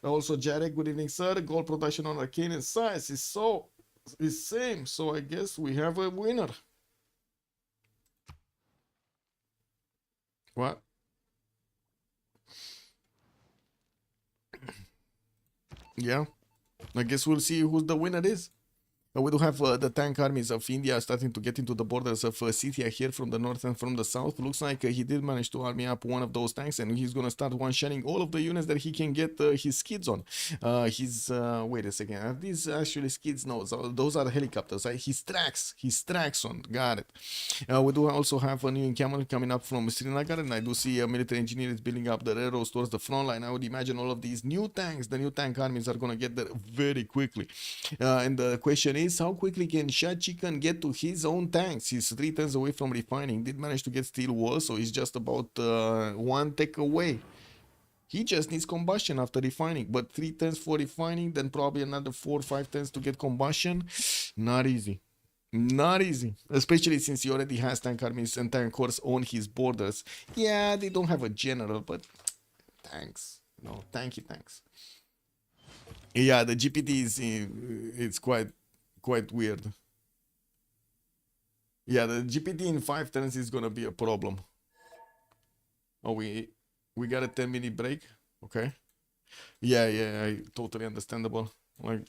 [SPEAKER 1] Also, Jarek, good evening, sir. Gold production on Arcanes science is same, so I guess we have a winner. What? Yeah. I guess we'll see who the winner is. We do have the tank armies of India starting to get into the borders of Scythia here from the north and from the south. Looks like he did manage to army up one of those tanks, and he's gonna start one-shotting all of the units that he can get his skids on. Wait a second, are these actually skids? No, those are helicopters. His tracks on. Got it. We do also have a new encampment coming up from Srinagar, and I do see a military engineer is building up the railroads towards the front line. I would imagine all of these new tanks, the new tank armies, are gonna get there very quickly. And the question is, how quickly can Shah Chicken get to his own tanks? He's 3 turns away from refining. Did manage to get steel walls, so he's just about 1 tech away. He just needs combustion after refining, but 3 turns for refining, then probably another 4 or 5 turns to get combustion. Not easy. Not easy, especially since he already has tank armies and tank corps on his borders. Yeah, they don't have a general, but tanks, no, tanky tanks. Yeah, the GPT is it's quite weird. Yeah, the GPT in 5 turns is gonna be a problem. Oh, we got a 10-minute break. Okay. Yeah, totally understandable. Like,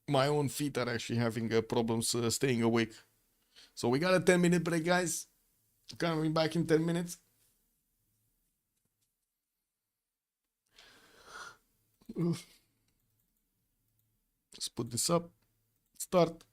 [SPEAKER 1] my own feet are actually having problems staying awake. So we got a 10-minute break, guys. Coming back in 10 minutes. Let's put this up. Start.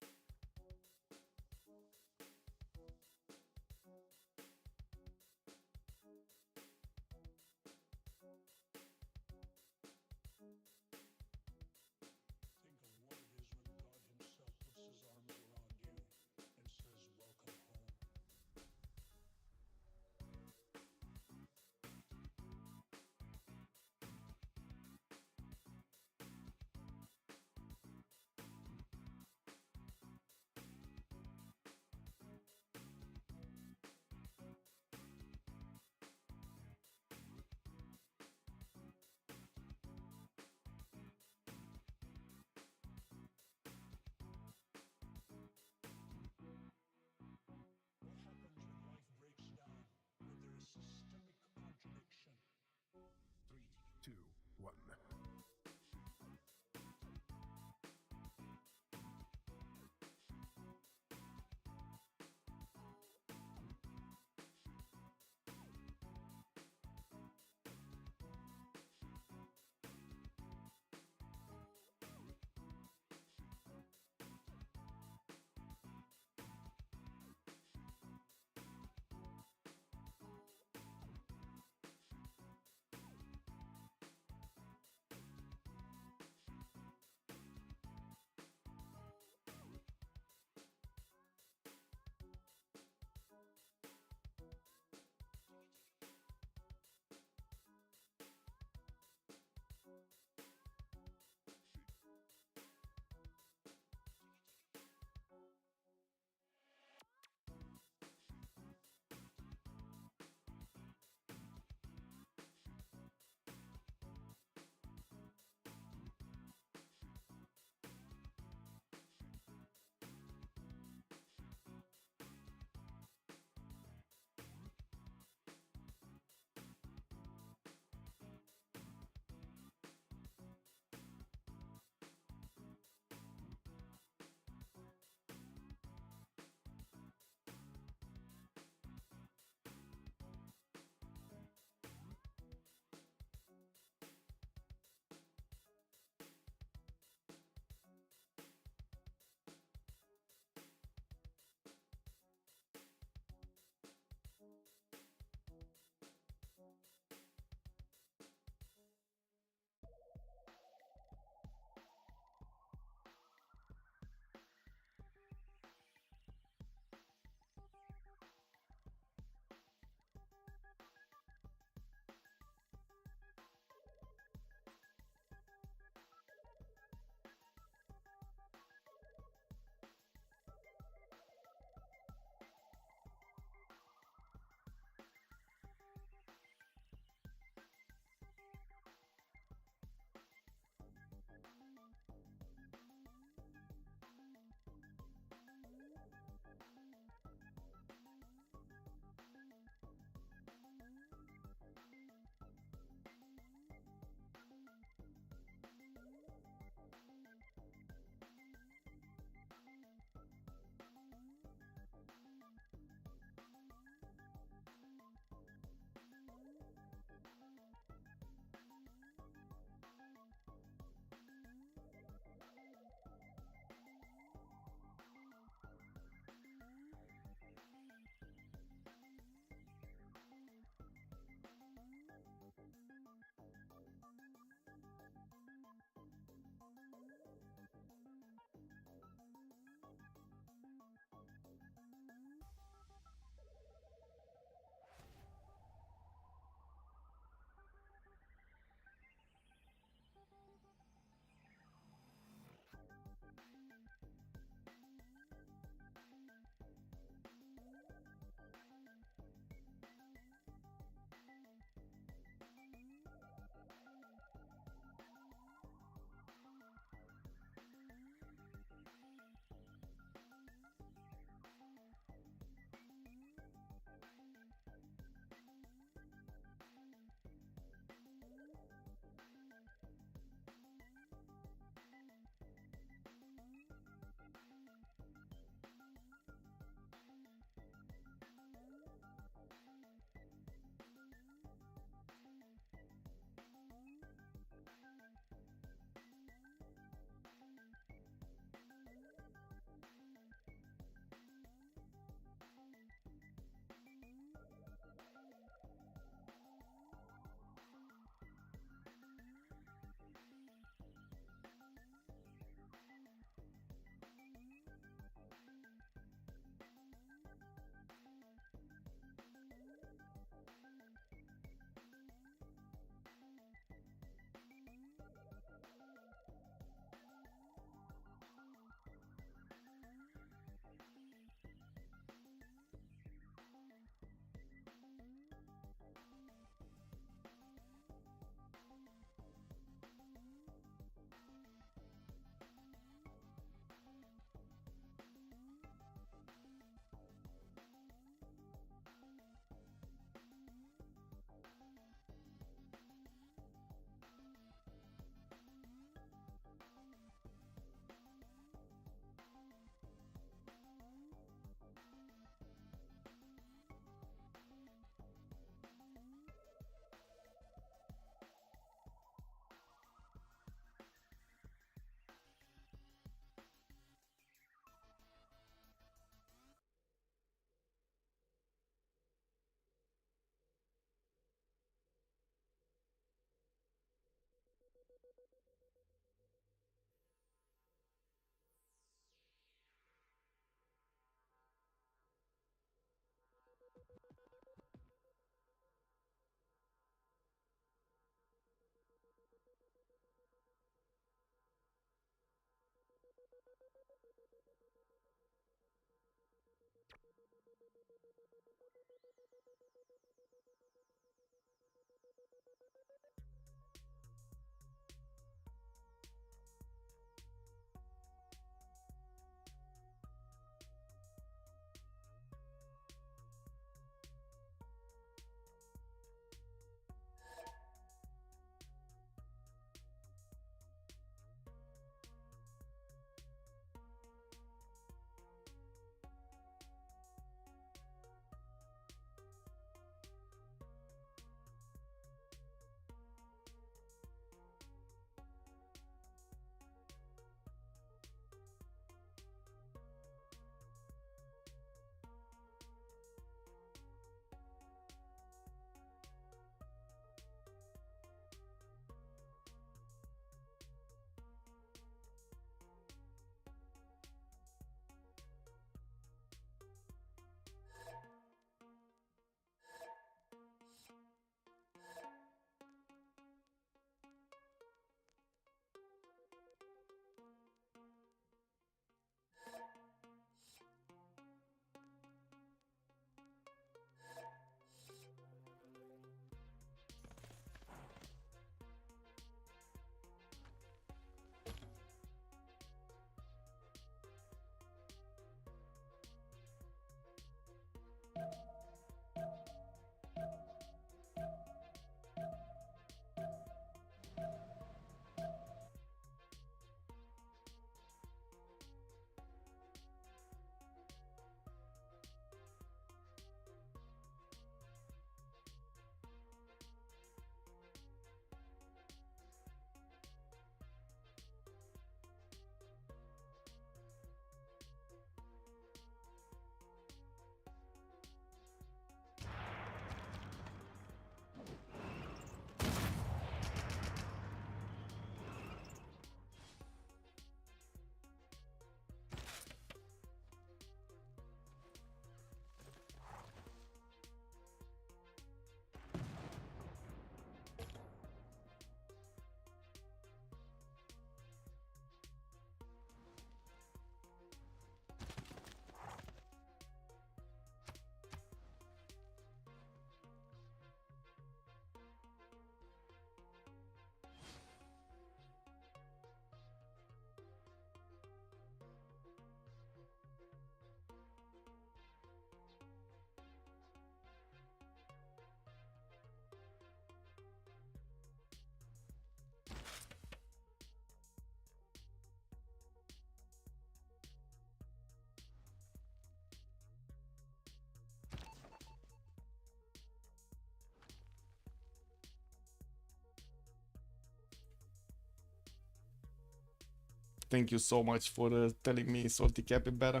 [SPEAKER 1] Thank you so much for telling me Salty Capybara.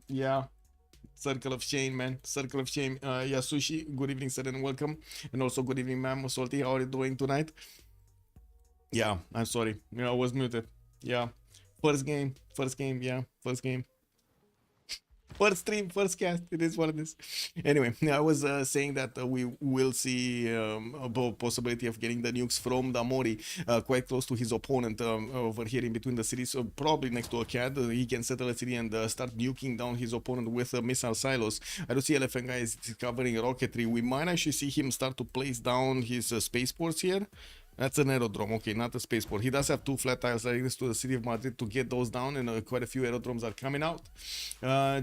[SPEAKER 1] Yeah, Circle of Shame, man. Circle of Shame. Yasushi, good evening, sir, and welcome. And also, good evening, ma'am. Salty, how are you doing tonight? Yeah, I'm sorry. I was muted. Yeah. First game, yeah, first game. First stream, first cast. It is what it is. Anyway, I was saying that we will see a possibility of getting the nukes from Damori quite close to his opponent over here in between the cities, so probably next to a CAD. He can settle a city and start nuking down his opponent with missile silos. I do see Elephant Guy is covering rocketry. We might actually see him start to place down his spaceports here. That's an aerodrome, okay, not a spaceport. He does have two flat tiles right next to the city of Madrid to get those down, and quite a few aerodromes are coming out.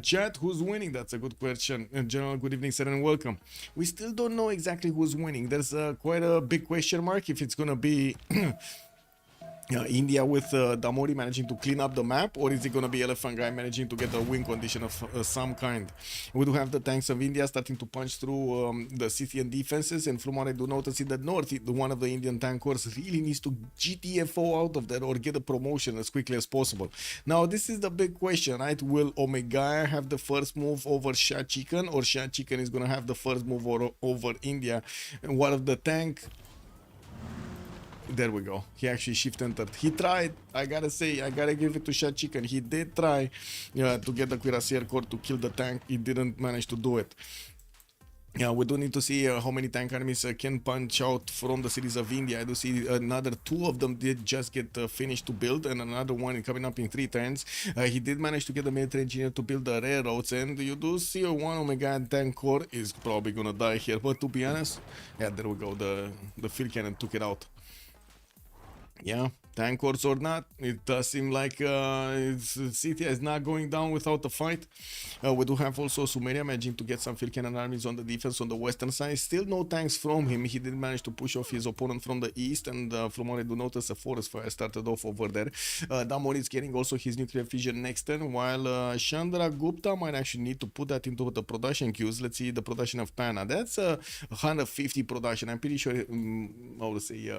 [SPEAKER 1] Chat, who's winning? That's a good question. General, good evening, sir, and welcome. We still don't know exactly who's winning. There's quite a big question mark if it's gonna be India with Damori managing to clean up the map, or is it going to be Elephant Guy managing to get a win condition of some kind? We do have the tanks of India starting to punch through the Scythian defenses, and from what I do notice in the north, one of the Indian tank corps really needs to GTFO out of there or get a promotion as quickly as possible. Now, this is the big question, right? Will Omega have the first move over Shah Chicken, or Shah Chicken is going to have the first move over India? And what of the tank? There we go. He actually shift entered. He tried. I gotta say, I gotta give it to Shah Chicken. He did try to get the Cuirassier Corps to kill the tank. He didn't manage to do it. Yeah, we do need to see how many tank armies can punch out from the cities of India. I do see another two of them did just get finished to build, and another one coming up in 3 turns. He did manage to get the military engineer to build the railroads, and you do see a 1 Omega tank core is probably gonna die here. But to be honest, yeah, there we go. The field cannon took it out. Yeah, tank wars or not, it does seem like Scythia is not going down without a fight. We do have also Sumeria managing to get some field cannon armies on the defense on the western side. Still no tanks from him. He did manage to push off his opponent from the east, and from what I do notice, a forest fire started off over there. Damon is getting also his nuclear fission next turn, while Chandra Gupta might actually need to put that into the production queues. Let's see the production of Pana. That's 150 production. I'm pretty sure, I would say,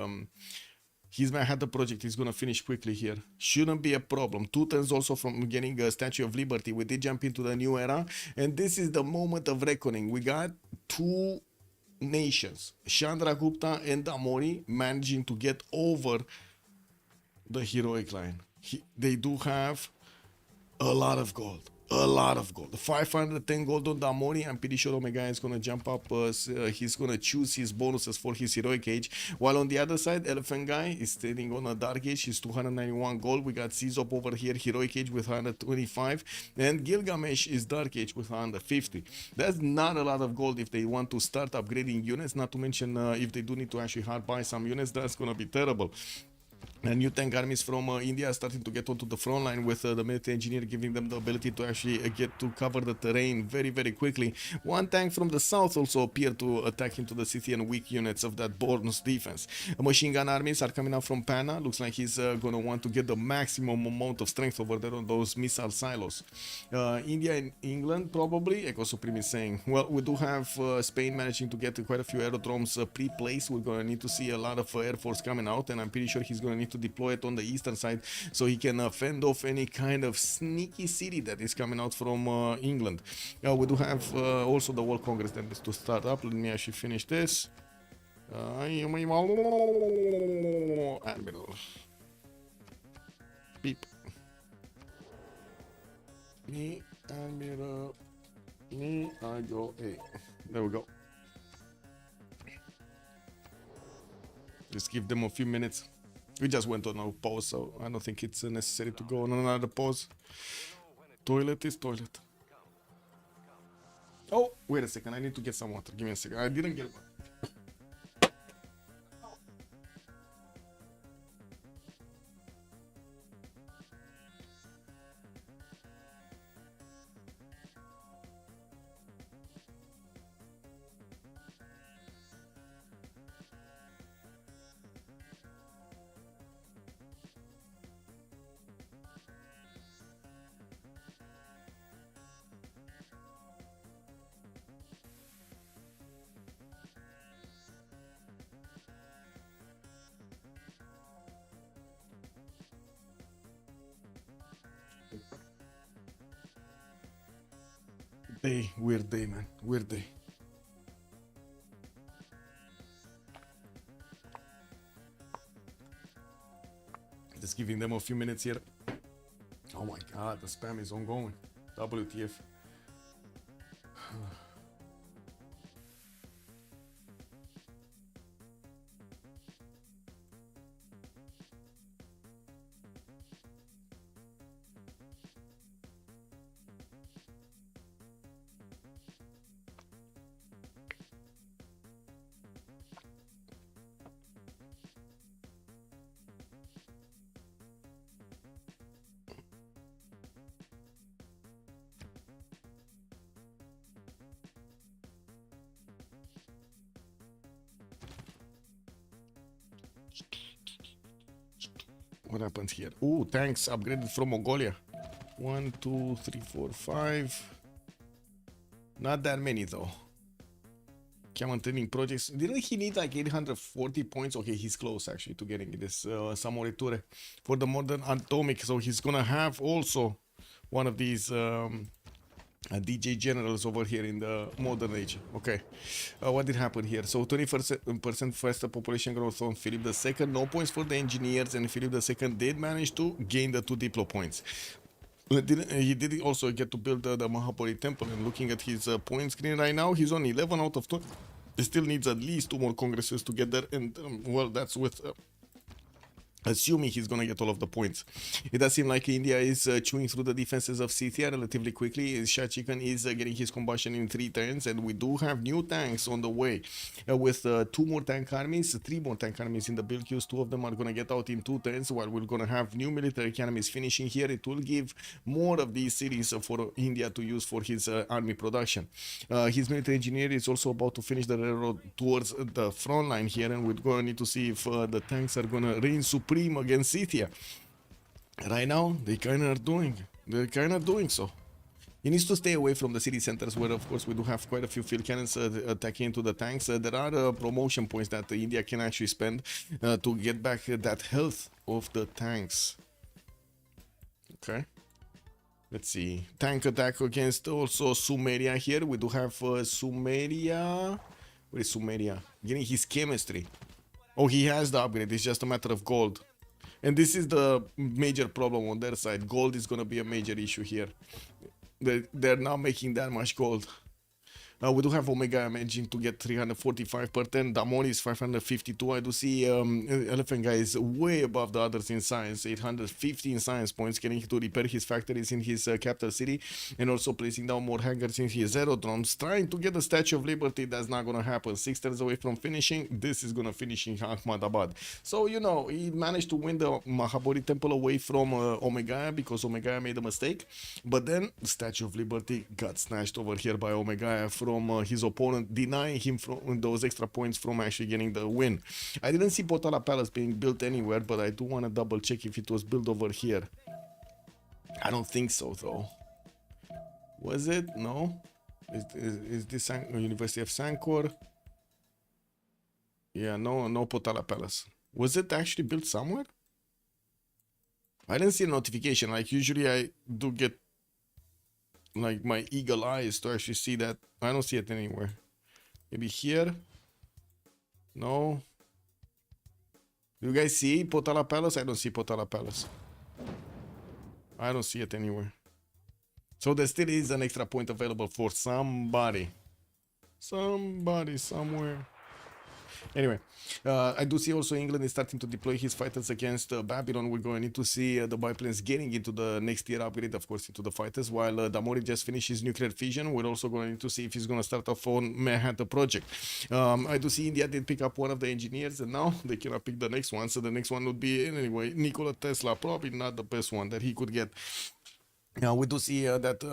[SPEAKER 1] his Manhattan project is gonna finish quickly here. Shouldn't be a problem. 2 turns also from getting a Statue of Liberty. We did jump into the new era, and this is the moment of reckoning. We got 2 nations, Chandra Gupta and Damori, managing to get over the heroic line. They do have a lot of gold. A lot of gold. 510 gold on Damori. I'm pretty sure Omega is gonna jump up. He's gonna choose his bonuses for his heroic age. While on the other side, Elephant Guy is standing on a dark age. He's 291 gold. We got Zizop over here, heroic age with 125, and Gilgamesh is dark age with 150. That's not a lot of gold if they want to start upgrading units. Not to mention if they do need to actually hard buy some units, that's gonna be terrible. And new tank armies from India are starting to get onto the front line with the military engineer giving them the ability to actually get to cover the terrain very, very quickly. One tank from the south also appeared to attack into the Scythian weak units of that bonus defense. Machine gun armies are coming out from Pana. Looks like he's gonna want to get the maximum amount of strength over there on those missile silos. India and England probably. Echo Supreme is saying, well, we do have Spain managing to get quite a few aerodromes pre-placed. We're gonna need to see a lot of Air Force coming out, and I'm pretty sure he's gonna need to deploy it on the eastern side so he can fend off any kind of sneaky city that is coming out from England. We do have also the World Congress that is to start up. Let me actually finish this. Admiral. Beep. Me, Admiral. Me, I go A. There we go. Just give them a few minutes. We just went on a pause, so I don't think it's necessary to go on another pause. Toilet is toilet. Oh, wait a second. I need to get some water. Give me a second. I didn't get one. Weird day, man. Weird day. Just giving them a few minutes here. Oh my god, the spam is ongoing. WTF. What happens here? Oh, tanks upgraded from Mongolia. 1, 2, 3, 4, 5. Not that many though. Chiam training projects. Didn't he need like 840 points? Okay, he's close actually to getting this Samoriture for the modern atomic. So he's gonna have also one of these DJ generals over here in the modern age. Okay, what did happen here? So 20% faster population growth on Philip II. No points for the engineers, and Philip II did manage to gain the 2 diplo points. He did also get to build the Mahabodhi temple, and looking at his point screen right now, he's on 11 out of 20. He still needs at least 2 more congresses to get there, and well, that's with assuming he's gonna get all of the points. It does seem like India is chewing through the defenses of Scythia relatively quickly. Shah Chicken is getting his combustion in 3 turns, and we do have new tanks on the way with 2 more tank armies, 3 more tank armies in the build queues. 2 of them are gonna get out in 2 turns, while we're gonna have new military academies finishing here. It will give more of these cities for India to use for his army production. His military engineer is also about to finish the railroad towards the front line here, and we're gonna need to see if the tanks are gonna reign supreme against Scythia. Right now, they're kind of doing so. He needs to stay away from the city centers, where of course we do have quite a few field cannons attacking into the tanks. There are promotion points that India can actually spend to get back that health of the tanks. Okay. Let's see. Tank attack against also Sumeria here. We do have Sumeria. Where is Sumeria? Getting his chemistry. Oh, he has the upgrade. It's just a matter of gold. And this is the major problem on their side. Gold is going to be a major issue here. They're not making that much gold. We do have Omega managing to get 345 per turn. Damon is 552. I do see Elephant Guy is way above the others in science. 815 science points, getting to repair his factories in his capital city, and also placing down more hangars in his aerodromes. Trying to get the Statue of Liberty. That's not going to happen. 6 turns away from finishing. This is going to finish in Ahmadabad. So, you know, he managed to win the Mahabodhi temple away from Omega because Omega made a mistake. But then the Statue of Liberty got snatched over here by Omega from his opponent, denying him from those extra points from actually getting the win. I didn't see Potala Palace being built anywhere, but I do want to double check if it was built over here. I don't think so, though. Was it? No. Is this University of Sankor? Yeah, no Potala Palace. Was it actually built somewhere? I didn't see a notification. Like usually I do get like my eagle eyes to actually see that. I don't see it anywhere. Maybe here? No. Do you guys see Potala Palace? I don't see Potala Palace. I don't see it anywhere. So there still is an extra point available for somebody. Somebody somewhere. Anyway, I do see also England is starting to deploy his fighters against Babylon. We're going to need to see the biplanes getting into the next tier upgrade, of course, into the fighters, while Damori just finished his nuclear fission. We're also going to need to see if he's going to start off on Manhattan project. I do see India did pick up one of the engineers, and now they cannot pick the next one. So the next one would be, anyway, Nikola Tesla, probably not the best one that he could get. Now we do see that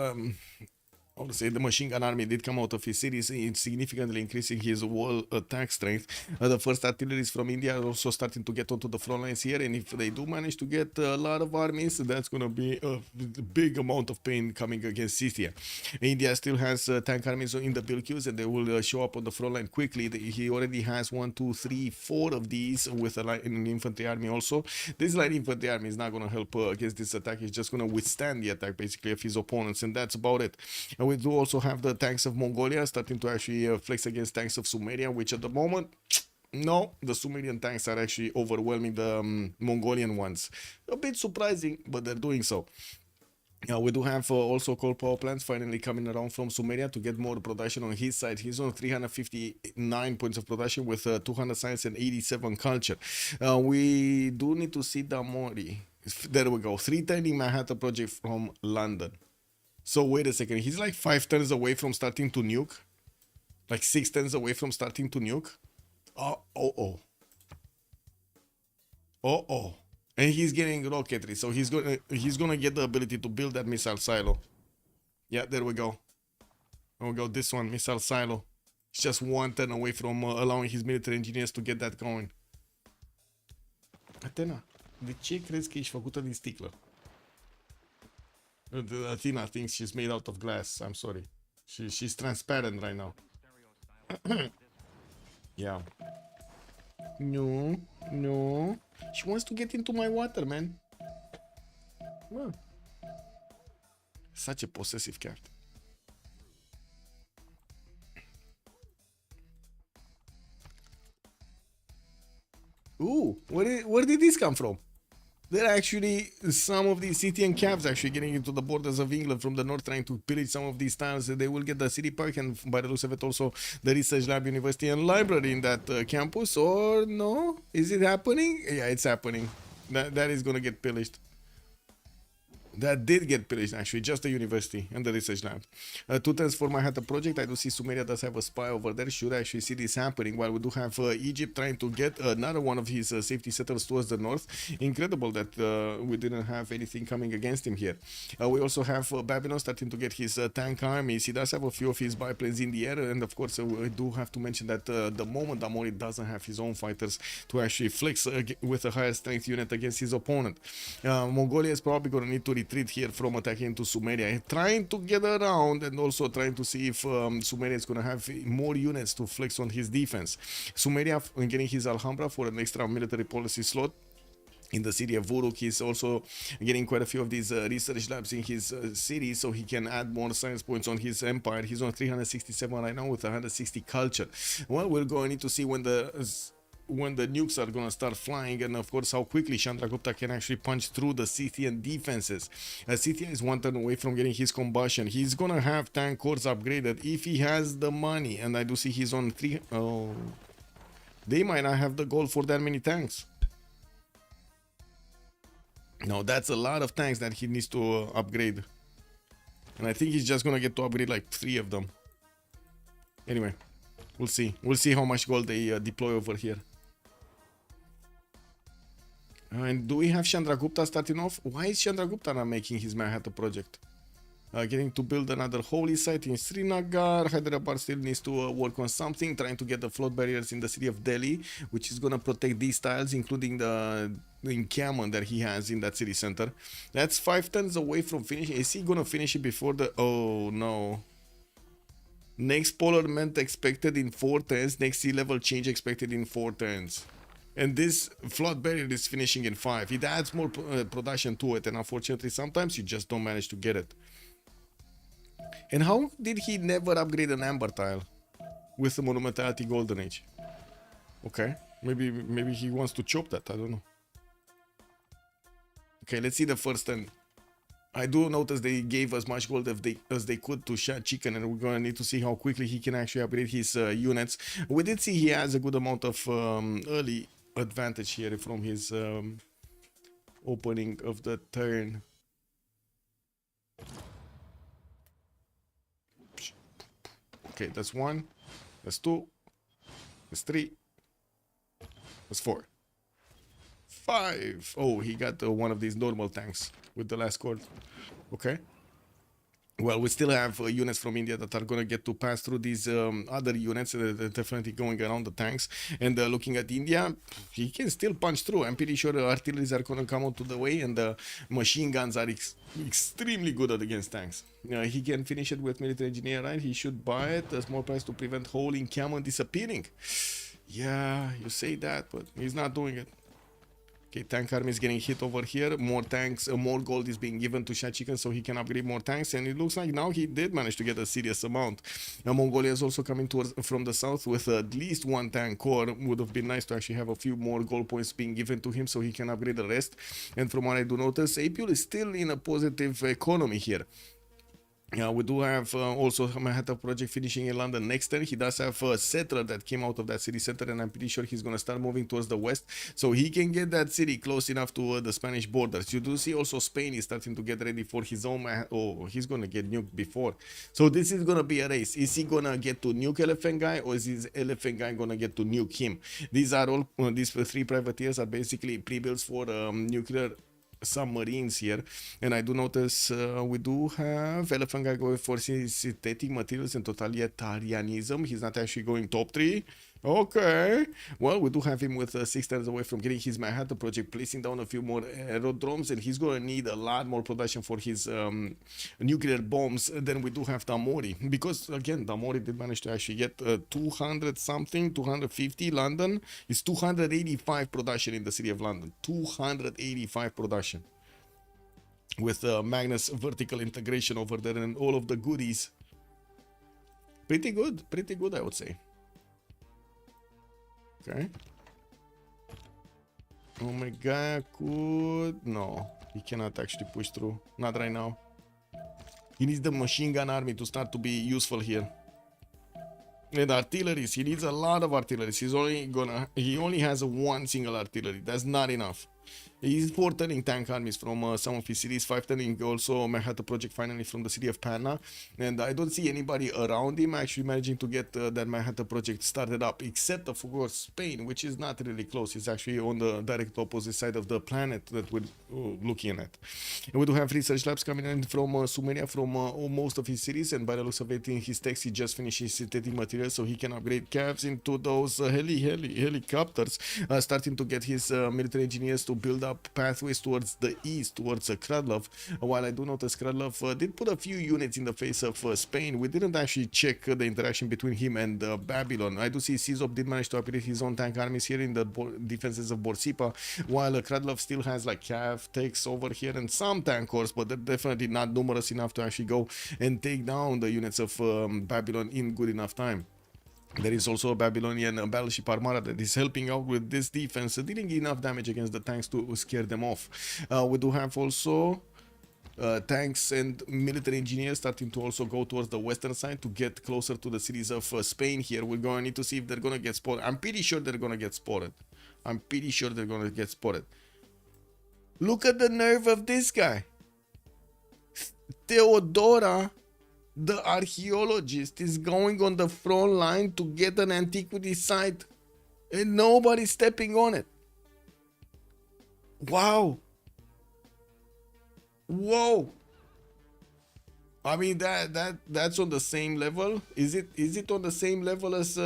[SPEAKER 1] I would say the machine gun army did come out of his cities, significantly increasing his wall attack strength. The first artilleries from India are also starting to get onto the front lines here, and if they do manage to get a lot of armies, that's going to be a big amount of pain coming against Scythia. India still has tank armies in the build queues, and they will show up on the front line quickly. He already has 1, 2, 3, 4 of these with an infantry army also. This light infantry army is not going to help against this attack. It's just going to withstand the attack basically of his opponents, and that's about it. And we do also have the tanks of Mongolia starting to actually flex against tanks of Sumeria, which at the moment, no, the Sumerian tanks are actually overwhelming the Mongolian ones. A bit surprising, but they're doing so. We do have also coal power plants finally coming around from Sumeria to get more production on his side. He's on 359 points of production with 200 science and 87 culture. We do need to see Damori. There we go. 330 Manhattan project from London. So wait a second, he's like 5 turns away from starting to nuke? Like 6 turns away from starting to nuke? Oh. And he's getting rocketry, so he's gonna get the ability to build that missile silo. Yeah, there we go. There we go, this one, missile silo. It's just 1 turn away from allowing his military engineers to get that going. Atena, de ce crezi că ești făcută din sticlă? Athena thinks she's made out of glass. I'm sorry. She's transparent right now. Yeah. No. She wants to get into my water, man. Well, such a possessive cat. Ooh, where did this come from? There are actually some of these city and cabs actually getting into the borders of England from the north, trying to pillage some of these towns. They will get the city park and by the looks of it also the research lab, university and library in that campus, or no? Is it happening? Yeah, it's happening. That is gonna get pillaged. That did get pillaged actually, just the university and the research lab. 2 turns for Manhattan project. I do see Sumeria does have a spy over there. Should actually see this happening, while we do have Egypt trying to get another one of his safety settles towards the north. Incredible that we didn't have anything coming against him here. We also have Babylon starting to get his tank armies. He does have a few of his biplanes in the air, and of course we do have to mention that the moment Damori doesn't have his own fighters to actually flex with a higher strength unit against his opponent. Mongolia is probably going to need to retreat here from attacking into Sumeria, trying to get around and also trying to see if Sumeria is going to have more units to flex on his defense. Sumeria getting his Alhambra for an extra military policy slot in the city of Uruk. He's also getting quite a few of these research labs in his city, so he can add more science points on his empire. He's on 367 right now with 160 culture. Well, we're going to need to see when the nukes are going to start flying, and of course how quickly Chandragupta can actually punch through the Scythian defenses. Scythia is 1 turn away from getting his combustion. He's going to have tank cores upgraded if he has the money, and I do see he's on 3. Oh, they might not have the gold for that many tanks. No, that's a lot of tanks that he needs to upgrade, and I think he's just going to get to upgrade like 3 of them. Anyway, we'll see how much gold they deploy over here. And do we have Chandragupta starting off? Why is Chandragupta not making his Manhattan project? Getting to build another holy site in Srinagar. Hyderabad still needs to work on something, trying to get the flood barriers in the city of Delhi, which is going to protect these tiles, including the encampment that he has in that city center. That's 5 turns away from finishing. Is he going to finish it before the... Oh, no. Next polar melt expected in 4 turns. Next sea level change expected in 4 turns. And this flood barrier is finishing in 5. It adds more production to it, and unfortunately sometimes you just don't manage to get it. And how did he never upgrade an amber tile with the Monumentality Golden Age? Okay, maybe he wants to chop that, I don't know. Okay, let's see the first turn. I do notice they gave as much gold as they could to Shad Chicken, and we're going to need to see how quickly he can actually upgrade his units. We did see he has a good amount of early advantage here from his opening of the turn. Okay, that's 1, that's 2, that's 3, that's 4, 5. Oh, he got one of these normal tanks with the last cord. Okay. Well, we still have units from India that are going to get to pass through these other units. They're definitely going around the tanks. And looking at India, he can still punch through. I'm pretty sure the artilleries are going to come out to the way, and the machine guns are extremely good against tanks. He can finish it with military engineer, right? He should buy it at a small price to prevent whole encampment disappearing. Yeah, you say that, but he's not doing it. Okay, tank army is getting hit over here. More tanks, more gold is being given to Shah Chicken so he can upgrade more tanks. And it looks like now he did manage to get a serious amount. Now, Mongolia is also coming towards from the south with at least 1 tank core. Would have been nice to actually have a few more gold points being given to him so he can upgrade the rest. And from what I do notice, Apul is still in a positive economy here. We do have also Manhattan project finishing in London next turn. He does have a settler that came out of that city center, and I'm pretty sure he's going to start moving towards the west so he can get that city close enough to the Spanish borders. You do see also Spain is starting to get ready for his own... Oh, he's going to get nuked before. So this is going to be a race. Is he going to get to nuke Elephant Guy, or is this Elephant Guy going to get to nuke him? These are all... these 3 privateers are basically pre-builds for nuclear submarines here, and I do notice we do have Elephant Guy going for synthetic materials and totalitarianism. He's not actually going top 3. Okay, well, we do have him with 6 turns away from getting his Manhattan project, placing down a few more aerodromes, and he's going to need a lot more production for his nuclear bombs than we do have Damori, because again, Damori did manage to actually get 200 something, 250. London is 285 production in the city of London, 285 production with Magnus vertical integration over there and all of the goodies. Pretty good, I would say. Okay. Omega could... No, he cannot actually push through. Not right now. He needs the machine gun army to start to be useful here. And artilleries, he needs a lot of artilleries. He only has one single artillery. That's not enough. He's 4 turning tank armies from some of his cities, 5 turning also Manhattan Project finally from the city of Panna, and I don't see anybody around him actually managing to get that Manhattan Project started up, except of course Spain, which is not really close. It's actually on the direct opposite side of the planet that we're looking at. And we do have research labs coming in from Sumeria, from most of his cities, and by the looks of it in his text, he just finished his synthetic materials, so he can upgrade cabs into those helicopters, starting to get his military engineers to build up pathways towards the east, towards Kradlov. While I do notice Kradlov did put a few units in the face of Spain, we didn't actually check the interaction between him and Babylon. I do see Sizov did manage to upgrade his own tank armies here in the defenses of Borsipa, while Kradlov still has like Cav takes over here and some tank corps, but they're definitely not numerous enough to actually go and take down the units of Babylon in good enough time. There is also a Babylonian battleship armada that is helping out with this defense, dealing enough damage against the tanks to scare them off. We do have also tanks and military engineers starting to also go towards the western side to get closer to the cities of Spain here. We're going to need to see if they're going to get spotted. I'm pretty sure they're going to get spotted. Look at the nerve of this guy. Theodora, the archaeologist, is going on the front line to get an antiquity site and nobody's stepping on it. Wow. Whoa. I mean that's on the same level. Is it on the same level as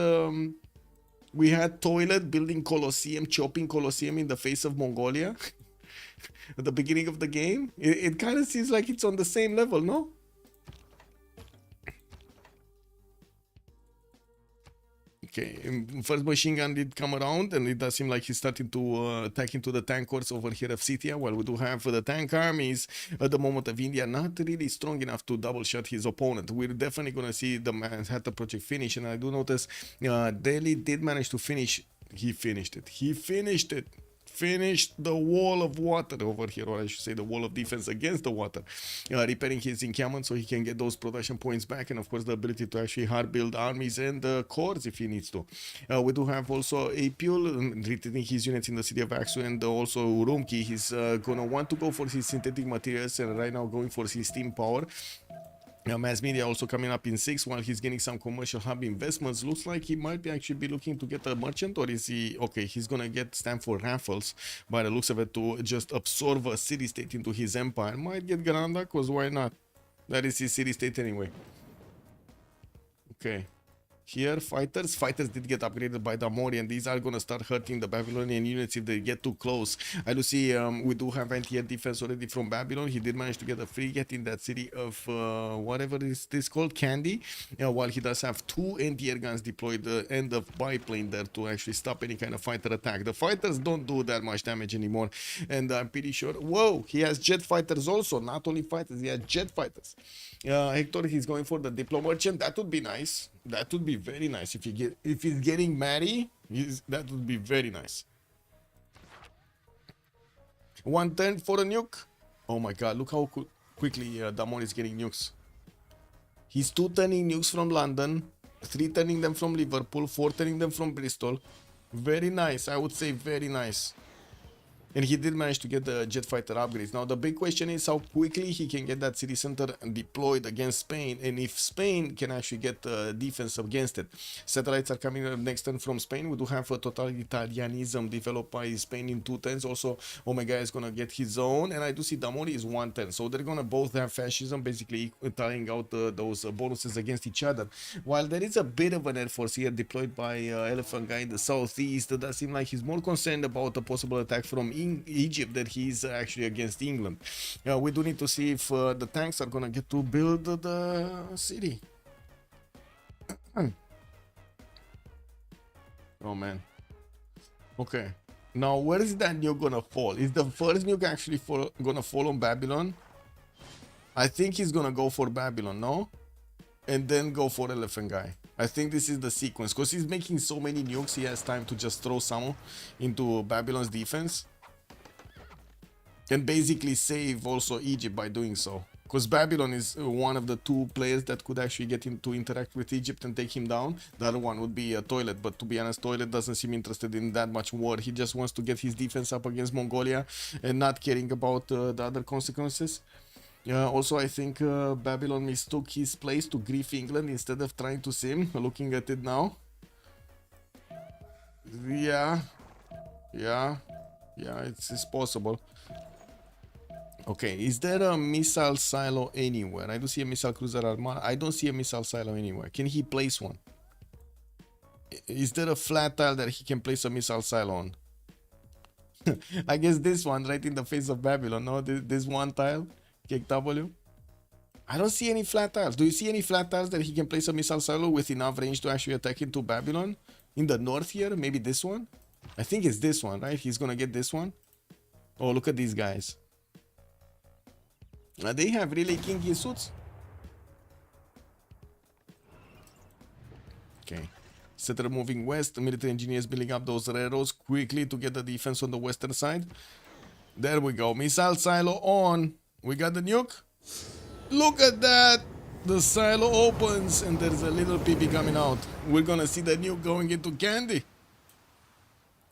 [SPEAKER 1] we had Toilet building Colosseum, chopping Colosseum in the face of Mongolia at the beginning of the game? It kind of seems like it's on the same level, no? Okay, first machine gun did come around, and it does seem like he's starting to attack into the tank corps over here of Scythia, while we do have the tank armies at the moment of India not really strong enough to double shot his opponent. We're definitely going to see the Manhattan Project finish, and I do notice Delhi did manage to finish. He finished it. Finished the wall of water over here, or I should say the wall of defense against the water, repairing his encampment so he can get those production points back, and of course the ability to actually hard build armies and cores if he needs to. We do have also Apul retreating his units in the city of Aksu, and also Urumqi. He's gonna want to go for his synthetic materials and right now going for his steam power. Mass media also coming up in 6 while he's getting some commercial hub investments. Looks like he might be actually be looking to get a merchant, or is he okay? He's gonna get Stanford Raffles by the looks of it to just absorb a city state into his empire. Might get Granada, cause why not? That is his city state anyway. Okay. Here, fighters did get upgraded by Damori, and these are gonna start hurting the Babylonian units if they get too close. I do see we do have anti-air defense already from Babylon. He did manage to get a frigate in that city of whatever is this called, Candy, while he does have 2 anti-air guns deployed and a biplane there to actually stop any kind of fighter attack. The fighters don't do that much damage anymore, and I'm pretty sure, whoa, he has jet fighters also, not only fighters, he has jet fighters. Hector, he's going for the Diplo Merchant. That would be nice. That would be very nice if he's getting Maddie. That would be very nice. 1 turn for a nuke. Oh my god, look how quickly Damon is getting nukes. He's 2 turning nukes from London, 3 turning them from Liverpool, 4 turning them from Bristol. Very nice, I would say very nice. And he did manage to get the jet fighter upgrades. Now the big question is how quickly he can get that city center deployed against Spain, and if Spain can actually get defense against it. Satellites are coming up next turn from Spain. We do have a totalitarianism developed by Spain in 2 turns. Also Omega is gonna get his own, and I do see Damori is 1 turn. So they're gonna both have fascism, basically tying out those bonuses against each other. While there is a bit of an air force here deployed by Elephant Guy in the southeast, it does seem like he's more concerned about a possible attack from Egypt that he's actually against England. We do need to see if the tanks are gonna get to build the city. Oh man. Okay. Now where is that nuke gonna fall? Is the first nuke actually gonna fall on Babylon? I think he's gonna go for Babylon, no? And then go for Elephant Guy. I think this is the sequence, because he's making so many nukes, he has time to just throw some into Babylon's defense. and basically save also Egypt by doing so. Because Babylon is one of the two players that could actually get him to interact with Egypt and take him down. The other one would be a Toilet, but to be honest, Toilet doesn't seem interested in that much war. He just wants to get his defense up against Mongolia and not caring about the other consequences. Also, I think Babylon mistook his place to grief England instead of trying to sim. Looking at it now. Yeah, it's possible. Okay, is there a missile silo anywhere? I don't see a missile cruiser armada. I don't see a missile silo anywhere. Can he place one? Is there a flat tile that he can place a missile silo on? I guess this one right in the face of Babylon. No, this one tile, kick W. I don't see any flat tiles. Do you see any flat tiles that he can place a missile silo with enough range to actually attack into Babylon? In the north here, maybe this one? I think it's this one, right? He's gonna get this one. Oh, look at these guys. They have really kinky suits. Okay. Instead of moving west, the military engineers building up those railroads quickly to get the defense on the western side. There we go. Missile silo on. We got the nuke. Look at that. The silo opens and there's a little peepee coming out. We're gonna see the nuke going into Candy.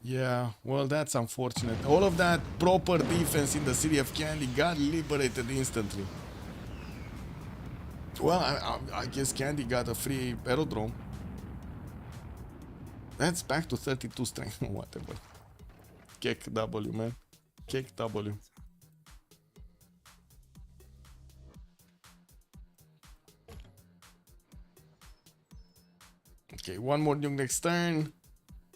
[SPEAKER 1] Yeah, well, that's unfortunate. All of that proper defense in the city of Candy got liberated instantly. Well, I guess Candy got a free aerodrome. That's back to 32 strength. Whatever. Kick W, man. Kick W. Okay, one more nuke next turn.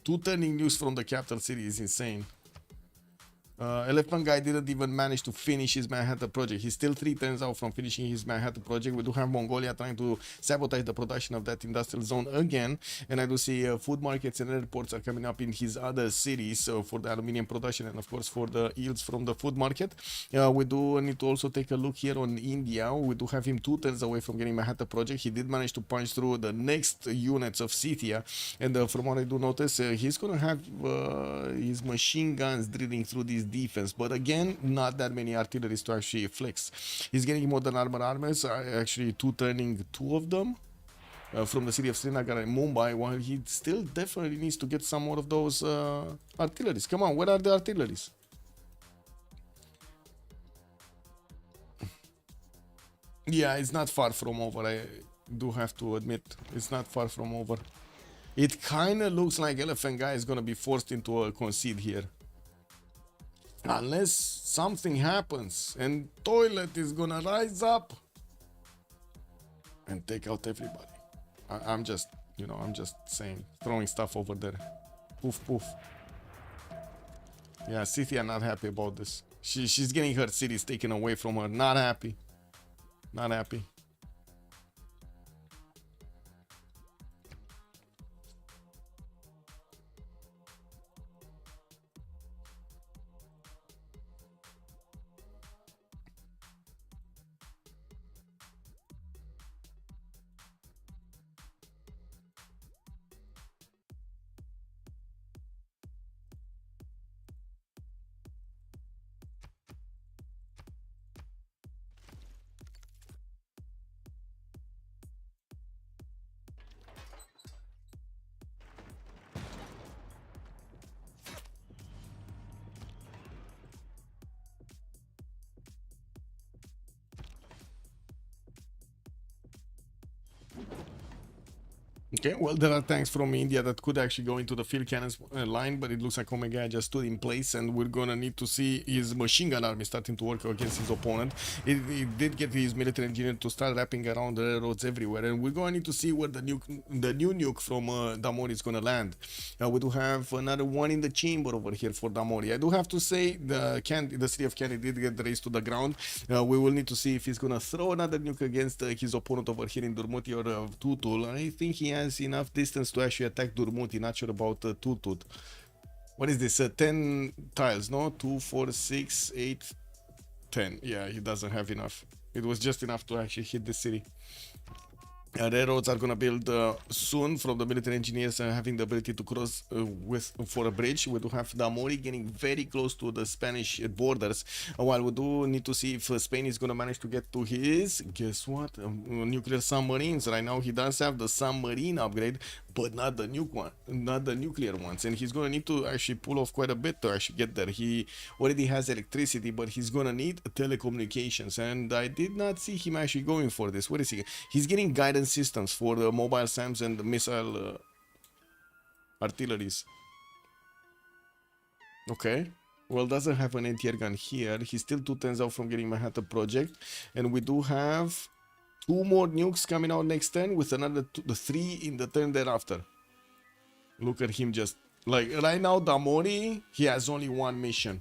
[SPEAKER 1] 2 turning nukes from the capital city is insane. Elephant Guy didn't even manage to finish his Manhattan project. He's still 3 turns out from finishing his Manhattan project. We do have Mongolia trying to sabotage the production of that industrial zone again. And I do see food markets and airports are coming up in his other cities for the aluminium production and of course for the yields from the food market. We do need to also take a look here on India. We do have him 2 turns away from getting Manhattan project. He did manage to punch through the next units of Scythia. And from what I do notice, he's going to have his machine guns drilling through these defense, but again, not that many artilleries to actually flex. He's getting modern armors, actually 2 turning 2 of them from the city of Srinagar and Mumbai, while he still definitely needs to get some more of those artilleries. Come on, where are the artilleries? Yeah, it's not far from over. I do have to admit, it's not far from over. It kind of looks like Elephant Guy is going to be forced into a concede here. Unless something happens and Toilet is gonna rise up and take out everybody. I'm just, I'm just saying, throwing stuff over there. Poof, poof. Yeah, Scythia not happy about this. She's getting her cities taken away from her. Not happy. Not happy. Okay, well, there are tanks from India that could actually go into the field cannons line, but it looks like Omega just stood in place, and we're gonna need to see his machine gun army starting to work against his opponent. It did get his military engineer to start wrapping around the railroads everywhere, and we're gonna need to see where the new nuke from Damori is gonna land. We do have another one in the chamber over here for Damori. I do have to say the city of Candy did get raised to the ground. We will need to see if he's gonna throw another nuke against his opponent over here in Durmuti or Tutul. I think he has enough distance to actually attack Durmuti. Not sure about Tutut. What is this? 10 tiles, no? 2, 4, 6, 8, 10. Yeah, he doesn't have enough. It was just enough to actually hit the city. Railroads are gonna build soon from the military engineers having the ability to cross for a bridge. We do have Damori getting very close to the Spanish borders. While we do need to see if Spain is gonna manage to get to his, guess what, nuclear submarines. Right now he does have the submarine upgrade, but not the nuke one, not the nuclear ones, and he's gonna need to actually pull off quite a bit to actually get there. He already has electricity, but he's gonna need telecommunications, and I did not see him actually going for this. What is he? He's getting guidance systems for the mobile SAMs and the missile artilleries. Okay, well, doesn't have an anti-air gun here. He's still 2 turns out from getting Manhattan Project, and we do have 2 more nukes coming out next turn with another 3 in the turn thereafter. Look at him just like right now. Damori, he has only 1 mission.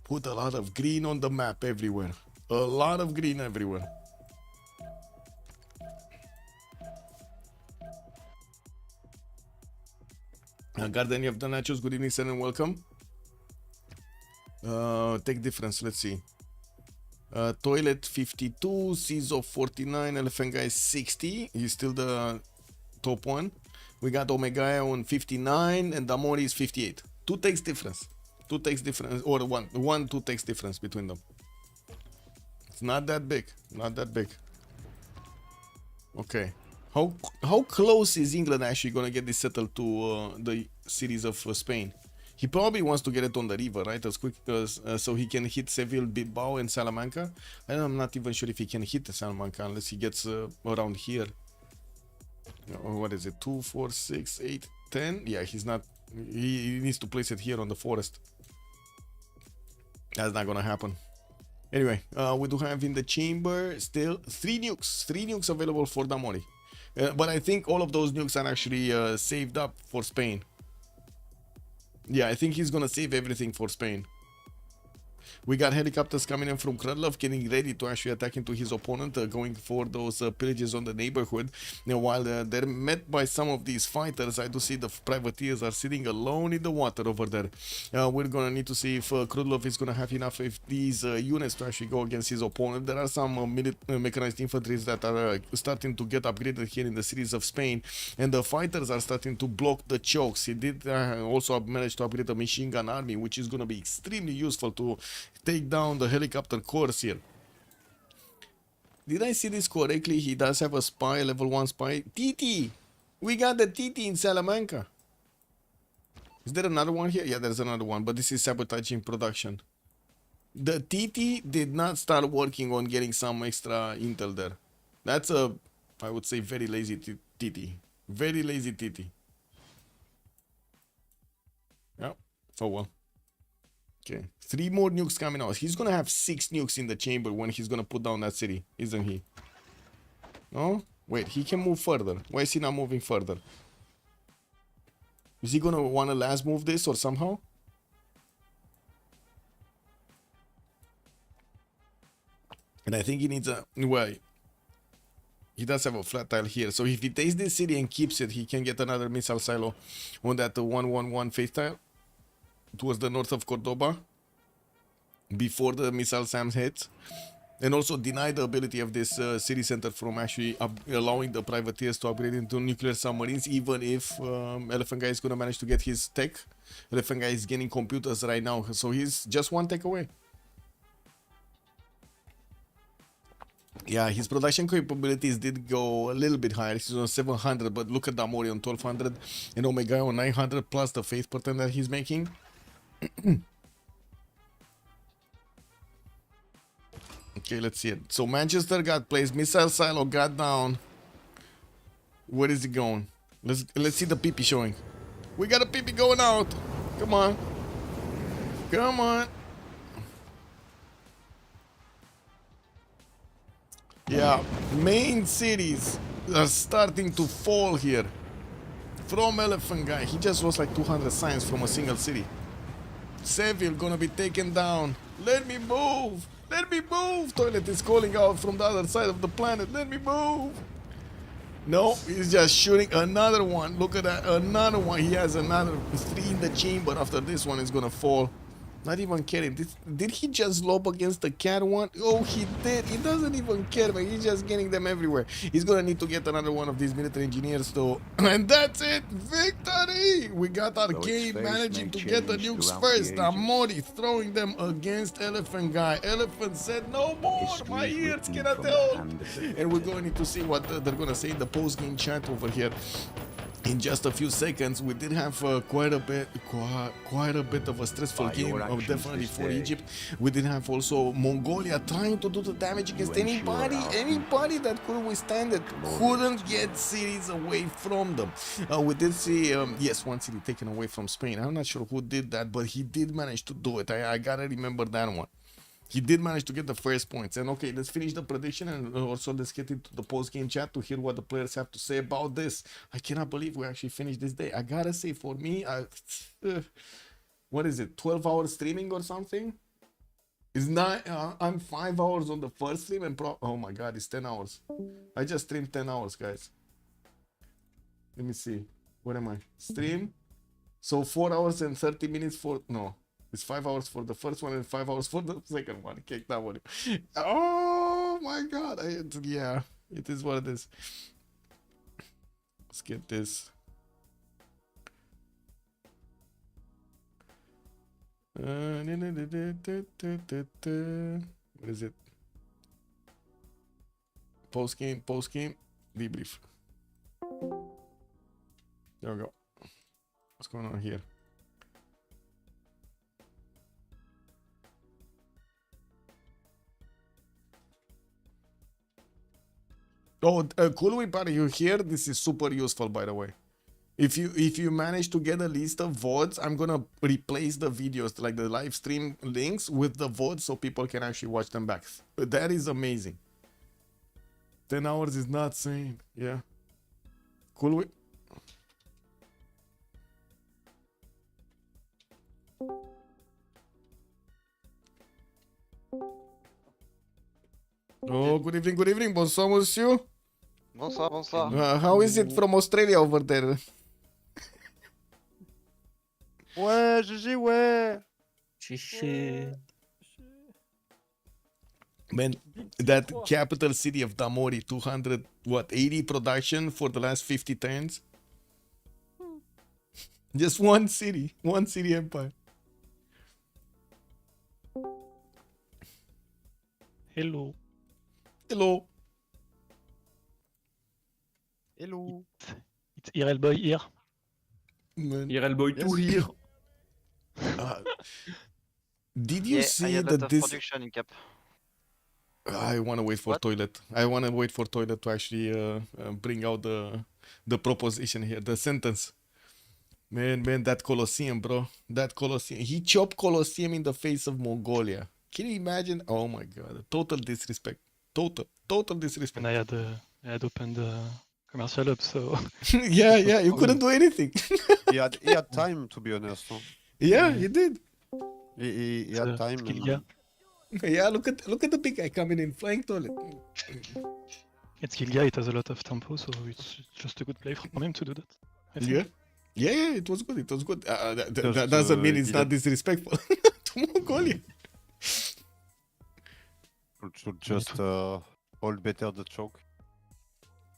[SPEAKER 1] Put a lot of green on the map everywhere. A lot of green everywhere. Garden of the Nachos, good evening, sir, and welcome. Take difference, let's see. Toilet 52, CISO 49, Elephant Guy 60. He's still the top one. We got Omega on 59 and Damori is 58. 2 takes difference. 2 takes difference, or 2 takes difference between them. It's not that big. Not that big. Okay. How close is England actually gonna get this settled to the cities of Spain? He probably wants to get it on the river, right? As quick as so he can hit Seville, Bilbao, and Salamanca. And I'm not even sure if he can hit Salamanca unless he gets around here. What is it? 2, 4, 6, 8, 10? Yeah, he's not. He needs to place it here on the forest. That's not gonna happen. Anyway, we do have in the chamber still 3 nukes. 3 nukes available for Damori. But I think all of those nukes are actually saved up for Spain. Yeah, I think he's gonna save everything for Spain. We got helicopters coming in from Krudlov, getting ready to actually attack into his opponent, going for those pillages on the neighborhood. Now, while they're met by some of these fighters, I do see the privateers are sitting alone in the water over there. We're gonna need to see if Krudlov is gonna have enough of these units to actually go against his opponent. There are some mechanized infantries that are starting to get upgraded here in the cities of Spain, and the fighters are starting to block the chokes. He did also manage to upgrade the machine gun army, which is gonna be extremely useful to take down the helicopter corps here. Did I see this correctly? He does have a spy, level 1 spy. TT! We got the TT in Salamanca. Is there another one here? Yeah, there's another one, but this is sabotaging production. The TT did not start working on getting some extra intel there. That's a, I would say, very lazy TT. Very lazy TT. Yeah, so well. Okay, 3 more nukes coming out. He's gonna have 6 nukes in the chamber when he's gonna put down that city, isn't he? No? Wait, he can move further. Why is he not moving further? Is he gonna wanna last move this or somehow? And I think he needs a... Well, he does have a flat tile here. So if he takes this city and keeps it, he can get another missile silo on that 111 face tile towards the north of Cordoba before the missile SAMs hits, and also deny the ability of this city center from actually allowing the privateers to upgrade into nuclear submarines, even if Elephant Guy is going to manage to get his tech. Elephant Guy is getting computers right now, so he's just 1 tech away. Yeah, his production capabilities did go a little bit higher. He's on 700, but look at Damori on 1200 and Omega on 900 plus the faith pattern that he's making. Okay, let's see it. So Manchester got placed, missile silo got down. Where is it going? Let's see the PP showing. We got a PP going out. Come on. Come on. Yeah, main cities are starting to fall here. From Elephant Guy. He just lost like 200 science from a single city. Seville gonna be taken down. Let me move. Let me move. Toilet is calling out from the other side of the planet. Let me move. No, he's just shooting another one. Look at that. Another one. He has another 3 in the chamber. After this one is gonna fall. Not even kidding. Did he just lob against the cat one? Oh, he did. He doesn't even care, man. He's just getting them everywhere. He's gonna need to get another one of these military engineers, though. And that's it. Victory! We got Arcane managing to get the nukes first. Amori throwing them against Elephant Guy. Elephant said, no more. My ears cannot tell. And we're going to see what they're gonna say in the post-game chat over here. In just a few seconds, we did have quite a bit of a stressful game, definitely for Egypt. We did have also Mongolia trying to do the damage against anybody that could withstand it. Couldn't get cities away from them. We did see, yes, one city taken away from Spain. I'm not sure who did that, but he did manage to do it. I gotta remember that one. He did manage to get the first points. And okay, let's finish the prediction and also let's get into the post-game chat to hear what the players have to say about this. I cannot believe we actually finished this day. I gotta say, for me, what is it, 12-hour streaming or something? It's not, I'm 5 hours on the first stream and oh my god, it's 10 hours. I just streamed 10 hours, guys. Let me see. Where am I? Stream. So 4 hours and 30 minutes for, no. It's 5 hours for the first one and 5 hours for the second one. Cake that one. Oh my god. Yeah, it is what it is. Let's get this. What is it? Post game, debrief. There we go. What's going on here? Oh, Kulwi, are you here? This is super useful, by the way. If you manage to get a list of VODs, I'm gonna replace the videos, like the live stream links, with the VODs so people can actually watch them back. That is amazing. 10 hours is not sane. Yeah. Kulwi. Oh, good evening. Bonsoir, monsieur.
[SPEAKER 3] Bonsoir.
[SPEAKER 1] How is it from Australia over there?
[SPEAKER 3] Ouais, GG, ouais.
[SPEAKER 1] Man, that capital city of Damori, 80 production for the last 50 turns? Just one city empire.
[SPEAKER 4] Hello. It's IRL boy here.
[SPEAKER 1] Man.
[SPEAKER 5] IRL boy
[SPEAKER 3] Yes.
[SPEAKER 5] 2 here.
[SPEAKER 1] Did you see
[SPEAKER 3] I
[SPEAKER 1] that this?
[SPEAKER 3] production in cap.
[SPEAKER 1] I want to wait for
[SPEAKER 3] What?
[SPEAKER 1] toilet. I want to wait for toilet to actually bring out the proposition here, the sentence. Man, that Colosseum, bro. That Colosseum. He chopped Colosseum in the face of Mongolia. Can you imagine? Oh my god. Total disrespect. Total disrespect.
[SPEAKER 4] And I had opened commercial hub, so
[SPEAKER 1] yeah, you couldn't do anything.
[SPEAKER 6] He had time, to be honest. Huh?
[SPEAKER 1] Yeah, he did.
[SPEAKER 6] He had time.
[SPEAKER 4] Skillia.
[SPEAKER 1] Yeah, look at the big guy coming in, flying toilet.
[SPEAKER 4] It's Skillia, it has a lot of tempo, so it's just a good play from him to do that. I think.
[SPEAKER 1] Yeah, it was good. That doesn't mean it's not disrespectful to Mongolia.
[SPEAKER 6] Should just hold better the choke.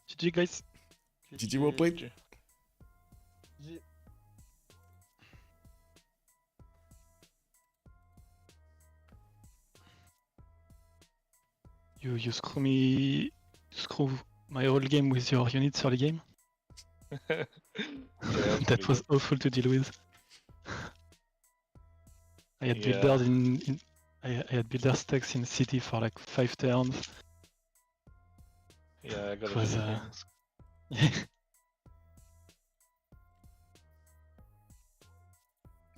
[SPEAKER 4] GG, guys.
[SPEAKER 1] GG, well played.
[SPEAKER 4] You screw my whole game with your units early game. That was awful to deal with. I had builders I had builder stacks in city for like 5 turns.
[SPEAKER 7] Yeah, I got
[SPEAKER 4] It was,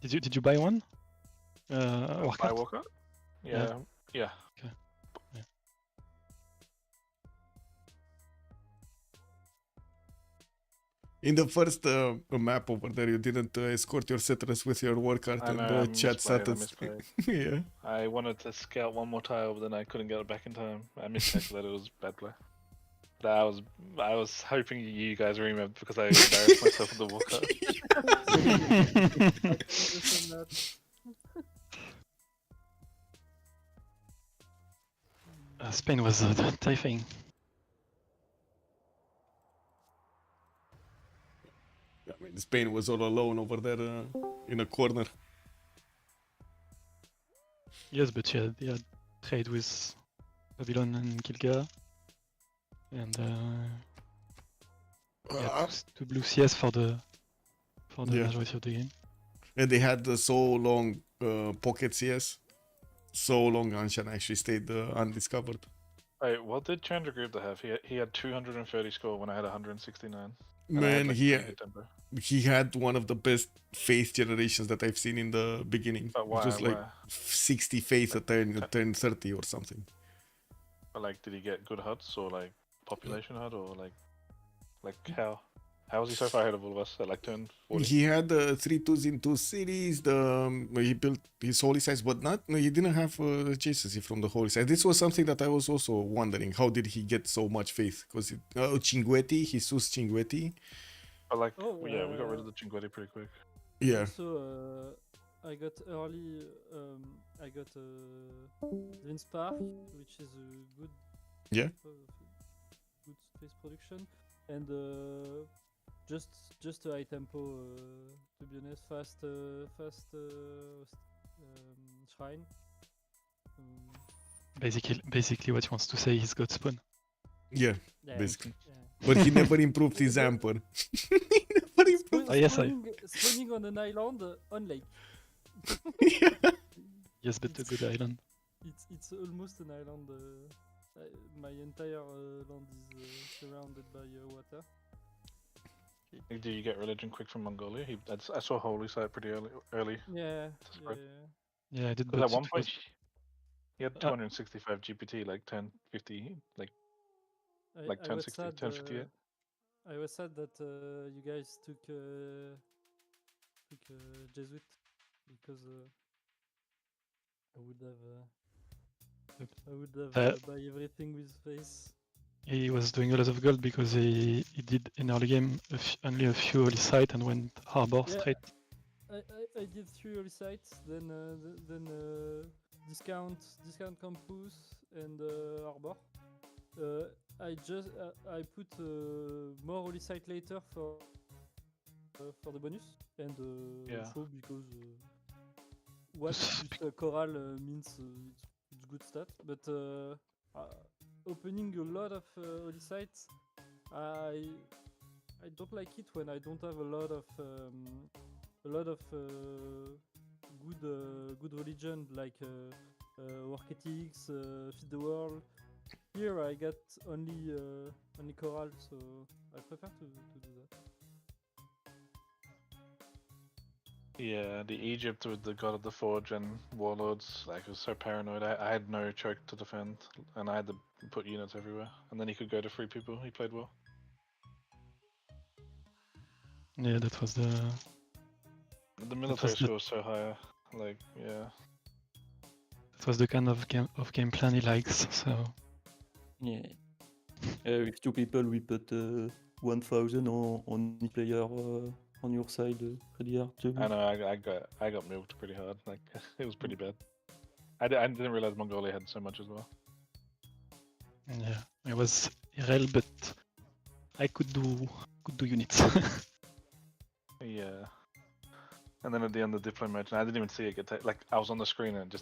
[SPEAKER 4] Did you buy one?
[SPEAKER 7] By Walker? Yeah.
[SPEAKER 4] Okay.
[SPEAKER 1] In the first map over there, you didn't escort your settlers with your war cart, and the chat started. Yeah.
[SPEAKER 7] I wanted to scout one more tile, but then I couldn't get it back in time. I miscalculated that it was bad play. But I was hoping you guys remember because I embarrassed myself with the war cart.
[SPEAKER 4] Spain was terrifying.
[SPEAKER 1] I mean, Spain was all alone over there in a corner.
[SPEAKER 4] Yes, but he had trade with Babylon and Gilga, and to blue CS for the
[SPEAKER 1] Yeah.
[SPEAKER 4] majority of the game.
[SPEAKER 1] And they had so long pocket CS. So long Anshan actually stayed undiscovered.
[SPEAKER 7] Wait, what did Chandra Gupta have? He had 230 score when I had 169. And I had,
[SPEAKER 1] Man,
[SPEAKER 7] like,
[SPEAKER 1] he
[SPEAKER 7] 30
[SPEAKER 1] had,
[SPEAKER 7] tempo.
[SPEAKER 1] he had one of the best faith generations that I've seen in the beginning.
[SPEAKER 7] But why?
[SPEAKER 1] It was like
[SPEAKER 7] Why?
[SPEAKER 1] 60 faith a turn 30 or something.
[SPEAKER 7] But like, did he get good huts or like population hut or like how? How was he so far ahead of all of us at like turn 40?
[SPEAKER 1] He had 3 2s in 2 cities. He built his holy sites, but not. No, he didn't have chases from the holy site. This was something that I was also wondering. How did he get so much faith? Because Cinguetti, Jesus Cinguetti.
[SPEAKER 7] But like,
[SPEAKER 5] Oh,
[SPEAKER 7] yeah, we got rid of the Cinguetti pretty quick.
[SPEAKER 1] Yeah.
[SPEAKER 5] So I got early. I got Vince Park, which is a good.
[SPEAKER 1] Yeah.
[SPEAKER 5] Good space production, and just a high tempo. To be honest, fast shrine.
[SPEAKER 4] Basically, what he wants to say is God spawn.
[SPEAKER 1] Yeah.
[SPEAKER 5] Yeah,
[SPEAKER 1] Basically.
[SPEAKER 5] yeah.
[SPEAKER 1] But he never improved his Amper. He never improved.
[SPEAKER 5] Spawning on an island on lake.
[SPEAKER 4] Yes, but a good island.
[SPEAKER 5] It's almost an island. My entire land is surrounded by water.
[SPEAKER 7] Did you get religion quick from Mongolia? I saw holy site pretty early.
[SPEAKER 5] Yeah,
[SPEAKER 7] spread.
[SPEAKER 4] Yeah, I did.
[SPEAKER 7] Because
[SPEAKER 4] But
[SPEAKER 7] at one
[SPEAKER 4] it
[SPEAKER 7] point
[SPEAKER 4] was-
[SPEAKER 7] he had 265 GPT, like 1050, like
[SPEAKER 5] I
[SPEAKER 7] 1060,
[SPEAKER 5] was sad,
[SPEAKER 7] 1058.
[SPEAKER 5] I was sad that you guys took Jesuit because I would have buy everything with space.
[SPEAKER 4] He was doing a lot of gold because he did in early game only a few early sites and went harbor
[SPEAKER 5] Yeah.
[SPEAKER 4] straight.
[SPEAKER 5] I did 3 early sites, then discount campus and harbor. I put more early site later for the bonus and
[SPEAKER 7] Yeah.
[SPEAKER 5] show because what coral means it's good stat, but opening a lot of early sites, I don't like it when I don't have a lot of good religion like work ethics, feed the world. Here I got only coral, so I prefer to do that.
[SPEAKER 7] Yeah, the Egypt with the God of the Forge and Warlords, like, I was so paranoid. I had no choke to defend, and I had to put units everywhere. And then he could go to free people. He played well.
[SPEAKER 4] Yeah, that was the.
[SPEAKER 7] The military
[SPEAKER 4] was the-
[SPEAKER 7] score was so high. Like, yeah.
[SPEAKER 4] That was the kind of game plan he likes. So
[SPEAKER 8] Yeah. With 2 people, we put 1000 on each player on your side. Pretty hard to
[SPEAKER 7] I know. I got milked pretty hard. Like, it was pretty bad. I didn't realize Mongolia had so much as well.
[SPEAKER 4] yeah, I was irrel, but I could do units.
[SPEAKER 7] Yeah. And then at the end of the Diplo match, and I didn't even see it get taken. Like, I was on the screen and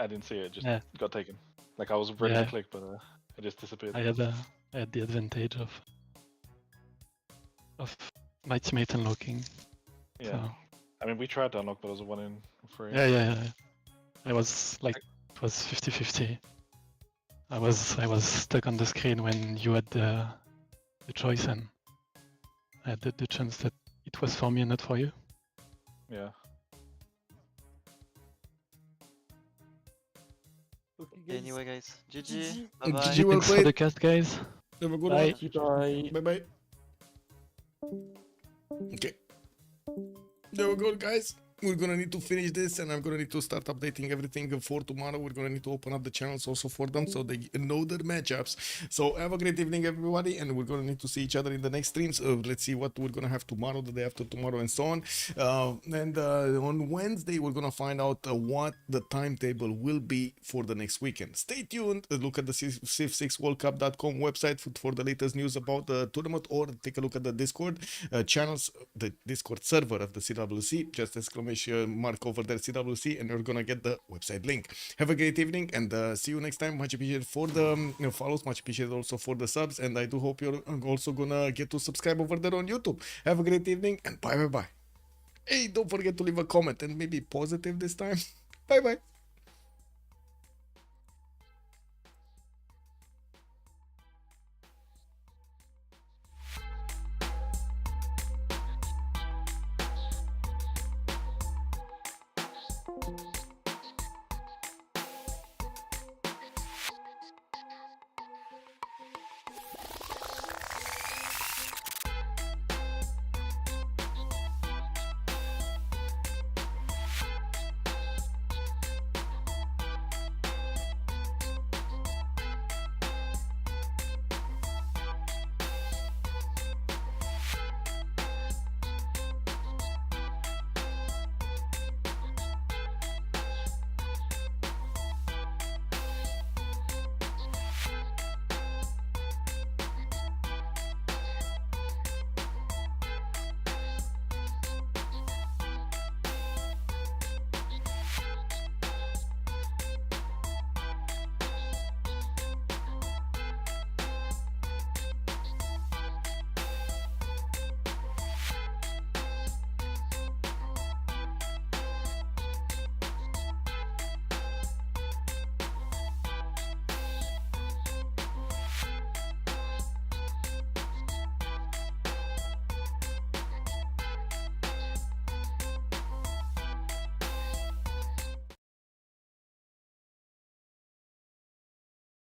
[SPEAKER 7] I didn't see it. It just
[SPEAKER 4] Yeah.
[SPEAKER 7] got taken. Like, I was ready
[SPEAKER 4] Yeah.
[SPEAKER 7] to click, but it just disappeared.
[SPEAKER 4] I had the advantage of my teammate unlocking.
[SPEAKER 7] Yeah.
[SPEAKER 4] So,
[SPEAKER 7] I mean, we tried to unlock, but it was a 1 in 3.
[SPEAKER 4] yeah. I was like, it was 50-50. I was stuck on the screen when you had the choice, and I had the chance that it was for me and not for you.
[SPEAKER 7] Yeah.
[SPEAKER 5] Okay, guys.
[SPEAKER 3] Anyway, guys, GG.
[SPEAKER 5] GG.
[SPEAKER 3] Bye bye.
[SPEAKER 1] GG, well
[SPEAKER 4] Thanks for
[SPEAKER 1] played.
[SPEAKER 4] the cast, guys.
[SPEAKER 1] Have a good
[SPEAKER 4] Bye.
[SPEAKER 1] one.
[SPEAKER 8] Bye.
[SPEAKER 1] Bye. Okay. There we go, guys. we're gonna need to finish this, and I'm gonna need to start updating everything for tomorrow. We're gonna need to open up the channels also for them so they know their matchups. So have a great evening, everybody, and we're gonna need to see each other in the next streams. Let's see what we're gonna have tomorrow, the day after tomorrow, and so on. And on Wednesday, we're gonna find out what the timetable will be for the next weekend. Stay tuned. Look at the civ6worldcup.com website for the latest news about the tournament, or take a look at the Discord channels, the Discord server of the CWC. Just exclamation mark over there CWC, and you're gonna get the website link. Have a great evening, and see you next time. Much appreciated for the follows, much appreciated also for the subs, and I do hope you're also gonna get to subscribe over there on YouTube. Have a great evening, and bye. Hey, don't forget to leave a comment, and maybe positive this time. Bye.